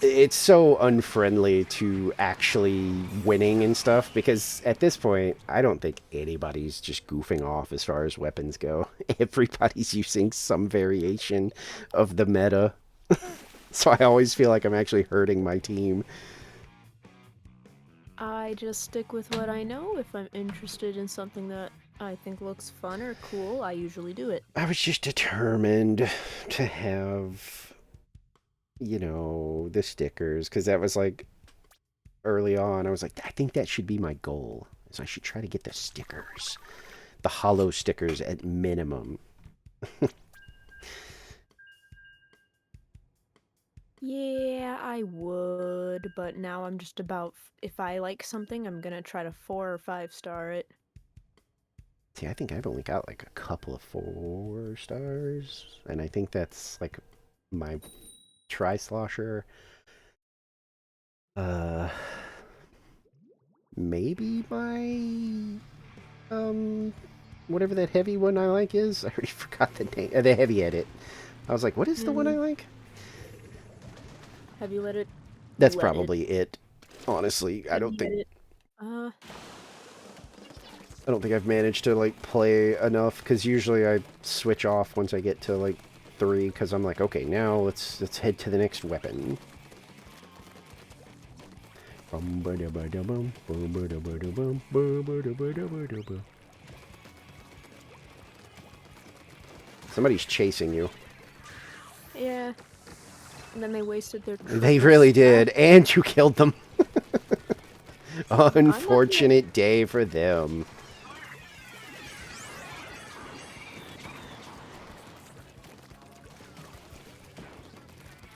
it's so unfriendly to actually winning and stuff. Because at this point, I don't think anybody's just goofing off as far as weapons go. Everybody's using some variation of the meta. So I always feel like I'm actually hurting my team. I just stick with what I know. If I'm interested in something that I think looks fun or cool, I usually do it. I was just determined to have, you know, the stickers, because that was like early on. I was like, I think that should be my goal, is I should try to get the stickers, the hollow stickers at minimum. Yeah, I would, but now I'm just about, if I like something, I'm gonna try to 4 or 5 star it. See, I think I've only got like a couple of 4 stars, and I think that's like my tri-slosher. Maybe my whatever that heavy one I like is. I already forgot the name. The heavy edit. I was like, what is the one I like? Have you let it? That's let probably it. Honestly, I don't think I don't think I've managed to like play enough, because usually I switch off once I get to like 3, because I'm like, okay, now let's head to the next weapon. Somebody's chasing you. Yeah. And then they wasted their. They really did, and you killed them. Unfortunate day for them.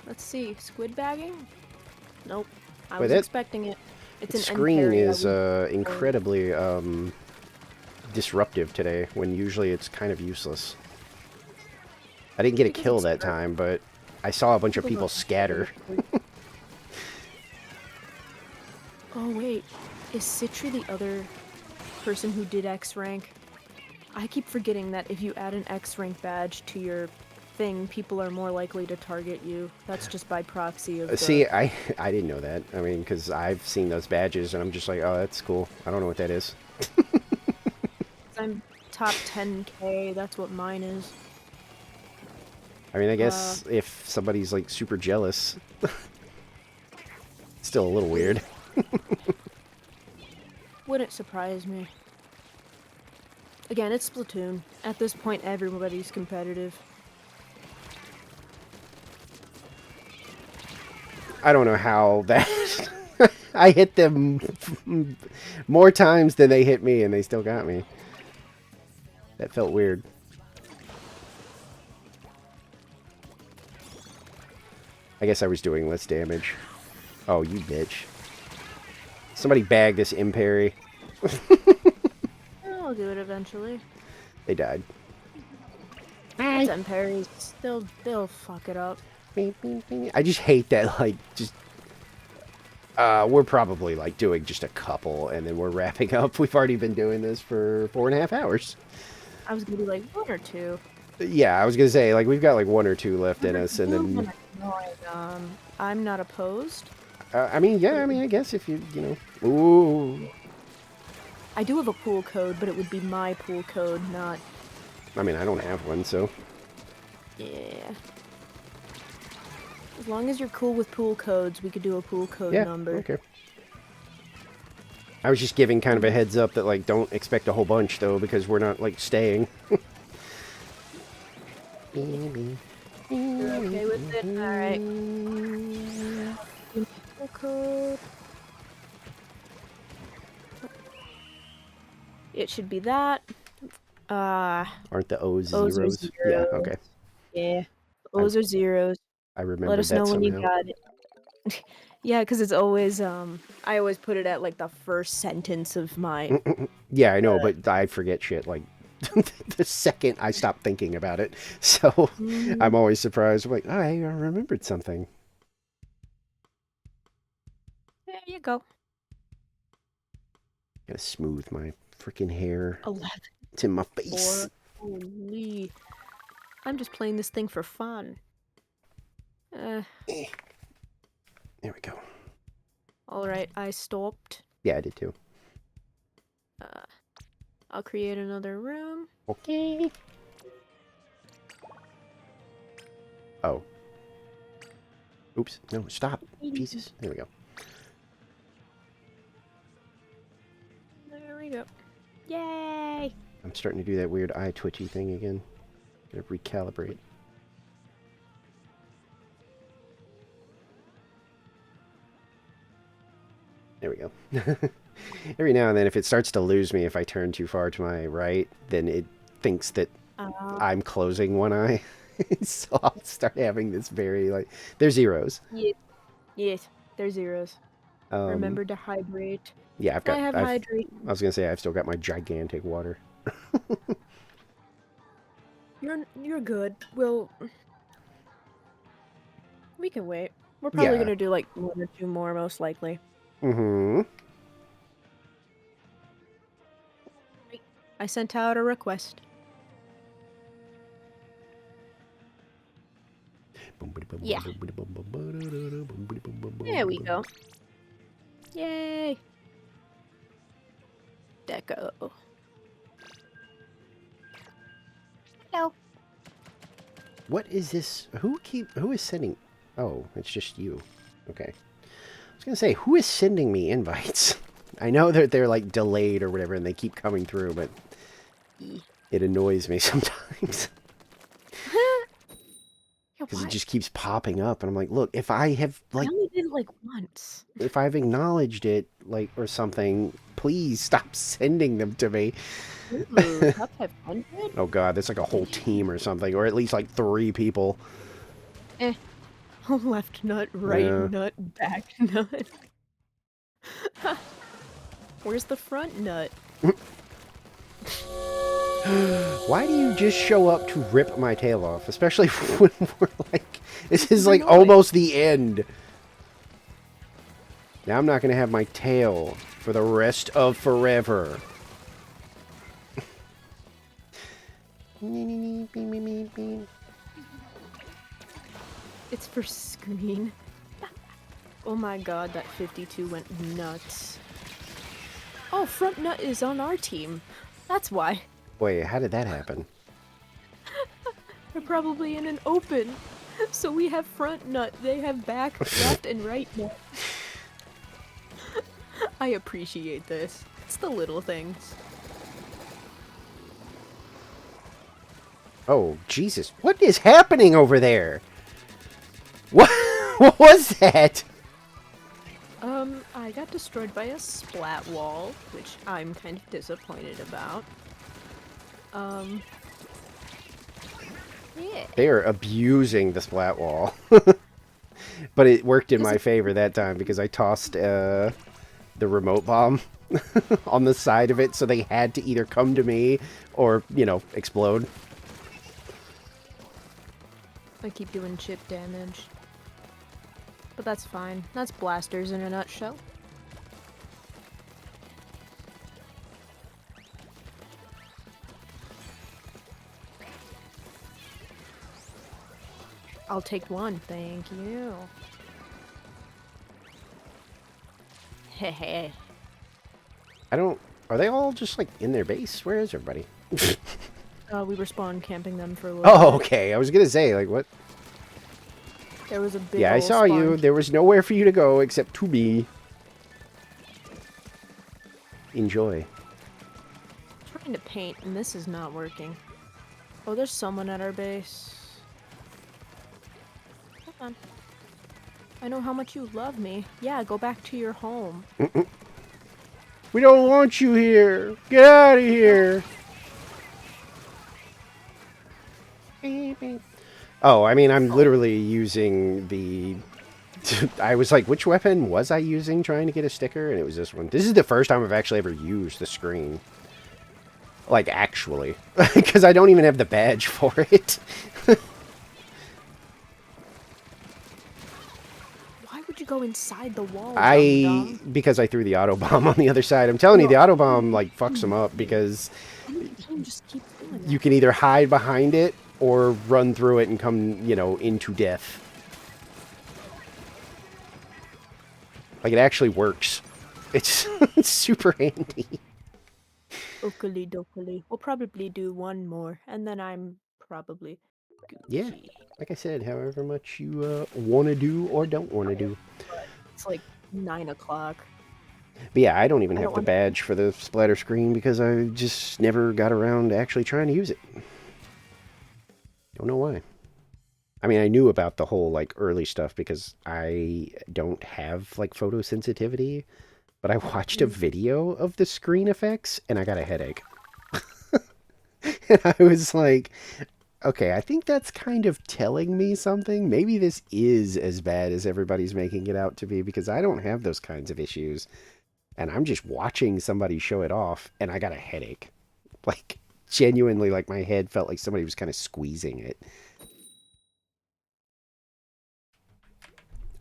Let's see, squid bagging? Nope. I But was that expecting it. It's an end screen parry. I is was- incredibly disruptive today, when usually it's kind of useless. I didn't get a Because kill it's that dark. time, but I saw a bunch of People people don't- scatter. Oh wait, is Citra the other person who did X rank? I keep forgetting that if you add an X rank badge to your thing, people are more likely to target you. That's just by proxy of the... See, I didn't know that. I mean, because I've seen those badges, and I'm just like, oh, that's cool. I don't know what that is. I'm top 10k, that's what mine is. I mean, I guess if somebody's like super jealous, still a little weird. Wouldn't surprise me. Again, it's Splatoon. At this point, everybody's competitive. I don't know how that... I hit them more times than they hit me, and they still got me. That felt weird. I guess I was doing less damage. Oh, you bitch. Somebody bag this Imperry. I'll do it eventually. They died. It's Emperors. They'll fuck it up. I just hate that, like, just... we're probably, like, doing just a couple, and then we're wrapping up. We've already been doing this for 4.5 hours. I was gonna be like 1 or 2. Yeah, I was gonna say, like, we've got, like, 1 or 2 left in us, and then... I'm not opposed. I mean, yeah, I mean, I guess if you know... Ooh. I do have a pool code, but it would be my pool code, not... I mean, I don't have one, so... Yeah. As long as you're cool with pool codes, we could do a pool code Yeah, number. okay. I was just giving kind of a heads up that, like, don't expect a whole bunch, though, because we're not, like, staying. You're okay with it? Alright. Pool code. It should be that. Aren't the O's O's are zeros? Yeah, zeros. okay. Yeah. O's are zeros. I remembered Let us that know when somehow. you got it. Yeah, because it's always, I always put it at, like, the first sentence of my... Yeah, I know, but I forget shit, like, the second I stop thinking about it. So, I'm always surprised. I'm like, oh, I remembered something. There you go. Gotta smooth my freaking hair. 11. It's in my face. 4. Holy. I'm just playing this thing for fun. There we go. Alright, I stopped. Yeah, I did too. I'll create another room. Okay. Oh. Oops. No, stop. Jesus. There we go. There we go. Yay! I'm starting to do that weird eye twitchy thing again. Gotta recalibrate. There we go. Every now and then, if it starts to lose me, if I turn too far to my right, then it thinks that I'm closing one eye. So I'll start having this very, like... They're zeros. Yes. Yes, they're zeros. Um, Remember to hydrate. Yeah, I have hydrate. I was gonna say, I've still got my gigantic water. You're good. We can wait. We're probably Yeah. gonna do like 1 or 2 more, most likely. Mm-hmm. I sent out a request. Yeah. There we go. Yay! Deco. Hello. What is this? Who is sending? Oh, it's just you. Okay. I was gonna say, who is sending me invites? I know that they're like delayed or whatever, and they keep coming through, but it annoys me sometimes because it just keeps popping up, and I'm like, look, if I have like, I only did it like once. if I've acknowledged it, like, or something, please stop sending them to me. Ooh, top 500? Oh god, that's like a whole team or something, or at least like 3 people. Left nut, right Yeah. nut, back nut. Where's the front nut? Why do you just show up to rip my tail off? Especially when we're like, this is like annoying. almost the end. Now I'm not going to have my tail for the rest of forever. It's for screen. Oh my god, that 52 went nuts. Oh, front nut is on our team. That's why. Wait, how did that happen? They're probably in an open. So we have front nut, they have back, left, and right nut. I appreciate this. It's the little things. Oh, Jesus. What is happening over there? What, what was that? I got destroyed by a splat wall, which I'm kind of disappointed about. Yeah. They are abusing the splat wall. But it worked in my favor that time because I tossed the remote bomb on the side of it, so they had to either come to me or, you know, explode. I keep doing chip damage. But that's fine. That's blasters in a nutshell. I'll take one, thank you. Hehe. I don't... Are they all just, like, in their base? Where is everybody? We were spawn camping them for a little Oh, bit. okay. I was gonna say, like, what? There was a big Yeah, I ol' saw you. spawn. There was nowhere for you to go except to me. Enjoy. Trying to paint, and this is not working. Oh, there's someone at our base. Hold on. I know how much you love me. Yeah, go back to your home. We don't want you here. Get out of here. Oh, I mean, I'm literally using the... I was like, which weapon was I using trying to get a sticker? And it was this one. This is the first time I've actually ever used the screen. Like, actually. Because I don't even have the badge for it. Why would you go inside the wall, I... dum-dum? Because I threw the auto bomb on the other side. I'm telling you, the auto bomb, like, fucks them up because You just keep doing that. you can either hide behind it or run through it and come, you know, into death. Like, it actually works. It's, it's super handy. Okily dokily. We'll probably do one more, and then I'm probably Yeah. Gucci. Like I said, however much you want to do or don't want to do. It's like 9 o'clock. But yeah, I don't even I have don't the want- badge for the splatter screen because I just never got around to actually trying to use it. Don't know why. I mean, I knew about the whole, like, early stuff because I don't have, like, photosensitivity. But I watched a video of the screen effects and I got a headache. And I was like, okay, I think that's kind of telling me something. Maybe this is as bad as everybody's making it out to be because I don't have those kinds of issues. And I'm just watching somebody show it off and I got a headache. Like, genuinely, like, my head felt like somebody was kind of squeezing it.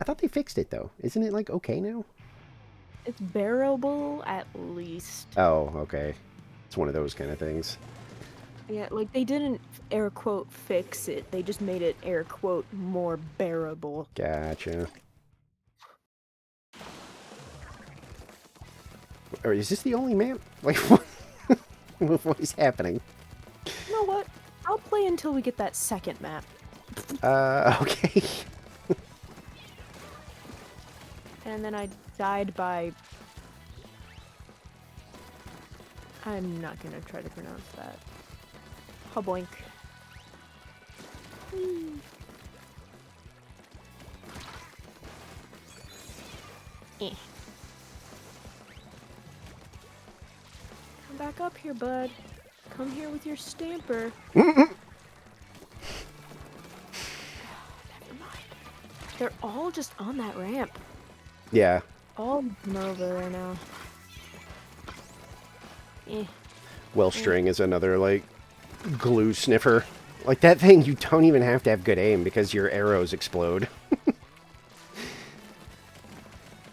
I thought they fixed it, though. Isn't it, like, okay now? It's bearable at least. Oh, okay. It's one of those kind of things. Yeah, like they didn't air quote fix it. They just made it air quote more bearable. Gotcha. Or is this the only map? Like, what is happening? You know what? I'll play until we get that second map. Okay. And then I died by... I'm not gonna try to pronounce that. Hoboink. Whee. Eh. Come back up here, bud. Come here with your stamper. Never mind. They're all just on that ramp. Yeah. All of them are over there now. Eh. Wellstring is another, like, glue sniffer. Like, that thing, you don't even have to have good aim because your arrows explode.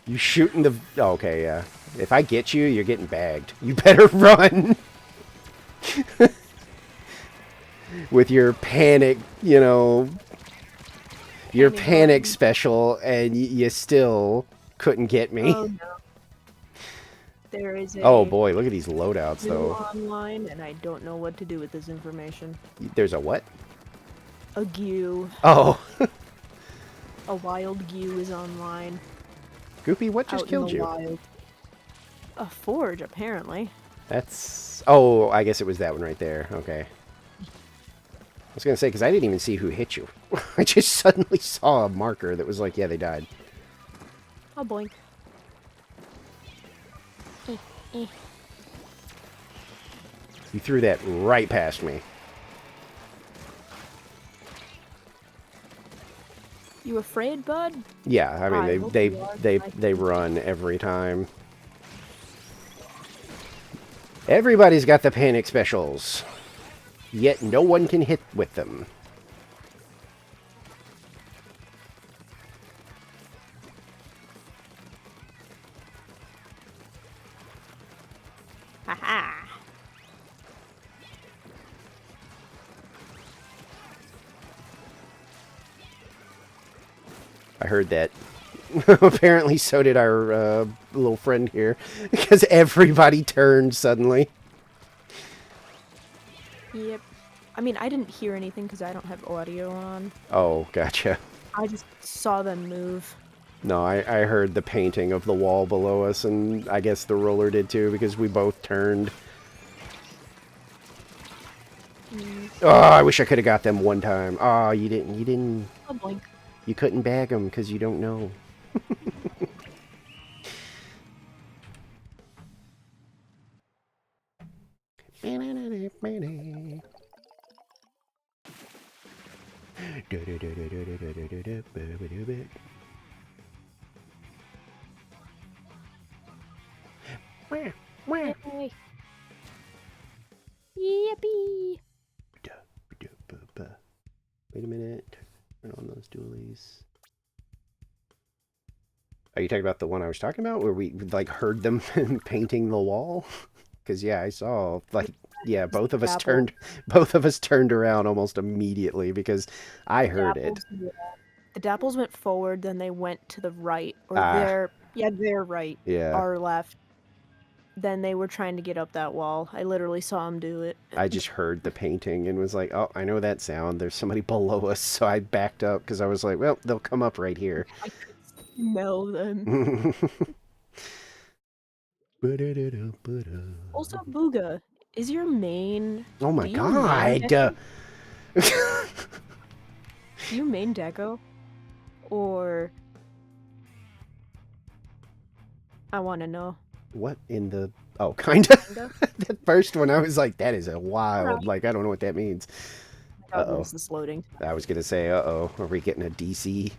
You shoot in the... Oh, okay, yeah. If I get you, you're getting bagged. You better run! With your panic, you know... Your panic special, and you still couldn't get me. Oh, no. There is a... Oh, boy, look at these loadouts, though. online, and I don't know what to do with this information. There's a what? A GU. Oh. A wild GU is online. Goopy, what just out killed in the you? Wild. A forge, apparently. That's... Oh, I guess it was that one right there. Okay. I was going to say, because I didn't even see who hit you. I just suddenly saw a marker that was like, yeah, they died. I'll boink. You threw that right past me. You afraid, bud? Yeah, I I mean, hope they you are. they run every time. Everybody's got the panic specials, yet no one can hit with them. Haha. I heard that. Apparently, so did our little friend here, because everybody turned suddenly. Yep. I mean, I didn't hear anything because I don't have audio on. Oh, gotcha. I just saw them move. No, I heard the painting of the wall below us, and I guess the roller did too, because we both turned. Oh, I wish I could have got them one time. Oh, you didn't. I'll boink. You couldn't bag them because you don't know. Yay. Yippee! Wait a minute. Turn on those dualies. Are you talking about the one I was talking about, where we like heard them painting the wall? Because yeah, I saw like yeah, both of us turned around almost immediately because I heard it. Yeah. The dapples went forward, then they went to the right, or their right, Yeah. our left. Then they were trying to get up that wall. I literally saw them do it. I just heard the painting and was like, oh, I know that sound. There's somebody below us. So I backed up because I was like, well, they'll come up right here. I could smell them. Also, Booga, is your main... Oh my do you main god! Do you main Deco? Or... I want to know. What in the... Oh, kinda. Kinda? That first one, I was like, that is a wild... Right. Like, I don't know what that means. Uh-oh. This is loading. I was gonna say, uh-oh. Are we getting a DC?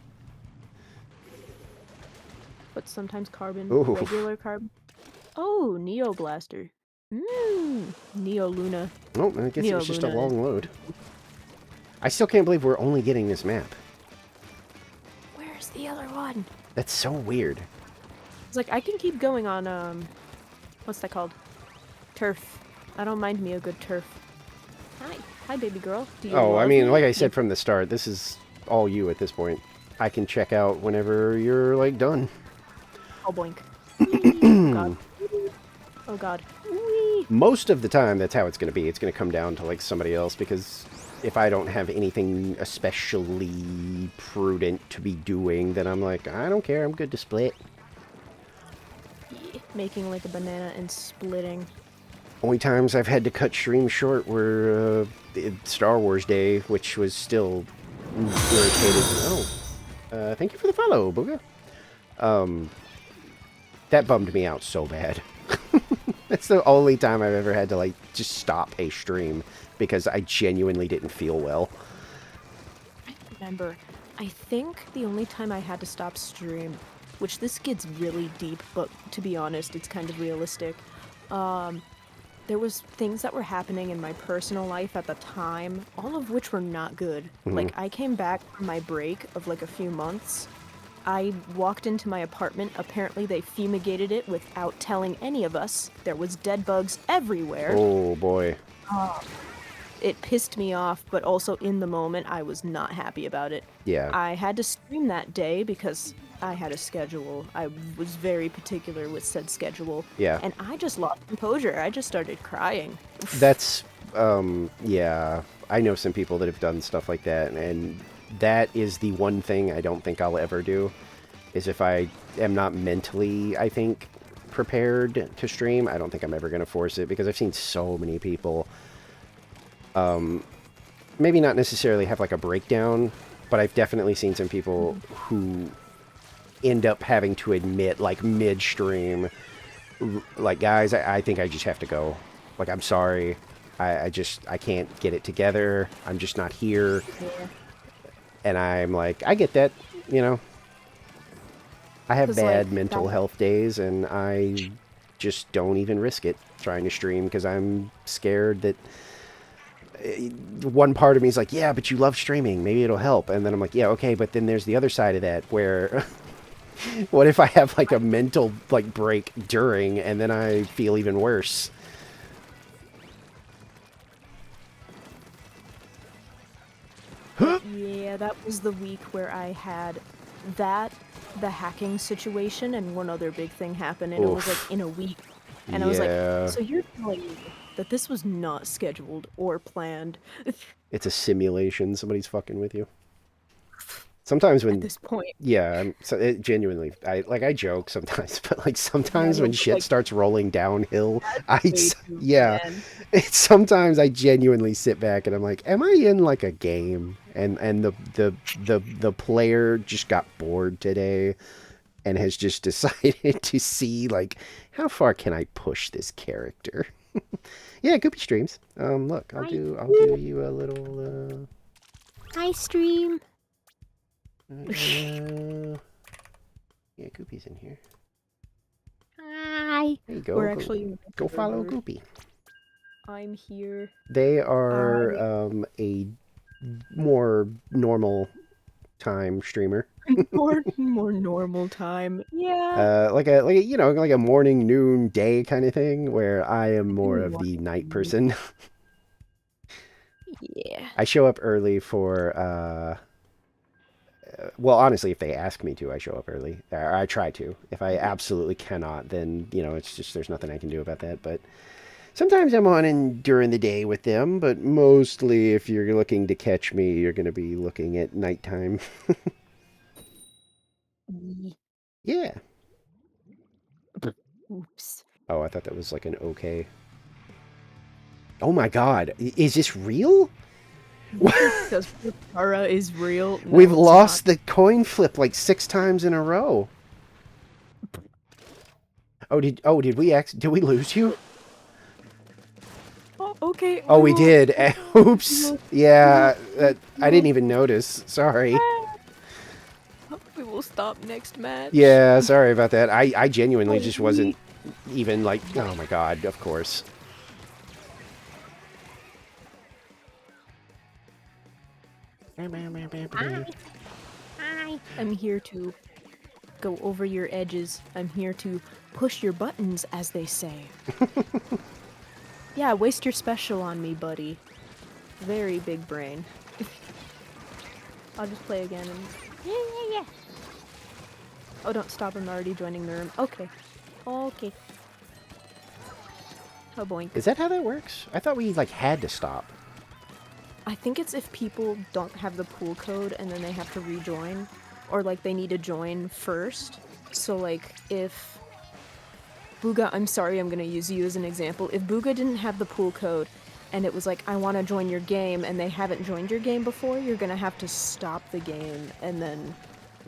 But sometimes carbon. Ooh. Regular carbon. Oh, Neo Blaster. Neo Luna. Oh, I guess it was just a Neo-Luna. long load. I still can't believe we're only getting this map. Where's the other one? That's so weird. It's like, I can keep going on, what's that called? Turf. I don't mind me a good turf. Hi. Hi, baby girl. Do you Oh, I love mean, me? like I said from the start, this is all you at this point. I can check out whenever you're, like, done. Oh, boink. Oh, God. Oh, God. Whee! Most of the time, that's how it's going to be. It's going to come down to, like, somebody else, because if I don't have anything especially prudent to be doing, then I'm like, I don't care, I'm good to split. Yeah, making like a banana and splitting. Only times I've had to cut streams short were Star Wars Day, which was still irritated. Oh, thank you for the follow, Booga. That bummed me out so bad. That's the only time I've ever had to, like, just stop a stream because I genuinely didn't feel well. I remember I think the only time I had to stop stream, which this gets really deep, but to be honest, it's kind of realistic. There was things that were happening in my personal life at the time, all of which were not good. Like, I came back from my break of like a few months. I walked into my apartment. Apparently, they fumigated it without telling any of us. There was dead bugs everywhere. Oh boy. It pissed me off, but also in the moment, I was not happy about it. Yeah. I had to stream that day because I had a schedule. I was very particular with said schedule. Yeah. And I just lost composure. I just started crying. That's, yeah. I know some people that have done stuff like that, and that is the one thing I don't think I'll ever do, is if I am not mentally, I think, prepared to stream, I don't think I'm ever going to force it, because I've seen so many people, maybe not necessarily have like a breakdown, but I've definitely seen some people who end up having to admit, like, mid-stream, like, guys, I think I just have to go. Like, I'm sorry. I can't get it together. I'm just not here. Yeah. And I'm like, I get that, you know. I have 'Cause, bad like, mental that- health days, and I just don't even risk it trying to stream, because I'm scared that one part of me is like, yeah, but you love streaming. Maybe it'll help. And then I'm like, yeah, okay, but then there's the other side of that where what if I have like a mental like break during, and then I feel even worse? Yeah, that was the week where I had that, the hacking situation, and one other big thing happened, and it was Oof. like in a week. And I was Yeah. like, so you're telling me that this was not scheduled or planned It's a simulation. Somebody's fucking with you. Sometimes at when, this point? yeah, genuinely, I joke sometimes, but like Yeah, sometimes no, when but, shit like, starts rolling downhill, way too, yeah, man. it's sometimes I genuinely sit back and I'm like, am I in like a game? And the player just got bored today and has just decided to see like, how far can I push this character? Yeah, Goopy streams. Look, I'll do you a little Hi, stream. yeah, Goopy's in here. Hi. There you go. We're actually Go follow Goopy. I'm here. They are a more normal time streamer. more normal time. Yeah. Like a you know, like a morning, noon, day kind of thing, where I am more of the night person. Yeah. I show up early for well, honestly, if they ask me to, I show up early. Or I try to. If I absolutely cannot, then, you know, it's just, there's nothing I can do about that. But sometimes I'm on during the day with them, but mostly if you're looking to catch me, you're going to be looking at nighttime. Yeah. Oops. Oh, I thought that was like an okay. Oh my god. Is this real? Because Potara is real. No, We've it's lost not. the coin flip like 6 times in a row. Did we lose you? Oh, okay. Oh, we did. Oops. Yeah, I didn't even notice. Sorry. We will stop next match. Yeah, sorry about that. I genuinely Oh, just wasn't even like, oh my god, of course. Hi. I'm here to go over your edges. I'm here to push your buttons, as they say. Yeah, waste your special on me, buddy. Very big brain. I'll just play again and... Yeah. Oh, don't stop. I'm already joining the room. Okay. Okay. Oh, boink. Is that how that works? I thought we like had to stop. I think it's if people don't have the pool code and then they have to rejoin. Or, like, they need to join first. So, like, if... Booga, I'm sorry, I'm gonna use you as an example. If Booga didn't have the pool code and it was like, I want to join your game, and they haven't joined your game before, you're gonna have to stop the game and then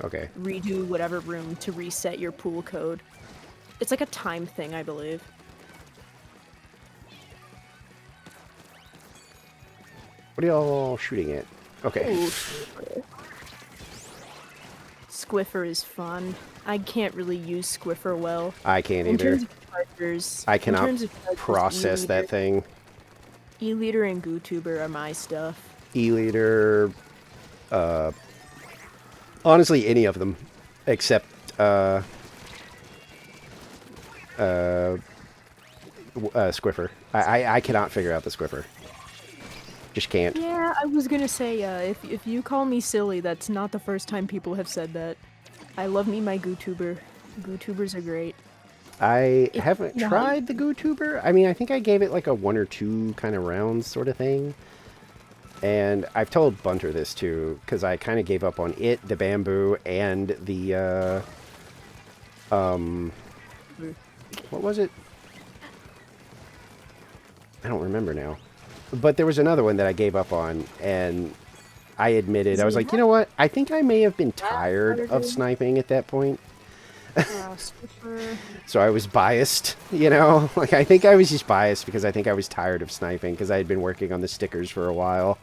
Okay. redo whatever room to reset your pool code. It's like a time thing, I believe. What are y'all shooting at? Okay. Ooh. Squiffer is fun. I can't really use Squiffer well. I can't In either. terms of characters, I in cannot terms of characters, process that thing. E-Leader and GooTuber are my stuff. E-Leader, honestly, any of them, except, Squiffer. I cannot figure out the Squiffer. Just can't. Yeah, I was gonna say, if you call me silly, that's not the first time people have said that. I love me my GooTuber. GooTubers are great. I If- haven't no. tried the GooTuber. I mean, I think I gave it like a 1 or 2 kind of rounds sort of thing. And I've told Bunter this too, because I kind of gave up on it, the bamboo, and the, what was it? I don't remember now. But there was another one that I gave up on, and I admitted, I was like, you know what? I think I may have been tired of sniping at that point. Squiffer. So I was biased, you know? Like, I think I was just biased because I think I was tired of sniping because I had been working on the stickers for a while.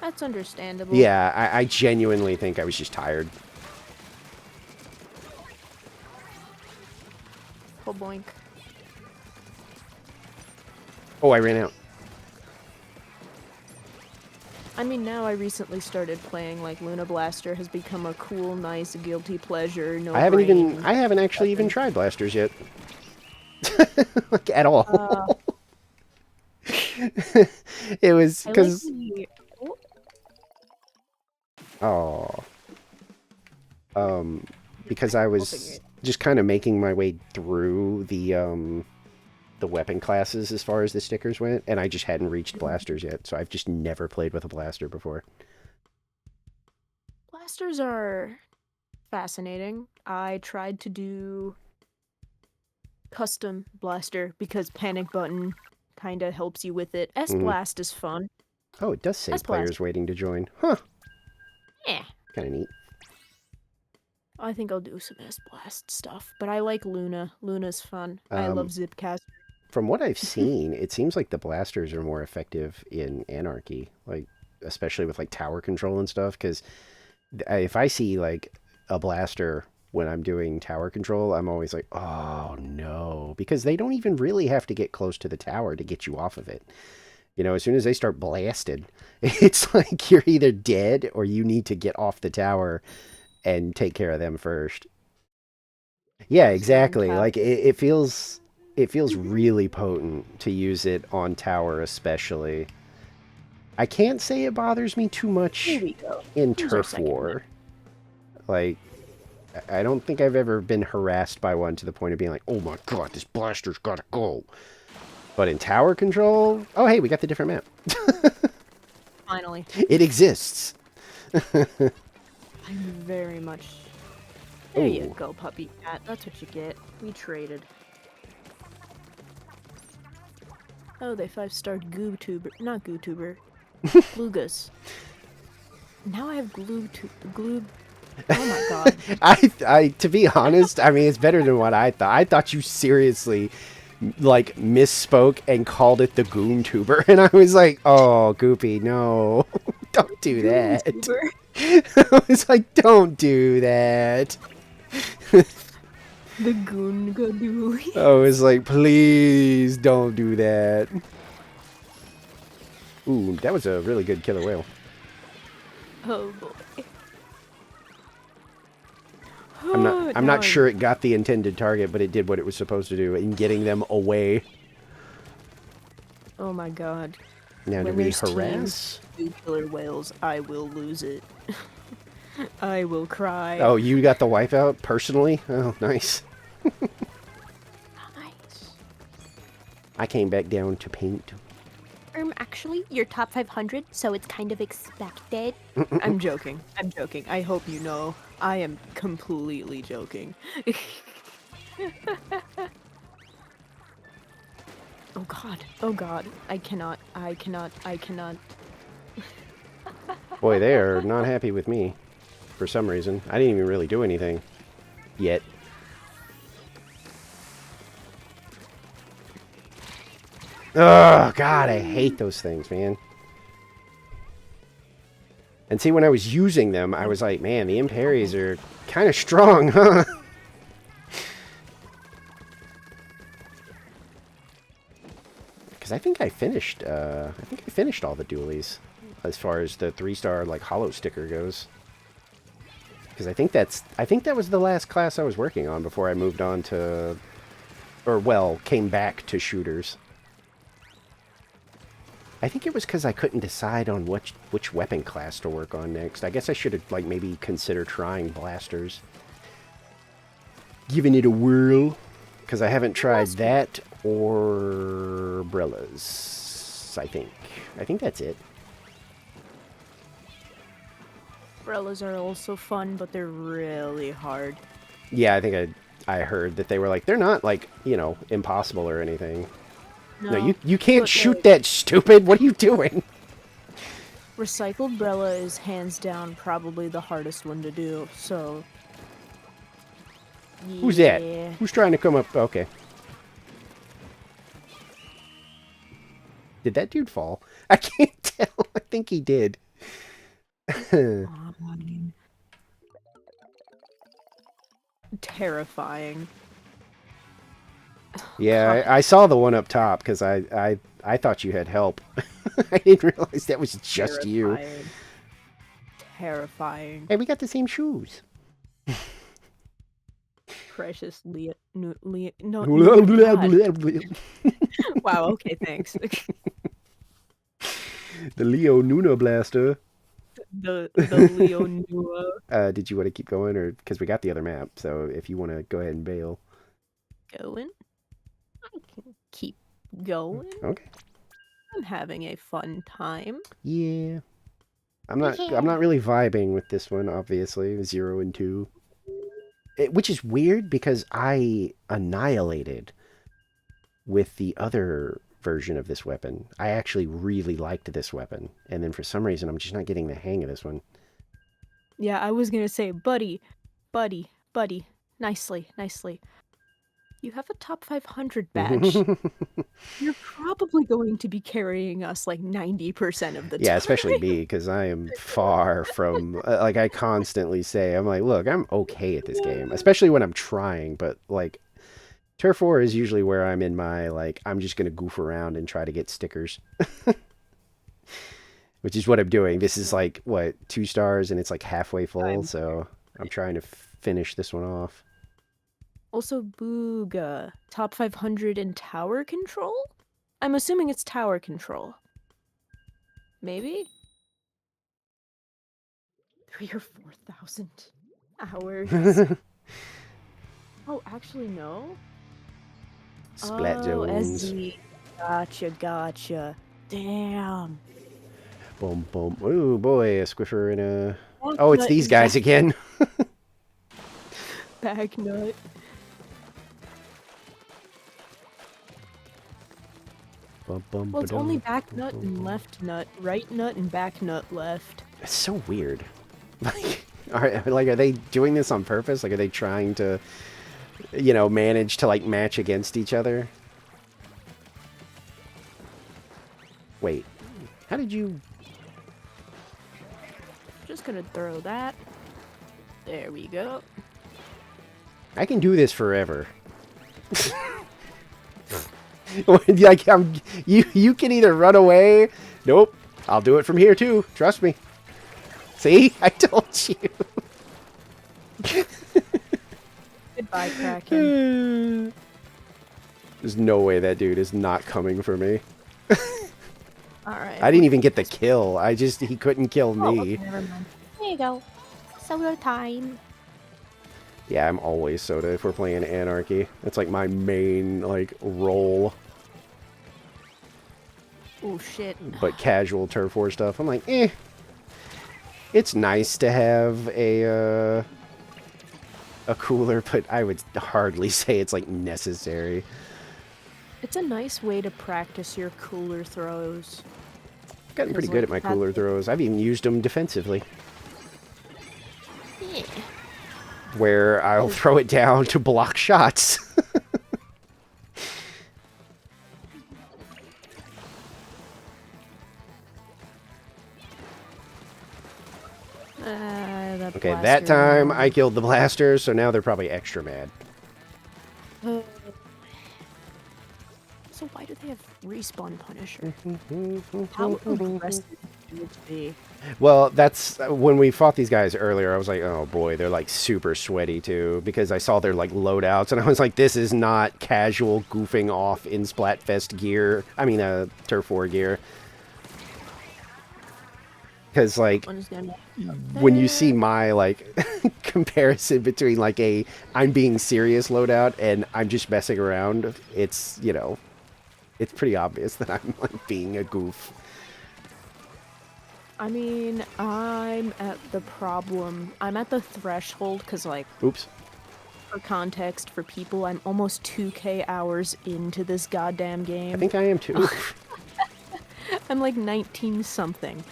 That's understandable. Yeah, I genuinely think I was just tired. Oh boink. Oh, I ran out. I mean, now I recently started playing, like, Luna Blaster has become a cool, nice, guilty pleasure, no I haven't brain. I haven't actually even tried blasters yet. Like, at all. It was I like because the- oh, because I was just kind of making my way through the weapon classes as far as the stickers went, and I just hadn't reached blasters yet, so I've just never played with a blaster before. Blasters are fascinating. I tried to do custom blaster because panic button kind of helps you with it. S-Blast is fun. Oh, it does say That's players blast. waiting to join. Huh, Yeah. kind of neat. I think I'll do some S-Blast stuff, but I like Luna. Luna's fun. I love Zipcast. From what I've seen, it seems like the blasters are more effective in Anarchy, like especially with like tower control and stuff. Because if I see like a blaster when I'm doing tower control, I'm always like, oh no, because they don't even really have to get close to the tower to get you off of it. You know, as soon as they start blasted, it's like you're either dead or you need to get off the tower and take care of them first. Yeah, exactly. Like it feels really potent to use it on tower especially. I can't say it bothers me too much Here we go. in Who's our turf second war. Like I don't think I've ever been harassed by one to the point of being like, "Oh my god, this blaster's got to go." But in tower control, oh hey, we got the different map. Finally. It exists. I'm very much... There you Ooh. go, puppy cat. That's what you get. We traded. Oh, they 5-starred GooTuber. Not GooTuber. Glugus. Now I have glue... Oh my god. I to be honest, I mean it's better than what I thought. I thought you seriously like misspoke and called it the Goon Tuber, and I was like, "Oh, Goopy, no, don't do that." I was like, "Don't do that." The Goon Gadooly. I was like, "Please don't do that." Ooh, that was a really good killer whale. Oh boy. I'm not sure it got the intended target, but it did what it was supposed to do in getting them away. Oh my god. Now, do When we there's harass? teams of killer whales, I will lose it. I will cry. Oh, you got the wipeout personally? Oh, nice. Nice. I came back down to paint. Actually, you're top 500, so it's kind of expected. I'm joking. I'm joking. I hope you know. I am completely joking. Oh god. Oh god. I cannot. Boy, they are not happy with me. For some reason. I didn't even really do anything. Yet. Oh, God, I hate those things, man. And see, when I was using them, I was like, man, the Imperies are kind of strong, huh? Because I think I finished all the dualies as far as the 3-star like hollow sticker goes. Because I think that was the last class I was working on before I moved on to, or well, came back to shooters. I think it was because I couldn't decide on which weapon class to work on next. I guess I should have, like, maybe consider trying blasters. Giving it a whirl. Because I haven't tried that or umbrellas, I think. I think that's it. Umbrellas are also fun, but they're really hard. Yeah, I think I heard that they were like, they're not, like, you know, impossible or anything. No, you can't shoot that, stupid! What are you doing? Recycled umbrella is hands down probably the hardest one to do, so... Yeah. Who's that? Who's trying to come up? Okay. Did that dude fall? I can't tell. I think he did. Terrifying. Yeah, I saw the one up top because I thought you had help. I didn't realize that was just you. Terrifying. Hey, we got the same shoes. Precious Leo. No, no. Wow, okay, thanks. The Leo Nuna Blaster. the Leo Nua. Did you want to keep going, or because we got the other map? So if you want to go ahead and bail. Going? I can keep going. Okay. I'm having a fun time. Yeah. I'm not really vibing with this one, obviously. 0 and 2. Which is weird because I annihilated with the other version of this weapon. I actually really liked this weapon. And then for some reason, I'm just not getting the hang of this one. Yeah, I was gonna say, buddy. Nicely. You have a top 500 badge. You're probably going to be carrying us like 90% of the time. Yeah, especially me, because I am far from... like, I constantly say, I'm like, look, I'm okay at this game. Especially when I'm trying, but, like, Turf War is usually where I'm in my, like, I'm just going to goof around and try to get stickers. Which is what I'm doing. This is, like, what, 2 stars, and it's, like, halfway full, so I'm trying to finish this one off. Also, Booga. Top 500 in tower control? I'm assuming it's tower control. Maybe? 3,000 or 4,000 hours. Oh, actually, no. Splat zones. SZ. Gotcha. Damn. Boom, boom. Ooh, boy, a squiffer and a... Oh, it's these guys again. Back nut. Well, it's only back nut and left nut. Right nut and back nut left. It's so weird. Like, are they doing this on purpose? Like, are they trying to, you know, manage to, like, match against each other? Wait. How did you... Just gonna throw that. There we go. I can do this forever. Like, you can either run away. Nope. I'll do it from here too. Trust me. See? I told you. Goodbye, Kraken. There's no way that dude is not coming for me. Alright. I didn't even get the kill. He couldn't kill Oh, me. okay, never mind. There you go. Solo time. Yeah, I'm always Soda if we're playing Anarchy. That's like my main, like, role. Oh, shit. But casual Turf War stuff, I'm like, eh. It's nice to have a cooler, but I would hardly say it's, like, necessary. It's a nice way to practice your cooler throws. I've gotten pretty good at my cooler throws. I've even used them defensively. Yeah. Where I'll throw it down to block shots. That Okay, that time I blaster. killed the blaster, so now they're probably extra mad. So why do they have respawn Punisher? How aggressive do it be? Well, that's when we fought these guys earlier. I was like, oh boy, they're like super sweaty too, because I saw their like loadouts, and I was like, this is not casual goofing off in Splatfest gear. I mean, Turf War gear. Because like One's gonna when you see my like comparison between like a I'm being serious loadout and I'm just messing around, it's it's pretty obvious that I'm like being a goof. I mean, I'm at the threshold, because, like, Oops. for context, for people, I'm almost 2K hours into this goddamn I game. think I am too. I'm like 19 something.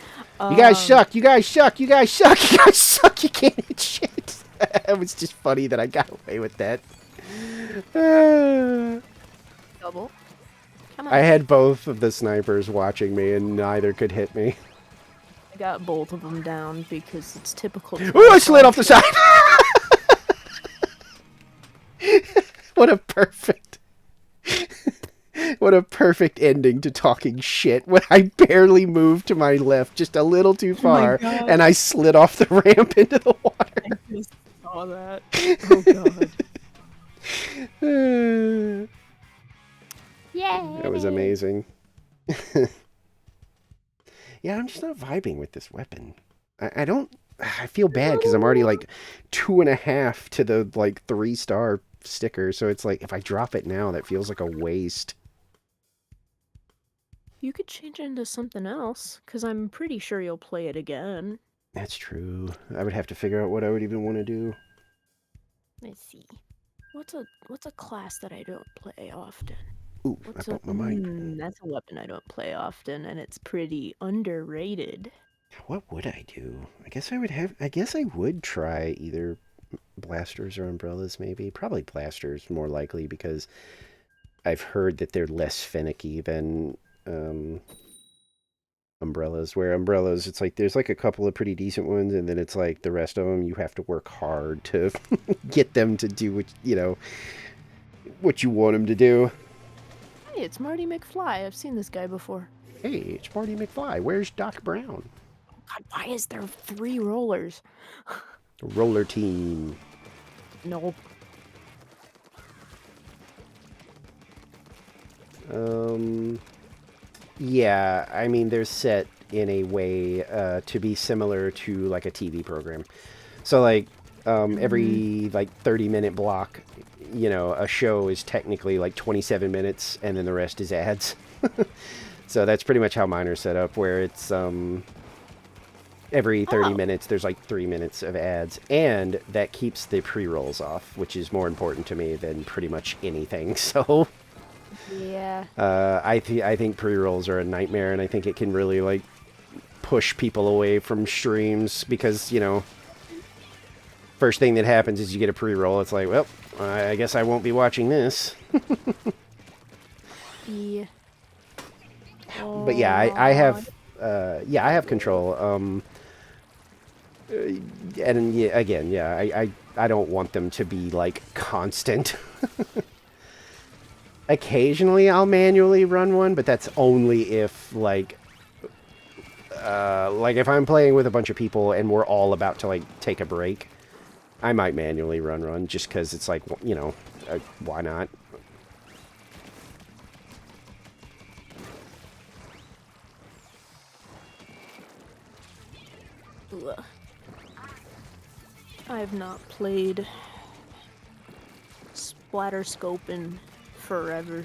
You guys suck. You guys suck. You guys suck. You guys suck. You can't hit shit. It was just funny that I got away with that. Double. Come on. I had both of the snipers watching me, and neither could hit me. I got both of them down because it's typical. Ooh, I slid off the side. What a perfect... What a perfect ending to talking shit when I barely moved to my left just a little too far, and I slid off the ramp into the water. I just saw that. Oh god. Yay! That was amazing. Yeah, I'm just not vibing with this weapon. I don't... I feel bad because I'm already like 2.5 to the like 3-star sticker, so it's like if I drop it now, that feels like a waste. You could change it into something else, because I'm pretty sure you'll play it again. That's true. I would have to figure out what I would even want to do. Let's see. What's a class that I don't play often? Ooh, What's I bumped my mic. That's a weapon I don't play often, and it's pretty underrated. What would I do? I guess I would try either blasters or umbrellas, maybe. Probably blasters, more likely, because I've heard that they're less finicky than umbrellas. Where umbrellas, it's like there's like a couple of pretty decent ones, and then it's like the rest of them you have to work hard to get them to do what you want them to do. Hey, it's Marty McFly. I've seen this guy before. Hey, it's Marty McFly. Where's Doc Brown? God, why is there 3 rollers? Roller team. No. Yeah, I mean, they're set in a way to be similar to like a TV program. So like every like 30-minute block, a show is technically like 27 minutes and then the rest is ads. So that's pretty much how mine are set up, where it's every 30 minutes there's like 3 minutes of ads, and that keeps the pre-rolls off, which is more important to me than pretty much anything. So Yeah. I think pre-rolls are a nightmare, and I think it can really like push people away from streams because, first thing that happens is you get a pre-roll. It's like, well, I guess I won't be watching this. Yeah. But yeah, I have control. And yeah, again, yeah, I don't want them to be like constant. Occasionally I'll manually run one, but that's only if like if I'm playing with a bunch of people and we're all about to like take a break, I might manually run just because it's like, why not? Ugh. I have not played Splatter Scope in forever.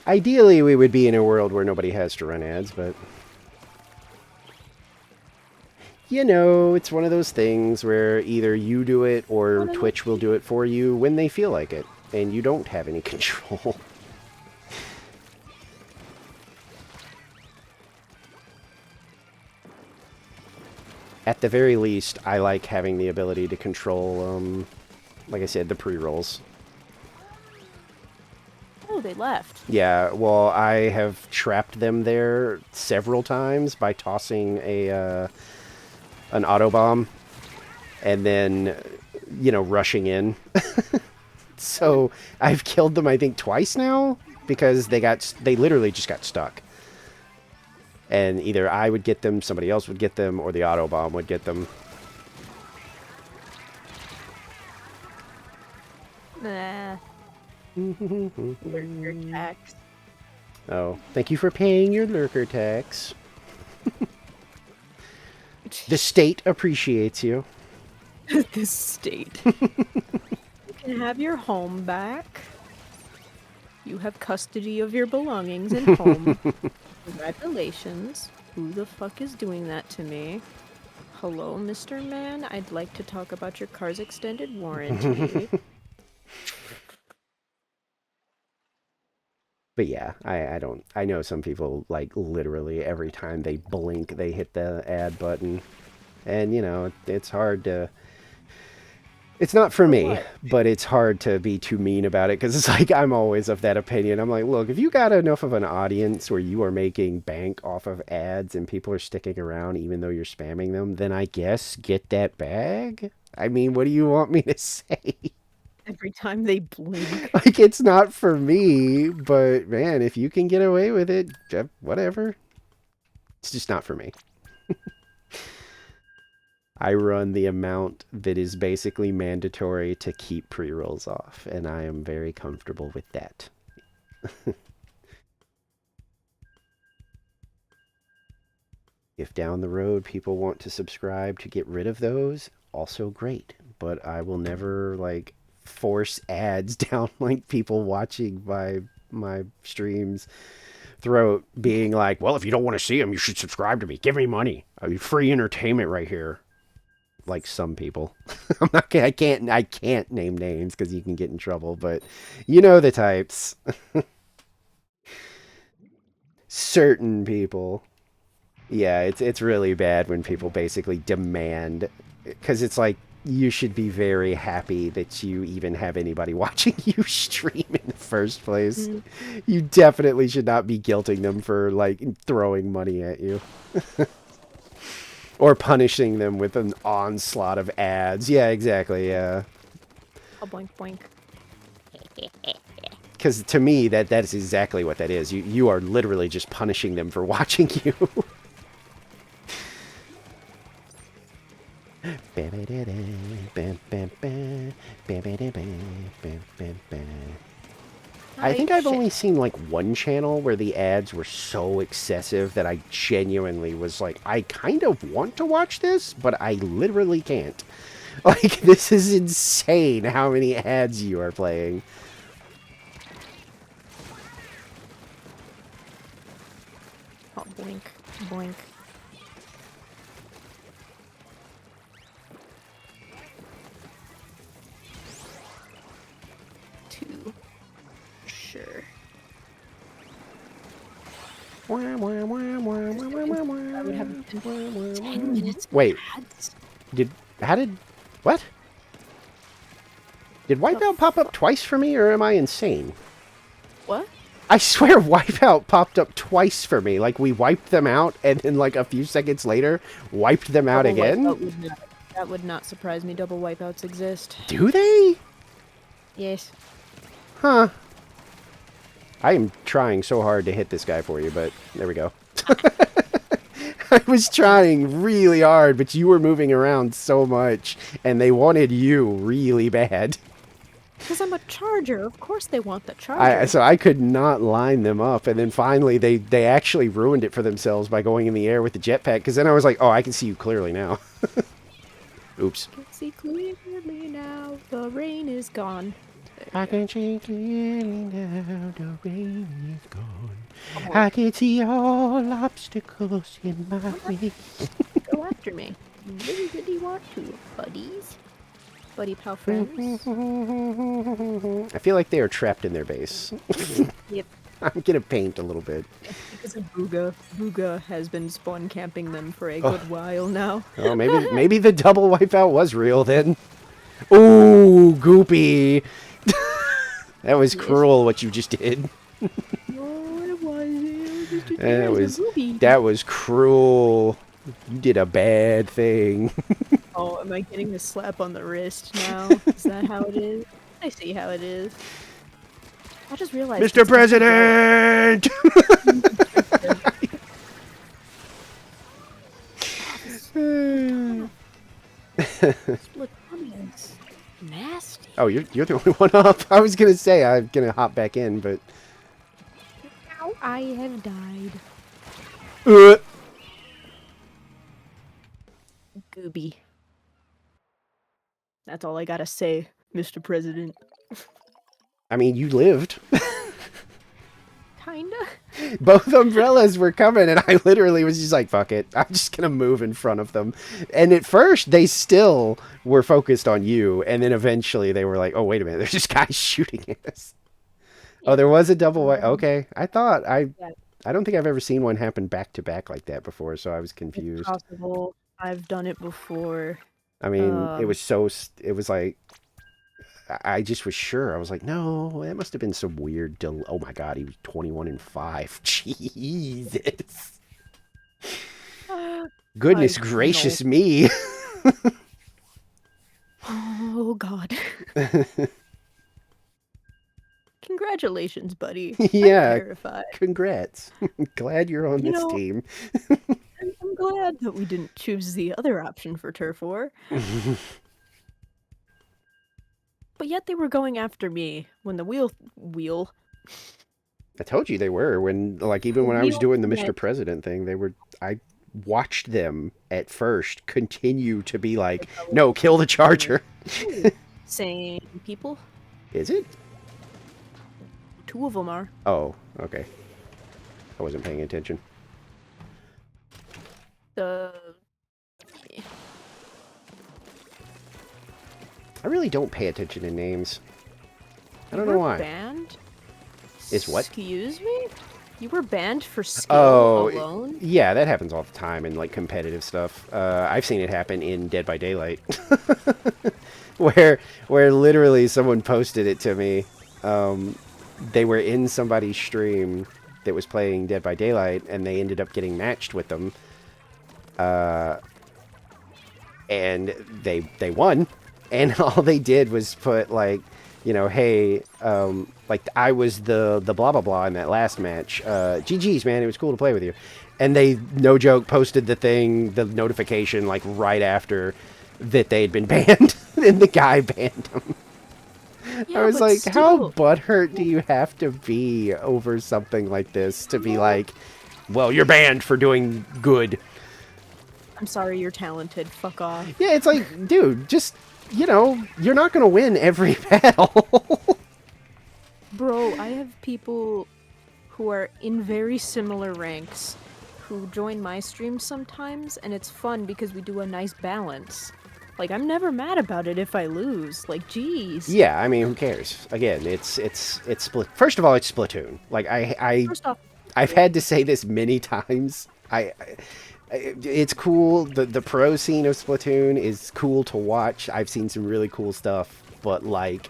Ideally, we would be in a world where nobody has to run ads, but it's one of those things where either you do it or Twitch will do it for you when they feel like it, and you don't have any control. At the very least, I like having the ability to control, like I said, the pre-rolls. Oh, they left. Yeah, well, I have trapped them there several times by tossing an auto bomb and then, rushing in. So I've killed them, I think, twice now because they literally just got stuck. And either I would get them, somebody else would get them, or the auto bomb would get them. Nah. Lurker tax. Oh, thank you for paying your lurker tax. The state appreciates you. This state. You can have your home back. You have custody of your belongings and home. Congratulations. Who the fuck is doing that to me? Hello, Mr. Man. I'd like to talk about your car's extended warranty. But yeah, I know some people, like, literally every time they blink, they hit the add button. And, it's hard to... It's not for me, but it's hard to be too mean about it, because it's like, I'm always of that opinion. I'm like, look, if you got enough of an audience where you are making bank off of ads and people are sticking around even though you're spamming them, then I guess get that bag? I mean, what do you want me to say? Every time they blink. Like, it's not for me, but man, if you can get away with it, whatever. It's just not for me. I run the amount that is basically mandatory to keep pre-rolls off, and I am very comfortable with that. If down the road people want to subscribe to get rid of those, also great. But I will never, like, force ads down, like, people watching my streams throat, being like, well, if you don't want to see them, you should subscribe to me. Give me money. Free entertainment right here. Like some people. I can't name names because you can get in trouble, but you know the types. Certain people. Yeah, it's really bad when people basically demand, because it's like, you should be very happy that you even have anybody watching you stream in the first place. You definitely should not be guilting them for, like, throwing money at you. Or punishing them with an onslaught of ads. Yeah, exactly, yeah. Oh, boink, boink. Because to me, that's exactly what that is. You are literally just punishing them for watching you. I think I've only seen, like, one channel where the ads were so excessive that I genuinely was like, I kind of want to watch this, but I literally can't. Like, this is insane how many ads you are playing. Oh, boink, boink. Two. Sure. I would have 10 minutes. Wait, what? Did Wipeout pop up twice for me, or am I insane? What? I swear Wipeout popped up twice for me. Like, we wiped them out, and then, like, a few seconds later, wiped them out again? That would not surprise me. Double wipeouts exist. Do they? Yes. Huh. I am trying so hard to hit this guy for you, but there we go. I was trying really hard, but you were moving around so much, and they wanted you really bad. Because I'm a charger. Of course they want the charger. So I could not line them up, and then finally they actually ruined it for themselves by going in the air with the jetpack, because then I was like, oh, I can see you clearly now. Oops. I can see clearly now. The rain is gone. I can see clearly now, the rain is gone. I can see all obstacles in my way. Go after me. You really, really want to, buddies. Buddy pal friends. I feel like they are trapped in their base. Yep. I'm gonna paint a little bit. Because of Booga. Booga has been spawn camping them for a good while now. Oh, maybe the double wipeout was real then. Ooh, Goopy. That was cruel what you just did. No, it wasn't. That was cruel. You did a bad thing. Oh, am I getting a slap on the wrist now? Is that how it is? I see how it is. I just realized Mr. it's Mr. Joe. President! Splatoon is nasty. Oh, you're the only one up. I was gonna say I'm gonna hop back in, but Now I have died. uh, Gooby. That's all I gotta say, Mr. President. I mean, you lived. Kinda. Both umbrellas were coming, and I literally was just like, "Fuck it, I'm just gonna move in front of them." And at first, they still were focused on you, and then eventually they were like, "Oh, wait a minute, there's just guys shooting at us." Oh, there was a double. Okay, I don't think I've ever seen one happen back to back like that before, so I was confused. It's possible. I've done it before. I mean, it was so. It was like. I just was sure. I was like, no, that must have been some weird. Oh my god, he was 21-5. Jesus. Goodness gracious me. Oh god. Congratulations, buddy. Yeah. I'm terrified. Congrats. Glad you're on this team. I'm glad that we didn't choose the other option for Turf War. But yet they were going after me when the wheel. I told you they were when, like, even when I was doing the Mr. President thing, they were. I watched them at first continue to be like, no, kill the Charger. Same people. Is it? 2 of them are. Oh, okay. I wasn't paying attention. I really don't pay attention to names. I don't know why. Banned? Is what? Excuse me? You were banned for skill alone? Yeah, that happens all the time in like competitive stuff. I've seen it happen in Dead by Daylight, where literally someone posted it to me. They were in somebody's stream that was playing Dead by Daylight, and they ended up getting matched with them. And they won. And all they did was put, like, you know, hey, like, I was the blah, blah, blah in that last match. GG's, man, it was cool to play with you. And they, no joke, posted the notification, like, right after that they had been banned. And the guy banned them. Yeah, I was like, still. how butthurt do you have to be over something like this to be like, well, you're banned for doing good? I'm sorry, you're talented. Fuck off. Yeah, it's like, dude, just... You know, you're not going to win every battle. Bro, I have people who are in very similar ranks who join my streams sometimes, and it's fun because we do a nice balance. Like, I'm never mad about it if I lose. Like, jeez. Yeah, I mean, who cares? Again, it's split. First of all, it's Splatoon. Like, First off, I've had to say this many times. It's cool. The pro scene of Splatoon is cool to watch. I've seen some really cool stuff, but like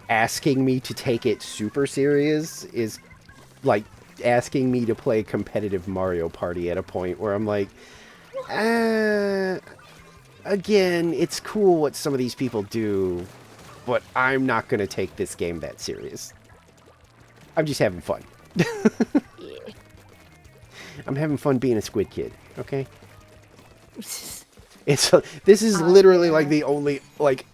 asking me to take it super serious is like asking me to play competitive Mario Party at a point where I'm like, again, it's cool what some of these people do, but I'm not going to take this game that serious. I'm just having fun. I'm having fun being a squid kid, okay? This is literally like the only like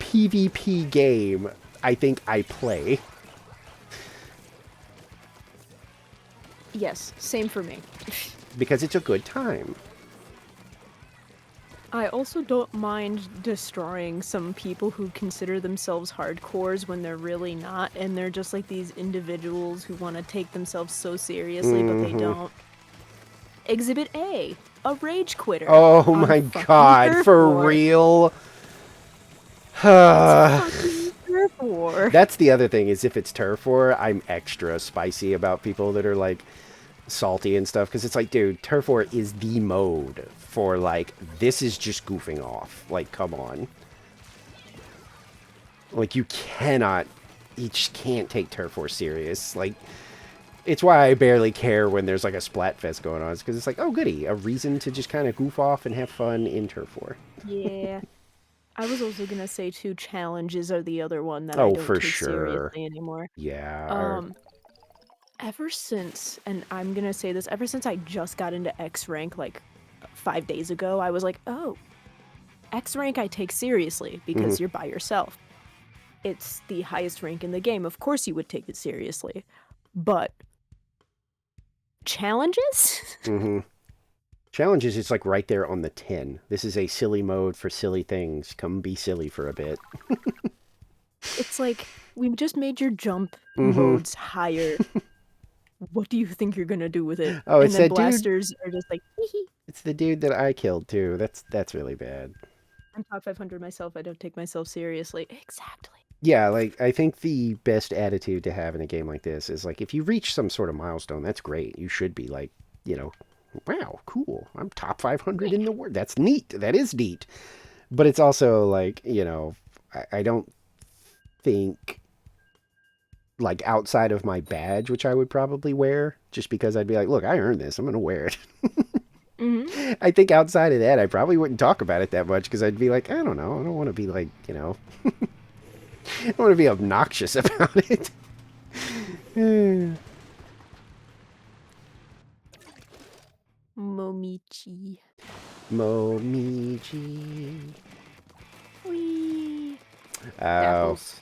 PvP game I think I play. yes, same for me. Because it's a good time. I also don't mind destroying some people who consider themselves hardcores when they're really not, and they're just like these individuals who want to take themselves so seriously, but they don't. Exhibit A, a rage quitter. Oh my god, for real? Turf War. That's the other thing, is if it's Turf War, I'm extra spicy about people that are like salty and stuff, because it's like, dude, Turf War is the mode for like, this is just goofing off. Like, come on. Like, you just can't take Turf War serious. Like, It's why I barely care when there's like a Splatfest going on. It's because it's like, oh goody, a reason to just kind of goof off and have fun in Turf War. Yeah. I was also gonna say too, challenges are the other one that I Oh, don't for take sure. seriously anymore. Yeah. Ever since, and I'm gonna say this, ever since I just got into X rank like 5 days ago, I was like, oh, X rank I take seriously because you're by yourself. It's the highest rank in the game. Of course you would take it seriously. But challenges? Challenges, it's like right there on the 10. This is a silly mode for silly things. Come be silly for a bit. It's like, we just made your jump modes higher. What do you think you're gonna do with it? Oh, and it's then that dude. blasters are just like, hee hee. It's the dude that I killed too. That's really bad. I'm top 500 myself. I don't take myself seriously. Exactly. Yeah, like I think the best attitude to have in a game like this is like if you reach some sort of milestone, that's great. You should be like, you know, wow, cool. I'm top 500 in the world. That's neat. That is neat. But it's also like, you know, I don't think like outside of my badge, which I would probably wear just because I'd be like, look, I earned this. I'm going to wear it. I think outside of that, I probably wouldn't talk about it that much because I'd be like, I don't know. I don't want to be like, you know, I don't want to be obnoxious about it. Momichi. Momichi. Whee. Oh. Apples.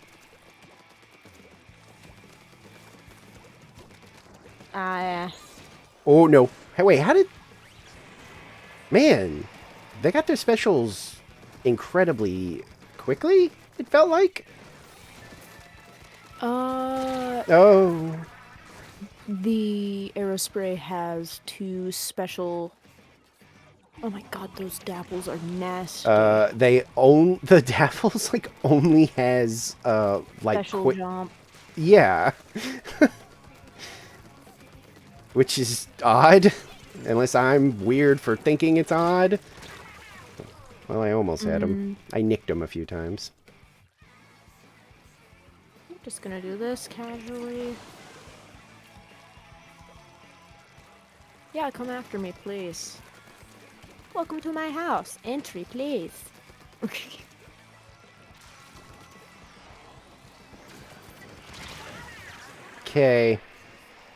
Oh, no. Hey, wait, how did... Man, they got their specials incredibly quickly, it felt like. Oh. The Aerospray has 2 special... Oh my god, those dapples are nasty. They own... The Daffles, like, only has, like... Special jump. Yeah. Which is odd. Unless I'm weird for thinking it's odd. Well, I almost had him. I nicked him a few times. I'm just gonna do this casually. Yeah, come after me, please. Welcome to my house. Entry, please. Okay.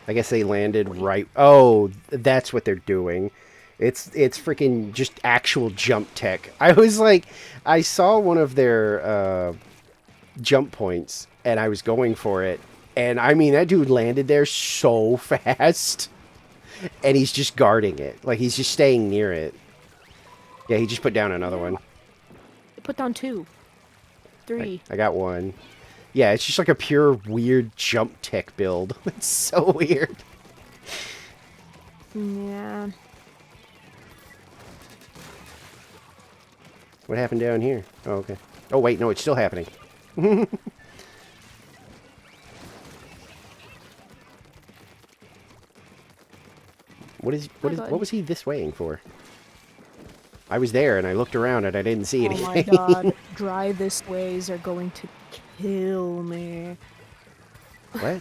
I guess they landed right... Oh, that's what they're doing. It's freaking just actual jump tech. I was like... I saw one of their jump points, and I was going for it. And, I mean, that dude landed there so fast. And he's just guarding it. Like, he's just staying near it. Yeah, he just put down another one. Put down 2. 3. I got one. Yeah, it's just like a pure weird jump tech build. It's so weird. Yeah. What happened down here? Oh, okay. Oh, wait, no, it's still happening. What was he this weighing for? I was there and I looked around and I didn't see anything. Oh my god, dry this ways are going to kill me. What?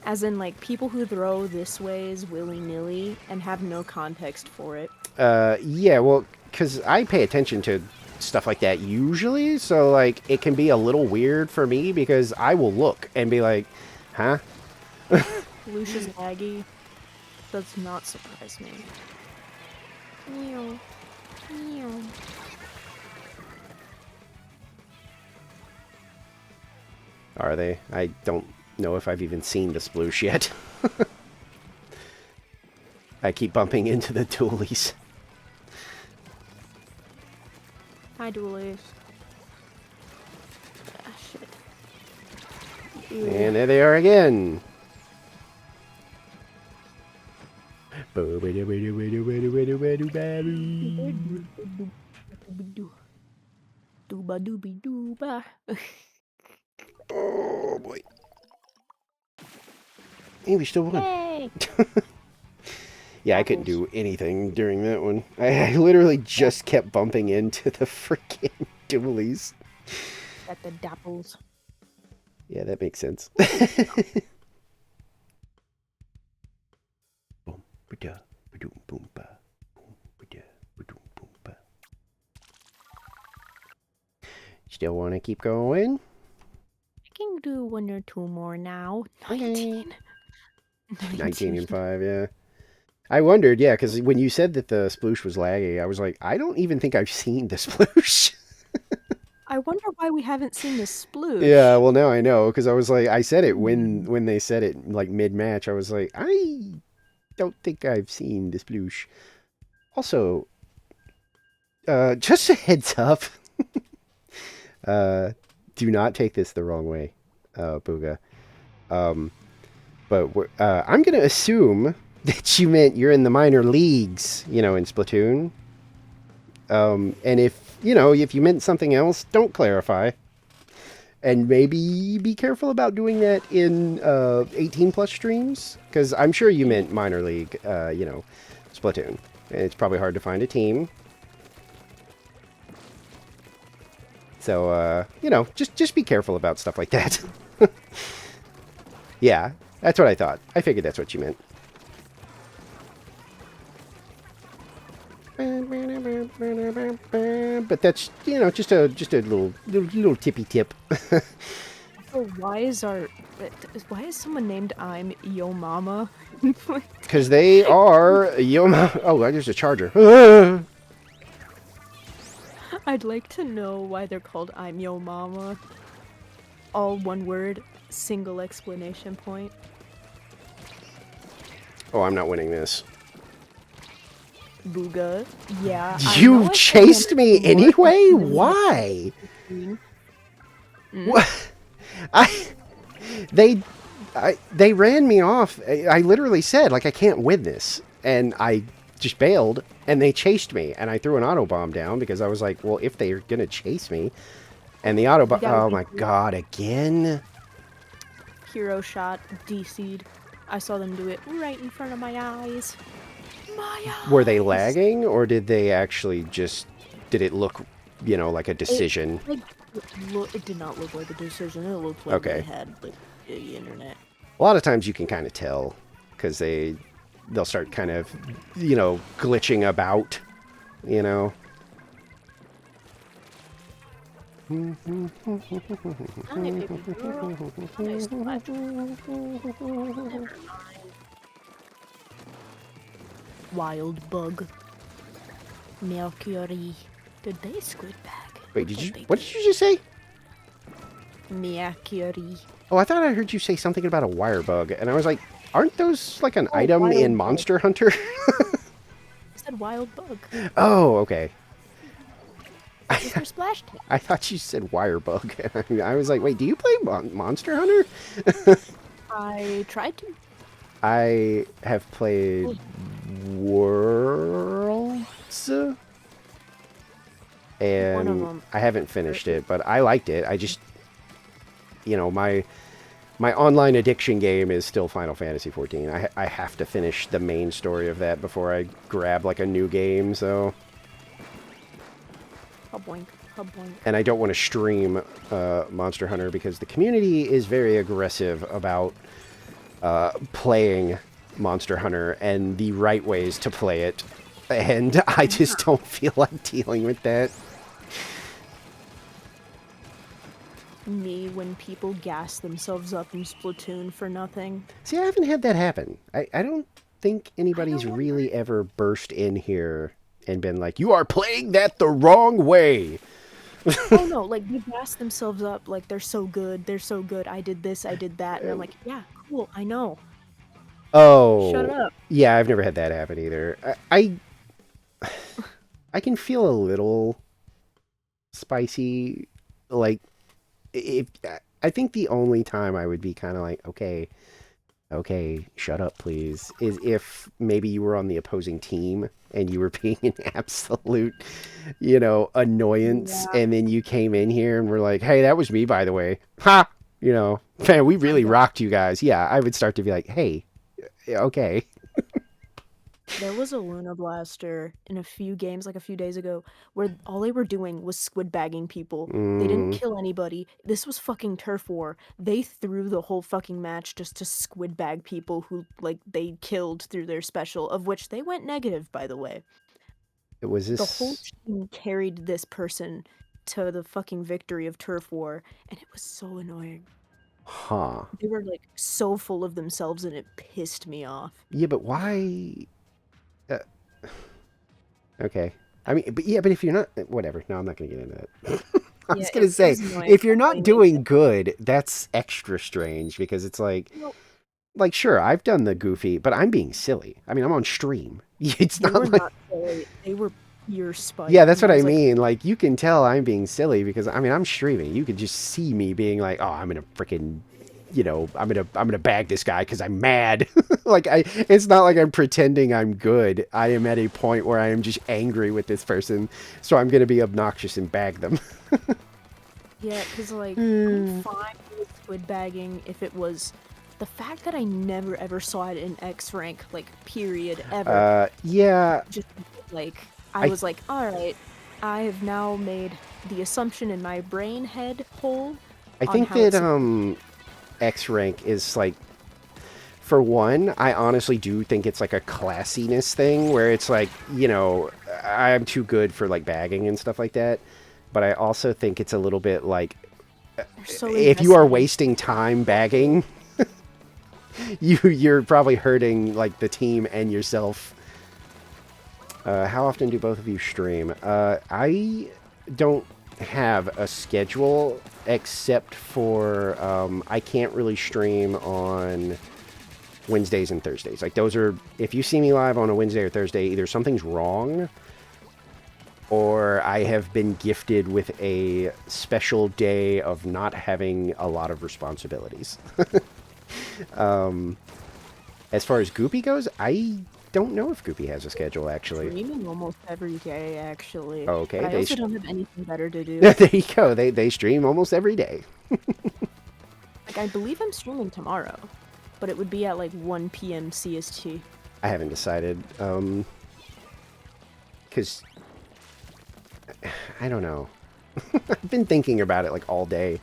As in, like, people who throw this ways willy-nilly and have no context for it. Yeah, well, because I pay attention to stuff like that usually, so, like, it can be a little weird for me because I will look and be like, huh? Lucia's laggy does not surprise me. Meow. Meow. Are they? I don't know if I've even seen the sploosh yet. I keep bumping into the dualies. Hi, dualies. Ah, shit. And there they are again. Dooba dooby dooba. Oh boy. Hey, we still won. Hey! Yeah, I couldn't do anything during that one. I literally just kept bumping into the freaking dualies. At the dapples. Yeah, that makes sense. ba-da, ba-doom, boom, ba. Boom, ba-da, ba-doom, boom, ba. Still want to keep going? I can do 1 or 2 more now. Okay. 19. 19 and 5, yeah. I wondered, yeah, because when you said that the sploosh was laggy, I was like, I don't even think I've seen the sploosh. I wonder why we haven't seen this sploosh. Yeah, well, now I know, because I was like, I said it when they said it, like, mid-match. I was like, I don't think I've seen the sploosh. Also, just a heads up. Do not take this the wrong way, Booga. But I'm going to assume that you meant you're in the minor leagues, in Splatoon. And if you meant something else, don't clarify. And maybe be careful about doing that in 18 plus streams, because I'm sure you meant minor league, Splatoon. And it's probably hard to find a team. So, just be careful about stuff like that. Yeah, that's what I thought. I figured that's what you meant. But that's, just a little tippy tip. So why is someone named I'm Yo Mama? Because they are oh, there's a charger. I'd like to know why they're called I'm Yo Mama. All one word, single explanation point. Oh, I'm not winning this. Booga. Yeah. You chased me anyway? Why? What? They ran me off. I literally said, like, I can't win this. And I just bailed, and they chased me. And I threw an auto bomb down because I was like, well, if they're going to chase me. And the auto bomb, oh my god, again? Hero shot, DC'd. I saw them do it right in front of my eyes. Were they lagging, or did they actually did it look, like a decision? It did not look like a decision. It looked like they had, like, the internet. A lot of times you can kind of tell, because they'll start kind of, glitching about, Wild bug. Mercury. Did they squid back? Wait, what did you just say? Mercury. Oh, I thought I heard you say something about a wire bug, and I was like, aren't those like an item in Monster Hunter? I said wild bug. Oh, okay. Mr. Splash Tank. I thought you said wire bug. I was like, wait, do you play Monster Hunter? I tried to. I have played Worlds, and I haven't finished it, but I liked it. I just, my online addiction game is still Final Fantasy XIV. I have to finish the main story of that before I grab like a new game. So, Boink. and I don't want to stream Monster Hunter because the community is very aggressive about playing Monster Hunter and the right ways to play it, and I just don't feel like dealing with that. Me when people gas themselves up in Splatoon for nothing. See, I haven't had that happen. I don't think anybody's really ever burst in here and been like, you are playing that the wrong way. Oh no, like they gas themselves up like they're so good, I did this, I did that, and I'm like, yeah, cool, I know. Oh, shut up. Yeah, I've never had that happen either. I can feel a little spicy. Like, I think the only time I would be kind of like, okay, shut up, please, is if maybe you were on the opposing team and you were being an absolute, annoyance, and then you came in here and were like, hey, that was me, by the way. Ha! Man, we really rocked you guys. Yeah, I would start to be like, hey, okay. There was a Luna Blaster in a few games like a few days ago where all they were doing was squid bagging people. They didn't Mm, kill anybody. This was fucking turf war. They threw the whole fucking match just to squid bag people who like they killed through their special, of which they went negative, by the way. was The whole this? team carried this person to the fucking victory of turf war, and it was so annoying. Huh. They were like so full of themselves and it pissed me off. Yeah, but why? Uh, okay. I mean, but yeah, but if you're not, whatever. No, I'm not gonna get into that. I Yeah, was it gonna say, was annoying. if you're That's why not I named it. doing good, that's extra strange because it's Well, like sure, I've done the goofy, but I'm being silly. I mean, I'm on stream. It's they were not like not silly. They were pure yeah, spite, that's and what I I was like, mean. Like you can tell I'm being silly because I mean I'm streaming. You could just see me being like, oh, I'm gonna freaking, I'm gonna bag this guy because I'm mad. Like it's not like I'm pretending I'm good. I am at a point where I am just angry with this person, so I'm gonna be obnoxious and bag them. yeah, because like I'm fine with squid bagging if it was the fact that I never ever saw it in X rank, like period ever. Yeah, Just like I I was like, all right, I have now made the assumption in my brain head hole I on think how that it's. X rank is like for one, I honestly do think it's like a classiness thing where it's like, I'm too good for like bagging and stuff like that. But I also think it's a little bit like They're so if you are invested in. wasting time bagging, you're probably hurting like the team and yourself. How often do both of you stream? I don't have a schedule except for I can't really stream on Wednesdays and Thursdays. Like those are, if you see me live on a Wednesday or Thursday, either something's wrong or I have been gifted with a special day of not having a lot of responsibilities. As far as Goopy goes, I don't know if Goopy has a schedule actually. Streaming almost every day, actually. But Okay, I also don't have anything better to do. there you go. They stream almost every day. Like, I believe I'm streaming tomorrow, but it would be at like 1 p.m. CST. I haven't decided. Because I don't know. I've been thinking about it like all day.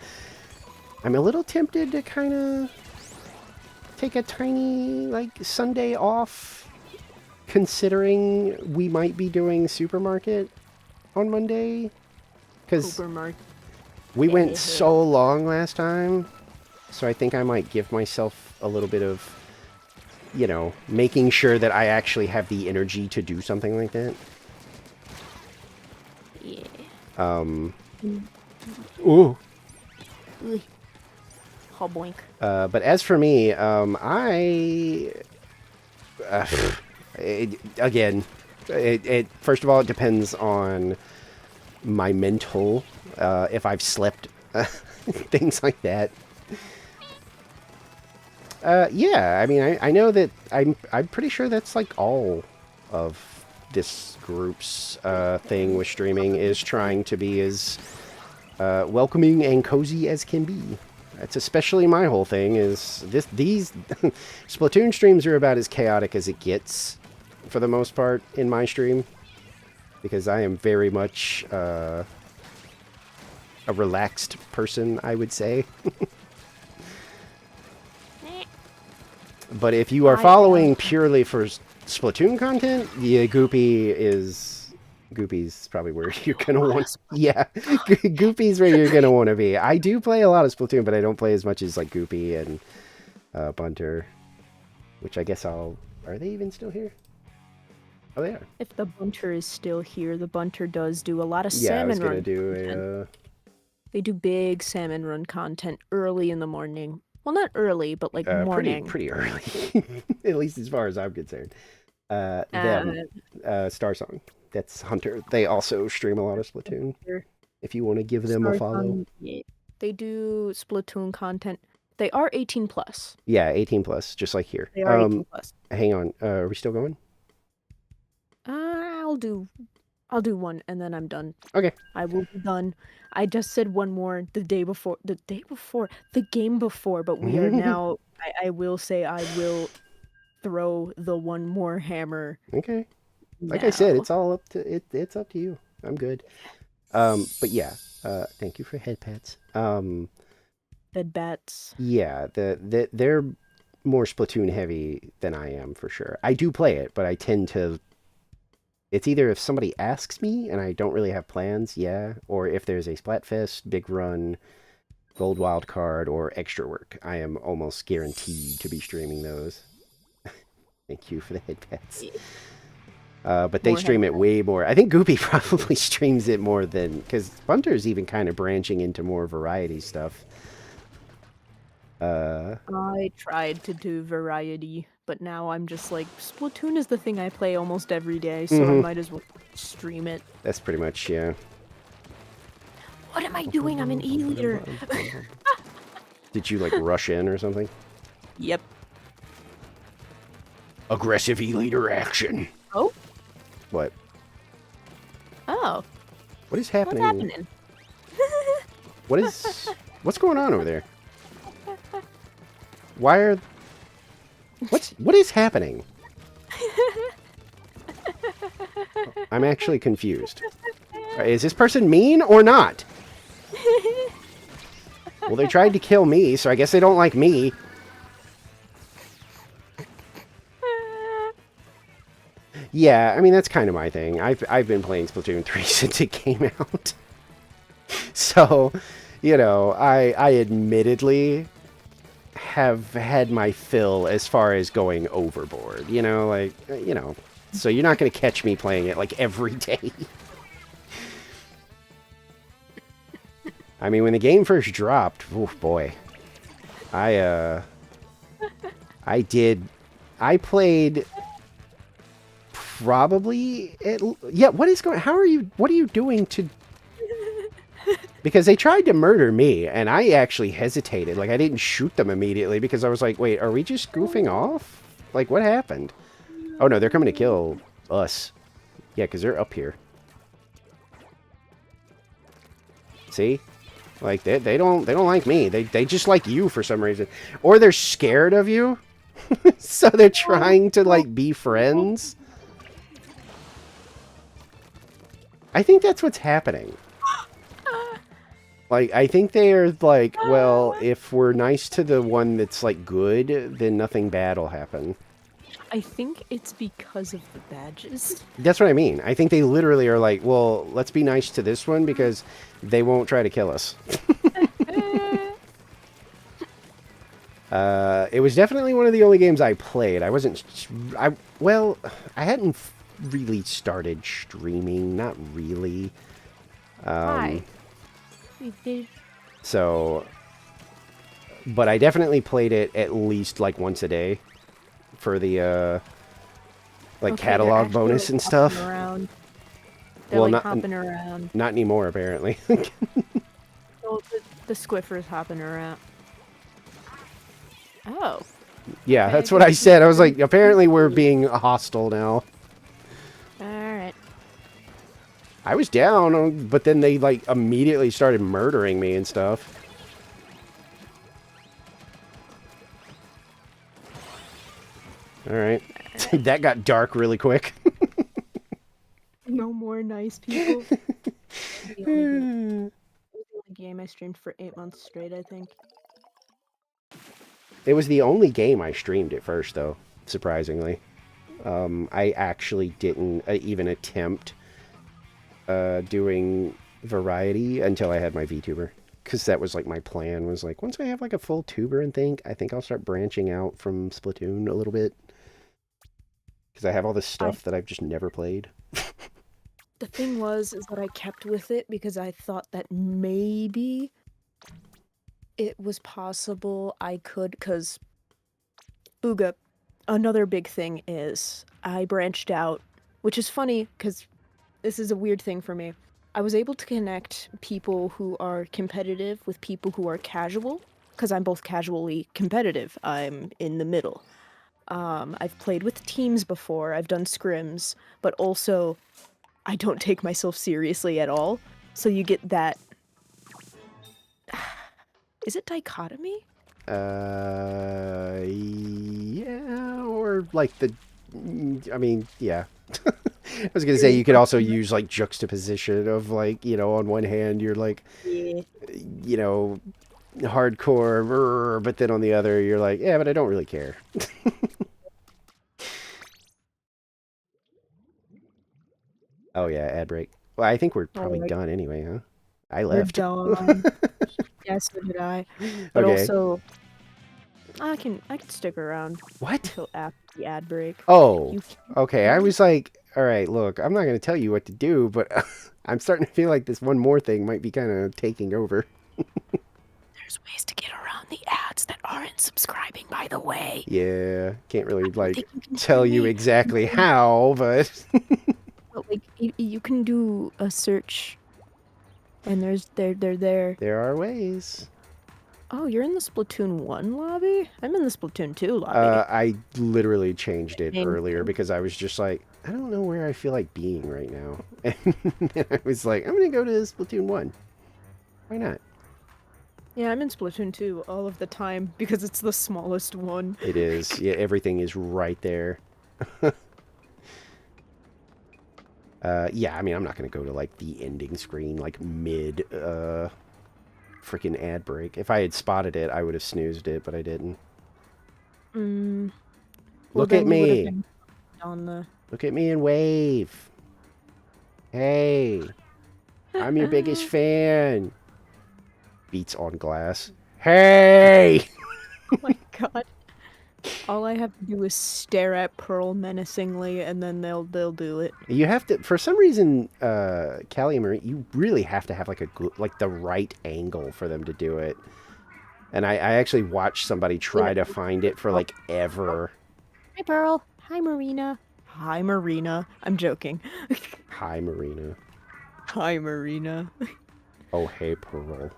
I'm a little tempted to kind of take a tiny like Sunday off, considering we might be doing supermarket on Monday. Because Supermarket. we went so long last time, so I think I might give myself a little bit of, making sure that I actually have the energy to do something like that. Yeah. Ooh. Oh, boink. But as for me, again, it first of all, it depends on my mental, if I've slept, things like that. Yeah, I mean, I know that I'm pretty sure that's like all of this group's thing with streaming is trying to be as welcoming and cozy as can be. That's especially my whole thing is these Splatoon streams are about as chaotic as it gets for the most part in my stream because I am very much a relaxed person, I would say. But if you are following purely for Splatoon content, yeah, Goopy's probably where you're gonna want. Yeah, Goopy's where you're gonna want to be. I do play a lot of Splatoon, but I don't play as much as like Goopy and Bunter, which I guess I'll. Are they even still here? Oh, they are. If the bunter is still here, the bunter does do a lot of Yeah, I was salmon gonna run do content. a. They do big salmon run content early in the morning. Well, not early, but like morning. Pretty early, at least as far as I'm concerned. Them, Star Song. That's Hunter. They also stream a lot of Splatoon. If you want to give them a follow. Yeah. They do Splatoon content. They are 18 plus. Yeah, 18 plus, just like here. They are 18 plus. Hang on. Are we still going? I'll do one and then I'm done. Okay. I will be done. I just said one more the game before, but we are now, I will say I will throw the one more hammer. Okay. Like I said, now. it's all up to it's up to you. I'm good. But yeah, thank you for head pats. Bed bats. Yeah, they're more Splatoon heavy than I am for sure. I do play it, but I tend to. It's either if somebody asks me and I don't really have plans, yeah, or if there's a Splatfest, Big Run, Gold Wild Card, or Extra Work. I am almost guaranteed to be streaming those. Thank you for the head pats. But they More stream it way more. I think Goopy probably streams it more than... Because Bunter's even kind of branching into more variety stuff. I tried to do variety, but now I'm just like, Splatoon is the thing I play almost every day, so I might as well stream it. That's pretty much, yeah. What am I doing? I'm an E-leader. Did you, like, rush in or something? Yep. Aggressive E-leader action. Oh? What? Oh. What is happening? What's happening? What's going on over there? Why are... What is happening? I'm actually confused. Is this person mean or not? Well, they tried to kill me, so I guess they don't like me. Yeah, I mean, that's kind of my thing. I've been playing Splatoon 3 since it came out. So, you know, I admittedly have had my fill as far as going overboard, you know, like, you know. So you're not going to catch me playing it, like, every day. I mean, when the game first dropped, oh boy. I played probably yeah, what are you doing to... Because they tried to murder me, and I actually hesitated. Like, I didn't shoot them immediately because I was like, wait, are we just goofing off? Like, what happened? Oh, no, they're coming to kill us. Yeah, because they're up here. See? Like, they don't like me. They just like you for some reason. Or they're scared of you. So they're trying to, like, be friends. I think that's what's happening. Like, I think they are like, well, if we're nice to the one that's, like, good, then nothing bad will happen. I think it's because of the badges. That's what I mean. I think they literally are like, well, let's be nice to this one because they won't try to kill us. It was definitely one of the only games I played. I hadn't really started streaming. Not really. Why? So, but I definitely played it at least like once a day for the like Okay, catalog they're bonus actually, and like, stuff. hopping around. They're Well, like hopping around. not anymore apparently. Oh, the Squiffer's hopping around. Oh. Yeah, Okay, that's what I said. I was like, apparently we're being hostile now. Alright. I was down, but then they like immediately started murdering me and stuff. Alright. That got dark really quick. No more nice people. It was the only game I streamed for 8 months straight, I think. It was the only game I streamed at first, though, surprisingly. I actually didn't even attempt doing variety until I had my VTuber. Because that was like my plan, was like, once I have like a full tuber and I think I'll start branching out from Splatoon a little bit. Because I have all this stuff that I've just never played. The thing is that I kept with it because I thought that maybe it was possible I could, because Booga, another big thing is I branched out, which is funny because this is a weird thing for me. I was able to connect people who are competitive with people who are casual, because I'm both casually competitive. I'm in the middle. I've played with teams before, I've done scrims, but also I don't take myself seriously at all. So you get that... Is it dichotomy? Yeah, or like the, I mean, yeah. I was gonna say you could also use like juxtaposition of like, you know, on one hand you're like, Yeah. you know, hardcore, but then on the other you're like, yeah, but I don't really care. Oh yeah, ad break. Well, I think we're probably Alright, done anyway, huh? I we're left. done. Yes, so did I. But Okay. also, I can stick around What? until after the ad break. Oh, You can. okay. I was like, all right, look, I'm not going to tell you what to do, but I'm starting to feel like this one more thing might be kind of taking over. There's ways to get around the ads that aren't subscribing, by the way. Yeah, can't really, I don't like, think you can tell you say, exactly how, but but like you can do a search, and they're there. there are ways. Oh, you're in the Splatoon 1 lobby? I'm in the Splatoon 2 lobby. I literally changed it Name earlier two. because I was just like, I don't know where I feel like being right now. And I was like, I'm going to go to Splatoon 1. Why not? Yeah, I'm in Splatoon 2 all of the time because it's the smallest one. It is. Yeah, everything is right there. Yeah, I mean, I'm not going to go to, like, the ending screen, like, mid, freaking ad break. If I had spotted it, I would have snoozed it, but I didn't. Well, Look at then you would have me. been on the. Look at me and wave. Hey, I'm your biggest fan. Beats on glass. Hey! Oh my god. All I have to do is stare at Pearl menacingly, and then they'll do it. You have to, for some reason, Callie and Marie, you really have to have, like, like, the right angle for them to do it. And I actually watched somebody try to find it for, like, ever. Hi, Pearl. Hi, Marina. Hi, Marina. I'm joking. Hi, Marina. Hi, Marina. Oh, hey, Pearl.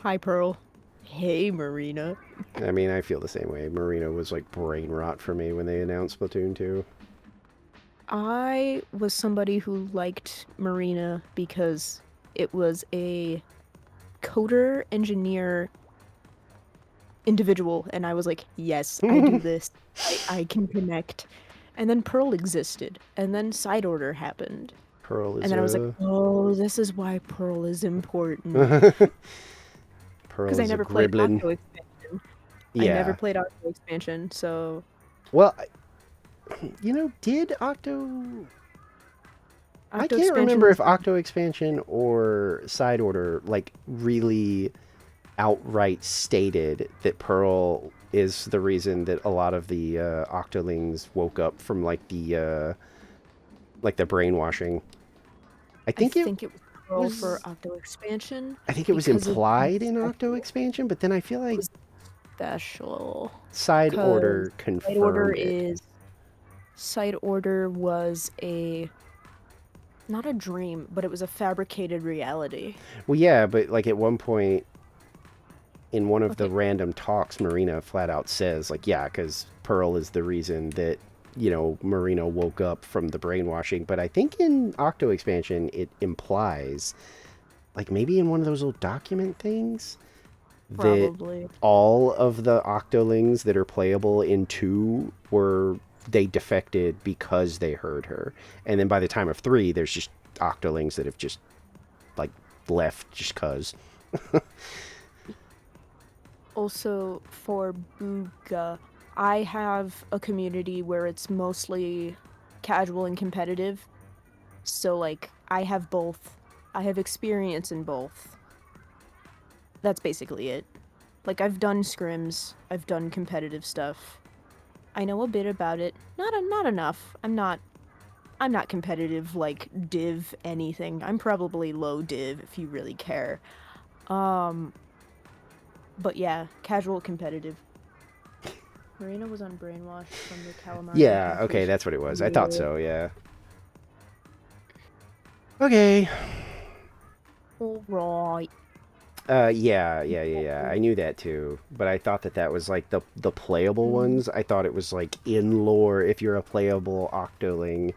Hi, Pearl. Hey, Marina. I mean, I feel the same way. Marina was, like, brain rot for me when they announced Splatoon 2. I was somebody who liked Marina because it was a coder, engineer, individual, and I was like, yes, I do this. I can connect. And then Pearl existed, and then Side Order happened. Pearl is And then I was like, a... oh, this is why Pearl is important. Pearl Because I is a never played griblin. Octo Expansion. I Yeah. never played Octo Expansion, so... Well, you know, did Octo... I Octo can't Expansion remember was if Octo Expansion or Side Order, like, really outright stated that Pearl is the reason that a lot of the Octolings woke up from, like, the brainwashing. I think it it was Pearl for Octo Expansion. I think it was because of implied in special- Octo Expansion, but then I feel It like was special. Side 'Cause Order Side Order confirmed it. Side Order was not a dream, but it was a fabricated reality. Well, yeah, but, like, at one point in one of the Okay. random talks, Marina flat out says, like, yeah, because Pearl is the reason that, you know, Marina woke up from the brainwashing. But I think in Octo Expansion, it implies, like, maybe in one of those little document things, that Probably. all of the Octolings that are playable in 2 they defected because they heard her. And then by the time of 3, there's just Octolings that have just, like, left just cuz. Also, for Booga, I have a community where it's mostly casual and competitive. So, like, I have both. I have experience in both. That's basically it. Like, I've done scrims, I've done competitive stuff. I know a bit about it. Not enough. I'm not competitive like div anything. I'm probably low div if you really care. But yeah, casual competitive. Marina was on Brainwash from the Calamari. Yeah, okay, that's what it was. I thought so, yeah. Okay. Alright. Yeah. I knew that too, but I thought that was like the playable ones. I thought it was like in lore. If you're a playable Octoling,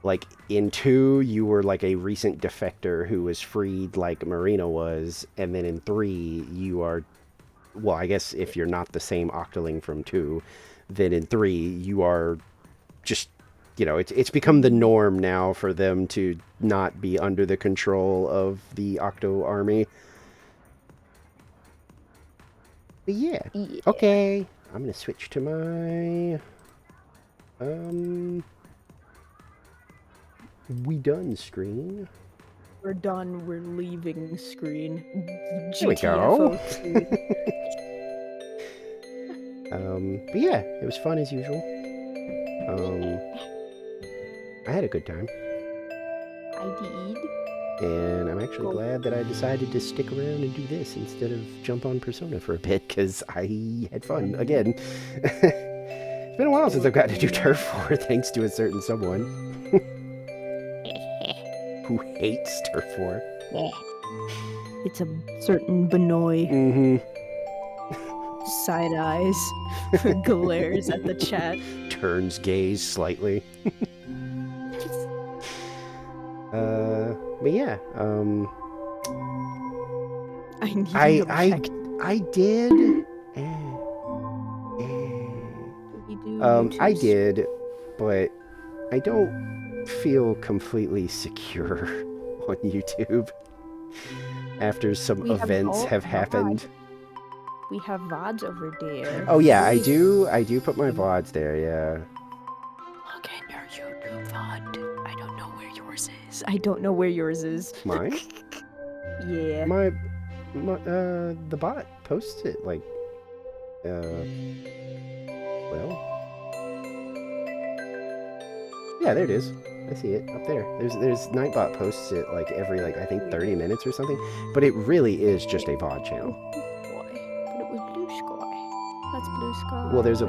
like in 2, you were like a recent defector who was freed, like Marina was, and then in 3, you are well, I guess if you're not the same Octoling from 2, then in 3 you are just, it's become the norm now for them to not be under the control of the Octo army. But yeah. Okay, I'm gonna switch to my we done screen. We're done. We're leaving screen. There we go. GTFO screen. But yeah, it was fun as usual. I had a good time. I did. And I'm actually glad that I decided to stick around and do this instead of jump on Persona for a bit, because I had fun again. It's been a while since I've got to do Turf War, thanks to a certain someone who hates Turf War. It's a certain Benoit. Mm-hmm. Side eyes. Glares at the chat. Turns gaze slightly. But yeah, I need I did. I did, but I don't feel completely secure on YouTube after some events have happened. We have VODs over there. Oh yeah, I do put my VODs there, yeah. Look at your YouTube VOD. I don't know where yours is. I don't know where yours is. Mine? Yeah. My the bot posts it, like, well, yeah, there it is. I see it up there. There's Nightbot posts it like every, like, I think 30 minutes or something, but it really is just a VOD channel. But it was Blue Sky. That's Blue Sky. Well, there's a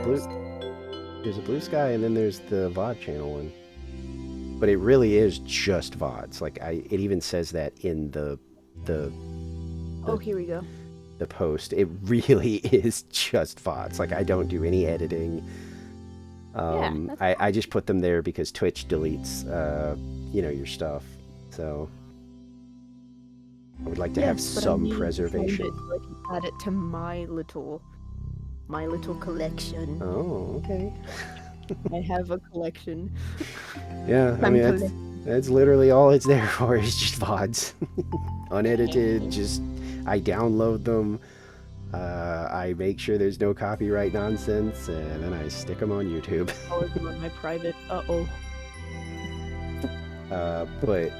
Blue Sky, and then there's the VOD channel one. But it really is just VODs. Like, it even says that in the oh, here we go. The post. It really is just VODs. Like, I don't do any editing. I just put them there because Twitch deletes, your stuff. So I would like to have some preservation. I can add it to my little collection. Oh, okay. I have a collection. Yeah, I mean, that's literally all it's there for, is just VODs. Unedited, just, I download them, I make sure there's no copyright nonsense, and then I stick them on YouTube. Always on my private, But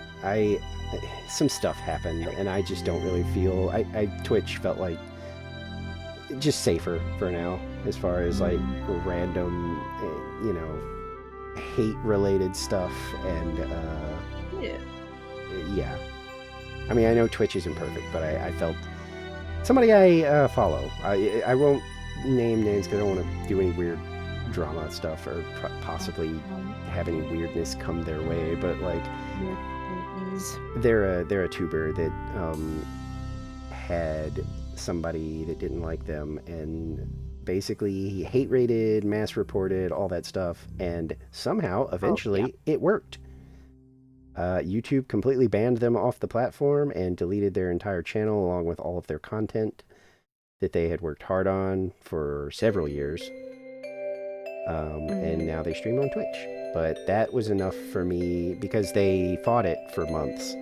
some stuff happened, and I just don't really feel, Twitch felt like just safer for now, as far as, like, random, hate-related stuff, and, yeah. I mean, I know Twitch isn't perfect, but I felt somebody I follow. I won't name names because I don't want to do any weird drama stuff or possibly have any weirdness come their way. But like, they're a tuber that had somebody that didn't like them and basically hate rated, mass reported, all that stuff, and somehow eventually it worked. YouTube completely banned them off the platform and deleted their entire channel along with all of their content that they had worked hard on for several years. And now they stream on Twitch. But that was enough for me because they fought it for months.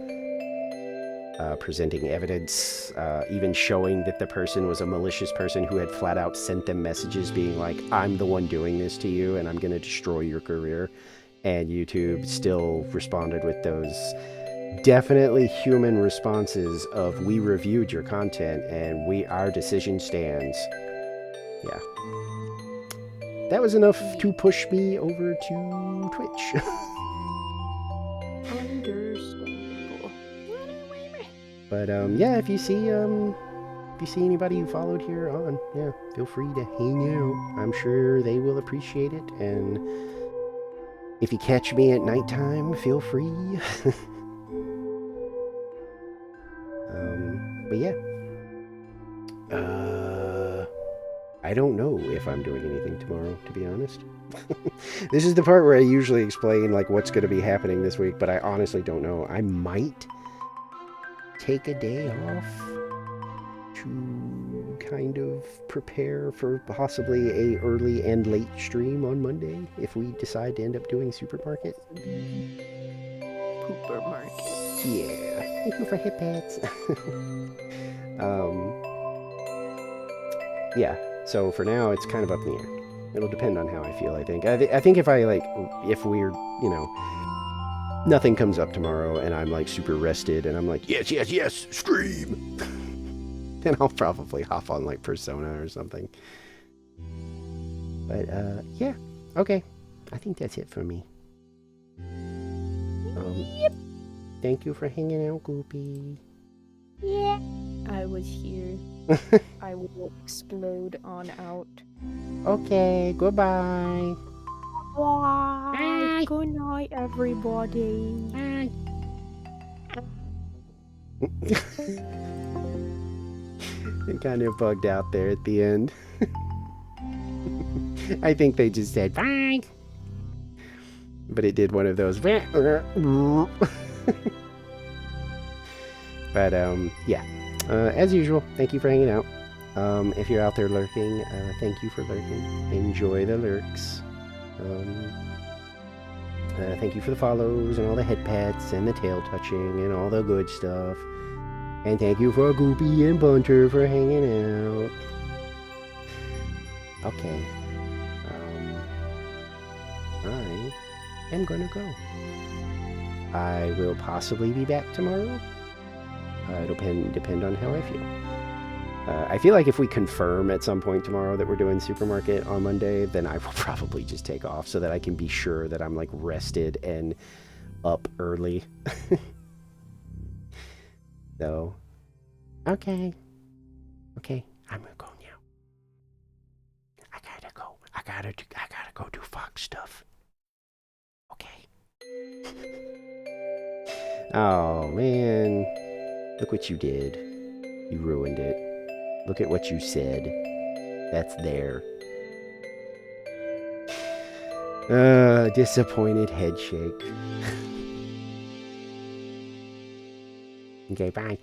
Presenting evidence, even showing that the person was a malicious person who had flat out sent them messages being like, I'm the one doing this to you and I'm going to destroy your career. And YouTube still responded with those definitely human responses of, we reviewed your content and our decision stands. Yeah. That was enough to push me over to Twitch. Understandable. But yeah, if you see anybody you followed here on, yeah, feel free to hang out. I'm sure they will appreciate it, and if you catch me at nighttime, feel free. But yeah. I don't know if I'm doing anything tomorrow, to be honest. This is the part where I usually explain like what's going to be happening this week, but I honestly don't know. I might take a day off to kind of prepare for possibly a early and late stream on Monday if we decide to end up doing Supermarket. Pooper market. Yeah. Thank you for hip hats. Yeah. So for now, it's kind of up in the air. It'll depend on how I feel, I think. I think if I, like, if we're, you know, nothing comes up tomorrow and I'm, like, super rested and I'm like, yes, yes, yes, scream! Then I'll probably hop on, like, Persona or something. But, yeah. Okay. I think that's it for me. Yep. Thank you for hanging out, Goopy. Yeah. I was here. I will explode on out. Okay, goodbye. Bye. Good night, everybody. Bye. It kind of bugged out there at the end. I think they just said bye. But it did one of those. But, yeah. As usual, thank you for hanging out. If you're out there lurking, thank you for lurking. Enjoy the lurks. Thank you for the follows and all the head pats and the tail touching and all the good stuff. And thank you for Goopy and Bunter for hanging out. Okay. I am gonna go. I will possibly be back tomorrow. It'll depend on how I feel. I feel like if we confirm at some point tomorrow that we're doing Supermarket on Monday, then I will probably just take off so that I can be sure that I'm, like, rested and up early. So, okay. Okay, I'm gonna go now. I gotta go. I gotta go do Fox stuff. Okay. Oh, man. Look what you did. You ruined it. Look at what you said. That's there. Disappointed head shake. Okay, bye.